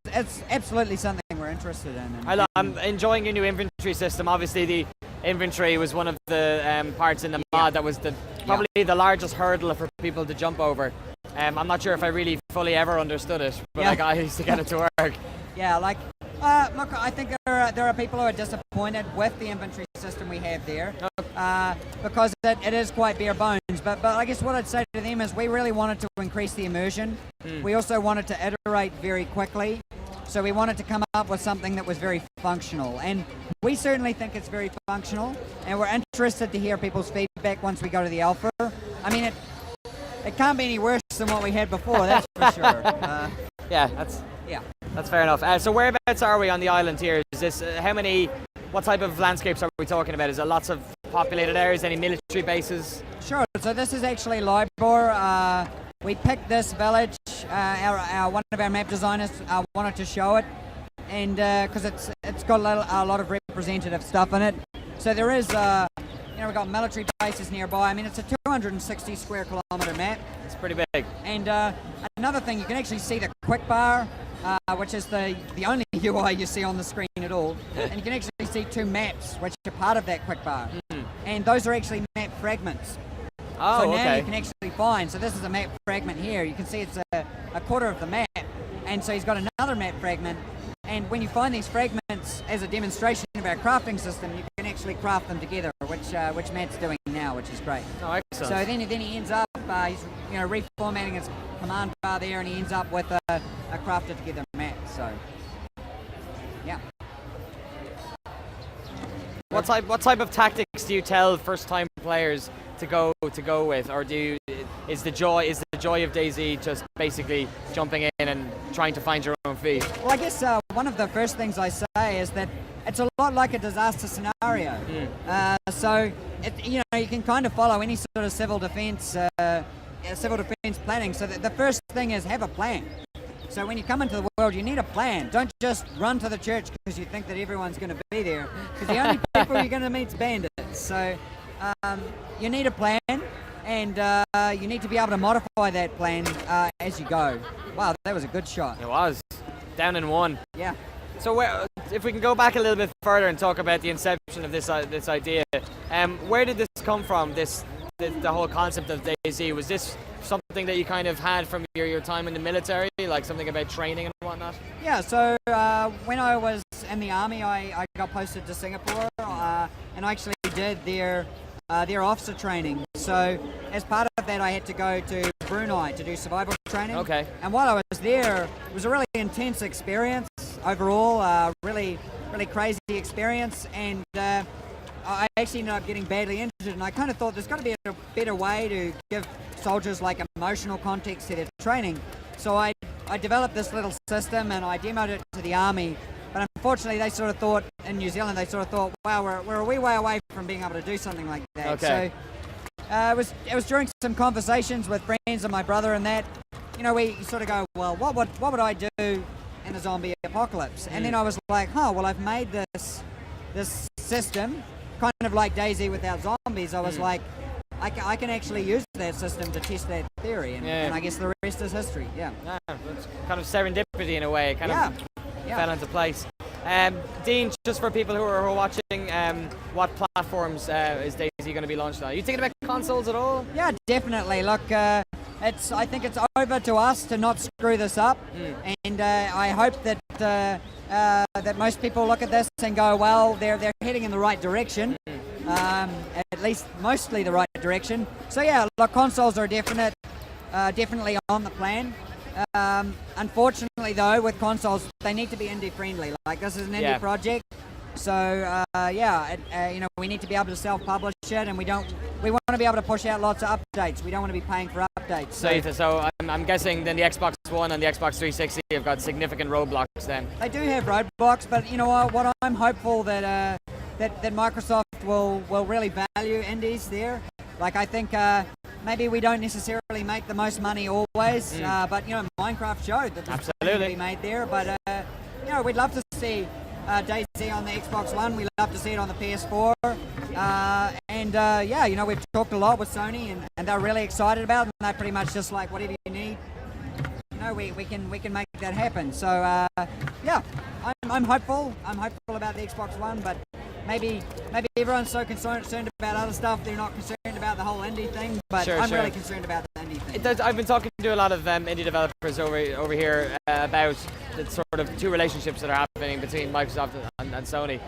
absolutely something we're interested in. I'm enjoying your new inventory system. Obviously, the inventory was one of the parts in the mod that was probably the largest hurdle for people to jump over. I'm not sure if I really fully ever understood it, but like I used to get it to work. Yeah, like. Look, I think there are people who are disappointed with the inventory system we have there because it is quite bare bones. But I guess what I'd say to them is we really wanted to increase the immersion. We also wanted to iterate very quickly. So we wanted to come up with something that was very functional. And we certainly think it's very functional. And we're interested to hear people's feedback once we go to the alpha. I mean, it can't be any worse than what we had before, that's for sure. That's fair enough. So whereabouts are we on the island here? Is this what type of landscapes are we talking about? Is there lots of populated areas, any military bases? Sure, so this is actually Libor. We picked this village, one of our map designers wanted to show it, and because it's got a lot of representative stuff in it. So there is, we've got military bases nearby. I mean, it's a 260 square kilometer map. It's pretty big. And another thing, you can actually see the quick bar, which is the only UI you see on the screen at all. And you can actually see two maps, which are part of that quick bar. And those are actually map fragments. Oh, so now you can actually find, so this is a map fragment here. You can see it's a quarter of the map. And so he's got another map fragment. And when you find these fragments as a demonstration of our crafting system, you can actually craft them together, which Matt's doing now, which is great. Oh, excellent. So then he ends up, he's reformatting his command bar there, and he ends up with a crafted together map. So, yeah. What type of tactics do you tell first-time players to go with, or is the joy of DayZ just basically jumping in and trying to find your own feet? Well, I guess one of the first things I say is that it's a lot like a disaster scenario. So you can kind of follow any sort of civil defense planning. So the first thing is have a plan. So when you come into the world, you need a plan. Don't just run to the church because you think that everyone's going to be there. Because the only people you're going to meet is bandits. So you need a plan, and you need to be able to modify that plan as you go. Wow, that was a good shot. It was. Down in one. Yeah. So if we can go back a little bit further and talk about the inception of this idea, where did this come from, the whole concept of DayZ? Was this something that you kind of had from your time in the military, like something about training and whatnot? Yeah, so when I was was in the army, I got posted to Singapore and I actually did their officer training. So as part of that, I had to go to Brunei to do survival training. Okay. And while I was there, it was a really intense experience overall, really crazy experience. And I actually ended up getting badly injured, and I kind of thought there's got to be a better way to give soldiers like emotional context to their training. So I developed this little system and I demoed it to the army. But unfortunately, they sort of thought, in New Zealand, wow, we're a wee way away from being able to do something like that. Okay. So it was during some conversations with friends and my brother and that, we sort of go, well, what would I do in a zombie apocalypse? And then I was like, well, I've made this system, kind of like DayZ without zombies. I was like, I can actually use that system to test that theory, and I guess the rest is history. Yeah. It's kind of serendipity in a way. It kind of fell into place. Dean, just for people who are watching, what platforms is DayZ going to be launched on? Are you thinking about consoles at all? Yeah, definitely. Look, I think it's over to us to not screw this up, and I hope that that most people look at this and go, well, they're heading in the right direction. At least mostly the right direction. So yeah, look, consoles are definitely on the plan. Unfortunately though, with consoles, they need to be indie friendly. Like, this is an indie project, so we need to be able to self-publish it, and we want to be able to push out lots of updates. We don't want to be paying for updates. So I'm guessing then the Xbox One and the Xbox 360 have got significant roadblocks then. They do have roadblocks, but you know what I'm hopeful that Microsoft will really value indies there. Like, I think maybe we don't necessarily make the most money always, but Minecraft showed that there's money to be made there. But we'd love to see DayZ on the Xbox One. We love to see it on the PS4. We've talked a lot with Sony, and they're really excited about it. And they're pretty much just like, whatever you need, we can make that happen. So I'm hopeful. I'm hopeful about the Xbox One, but maybe everyone's so concerned about other stuff, they're not concerned about the whole indie thing. But I'm really concerned about the indie thing. I've been talking to a lot of indie developers over here about the sort of two relationships that are happening between Microsoft and Sony.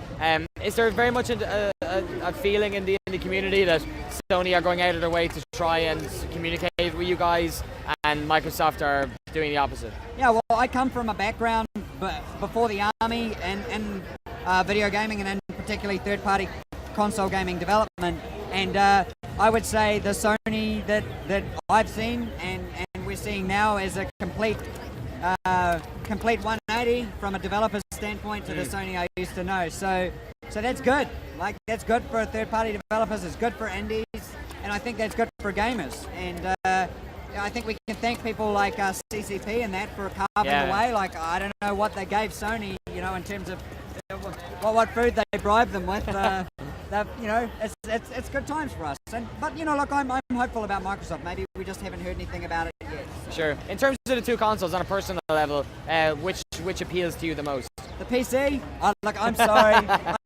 Is there very much a feeling in the indie community that Sony are going out of their way to try and communicate with you guys, and Microsoft are doing the opposite? Yeah, well, I come from a background before the army and video gaming, and then particularly third-party console gaming development. And I would say the Sony that I've seen and we're seeing now is a complete 180 from a developer's standpoint to the Sony I used to know. So that's good. Like, that's good for third-party developers. It's good for indies, and I think that's good for gamers. And I think we can thank people like CCP and that for carving the way. Like, I don't know what they gave Sony, in terms of what food they bribed them with. It's good times for us. But look, I'm hopeful about Microsoft. Maybe we just haven't heard anything about it yet. Sure. In terms of the two consoles, on a personal level, which appeals to you the most? The PC? I'm sorry.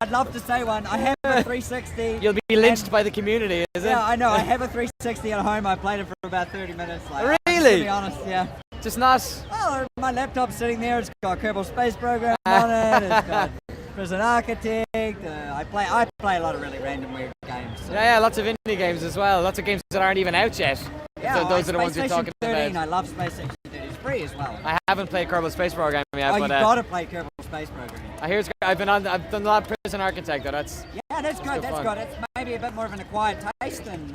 I'd love to say one. I have a 360. You'll be lynched by the community, is it? Yeah, I know. I have a 360 at home. I played it for about 30 minutes. Really? To be honest, yeah. Just not? Well, my laptop's sitting there. It's got Kerbal Space Program on it. It's got Prison Architect. I play a lot of really random weird games. So. Yeah, lots of indie games as well. Lots of games that aren't even out yet. Yeah, so those are the ones you're talking 13, about. I love Space Station 13. It's free as well. I haven't played Kerbal Space Program yet. Oh, but, you've got to play Kerbal Space Program. I hear it's great. I've done a lot of Prison Architect though. That's that's good. That's good. It's maybe a bit more of an acquired taste than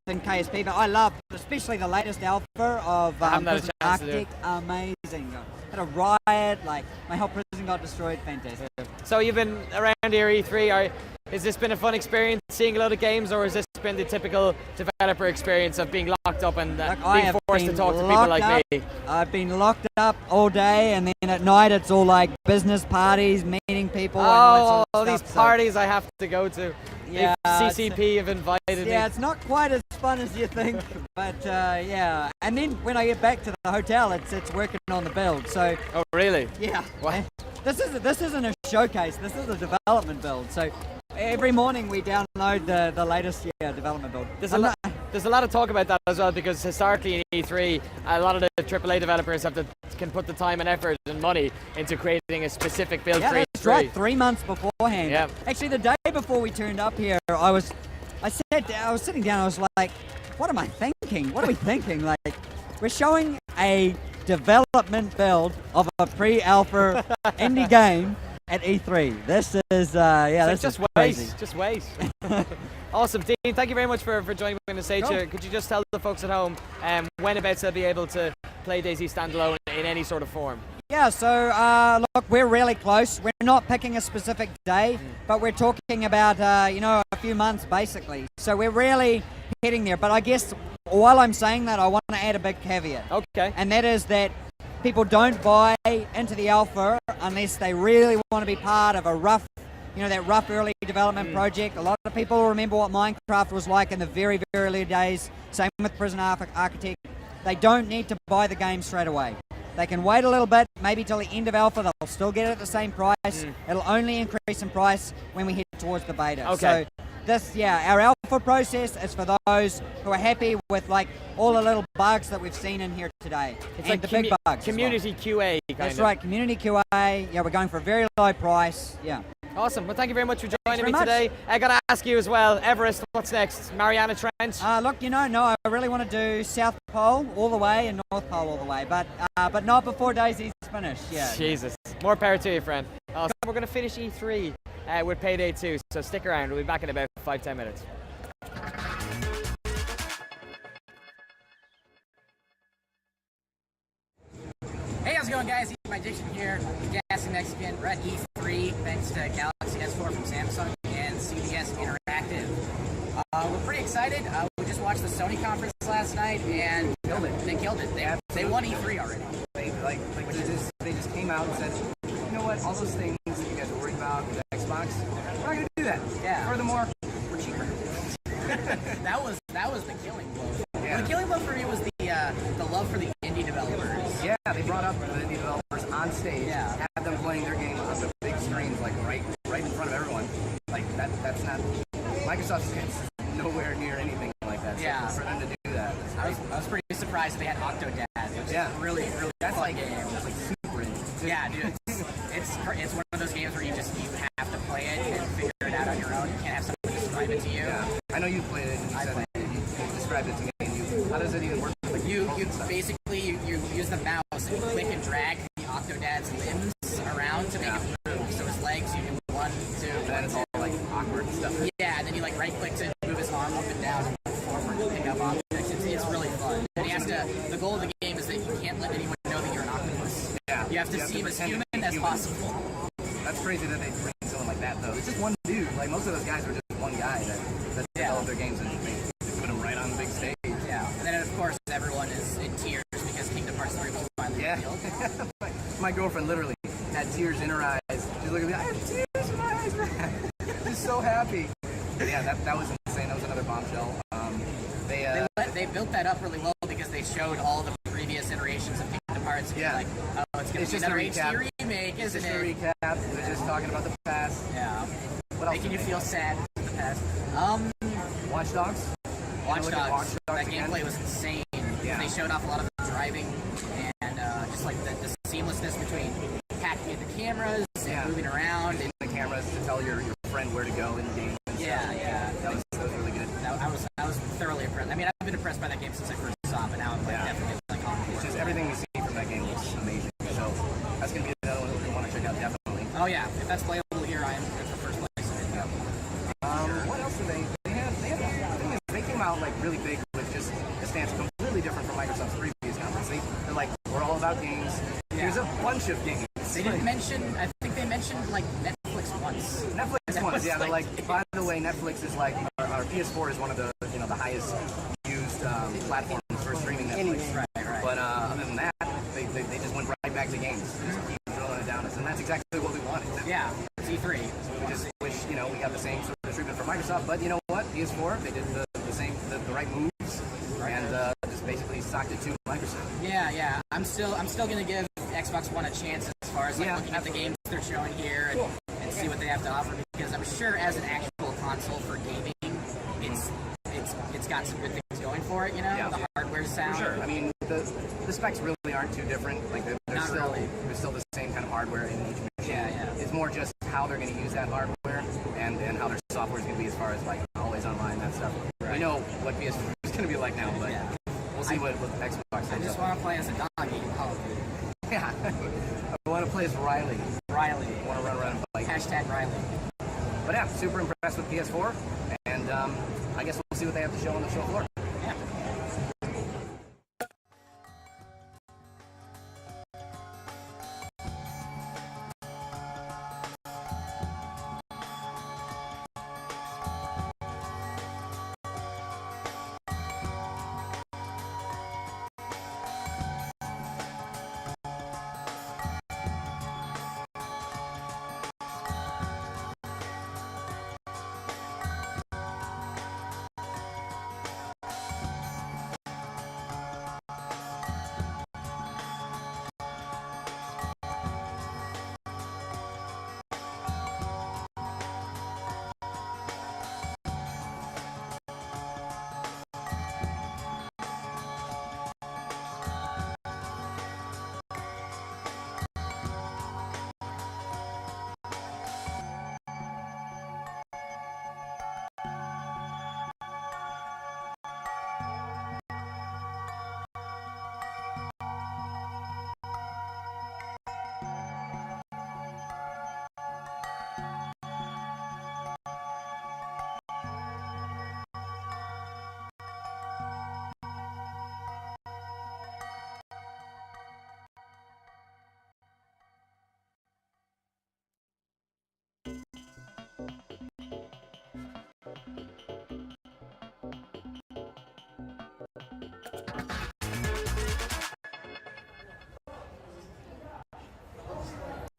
KSP, but I love, especially the latest alpha of Prison Architect. Amazing. Had a riot. Like, my whole prison got destroyed. Fantastic. So you've been around here E3. Has this been a fun experience seeing a lot of games, or has this been the typical developer experience of being locked up and being forced to talk to people like me? I've been locked up all day, and then at night it's all like business parties, meeting people. Oh, all these parties I have to go to. Yeah, CCP have invited me. Yeah, it's not quite as fun as you think, but yeah. And then when I get back to the hotel, it's working on the build. So. Oh, really? Yeah. What? This isn't a showcase. This is a development build. So every morning we download the latest development build. there's a lot of talk about that as well, because historically in E3, a lot of the AAA developers can put the time and effort and money into creating a specific build for that's E3. right, 3 months beforehand. Yeah. Actually, the day before we turned up here, I was sitting down, I was like, what am I thinking? What are we thinking? Like, we're showing a development build of a pre-alpha indie game at E3. This is, this just is crazy. wait, just wait. Awesome, Dean. Thank you very much for joining me on the stage here. Could you just tell the folks at home whenabouts they'll be able to play DayZ Standalone in any sort of form? Yeah, so look, we're really close. We're not picking a specific day, but we're talking about a few months basically. So we're really heading there. But I guess while I'm saying that, I want to add a big caveat. Okay. And that is that people don't buy into the alpha unless they really want to be part of a rough, that rough early development project. A lot of people remember what Minecraft was like in the very, very early days. Same with Prison Architect. They don't need to buy the game straight away. They can wait a little bit, maybe till the end of alpha. They'll still get it at the same price. It'll only increase in price when we head towards the beta. Okay. So our alpha process is for those who are happy with like all the little bugs that we've seen in here today. It's and like the big bugs. community QA kind That's of. right, community QA. Yeah, we're going for a very low price. Yeah. Awesome. Well, thank you very much for joining me very much. today. I got to ask you as well, Everest, what's next? Mariana Trench? Look, no, I really want to do South Pole all the way and North Pole all the way, but not before DayZ's finished. Yeah. Jesus. More power to you, friend. Awesome. We're going to finish E3 with Payday 2, so stick around. We'll be back in about 5-10 minutes. Hey, how's it going, guys? My Diction here, gassing next again. We're at E3, thanks to Galaxy S4 from Samsung and CBS Interactive. We're pretty excited. We just watched the Sony conference last night, and they killed it. They won E3 already. They just came out and said, you know what, all those things that you guys are worried about with Xbox, we're not going to do that. Yeah. Furthermore, we're cheaper. that was the killing blow. Yeah. The killing blow for me was the love for the indie developers. Yeah, they brought up the indie developers on stage, had them playing their game on the big screens, like right in front of everyone. Like that's not Microsoft's nowhere near anything like that. So Yeah. for them to do that, I was pretty surprised they had Octodad, which is a really that's fun like game. That's like super indie. Yeah, dude, it's one of those games where you have to play it and figure it out on your own. You can't have someone describe it to you. Yeah. I know you played it. And you said that you described it to me. How does it even work? Like, You basically you use the mouse and you click and drag the Octodad's limbs around to make him move. So his legs, you do 1, 2, and then it's all like awkward and stuff. Yeah, and then you like right click to move his arm up and down and forward to pick up objects. It's really fun. And he has to. The goal of the game is that you can't let anyone know that you're an octopus. Yeah. You have to seem as human as possible. That's crazy that they bring someone like that though. It's just one dude. Like most of those guys were just one guy that developed their games and they put them right on the big stage. Yeah. And then of course everyone is in tears because Kingdom Hearts 3 was finally revealed. My girlfriend literally had tears in her eyes. She's looking at me, I have tears in my eyes, man. She's so happy. Yeah, that was insane. That was another bombshell. They built that up really well because they showed all the previous iterations of Kingdom Hearts. Yeah. Like, oh, it's going to be another HD remake, it's isn't just it? a recap. They're just talking about the past. Yeah. What else? Making you feel sad for the past. Watch Dogs? Watch Watch Dogs. Dogs That again? gameplay was insane. Yeah. They showed off a lot of the driving and just like the seamlessness between hacking at the cameras and moving around. Using the cameras to tell your friend where to go in the game. Yeah. That was really good. I was thoroughly impressed. I mean, I've been impressed by that game since I first saw it, but now I'm like definitely like on board. It's just everything we see from that game looks amazing. So that's going to be another one we want to check out definitely. Oh yeah, if that's playable here, I am good for first place. What else did they have? The thing is, they came out like really big with just a stance completely different from Microsoft's previous conference. They're like, we're all about games. Here's a bunch of games. They didn't mention. I think they mentioned like Netflix once. Netflix once, yeah. They're like, by the way, Netflix is like our PS4 is one of the the highest used platforms for streaming Netflix. Right. But other than that, they just went right back to games. Just keep drilling it down, and that's exactly what we wanted. Yeah, C3. We just wish we got the same sort of treatment for Microsoft, but you know what? PS4, they did the same, the right moves, and just basically socked it to Microsoft. Yeah. I'm still gonna give Xbox One a chance as far as looking at the games they're showing here and see what they have to offer, because I'm sure as an actual console for gaming, it's got some good things going sound. For sure. I mean, the specs really aren't too different. Like Not really. There's still the same kind of hardware in each machine. Yeah. It's more just how they're going to use that hardware and how their software is going to be as far as like always online and that stuff. Right. We know what PS4 is going to be like now, but we'll see what Xbox. I just want to play as a doggy in Call of Duty. Yeah. I want to play as Riley. I want to run around and bike. Hashtag Riley. But yeah, super impressed with PS4, and I guess we'll see what they have to show on the show floor. Yeah.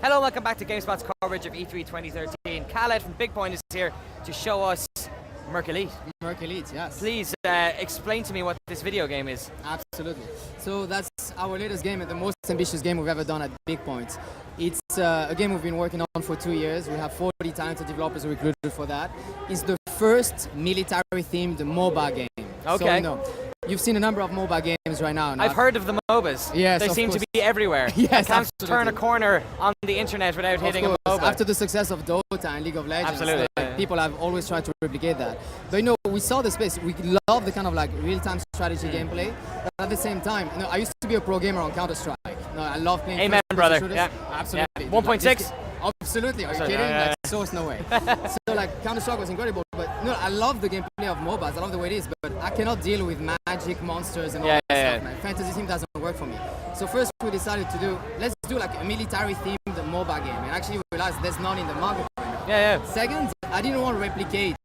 Hello, welcome back to GameSpot's coverage of E3 2013. Khaled from Big Point is here to show us Merc Elite. Merc Elite, yes. Please explain to me what this video game is. Absolutely. So that's our latest game and the most ambitious game we've ever done at Big Point. It's a game we've been working on for 2 years. We have 40 talented developers recruited for that. It's the first military-themed MOBA game. Okay. So, you've seen a number of MOBA games right now. I've heard of the MOBAs. Yes, they of seem course. to be everywhere. Yes, I can't absolutely. turn a corner on the internet without hitting a MOBA. After the success of Dota and League of Legends, Absolutely. people have always tried to replicate that. But we saw the space. We love the kind of real-time strategy gameplay. But at the same time, I used to be a pro gamer on Counter-Strike. I love playing. Amen, brother. shooters. Yeah. Absolutely. Yeah. 1.6? Absolutely. Are you Absolutely. kidding? Source, no way. So Counter-Strike was incredible. But I love the gameplay of MOBAs. I love the way it is. But I cannot deal with magic monsters and all that stuff. Man. Fantasy theme doesn't work for me. So first we decided let's do a military-themed MOBA game. And actually we realized there's none in the market. Second, I didn't want to replicate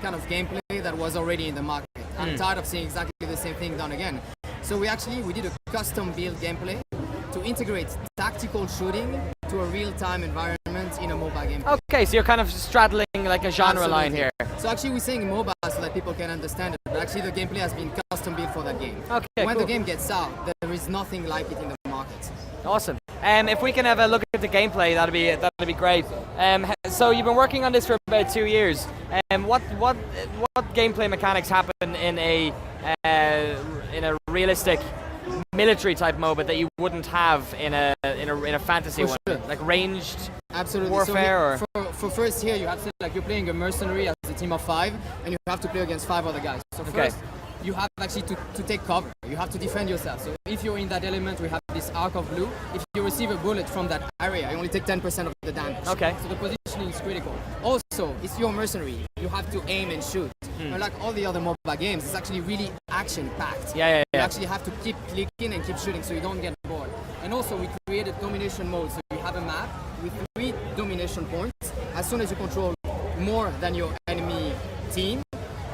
kind of gameplay that was already in the market. I'm tired of seeing exactly the same thing done again. So we did a custom-built gameplay to integrate tactical shooting to a real-time environment in a MOBA game. Okay, so you're kind of straddling like a genre line here. So actually we're saying MOBA so that people can understand it, but actually the gameplay has been custom-built for that game. Okay, when cool. the game gets out, there is nothing like it in the market. Awesome. If we can have a look at the gameplay, that'd be great. So you've been working on this for about 2 years. What gameplay mechanics happen in a realistic military type MOBA that you wouldn't have in a fantasy one, like ranged warfare? So for first here, you have to you're playing a mercenary as a team of 5, and you have to play against 5 other guys. So first, you have actually to take cover. You have to defend yourself. So if you're in that element, we have this arc of blue. If you receive a bullet from that area, you only take 10% of the damage. Okay. So the positioning is critical. Also, it's your mercenary. You have to aim and shoot. Unlike all the other MOBA games, it's actually really action-packed. You actually have to keep clicking and keep shooting so you don't get bored. And also, we created domination mode. So you have a map with 3 domination points. As soon as you control more than your enemy team,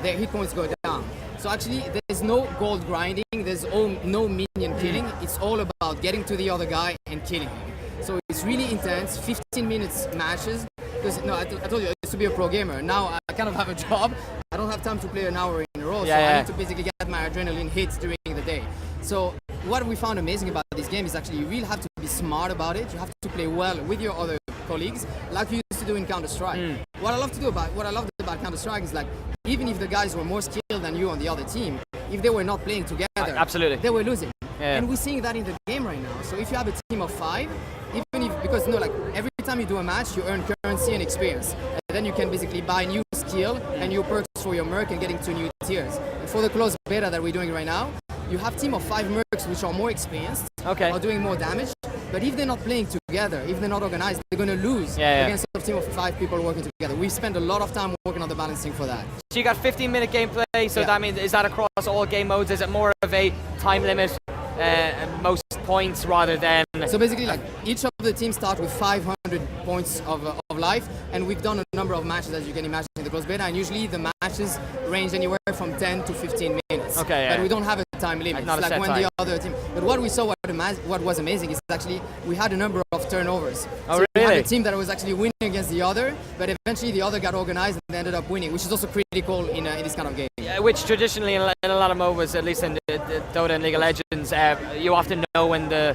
their hit points go down. So actually, there's no gold grinding, there's no minion killing. It's all about getting to the other guy and killing him. So it's really intense, 15 minutes matches. Because I told you I used to be a pro gamer. Now I kind of have a job. I don't have time to play an hour in a row. So I need to basically get my adrenaline hits during the day. So what we found amazing about this game is actually you really have to be smart about it. You have to play well with your other colleagues, like you used to do in Counter-Strike. What I loved about Counter-Strike is even if the guys were more skilled than you on the other team, if they were not playing together, absolutely, they were losing. Yeah. And we're seeing that in the game right now. So if you have a team of 5, even if, because like every time you do a match, you earn currency and experience. And then you can basically buy new skill and new perks for your merc and getting to new tiers. And for the closed beta that we're doing right now, you have team of 5 mercs which are more experienced, are doing more damage. But if they're not playing together, if they're not organized, they're going to lose against a team of 5 people working together. We spend a lot of time working on the balancing for that. So you got 15-minute gameplay, so that means, is that across all game modes? Is it more of a time limit, most points rather than... So basically, like, each of the teams start with 500 points of life, and we've done a number of matches, as you can imagine, in the closed beta, and usually the matches range anywhere from 10 to 15 minutes. But we don't have a time limit. Not it's a like when time. the other team... But what we saw, what was amazing is actually we had a number of turnovers. Oh, so we really? had a team that was actually winning against the other, but eventually the other got organized and they ended up winning, which is also critical in this kind of game. Which traditionally in a lot of MOBAs, at least in the Dota and League of Legends, you often know when the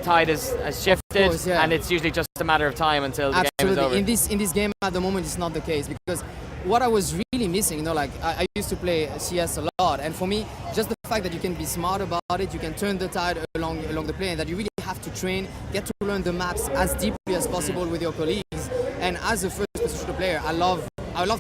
tide has shifted, course, yeah. and it's usually just a matter of time until the game is over. In this game at the moment, it's not the case, because what I was really missing, like I used to play CS a lot, and for me, just the fact that you can be smart about it, you can turn the tide along the play, and that you really have to train, get to learn the maps as deeply as possible with your colleagues. And as a first-person shooter player, I love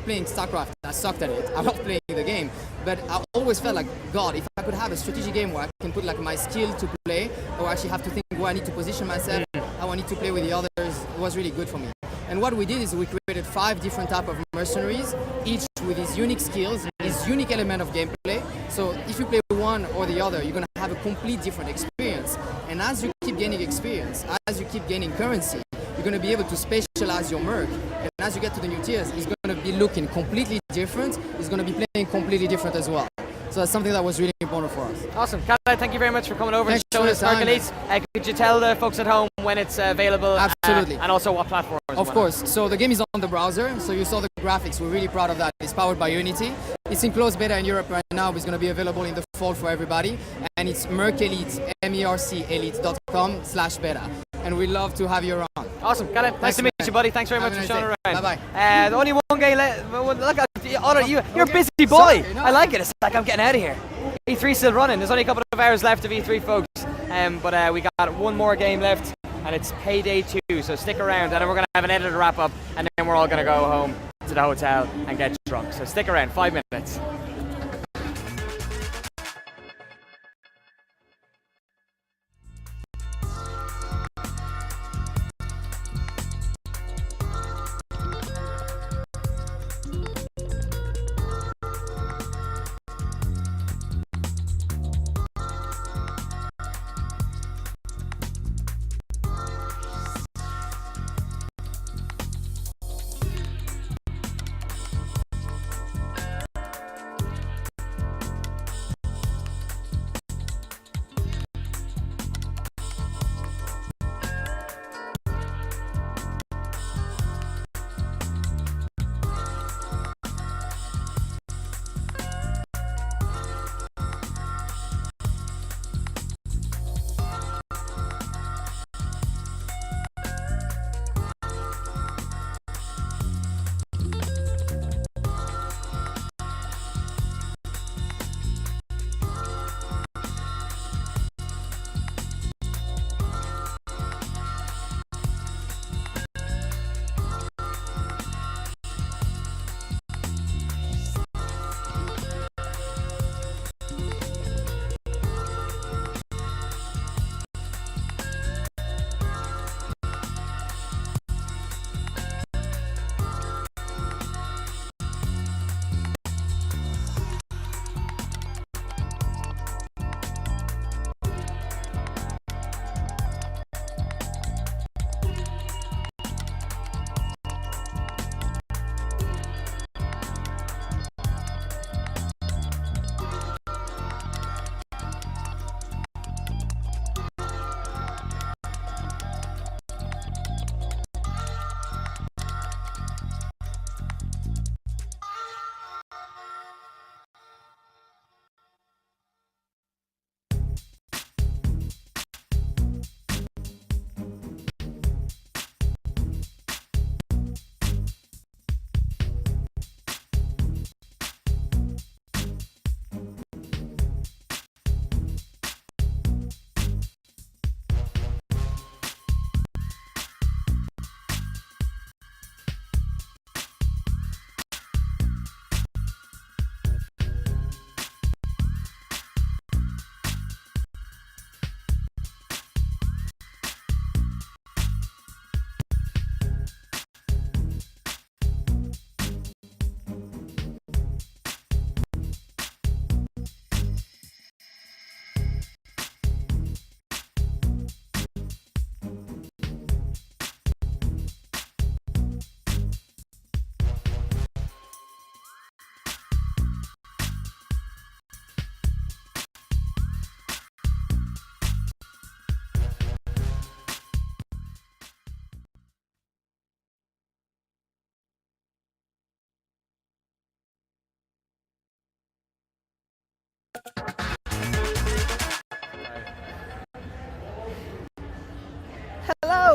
playing StarCraft. I sucked at it. I love playing the game, but I always felt like, God, if I could have a strategy game where I can put like my skill to play, or actually have to think where I need to position myself, how I need to play with the others, it was really good for me. And what we did is we created 5 different types of mercenaries, each with his unique skills, his unique element of gameplay. So if you play one or the other, you're going to have a complete different experience. And as you keep gaining experience, as you keep gaining currency, you're going to be able to specialize your merc. And as you get to the new tiers, it's going to be looking completely different. It's going to be playing completely different as well. So that's something that was really important for us. Awesome. Khaled, thank you very much for coming over Thanks and showing us for your time. Hercules. Could you tell the folks at home when it's available? Absolutely. And also what platforms? Of course. So the game is on the browser. So you saw the graphics. We're really proud of that. It's powered by Unity. It's in closed beta in Europe right now. It's going to be available in the fall for everybody. And it's mercelite, mercelite.com/beta. And we'd love to have you around. Awesome. Khaled, nice to meet you, buddy. Thanks very much for showing around. Bye-bye. The only one game left. Look at you're a busy boy. I like it. It's like I'm getting out of here. E3 still running. There's only a couple of hours left of E3, folks. But we got one more game left, and it's Payday 2. So stick around, and then we're going to have an edited wrap up, and then we're all going to go home to the hotel and get drunk. So stick around, 5 minutes.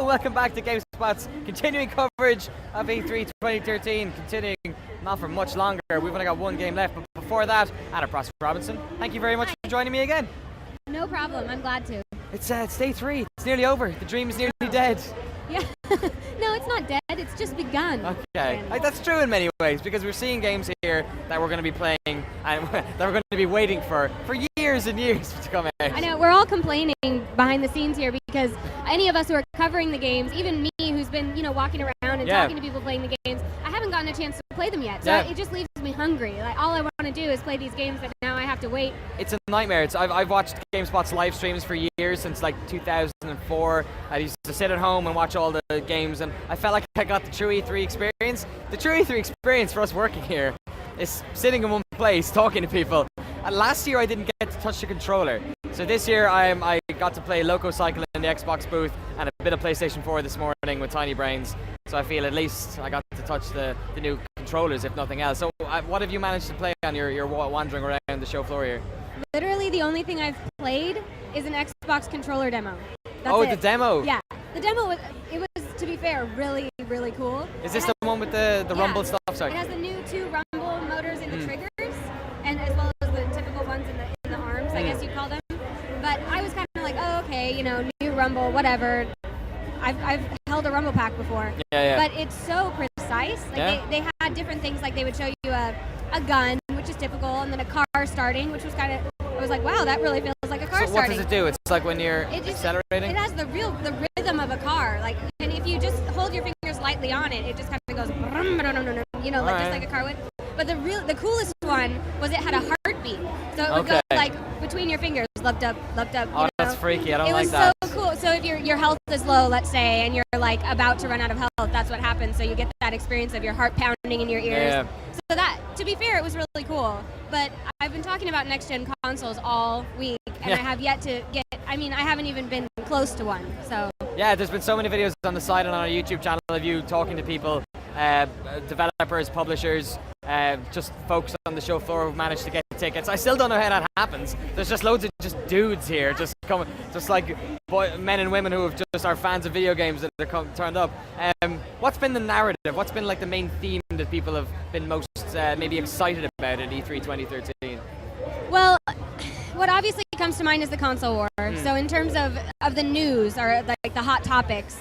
welcome back to GameSpot's continuing coverage of E3 2013, continuing not for much longer. We've only got one game left, but before that, Anna Pross Robinson, thank you very much for joining me again. No problem, I'm glad to. It's day 3, it's nearly over, the dream is nearly dead. Yeah, no, it's not dead, it's just begun. Okay, that's true in many ways, because we're seeing games here that we're going to be playing and that we're going to be waiting for years and years to come out. I know, we're all complaining behind the scenes here because any of us who are covering the games, even me who's been, walking around and talking to people playing the games, I haven't gotten a chance to play them yet. So it just leaves me hungry. Like, all I want to do is play these games that now I have to wait. It's a nightmare. I've watched GameSpot's live streams for years, since like 2004. I used to sit at home and watch all the games, and I felt like I got the true E3 experience. The true E3 experience for us working here is sitting in one place, talking to people. And last year I didn't get to touch the controller. So this year I got to play Loco Cycle in the Xbox booth and a bit of PlayStation 4 this morning with Tiny Brains. So I feel at least I got to touch the new controllers, if nothing else. So what have you managed to play on your wandering around the show floor here? Literally the only thing I've played is an Xbox controller demo. That's it. The demo? Yeah. The demo was, to be fair, really, really cool. Is this the one with the rumble stuff? Sorry. It has the new 2 rumble motors in the triggers, and as well as the typical ones in the arms, I guess you call them. But I was kind of like, oh, okay, new rumble, whatever. I've held a rumble pack before. Yeah. But it's so precise. Like they had different things, like they would show you a gun, which is typical, and then a car starting, which was kind of, I was like, wow, that really feels like a car starting. So what does it do? It's like when you're accelerating? It has the rhythm of a car. Like, and if you just hold your fingers lightly on it, it just kind of goes, just like a car would. But the coolest one was it had a heartbeat. So it would go like between your fingers, leapt up. Oh, that's freaky. I don't like that. It was so cool. So if your health is low, let's say, and you're like about to run out of health, that's what happens. So you get that experience of your heart pounding in your ears. Yeah. So that, to be fair, it was really cool. But I've been talking about next-gen consoles all week, and I have yet to get, I haven't even been close to one, so. Yeah, there's been so many videos on the site and on our YouTube channel of you talking to people, developers, publishers, just folks on the show floor who've managed to get tickets. I still don't know how that happens. There's just loads of just dudes here, just coming, just like men and women who have just are fans of video games that are turned up. What's been the narrative? What's been like the main theme that people have been most maybe excited about at E3 2013? Well, what obviously comes to mind is the console war. So in terms of the news, or like the hot topics,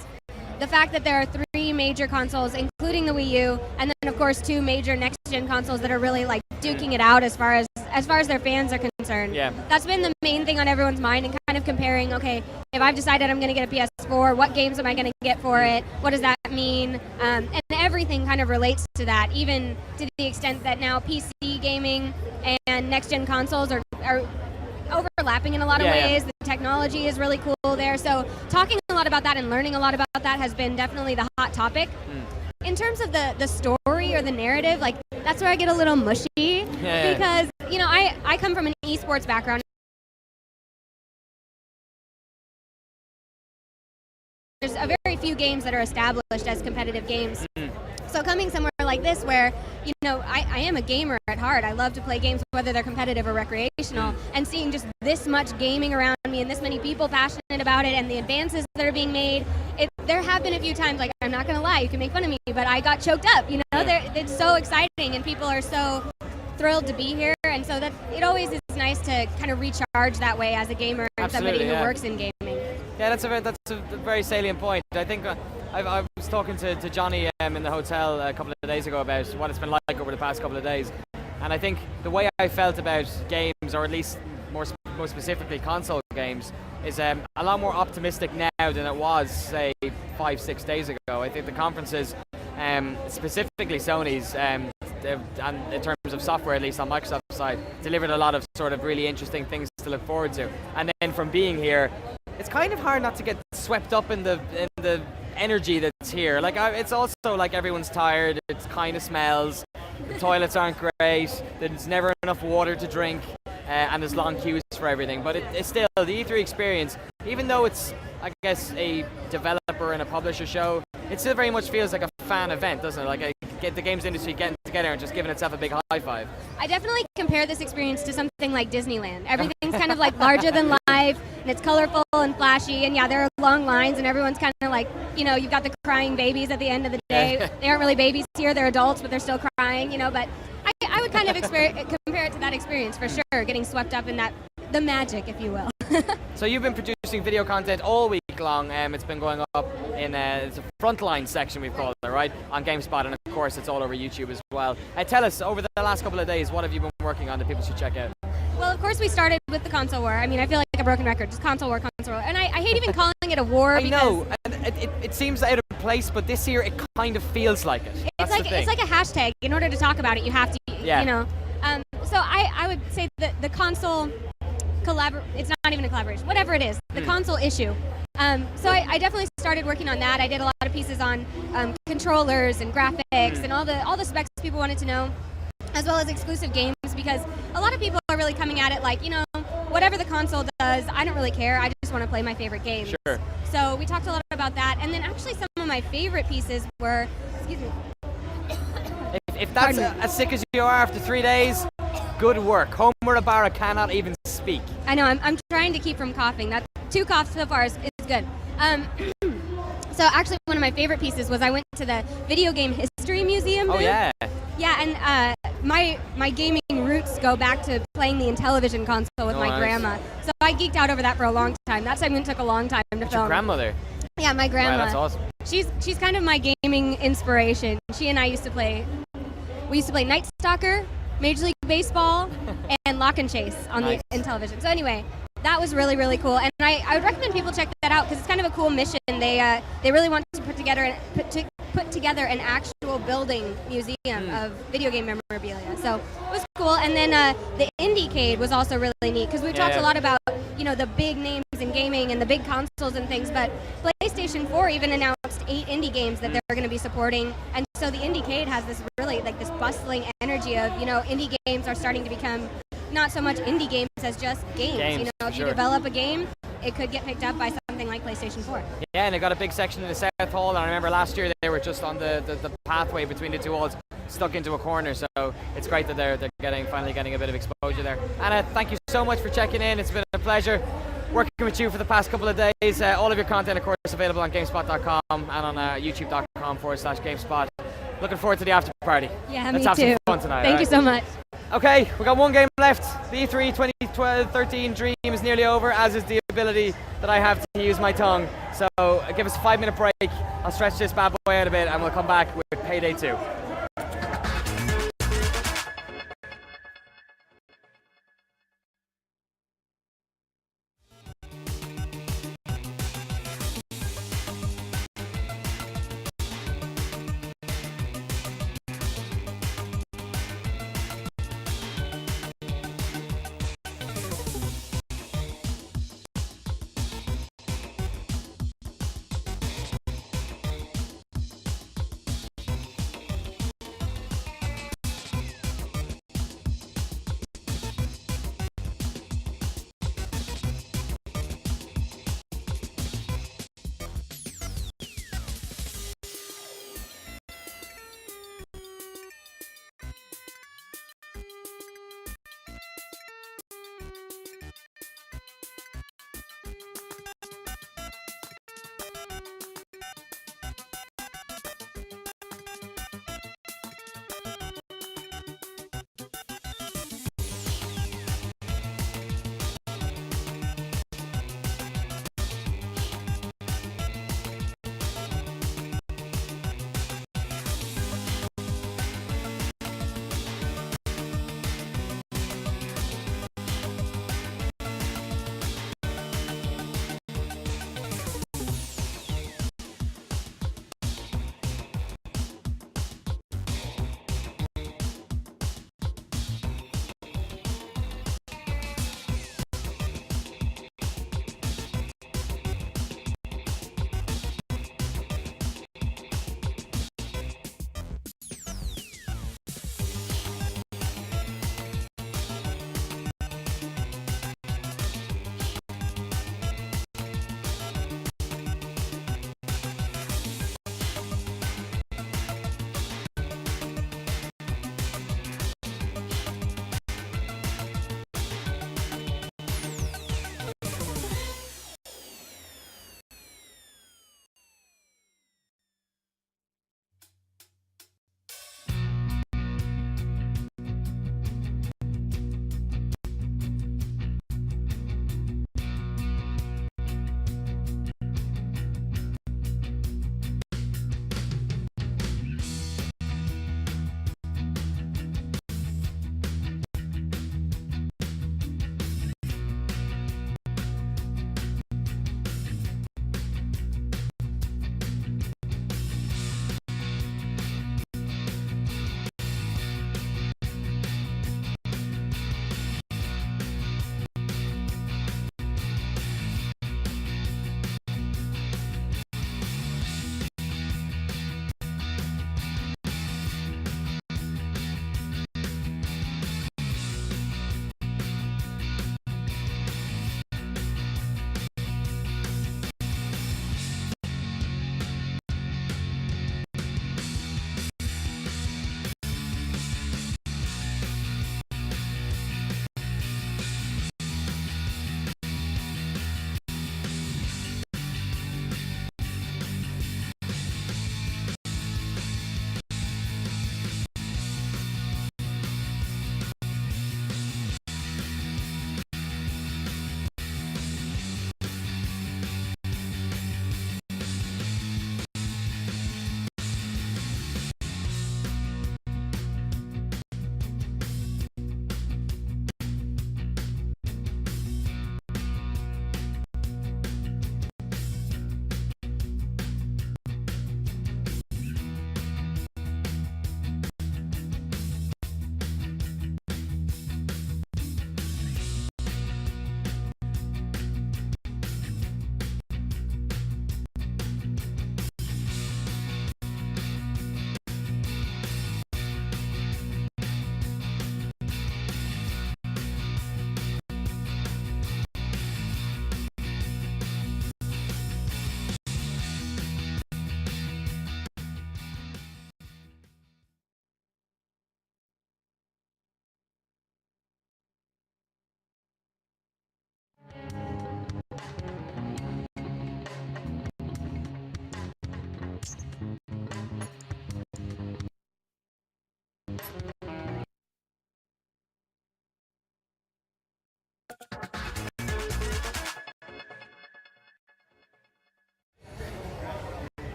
the fact that there are 3 major consoles, including the Wii U, and then of course 2 major next-gen consoles that are really like duking it out as far as their fans are concerned. Yeah. That's been the main thing on everyone's mind, and kind of comparing, okay, if I've decided I'm going to get a PS4, what games am I going to get for it? What does that mean? And everything kind of relates to that, even to the extent that now PC gaming and next-gen consoles are overlapping in a lot of ways. The technology is really cool there. So talking a lot about that and learning a lot about that has been definitely the hot topic. In terms of the story or the narrative, like that's where I get a little mushy because I come from an esports background. There's a very few games that are established as competitive games. So coming somewhere like this where, I am a gamer at heart. I love to play games, whether they're competitive or recreational, and seeing just this much gaming around me and this many people passionate about it and the advances that are being made, there have been a few times, like, I'm not going to lie, you can make fun of me, but I got choked up, It's so exciting and people are so thrilled to be here, and so that it always is nice to kind of recharge that way as a gamer and somebody who works in gaming. Yeah, that's a very salient point. I think I was talking to Johnny in the hotel a couple of days ago about what it's been like over the past couple of days, and I think the way I felt about games, or at least more specifically console games, is a lot more optimistic now than it was, say, 5-6 days ago. I think the conferences, specifically Sony's, and in terms of software, at least on Microsoft's side, delivered a lot of sort of really interesting things to look forward to. And then from being here, it's kind of hard not to get swept up in the energy that's here. Like, it's also like everyone's tired, it kind of smells, the toilets aren't great, there's never enough water to drink, and there's long queues for everything. But it's still, the E3 experience, even though it's, I guess, a developer and a publisher show, it still very much feels like a fan event, doesn't it? Like the games industry getting together and just giving itself a big high five. I definitely compare this experience to something like Disneyland. Everything's kind of like larger than life. life, and it's colorful and flashy, and yeah, there are long lines, and everyone's kind of like, you know, you've got the crying babies at the end of the day. They aren't really babies here, they're adults, but they're still crying, you know, but I would kind of compare it to that experience for sure, getting swept up in that, the magic, if you will. So you've been producing video content all week long. It's been going up in it's a frontline section, we've called it, right, on GameSpot, and of course it's all over YouTube as well. Tell us, over the last couple of days, what have you been working on that people should check out? Well, of course we started with the console war. I mean, I feel like a broken record, just console war. And I hate even calling it a war. I know, and it seems out of place, but this year it kind of feels like it. It's like a hashtag. In order to talk about it, you have to, yeah. You know. So I would say that the console it's not even a collaboration, whatever it is, the console issue. So I definitely started working on that. I did a lot of pieces on controllers and graphics and all the specs people wanted to know, as well as exclusive games, because a lot of people are really coming at it like, you know, whatever the console does, I don't really care. I just want to play my favorite games. Sure. So we talked a lot about that, and then actually some of my favorite pieces were, excuse me. If that's as sick as you are after 3 days, good work. Homer Ibarra cannot even speak. I know, I'm trying to keep from coughing. That 2 coughs so far is good. So actually one of my favorite pieces was I went to the Video Game History Museum. Oh yeah. Yeah, and my gaming roots go back to playing the Intellivision console with my grandma. So I geeked out over that for a long time. That segment took a long time to film. Your grandmother? Yeah, my grandma. Wow, that's awesome. She's kind of my gaming inspiration. She and I used to play Night Stalker, Major League Baseball, and Lock and Chase on the Intellivision. So anyway, that was really, really cool, and I would recommend people check that out because it's kind of a cool mission. They really want to put together an actual building museum of video game memorabilia. So it was cool, and then the Indiecade was also really neat because we talked a lot about, you know, the big names in gaming and the big consoles and things, but PlayStation 4 even announced 8 indie games that they're going to be supporting, and so the Indiecade has this really like this bustling energy of, you know, indie games are starting to become not so much indie games as just games. You know, if you develop a game, it could get picked up by something like PlayStation 4. Yeah, and they got a big section in the South Hall, and I remember last year they were just on the pathway between the 2 walls, stuck into a corner, so it's great that they're finally getting a bit of exposure there. Anna, thank you so much for checking in. It's been a pleasure working with you for the past couple of days. All of your content, of course, is available on GameSpot.com and on YouTube.com/GameSpot. Looking forward to the after party. Yeah, Let's me have too. some fun tonight. Thank you so much. Okay, we got one game left. The E3 2013 dream is nearly over, as is the ability that I have to use my tongue. So give us a 5-minute break. I'll stretch this bad boy out a bit, and we'll come back with Payday 2.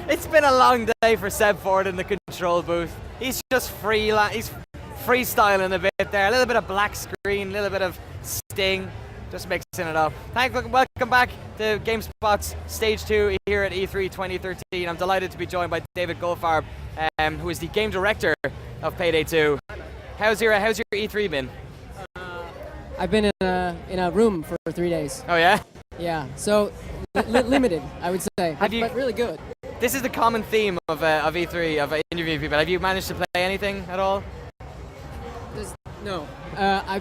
It's been a long day for Seb Ford in the control booth. He's just he's freestyling a bit there. A little bit of black screen, a little bit of sting, just mixing it up. Welcome back to GameSpot's Stage 2 here at E3 2013. I'm delighted to be joined by David Goldfarb, who is the game director of Payday 2. How's your E3 been? I've been in a room for 3 days. Oh yeah? Yeah, so limited, I would say, but really good. This is the common theme of E3, of interviewing people. Have you managed to play anything at all? No. I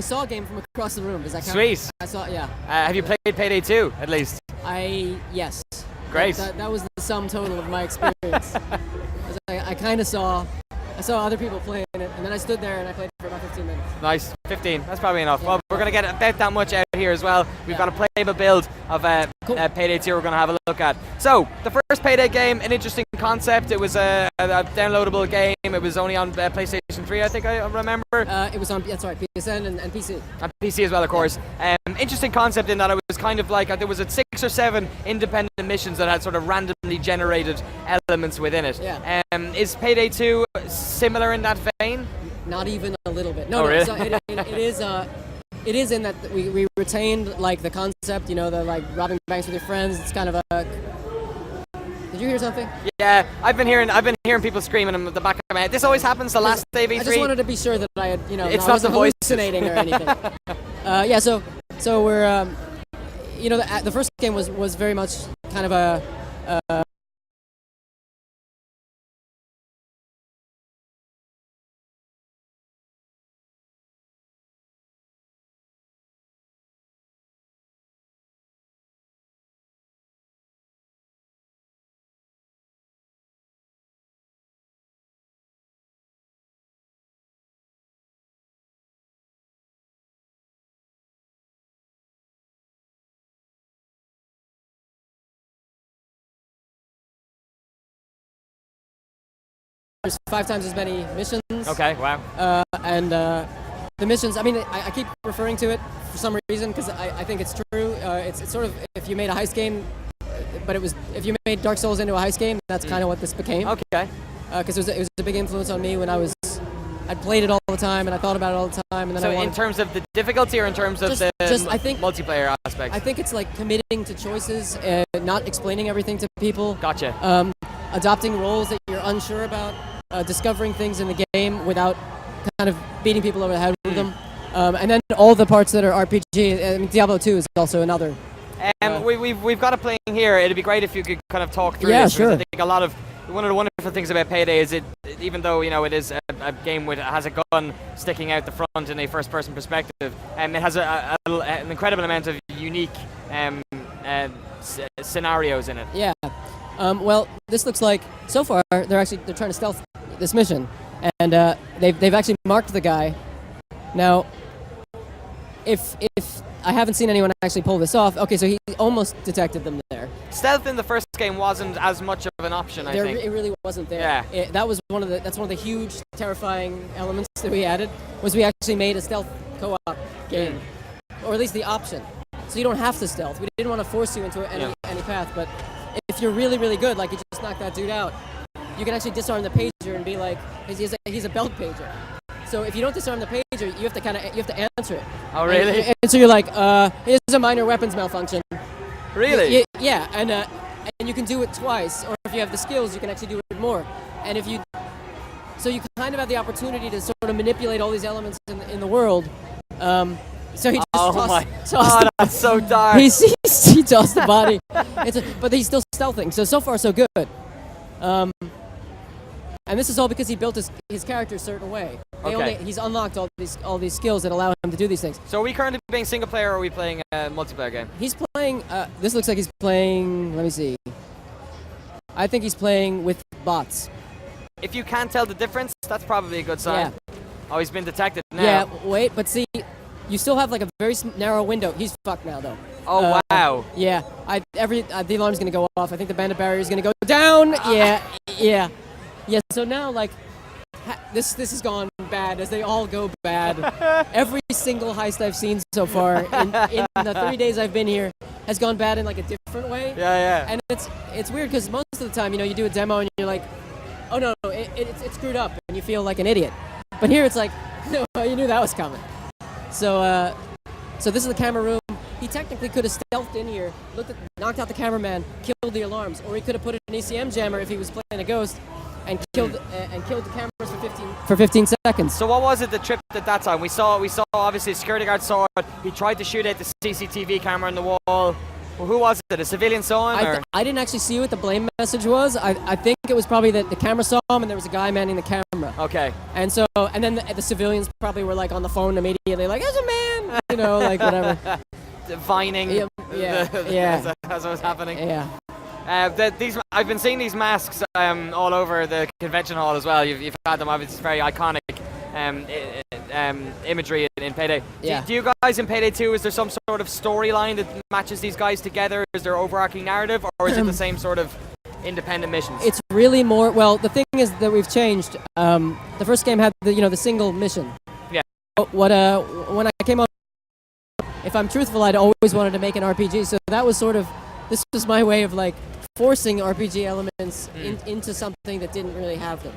saw a game from across the room. Does that count? Sweet. I saw, yeah. Have you played Payday 2, at least? Yes. Great. That was the sum total of my experience. I kind of saw other people playing it, and then I stood there and I played for about 15 minutes. Nice, 15. That's probably enough. Yeah. Well, we're going to get about that much out here as well. We've got a playable build of Payday 2 we're going to have a look at. So, the first Payday game, an interesting concept. It was a downloadable game. It was only on PlayStation 3, I think I remember. It was on, PSN and PC. And PC as well, of course. Interesting concept in that it was kind of like, there was 6 or 7 independent missions that had sort of randomly generated elements within it. Yeah. Is Payday 2 similar in that vein? Not even a little bit. No, really? So it is in that we retained like the concept, the like robbing banks with your friends. It's kind of a. Did you hear something? Yeah, I've been hearing people screaming in the back of my head. This always happens the last day of E3. I just wanted to be sure that I had, it's I not wasn't the voice hallucinating or anything. Yeah, so we're, the first game was very much kind of a. There's 5 times as many missions. Okay, wow. And the missions, I keep referring to it for some reason because I think it's true. It's sort of, if you made a heist game, but if you made Dark Souls into a heist game, that's kind of what this became. Okay. Because it was a big influence on me when I'd played it all the time and I thought about it all the time. And then so in terms of the difficulty or in terms of I think multiplayer aspect? I think it's like committing to choices, not explaining everything to people. Gotcha. Adopting roles that you're unsure about, discovering things in the game without kind of beating people over the head with them. And then all the parts that are RPG. Diablo 2 is also another. We've got a playing here. It'd be great if you could kind of talk through this. Sure. I think one of the wonderful things about Payday is even though it is a game has a gun sticking out the front in a first-person perspective, it has an incredible amount of unique scenarios in it. Yeah. Well, this looks like so far they're trying to stealth this mission, and they've actually marked the guy. Now, if I haven't seen anyone actually pull this off, okay, so he almost detected them there. Stealth in the first game wasn't as much of an option, I think. It really wasn't there. Yeah. That's one of the huge, terrifying elements that we added, was we actually made a stealth co-op game, or at least the option. So you don't have to stealth. We didn't want to force you into any path, but if you're really, really good, like you just knocked that dude out, you can actually disarm the pager and be like, he's a belt pager. So if you don't disarm the pager, you have to answer it. Oh, really? And so you're like, here's a minor weapons malfunction. Really? Yeah, and you can do it twice, or if you have the skills, you can actually do it more. And so you kind of have the opportunity to sort of manipulate all these elements in the world. So he just tossed that's so dark. He tossed the body. But he's still stealthing, so far so good. And this is all because he built his character a certain way. He's unlocked all these skills that allow him to do these things. So are we currently playing single player or are we playing a multiplayer game? He's playing, this looks like he's playing, let me see. I think he's playing with bots. If you can't tell the difference, that's probably a good sign. Yeah. Oh, he's been detected now. Yeah, wait, but see, you still have like a very narrow window. He's fucked now, though. Oh, wow. Yeah, the alarm's gonna go off. I think the bandit barrier is gonna go down. Yeah. So now, like, this has gone bad, as they all go bad. Every single heist I've seen so far in the 3 days I've been here has gone bad in like a different way. Yeah. And it's weird because most of the time, you do a demo and you're like, oh no, it's screwed up, and you feel like an idiot. But here it's like, no, you knew that was coming. So so this is the camera room. He technically could have stealthed in here, knocked out the cameraman, killed the alarms, or he could have put an ECM jammer if he was playing a ghost, and killed the cameras for 15 seconds. So what was it that tripped at that time? We saw obviously a security guard saw it. He tried to shoot at the CCTV camera on the wall. Well, who was it? A civilian saw him? I didn't actually see what the blame message was. I think it was probably that the camera saw him and there was a guy manning the camera. Okay. And then the civilians probably were like on the phone immediately, like, there's a man, like whatever. Vining. Yeah. As it was happening. Yeah. I've been seeing these masks all over the convention hall as well. You've had them. Obviously, it's very iconic imagery in Payday. Yeah. Do you guys in Payday 2, is there some sort of storyline that matches these guys together? Is there overarching narrative, or is it the same sort of independent missions? It's really more. Well, the thing is that we've changed. The first game had the single mission. Yeah. When I came on, if I'm truthful, I'd always wanted to make an RPG. So that was this was my way of like forcing RPG elements into something that didn't really have them.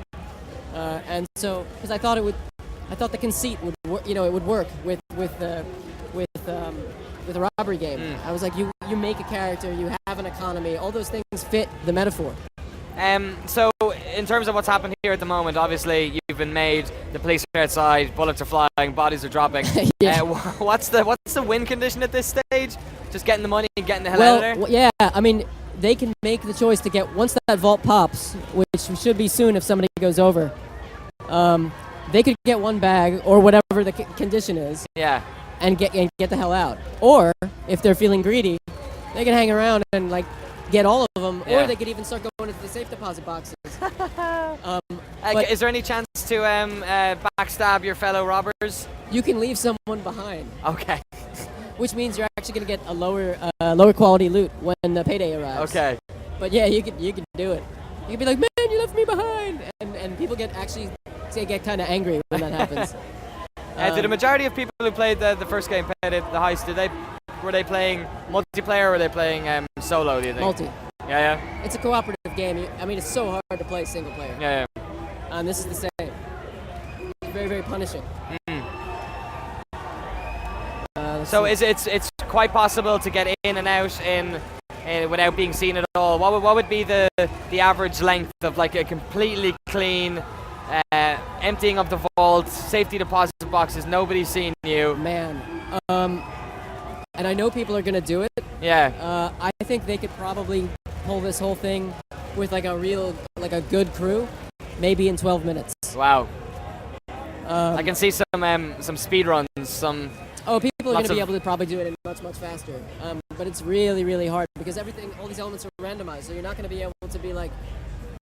And so, because I thought the conceit would it would work with a robbery game. I was like, you make a character, you have an economy, all those things fit the metaphor. So in terms of what's happened here at the moment, obviously you've been made, the police are outside, bullets are flying, bodies are dropping. What's the win condition at this stage? Just getting the money and getting the hell out of there? Well, yeah, I mean, they can make the choice to get, once that vault pops, which should be soon if somebody goes over, they could get one bag or whatever the condition is. Yeah. And get the hell out. Or if they're feeling greedy, they can hang around and like get all of them, or they could even start going into the safe deposit boxes. Is there any chance to backstab your fellow robbers? You can leave someone behind. Okay. Which means you're actually going to get a lower quality loot when the payday arrives. Okay. But yeah, you can do it. You can be like, man, you left me behind, and people get kind of angry when that happens. Did a majority of people who played the first game, Payday, the heist, were they playing multiplayer or were they playing solo, do you think? Multi. Yeah. It's a cooperative game. I mean, it's so hard to play single player. Yeah. And this is the same. It's very, very punishing. So it's quite possible to get in and out without being seen at all. What would be the average length of like a completely clean emptying of the vault, safety deposit boxes, nobody's seen you? Man. And I know people are going to do it. Yeah. I think they could probably pull this whole thing with like a good crew, maybe in 12 minutes. Wow. I can see some speed runs, people are going to be able to probably do it in much, much faster. But it's really, really hard because all these elements are randomized, so you're not going to be able to be like,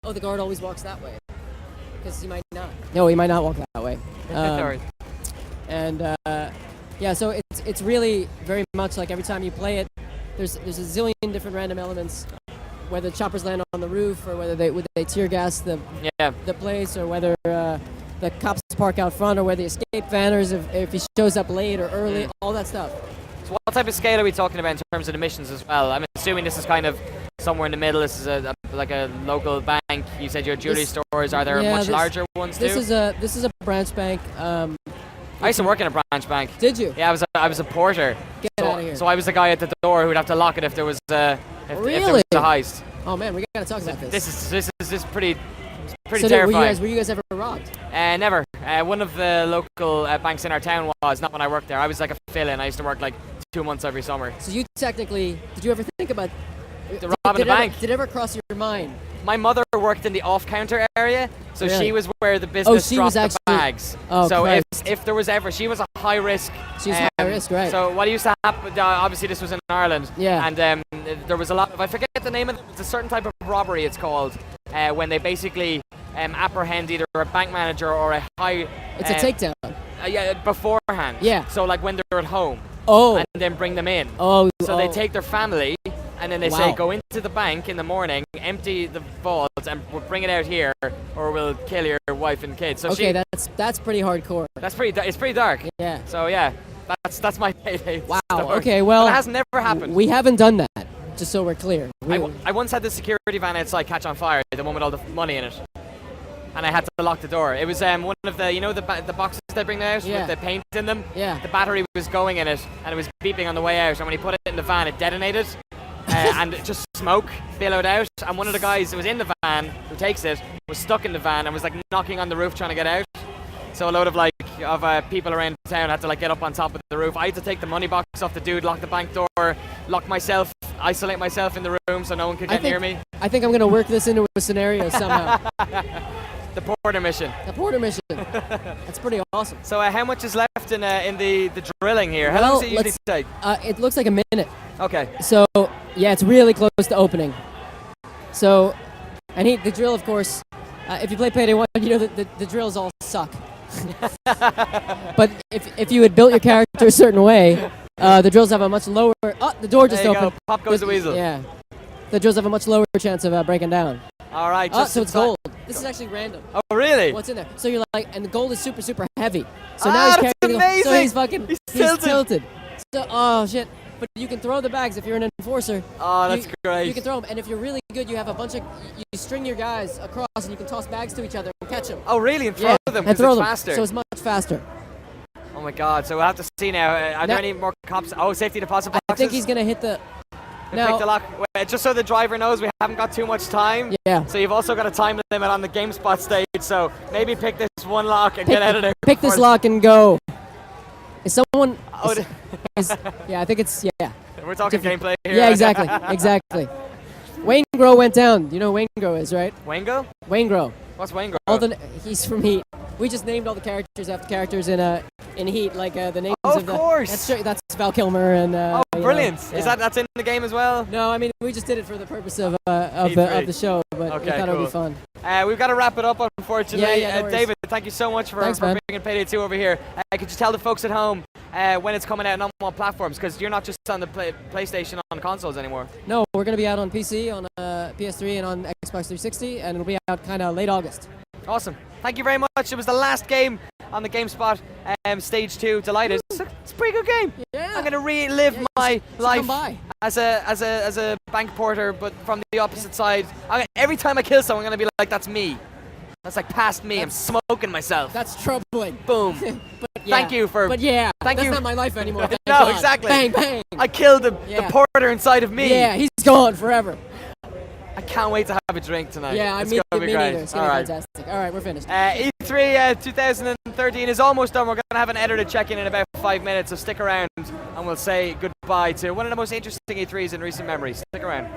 oh, the guard always walks that way. Because he might not. No, he might not walk that way. So it's really very much like every time you play it, there's a zillion different random elements, whether choppers land on the roof or whether they tear gas the place, or whether the cops park out front, or whether the escape vanners if he shows up late or early, all that stuff. So what type of scale are we talking about in terms of the missions as well? I'm assuming this is kind of somewhere in the middle. This is like a local bank. You said your jewelry stores. Are there much larger ones too? This is a branch bank. I used to work in a branch bank. Did you? Yeah, I was a porter. Get out of here. So I was the guy at the door who'd have to lock it if there was if there was a heist. Oh man, we gotta talk about this. This is pretty so terrifying. Were you guys ever robbed? Never. One of the local banks in our town was, not when I worked there. I was like a fill-in. I used to work like 2 months every summer. So you technically, did you ever think about robbing a bank? Did it ever cross your mind? My mother worked in the off-counter area, so really? She was where the business dropped the bags. Oh, so Christ. if there was ever, she was a high risk. She was high risk, right? So what used to happen? Obviously, this was in Ireland. Yeah. And there was a lot of, I forget the name of it. It's a certain type of robbery. It's called when they basically apprehend either a bank manager or a high. It's a takedown. Yeah, beforehand. Yeah. So like when they're at home. Oh. And then bring them in. Oh. So they take their family. And then they say, go into the bank in the morning, empty the vault, and we'll bring it out here, or we'll kill your wife and kids. So okay, that's pretty hardcore. It's pretty dark. Yeah. So yeah. That's my Payday. Wow. story. Okay. Well, But it has never happened. We haven't done that. Just so we're clear. I once had the security van outside catch on fire, the one with all the money in it, and I had to lock the door. It was one of the, the boxes they bring out with the paint in them. Yeah. The battery was going in it, and it was beeping on the way out. And when he put it in the van, it detonated, and just smoke billowed out. And one of the guys who was in the van, who takes it, was stuck in the van and was like knocking on the roof trying to get out. So a load of people around town had to get up on top of the roof. I had to take the money box off the dude, lock the bank door, lock myself, isolate myself in the room so no one could get near me. I think I'm going to work this into a scenario somehow. The Porter mission. The Porter mission. That's pretty awesome. So how much is left in the drilling here? How long does it usually take? It looks like a minute. Okay. So, yeah, it's really close to opening. So, and the drill, of course, if you play Payday 1, you know that the drills all suck. But if you had built your character a certain way, the drills have a much lower... Oh, the door just opened. Go. Pop goes the weasel. Yeah. The drills have a much lower chance of breaking down. All right. So it's gold. This is actually random. Oh, really? What's in there? So you're and the gold is super, super heavy. So now he's carrying amazing. So he's fucking... He's tilted. So, oh, shit. But you can throw the bags if you're an enforcer. Oh, that's great. You can throw them, and if you're really good, you have a bunch of... You string your guys across, and you can toss bags to each other and catch them. Oh, really? And throw them? And throw it's them. faster. So it's much faster. Oh my God! So we'll have to see now. Are there any more cops? Oh, safety deposit boxes. I think he's gonna hit the. Pick the lock. Wait, just so the driver knows, we haven't got too much time. Yeah. So you've also got a time limit on the GameSpot stage. So maybe pick this one lock and get out of there. Pick this lock and go. Is someone? Oh, yeah, I think it's We're talking gameplay here. Yeah, exactly, exactly. Waingro went down. You know who Waingro is, right? Waingro? Waingro. What's Waingro? He's from Heat. We just named all the characters after characters in Heat, the names of the. course. That's Val Kilmer and. Brilliant! Yeah. Is that's in the game as well? No, I mean we just did it for the purpose of the show, but we thought it would be fun. We've got to wrap it up, unfortunately. Yeah, no worries. David, thank you so much for bringing Payday 2 over here. Could you tell the folks at home when it's coming out and on what platforms? Because you're not just on the PlayStation on consoles anymore. No, we're going to be out on PC, on PS3, and on Xbox 360, and it'll be out kind of late August. Awesome. Thank you very much. It was the last game on the GameSpot Stage 2. Delighted. It's a pretty good game. Yeah. I'm going to relive my life come by. as a bank porter, but from the opposite side. Every time I kill someone, I'm going to be like, that's me. That's past me. I'm smoking myself. That's troubling. Boom. Thank you for... But yeah, thank that's you. not my life anymore. Thank No, God. exactly. Bang, bang. I killed the porter inside of me. Yeah, he's gone forever. I can't wait to have a drink tonight. Yeah, it's me gonna be neither. great. It's going to be fantastic. All right, we're finished. E3 2013 is almost done. We're going to have an editor check-in in about 5 minutes, so stick around and we'll say goodbye to one of the most interesting E3s in recent memory. Stick around.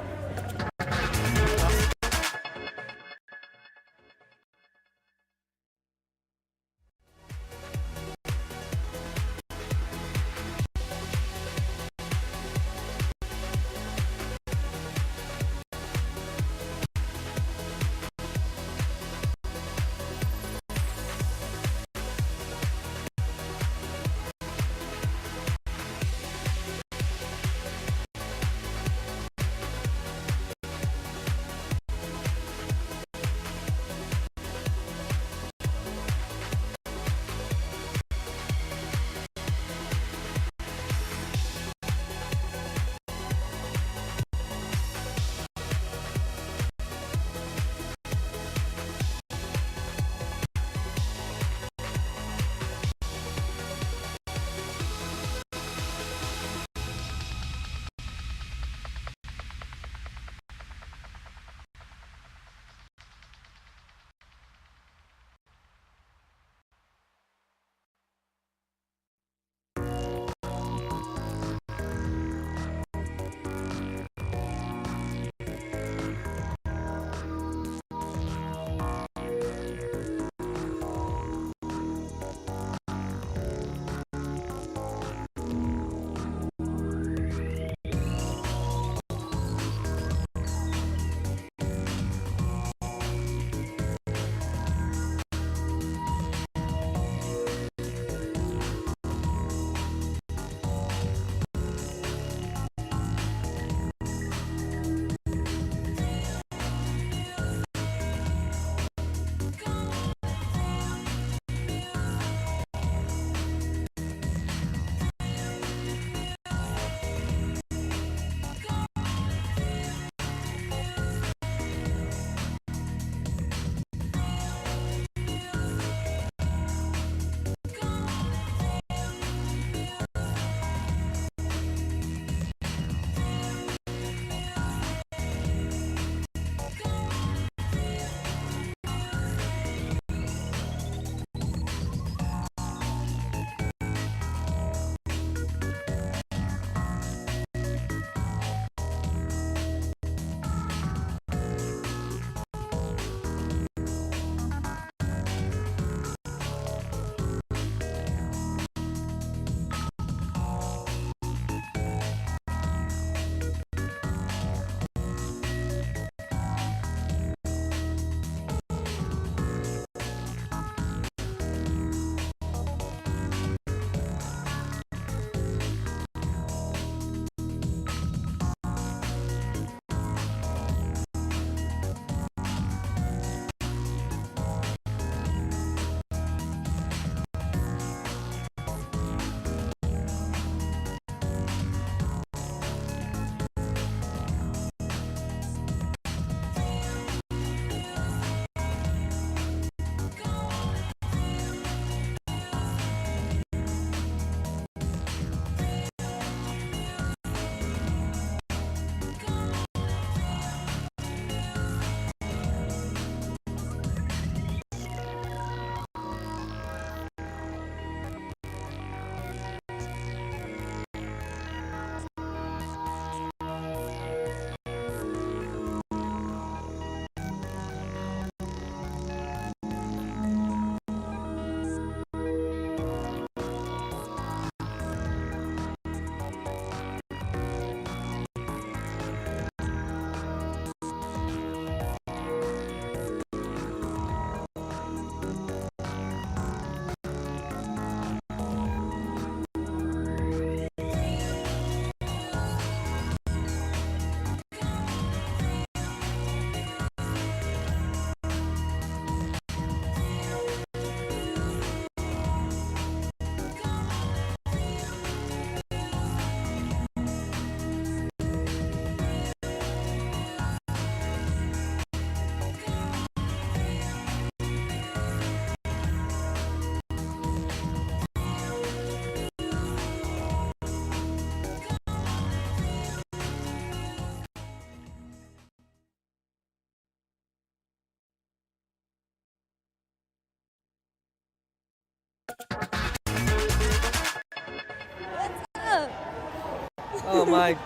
Oh my.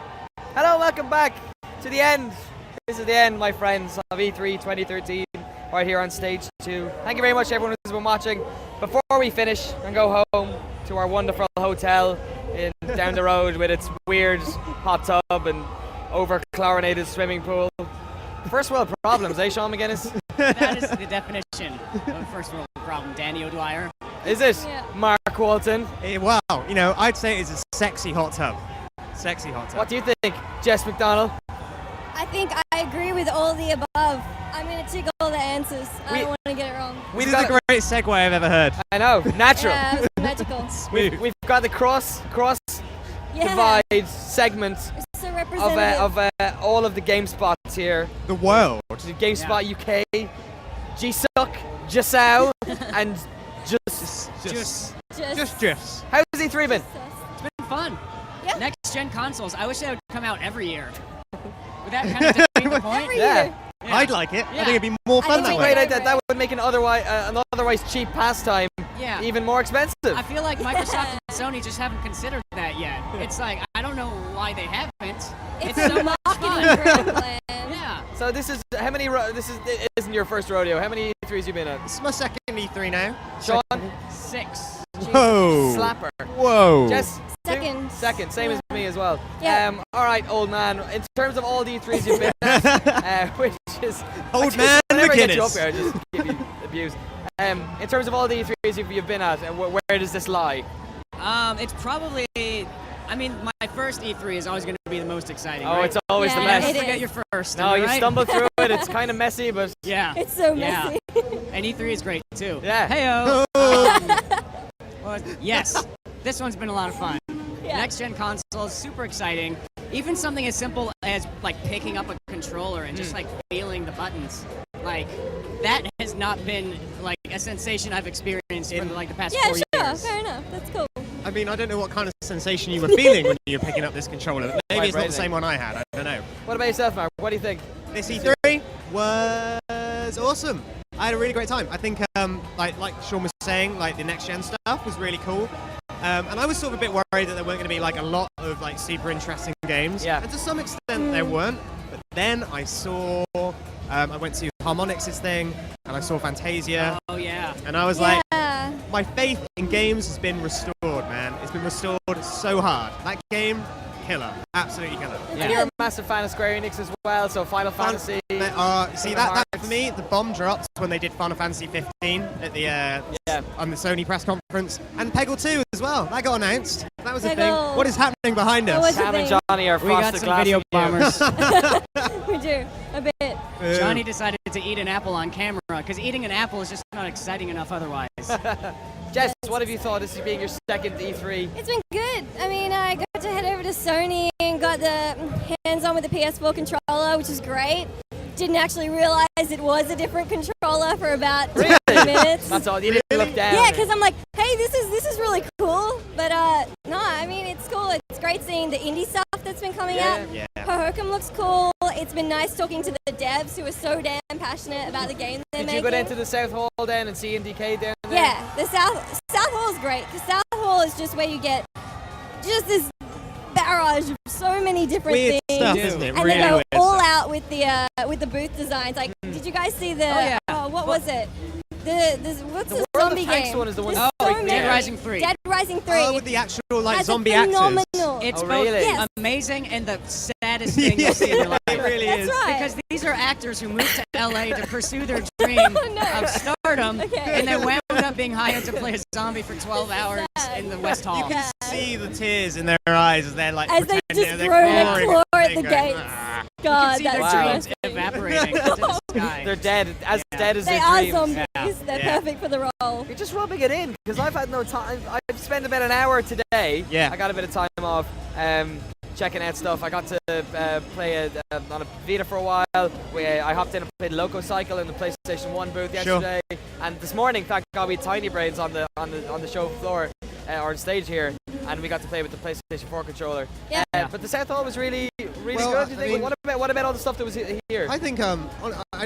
Hello, welcome back to the end. This is the end, my friends, of E3 2013, right here on stage 2. Thank you very much, everyone who's been watching. Before we finish and go home to our wonderful hotel down the road with its weird hot tub and over-chlorinated swimming pool. First world problems, eh, Sean McGuinness? That is the definition of a first world problem, Danny O'Dwyer. Is it? Yeah. Mark Walton? Wow, you know, I'd say it's a sexy hot tub. Sexy hot tub. What do you think, Jess McDonald? I think I agree with all the above. I'm going to tick all the answers. I don't want to get it wrong. This is the greatest segue I've ever heard. I know, natural. Yeah, it was magical. We've got the cross divide segment So representative. of all of the GameSpots here. The world. The GameSpot UK, G-Suck, Jasau, and Just. How's E3 been? It's been fun. Yeah. Next gen consoles. I wish they would come out every year. Would that kind of defeat the point? Every year. I'd like it. I Yeah. think it'd be more fun That's that a way. great idea. That would make an otherwise cheap pastime Yeah. even more expensive. I feel like Microsoft and Sony just haven't considered that yet. It's like, I don't know why they haven't. It's so much fun. Yeah. So this is how many? It isn't your first rodeo. How many E3s you been at? It's my second E3 now. Sean? 6. Whoa. Slapper. Whoa. Jess? Second. Second. Same as me as well. Yeah. All right, old man. In terms of all the E3s you've been at, which is Old man whenever I get you up McGuinness. here, I just give you abuse. In terms of all the E3s you've been at, where does this lie? It's probably, I mean, my first E3 is always going to be the most exciting. Oh, right? it's always the You best. never forget your first. No, am I you right? stumble through it. It's kind of messy, but Yeah. It's so messy. Yeah. And E3 is great too. Yeah. Heyo. Well, yes, this one's been a lot of fun. Yeah. Next gen consoles, super exciting. Even something as simple as like picking up a controller and just like feeling the buttons. Like that has not been like a sensation I've experienced for like the past Yeah, 4 sure. years. Fair enough. That's cool. I mean, I don't know what kind of sensation you were feeling when you were picking up this controller. Maybe it's not the Vibrating. same one I had. I don't know. What about yourself, Mark? What do you think? This E3 was awesome. I had a really great time. I think, like Sean was saying, like the next gen stuff was really cool. And I was sort of a bit worried that there weren't going to be like a lot of like super interesting games. Yeah. And to some extent there weren't. But then I saw, I went to Harmonix's thing, and I saw Fantasia. Oh yeah. And I was like, my faith in games has been restored, man. It's been restored so hard. That game, killer. Absolutely killer. And you're a massive fan of Square Enix as well, so Final Fantasy. See that for me, the bomb dropped when they did Final Fantasy 15 at the on the Sony press conference, and Peggle 2 as well. That got announced. That was a thing. Peggle. What is happening behind us? Sam and Johnny are We got frosted some glass video of you. bombers. We do. A bit. Johnny decided to eat an apple on camera because eating an apple is just not exciting enough otherwise. Jess, what have you thought? This is being your second E3. It's been good. I mean, I got to head over to Sony and got the hands-on with the PS4 controller, which is great. Didn't actually realize it was a different controller for about 20 minutes. That's all. You didn't look down. Yeah, because I'm like, hey, this is really cool. But no, I mean, it's cool. It's great seeing the indie stuff that's been coming out. Yeah. Hohokum looks cool. It's been nice talking to the devs who are so damn passionate about the game they're Did making. you go down to the South Hall then and see NDK down there? Yeah, the South Hall is great because South Hall is just where you get just this barrage of so many different Weird things, stuff, isn't it? and Really they go weird all stuff. out with the booth designs. Like, did you guys see the? Oh, yeah. What was it? What's the World of zombie Tanks game? one is the one There's that's so right many. there. Dead Rising 3. Dead Rising 3. Oh, with the actual like has zombie a actors. phenomenal. It's Oh, both really? Yes. amazing and the saddest thing you'll see in your life. It really That's is. right. Because these are actors who moved to LA to pursue their dream of stardom, Okay. and then wound up being hired to play a zombie for 12 hours in the West Hall. You can see the tears in their eyes as they're like As they pretending just they're throw their clawing claw at thing the going, gates. "Ah." God, you can see that's their right. dreams evaporating into the sky. They're dead, as dead as They their are dreams. zombies. Yeah. They're Yeah. perfect for the role. You're just rubbing it in because I've had no time. I've spent about an hour today. Yeah. I got a bit of time off checking out stuff. I got to play on a Vita for a while. I hopped in and played Loco Cycle in the PlayStation 1 booth yesterday. And this morning, thank God, we had Tiny Brains on the show floor or on stage here, and we got to play with the PlayStation 4 controller. Yeah. But the South Hall was really, really Well, good. Do you I think? mean- What about all the stuff that was here? I think I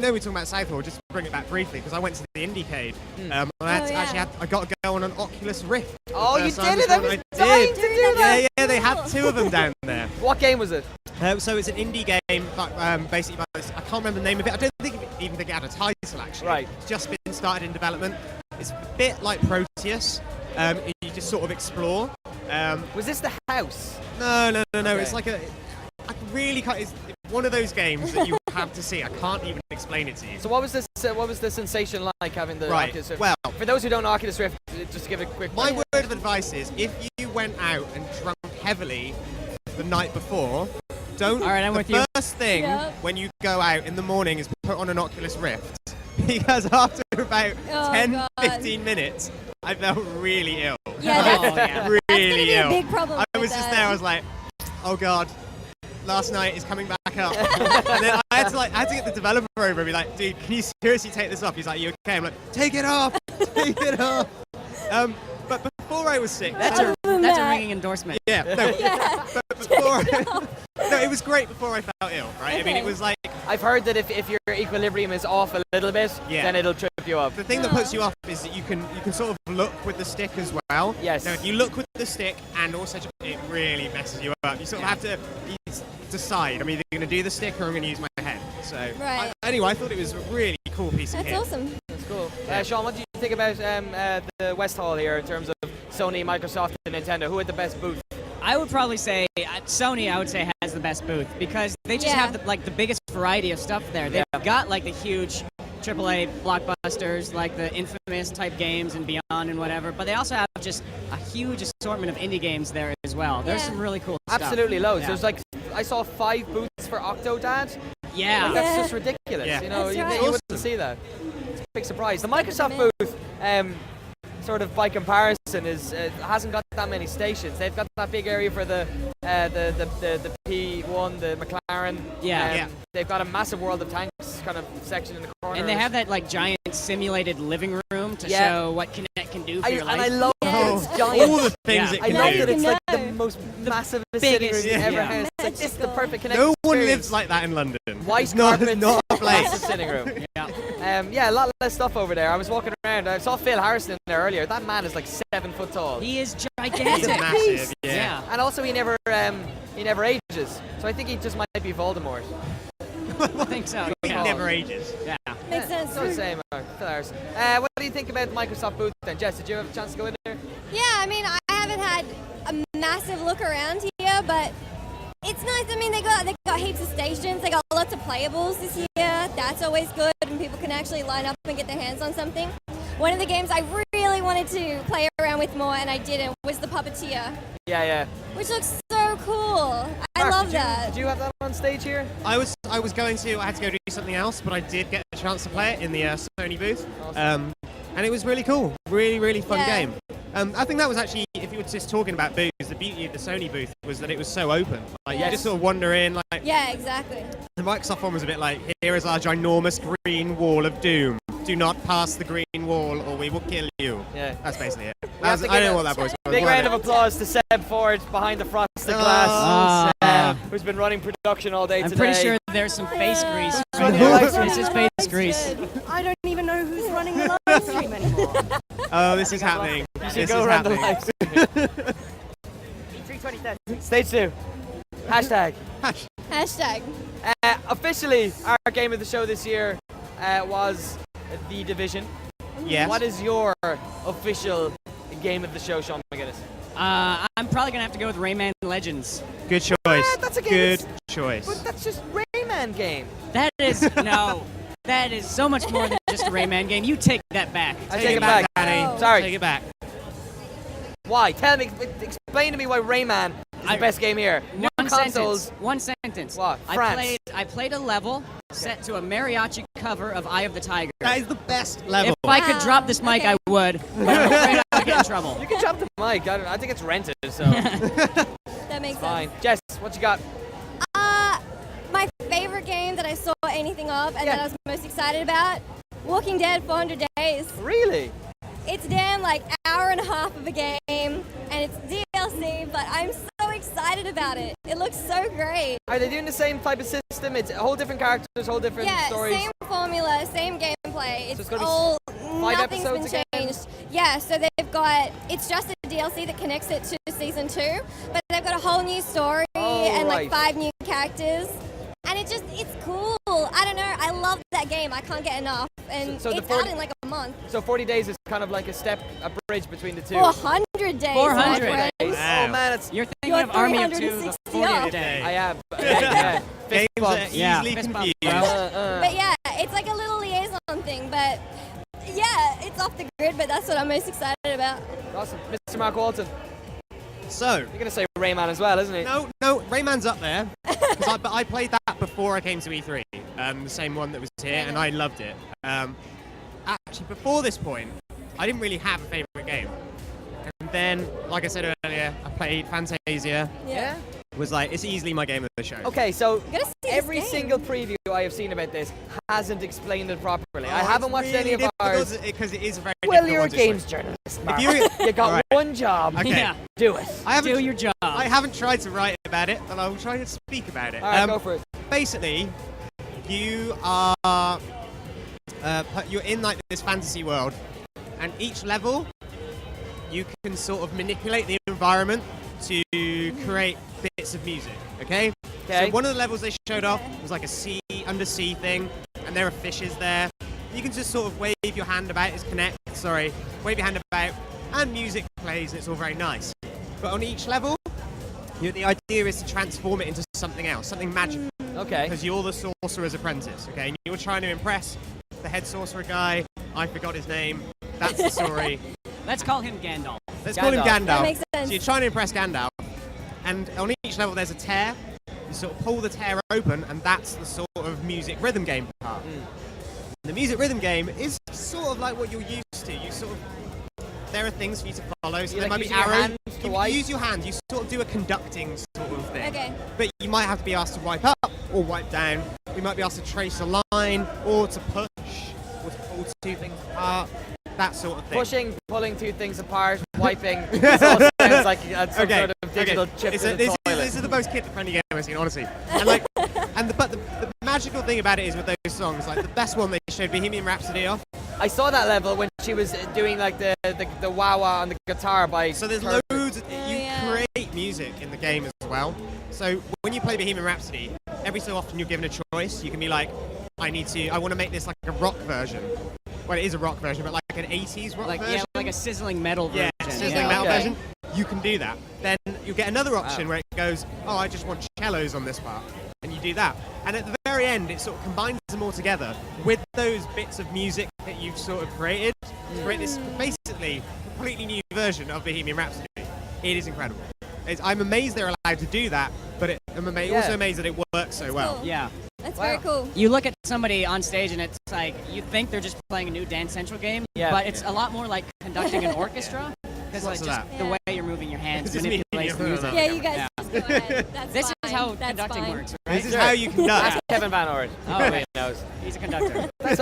know we're talking about Southpaw. Just to bring it back briefly because I went to the Indiecade. And I got to go on an Oculus Rift. Oh, you First time did it! this I was morning. dying to do that. Yeah, they had 2 of them down there. What game was it? So it's an indie game, but basically, I can't remember the name of it. I don't even think it had a title actually. Right. It's just been started in development. It's a bit like Proteus. You just sort of explore. Was this the house? No. Okay. It's like I really can't. It's one of those games that you have to see. I can't even explain it to you. So what was this? What was the sensation like having the Right, Oculus Rift? well- for those who don't know Oculus Rift, just to give it a quick. My word of advice is, if you went out and drunk heavily the night before, don't. All right, I'm the with you. first thing Yep. when you go out in the morning is put on an Oculus Rift, because after about Oh, 10, God. 15 minutes, I felt really ill. Yeah, that's, Oh, yeah. really that's gonna be ill. a big problem. I was with just that. there. I was like, oh God. Last night is coming back up. And then I had to get the developer over and be like, dude, can you seriously take this off? He's like, you okay? I'm like, take it off, take it off. But before I was sick, That's a ringing endorsement. yeah, no, but before, no, it was great before I felt ill, right? I mean, it was like, I've heard that if your equilibrium is off a little bit, Yeah. then it'll trip you up. the thing that puts you off is that you can sort of look with the stick as well. Yes. Now, if you look with the stick and also it really messes you up. You sort of have to decide. I'm either going to do the stick or I'm going to use my head. So Right. anyway, I thought it was a really cool piece of That's kit. awesome. That's cool. Sean, what do you think about the West Hall here in terms of Sony, Microsoft, and Nintendo? Who had the best booth? I would probably say Sony. I would say has the best booth because they just have the biggest variety of stuff there. They've got like the huge AAA blockbusters, like the Infamous type games and Beyond and whatever. But they also have just a huge assortment of indie games there as well. There's some really cool stuff. Absolutely loads. Yeah. There's like I saw 5 booths for Octodad. Yeah. Like, that's just ridiculous. Yeah. You know, That's you right. wouldn't see that. It's a big surprise. The Microsoft booth, sort of by comparison, is hasn't got that many stations. They've got that big area for the P1, the McLaren. Yeah. They've got a massive World of Tanks kind of section in the corner. And they have that like giant simulated living room to Yeah. show what Kinect can do for your life. And I love Yes. that it's giant. All the things it I can love do. that it's like the No. most massive sitting room biggest, you ever yeah. had. It's like this is the Magical. perfect Kinect No one experience. lives like that in London. White It's not, carpet, not a place. massive sitting room. Yeah. Yeah, a lot less stuff over there. I was walking around. I saw Phil Harrison in there earlier. That man is like 7 foot tall. He is It's gigantic. massive, yeah. And also he never ages. So I think he just might be Voldemort. I think so. He Yeah. never ages. Yeah. Makes sense. So the same, Phil Harrison. What do you think about the Microsoft booth then? Jess, did you have a chance to go in there? Yeah, I mean, I haven't had a massive look around here, but it's nice. I mean, they got heaps of stations. They got lots of playables this year. That's always good, and people can actually line up and get their hands on something. One of the games I really wanted to play around with more, and I didn't, was the Puppeteer, Yeah. which looks so cool. I Mark, love did you- that. Did you have that on stage here? I was going to. I had to go do something else, but I did get a chance to play it in the Sony booth, and it was really cool. Really fun Yeah. game. I think that was actually, if you were just talking about booths, the beauty of the Sony booth was that it was so open. Like you Yes. just sort of wander in. Like Yeah, exactly. the Microsoft one was a bit like, here is our ginormous green wall of doom. Do not pass the green wall, or we will kill you. Yeah. That's basically it. We That have was, to I give don't know a what that voice was. Big What round was of it? applause to Seb Ford behind the frosted Oh, glass, Seb. who's been running production all day I'm today. pretty sure there's some face grease Who's right running there. the live stream? This is face grease. I don't even know who's running the live stream anymore. Oh, this is happening. You This should is go around the happening. live stream. Stage 2. Hashtag. Hashtag. Officially, our game of the show this year was The Division. Yes. What is your official game of the show, Sean McGinnis? I'm probably gonna have to go with Rayman Legends. Good choice. That's a game Good that's- choice. But that's just Rayman game. That is no. That is so much more than just a Rayman game. You take that back. I take it back. Danny. Oh. Sorry. Take it back. Why? Tell me, explain to me why Rayman is the best game here. New One consoles. sentence. One sentence. What? France. I played a level set to a mariachi cover of Eye of the Tiger. That is the best level. If I could drop this mic, I would. But I'm afraid I would get in trouble. You can drop the mic. I think it's rented, so That makes fine. sense. Jess, what you got? My favorite game that I saw anything of and that I was most excited about, Walking Dead 400 Days. Really? It's a damn like hour and a half of a game, and it's DLC, but I'm so excited about it. It looks so great. Are they doing the same type of system? It's whole different characters, whole different stories. Same formula, same gameplay. So It's gonna be all, 5 nothing's been episodes again? changed. Yeah, so they've got, it's just a DLC that connects it to season 2, but they've got a whole new story and like 5 new characters. And it's cool. I don't know, I love that game. I can't get enough. And So the it's 40 out in like a month. So 40 days is kind of like a bridge between the two. 400 days. 400 my days. friend. Oh man, it's You're thinking of Army of Two, the 40th day. I am. Yeah. Games Fist are bumps. easily Fist bump, confused. bro. But yeah, it's like a little liaison thing, but yeah, it's off the grid, but that's what I'm most excited about. Awesome. Mr. Mark Walton. So, You're going to say Rayman as well, isn't he? no, Rayman's up there. But I played that before I came to E3, the same one that was here, and I loved it. Actually, before this point, I didn't really have a favorite game. And then, like I said earlier, I played Fantasia. Yeah? Was like, it's easily my game of the show. Okay, so Gotta see this every game. single preview I have seen about this hasn't explained it properly. I Oh, haven't it's watched really any of ours. because it is a very Well, difficult you're a one to explain. games journalist, Mark. If You got Alright. one job. Okay. Yeah. Do it. I haven't, Do your job. I haven't tried to write about it, but I will try to speak about it. All right, go for it. Basically, you are you're in like this fantasy world, and each level you can sort of manipulate the environment to create bits of music. Okay. Okay. So one of the levels they showed off was like a undersea thing, and there are fishes there. You can just sort of wave your hand about. Wave your hand about, and music plays, and it's all very nice. But on each level, the idea is to transform it into something else, something magical. Okay. Because you're the sorcerer's apprentice, okay? And you're trying to impress the head sorcerer guy. I forgot his name. That's the story. Let's call him Gandalf. Let's call him Gandalf. That makes sense. So you're trying to impress Gandalf. And on each level, there's a tear. You sort of pull the tear open, and that's the sort of music rhythm game part. The music rhythm game is sort of like what you're used to. You sort of, there are things for you to follow. So You there like might be using your arrows. hands to You wipe? use your hands. You sort of do a conducting sort of thing. Okay. But you might have to be asked to wipe up or wipe down. You might be asked to trace a line or to push or to pull two things apart. That sort of thing. Pushing, pulling two things apart, wiping. This all sounds like some sort of digital chip in the toilet. This is the most kid-friendly game I've ever seen, honestly. And like, but the magical thing about it is with those songs, like the best one they showed Bohemian Rhapsody off. I saw that level when she was doing like the wah-wah on the guitar by. So there's her- loads. You create music in the game as well. So when you play Bohemian Rhapsody, every so often you're given a choice. You can be like, I want to make this like a rock version. Well, it is a rock version, but like an 80s rock version. Yeah, like a sizzling metal version. Yeah, sizzling metal version. You can do that. Then you get another option where it goes, oh, I just want cellos on this part. And you do that. And at the very end, it sort of combines them all together with those bits of music that you've sort of created to create this basically completely new version of Bohemian Rhapsody. It is incredible. I'm amazed they're allowed to do that, but I'm also amazed that it works so well. Cool. Yeah. That's very cool. You look at somebody on stage and it's like, you think they're just playing a new Dance Central game, but it's a lot more like conducting an orchestra. Because Lots like of just that. the way you're moving your hands It's just me manipulates the and you. music. Yeah, you guys just go ahead. That's This fine. is how That's conducting fine. works, right? This is how you conduct. That's Kevin Van Ord. Oh, Nobody knows. He's a conductor. That's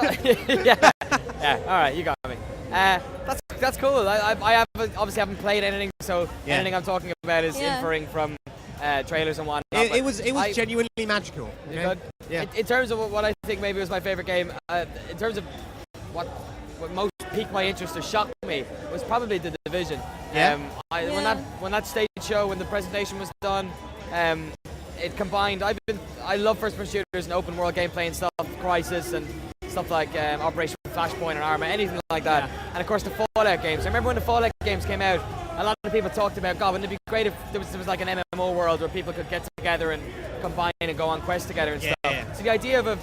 yeah. All right, you got me. That's cool. I obviously haven't played anything, so anything I'm talking about is inferring from trailers and whatnot. It was genuinely magical. You Okay? good? Yeah. In terms of what I think maybe was my favorite game, in terms of what most piqued my interest or shocked me was probably The Division. Yeah. When that stage show, when the presentation was done, it combined. I love first-person shooters and open world gameplay and stuff, Crisis and stuff like Operation Flashpoint and Arma, anything like that. Yeah. And of course the Fallout games. I remember when the Fallout games came out, a lot of people talked about, God, wouldn't it be great if there was like an MMO world where people could get together and combine and go on quests together and stuff. Yeah. So the idea of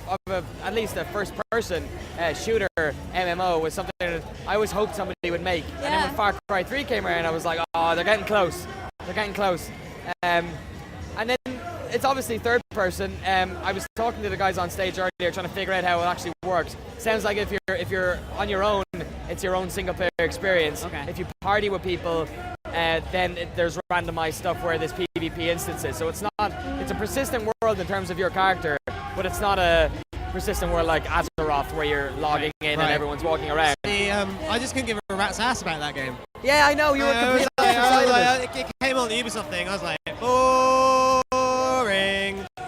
at least a first-person shooter MMO was something that I always hoped somebody would make. And then when Far Cry 3 came around, I was like, oh, they're getting close. They're getting close. And then it's obviously third person. I was talking to the guys on stage earlier, trying to figure out how it actually works. Sounds like if you're on your own, it's your own single player experience. Okay. If you party with people, then there's randomized stuff where there's PvP instances. So it's a persistent world in terms of your character, but it's not a persistent world like Azeroth where you're logging in and everyone's walking around. I just couldn't give a rat's ass about that game. Yeah, I know you were completely excited. It came on the Ubisoft thing. I was like, oh.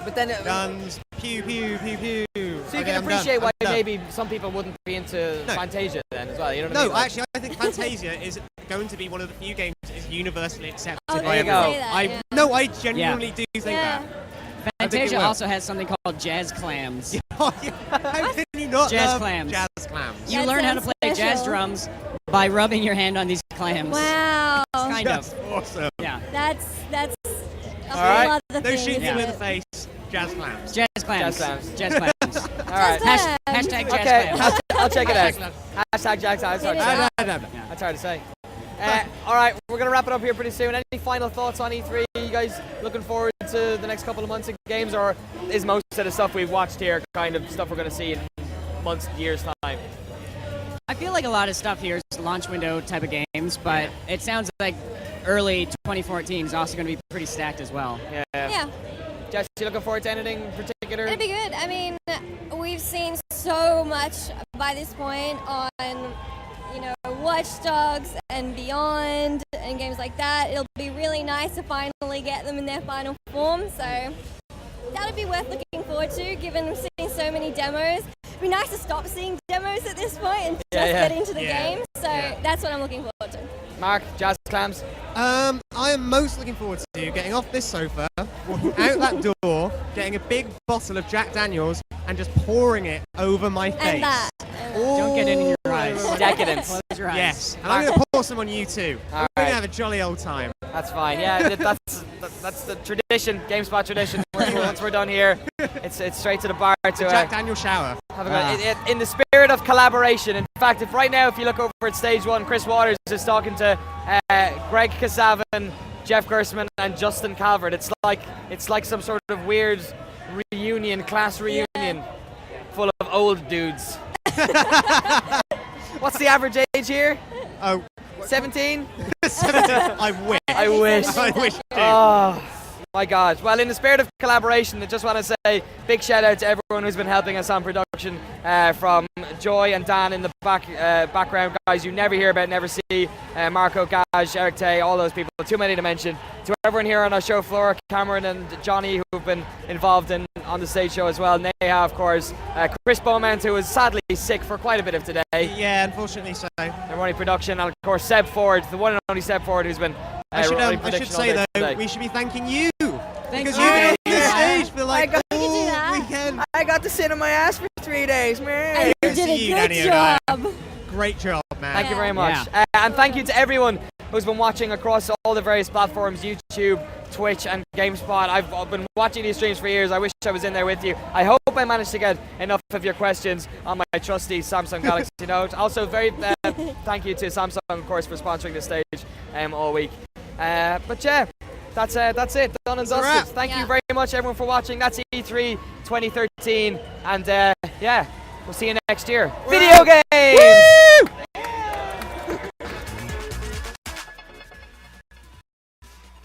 But then guns, pew pew pew pew. So you can appreciate why maybe some people wouldn't be into Fantasia then as well. You know what I mean? No, actually, I think Fantasia is going to be one of the few games that is universally accepted Oh, by there you everyone. go. I no, I genuinely do think that. I think it Fantasia will. also has something called jazz clams. How can you not Jazz love clams. jazz clams? You learn how to play jazz drums by rubbing your hand on these clams. Wow. Kind That's of. awesome. Yeah. That's All right. lot of No things, shooting isn't in the it? face. Jazz clams. Jazz clams. Jazz clams. Jazz clams. All right. Hashtag jazz Okay, clams. I'll check it out. Hashtag jazz clams. Hit it Sorry. up. That's hard to say. All right, we're going to wrap it up here pretty soon. Any final thoughts on E3? You guys looking forward to the next couple of months of games, or is most of the stuff we've watched here kind of stuff we're going to see in months, years' time? I feel like a lot of stuff here is launch window type of games, but it sounds like early 2014 is also going to be pretty stacked as well. Yeah. Jess, you looking forward to anything in particular? It'd be good. I mean, we've seen so much by this point on, Watch Dogs and Beyond and games like that. It'll be really nice to finally get them in their final form. So that'd be worth looking forward to, given we've seen so many demos. It'd be nice to stop seeing demos at this point and just get into the game. So that's what I'm looking forward to. Mark, jazz clams? I am most looking forward to getting off this sofa, walking out that door, getting a big bottle of Jack Daniels, and just pouring it over my face. And that. Don't get it in your eyes. Decadence. Close your eyes. Yes, and I'm going to pour some on you too. We're going to have a jolly old time. That's fine. Yeah, that's the tradition, GameSpot tradition. Once we're done here, it's straight to the bar to Jack Daniel shower. have a good, in the spirit of collaboration. In fact, if right now, if you look over at stage one, Chris Waters is talking to Greg Kasavin, Jeff Gersman, and Justin Calvert. It's like some sort of weird reunion, class reunion, full of old dudes. What's the average age here? Oh, 17? 17. I wish. I wish. I wish. Dude. Oh, my God. Well, in the spirit of collaboration, I just want to say big shout out to everyone who's been helping us on production, from Joy and Dan in the background, guys you never hear about, never see, Marco, Gaj, Eric Tay, all those people, too many to mention. To everyone here on our show floor, Cameron and Johnny, who've been involved on the stage show as well. Neha, of course. Chris Beaumont, who was sadly sick for quite a bit of today. Yeah, unfortunately so. And running production, and of course Seb Ford, the one and only Seb Ford, who's been I should say though, today. we should be thanking you. Thank because you. you've been on this stage for like I all weekend. I got to sit on my ass for 3 days, man. You did a good job. Great job, man. Thank you very much. And thank you to everyone who's been watching across all the various platforms, YouTube, Twitch, and GameSpot. I've been watching these streams for years. I wish I was in there with you. I hope I managed to get enough of your questions on my trusty Samsung Galaxy Note. Also, very thank you to Samsung, of course, for sponsoring the stage all week. But yeah, that's it. Done and dusted. Thank you very much, everyone, for watching. That's E3 2013. And yeah, we'll see you next year. Video games! Woo!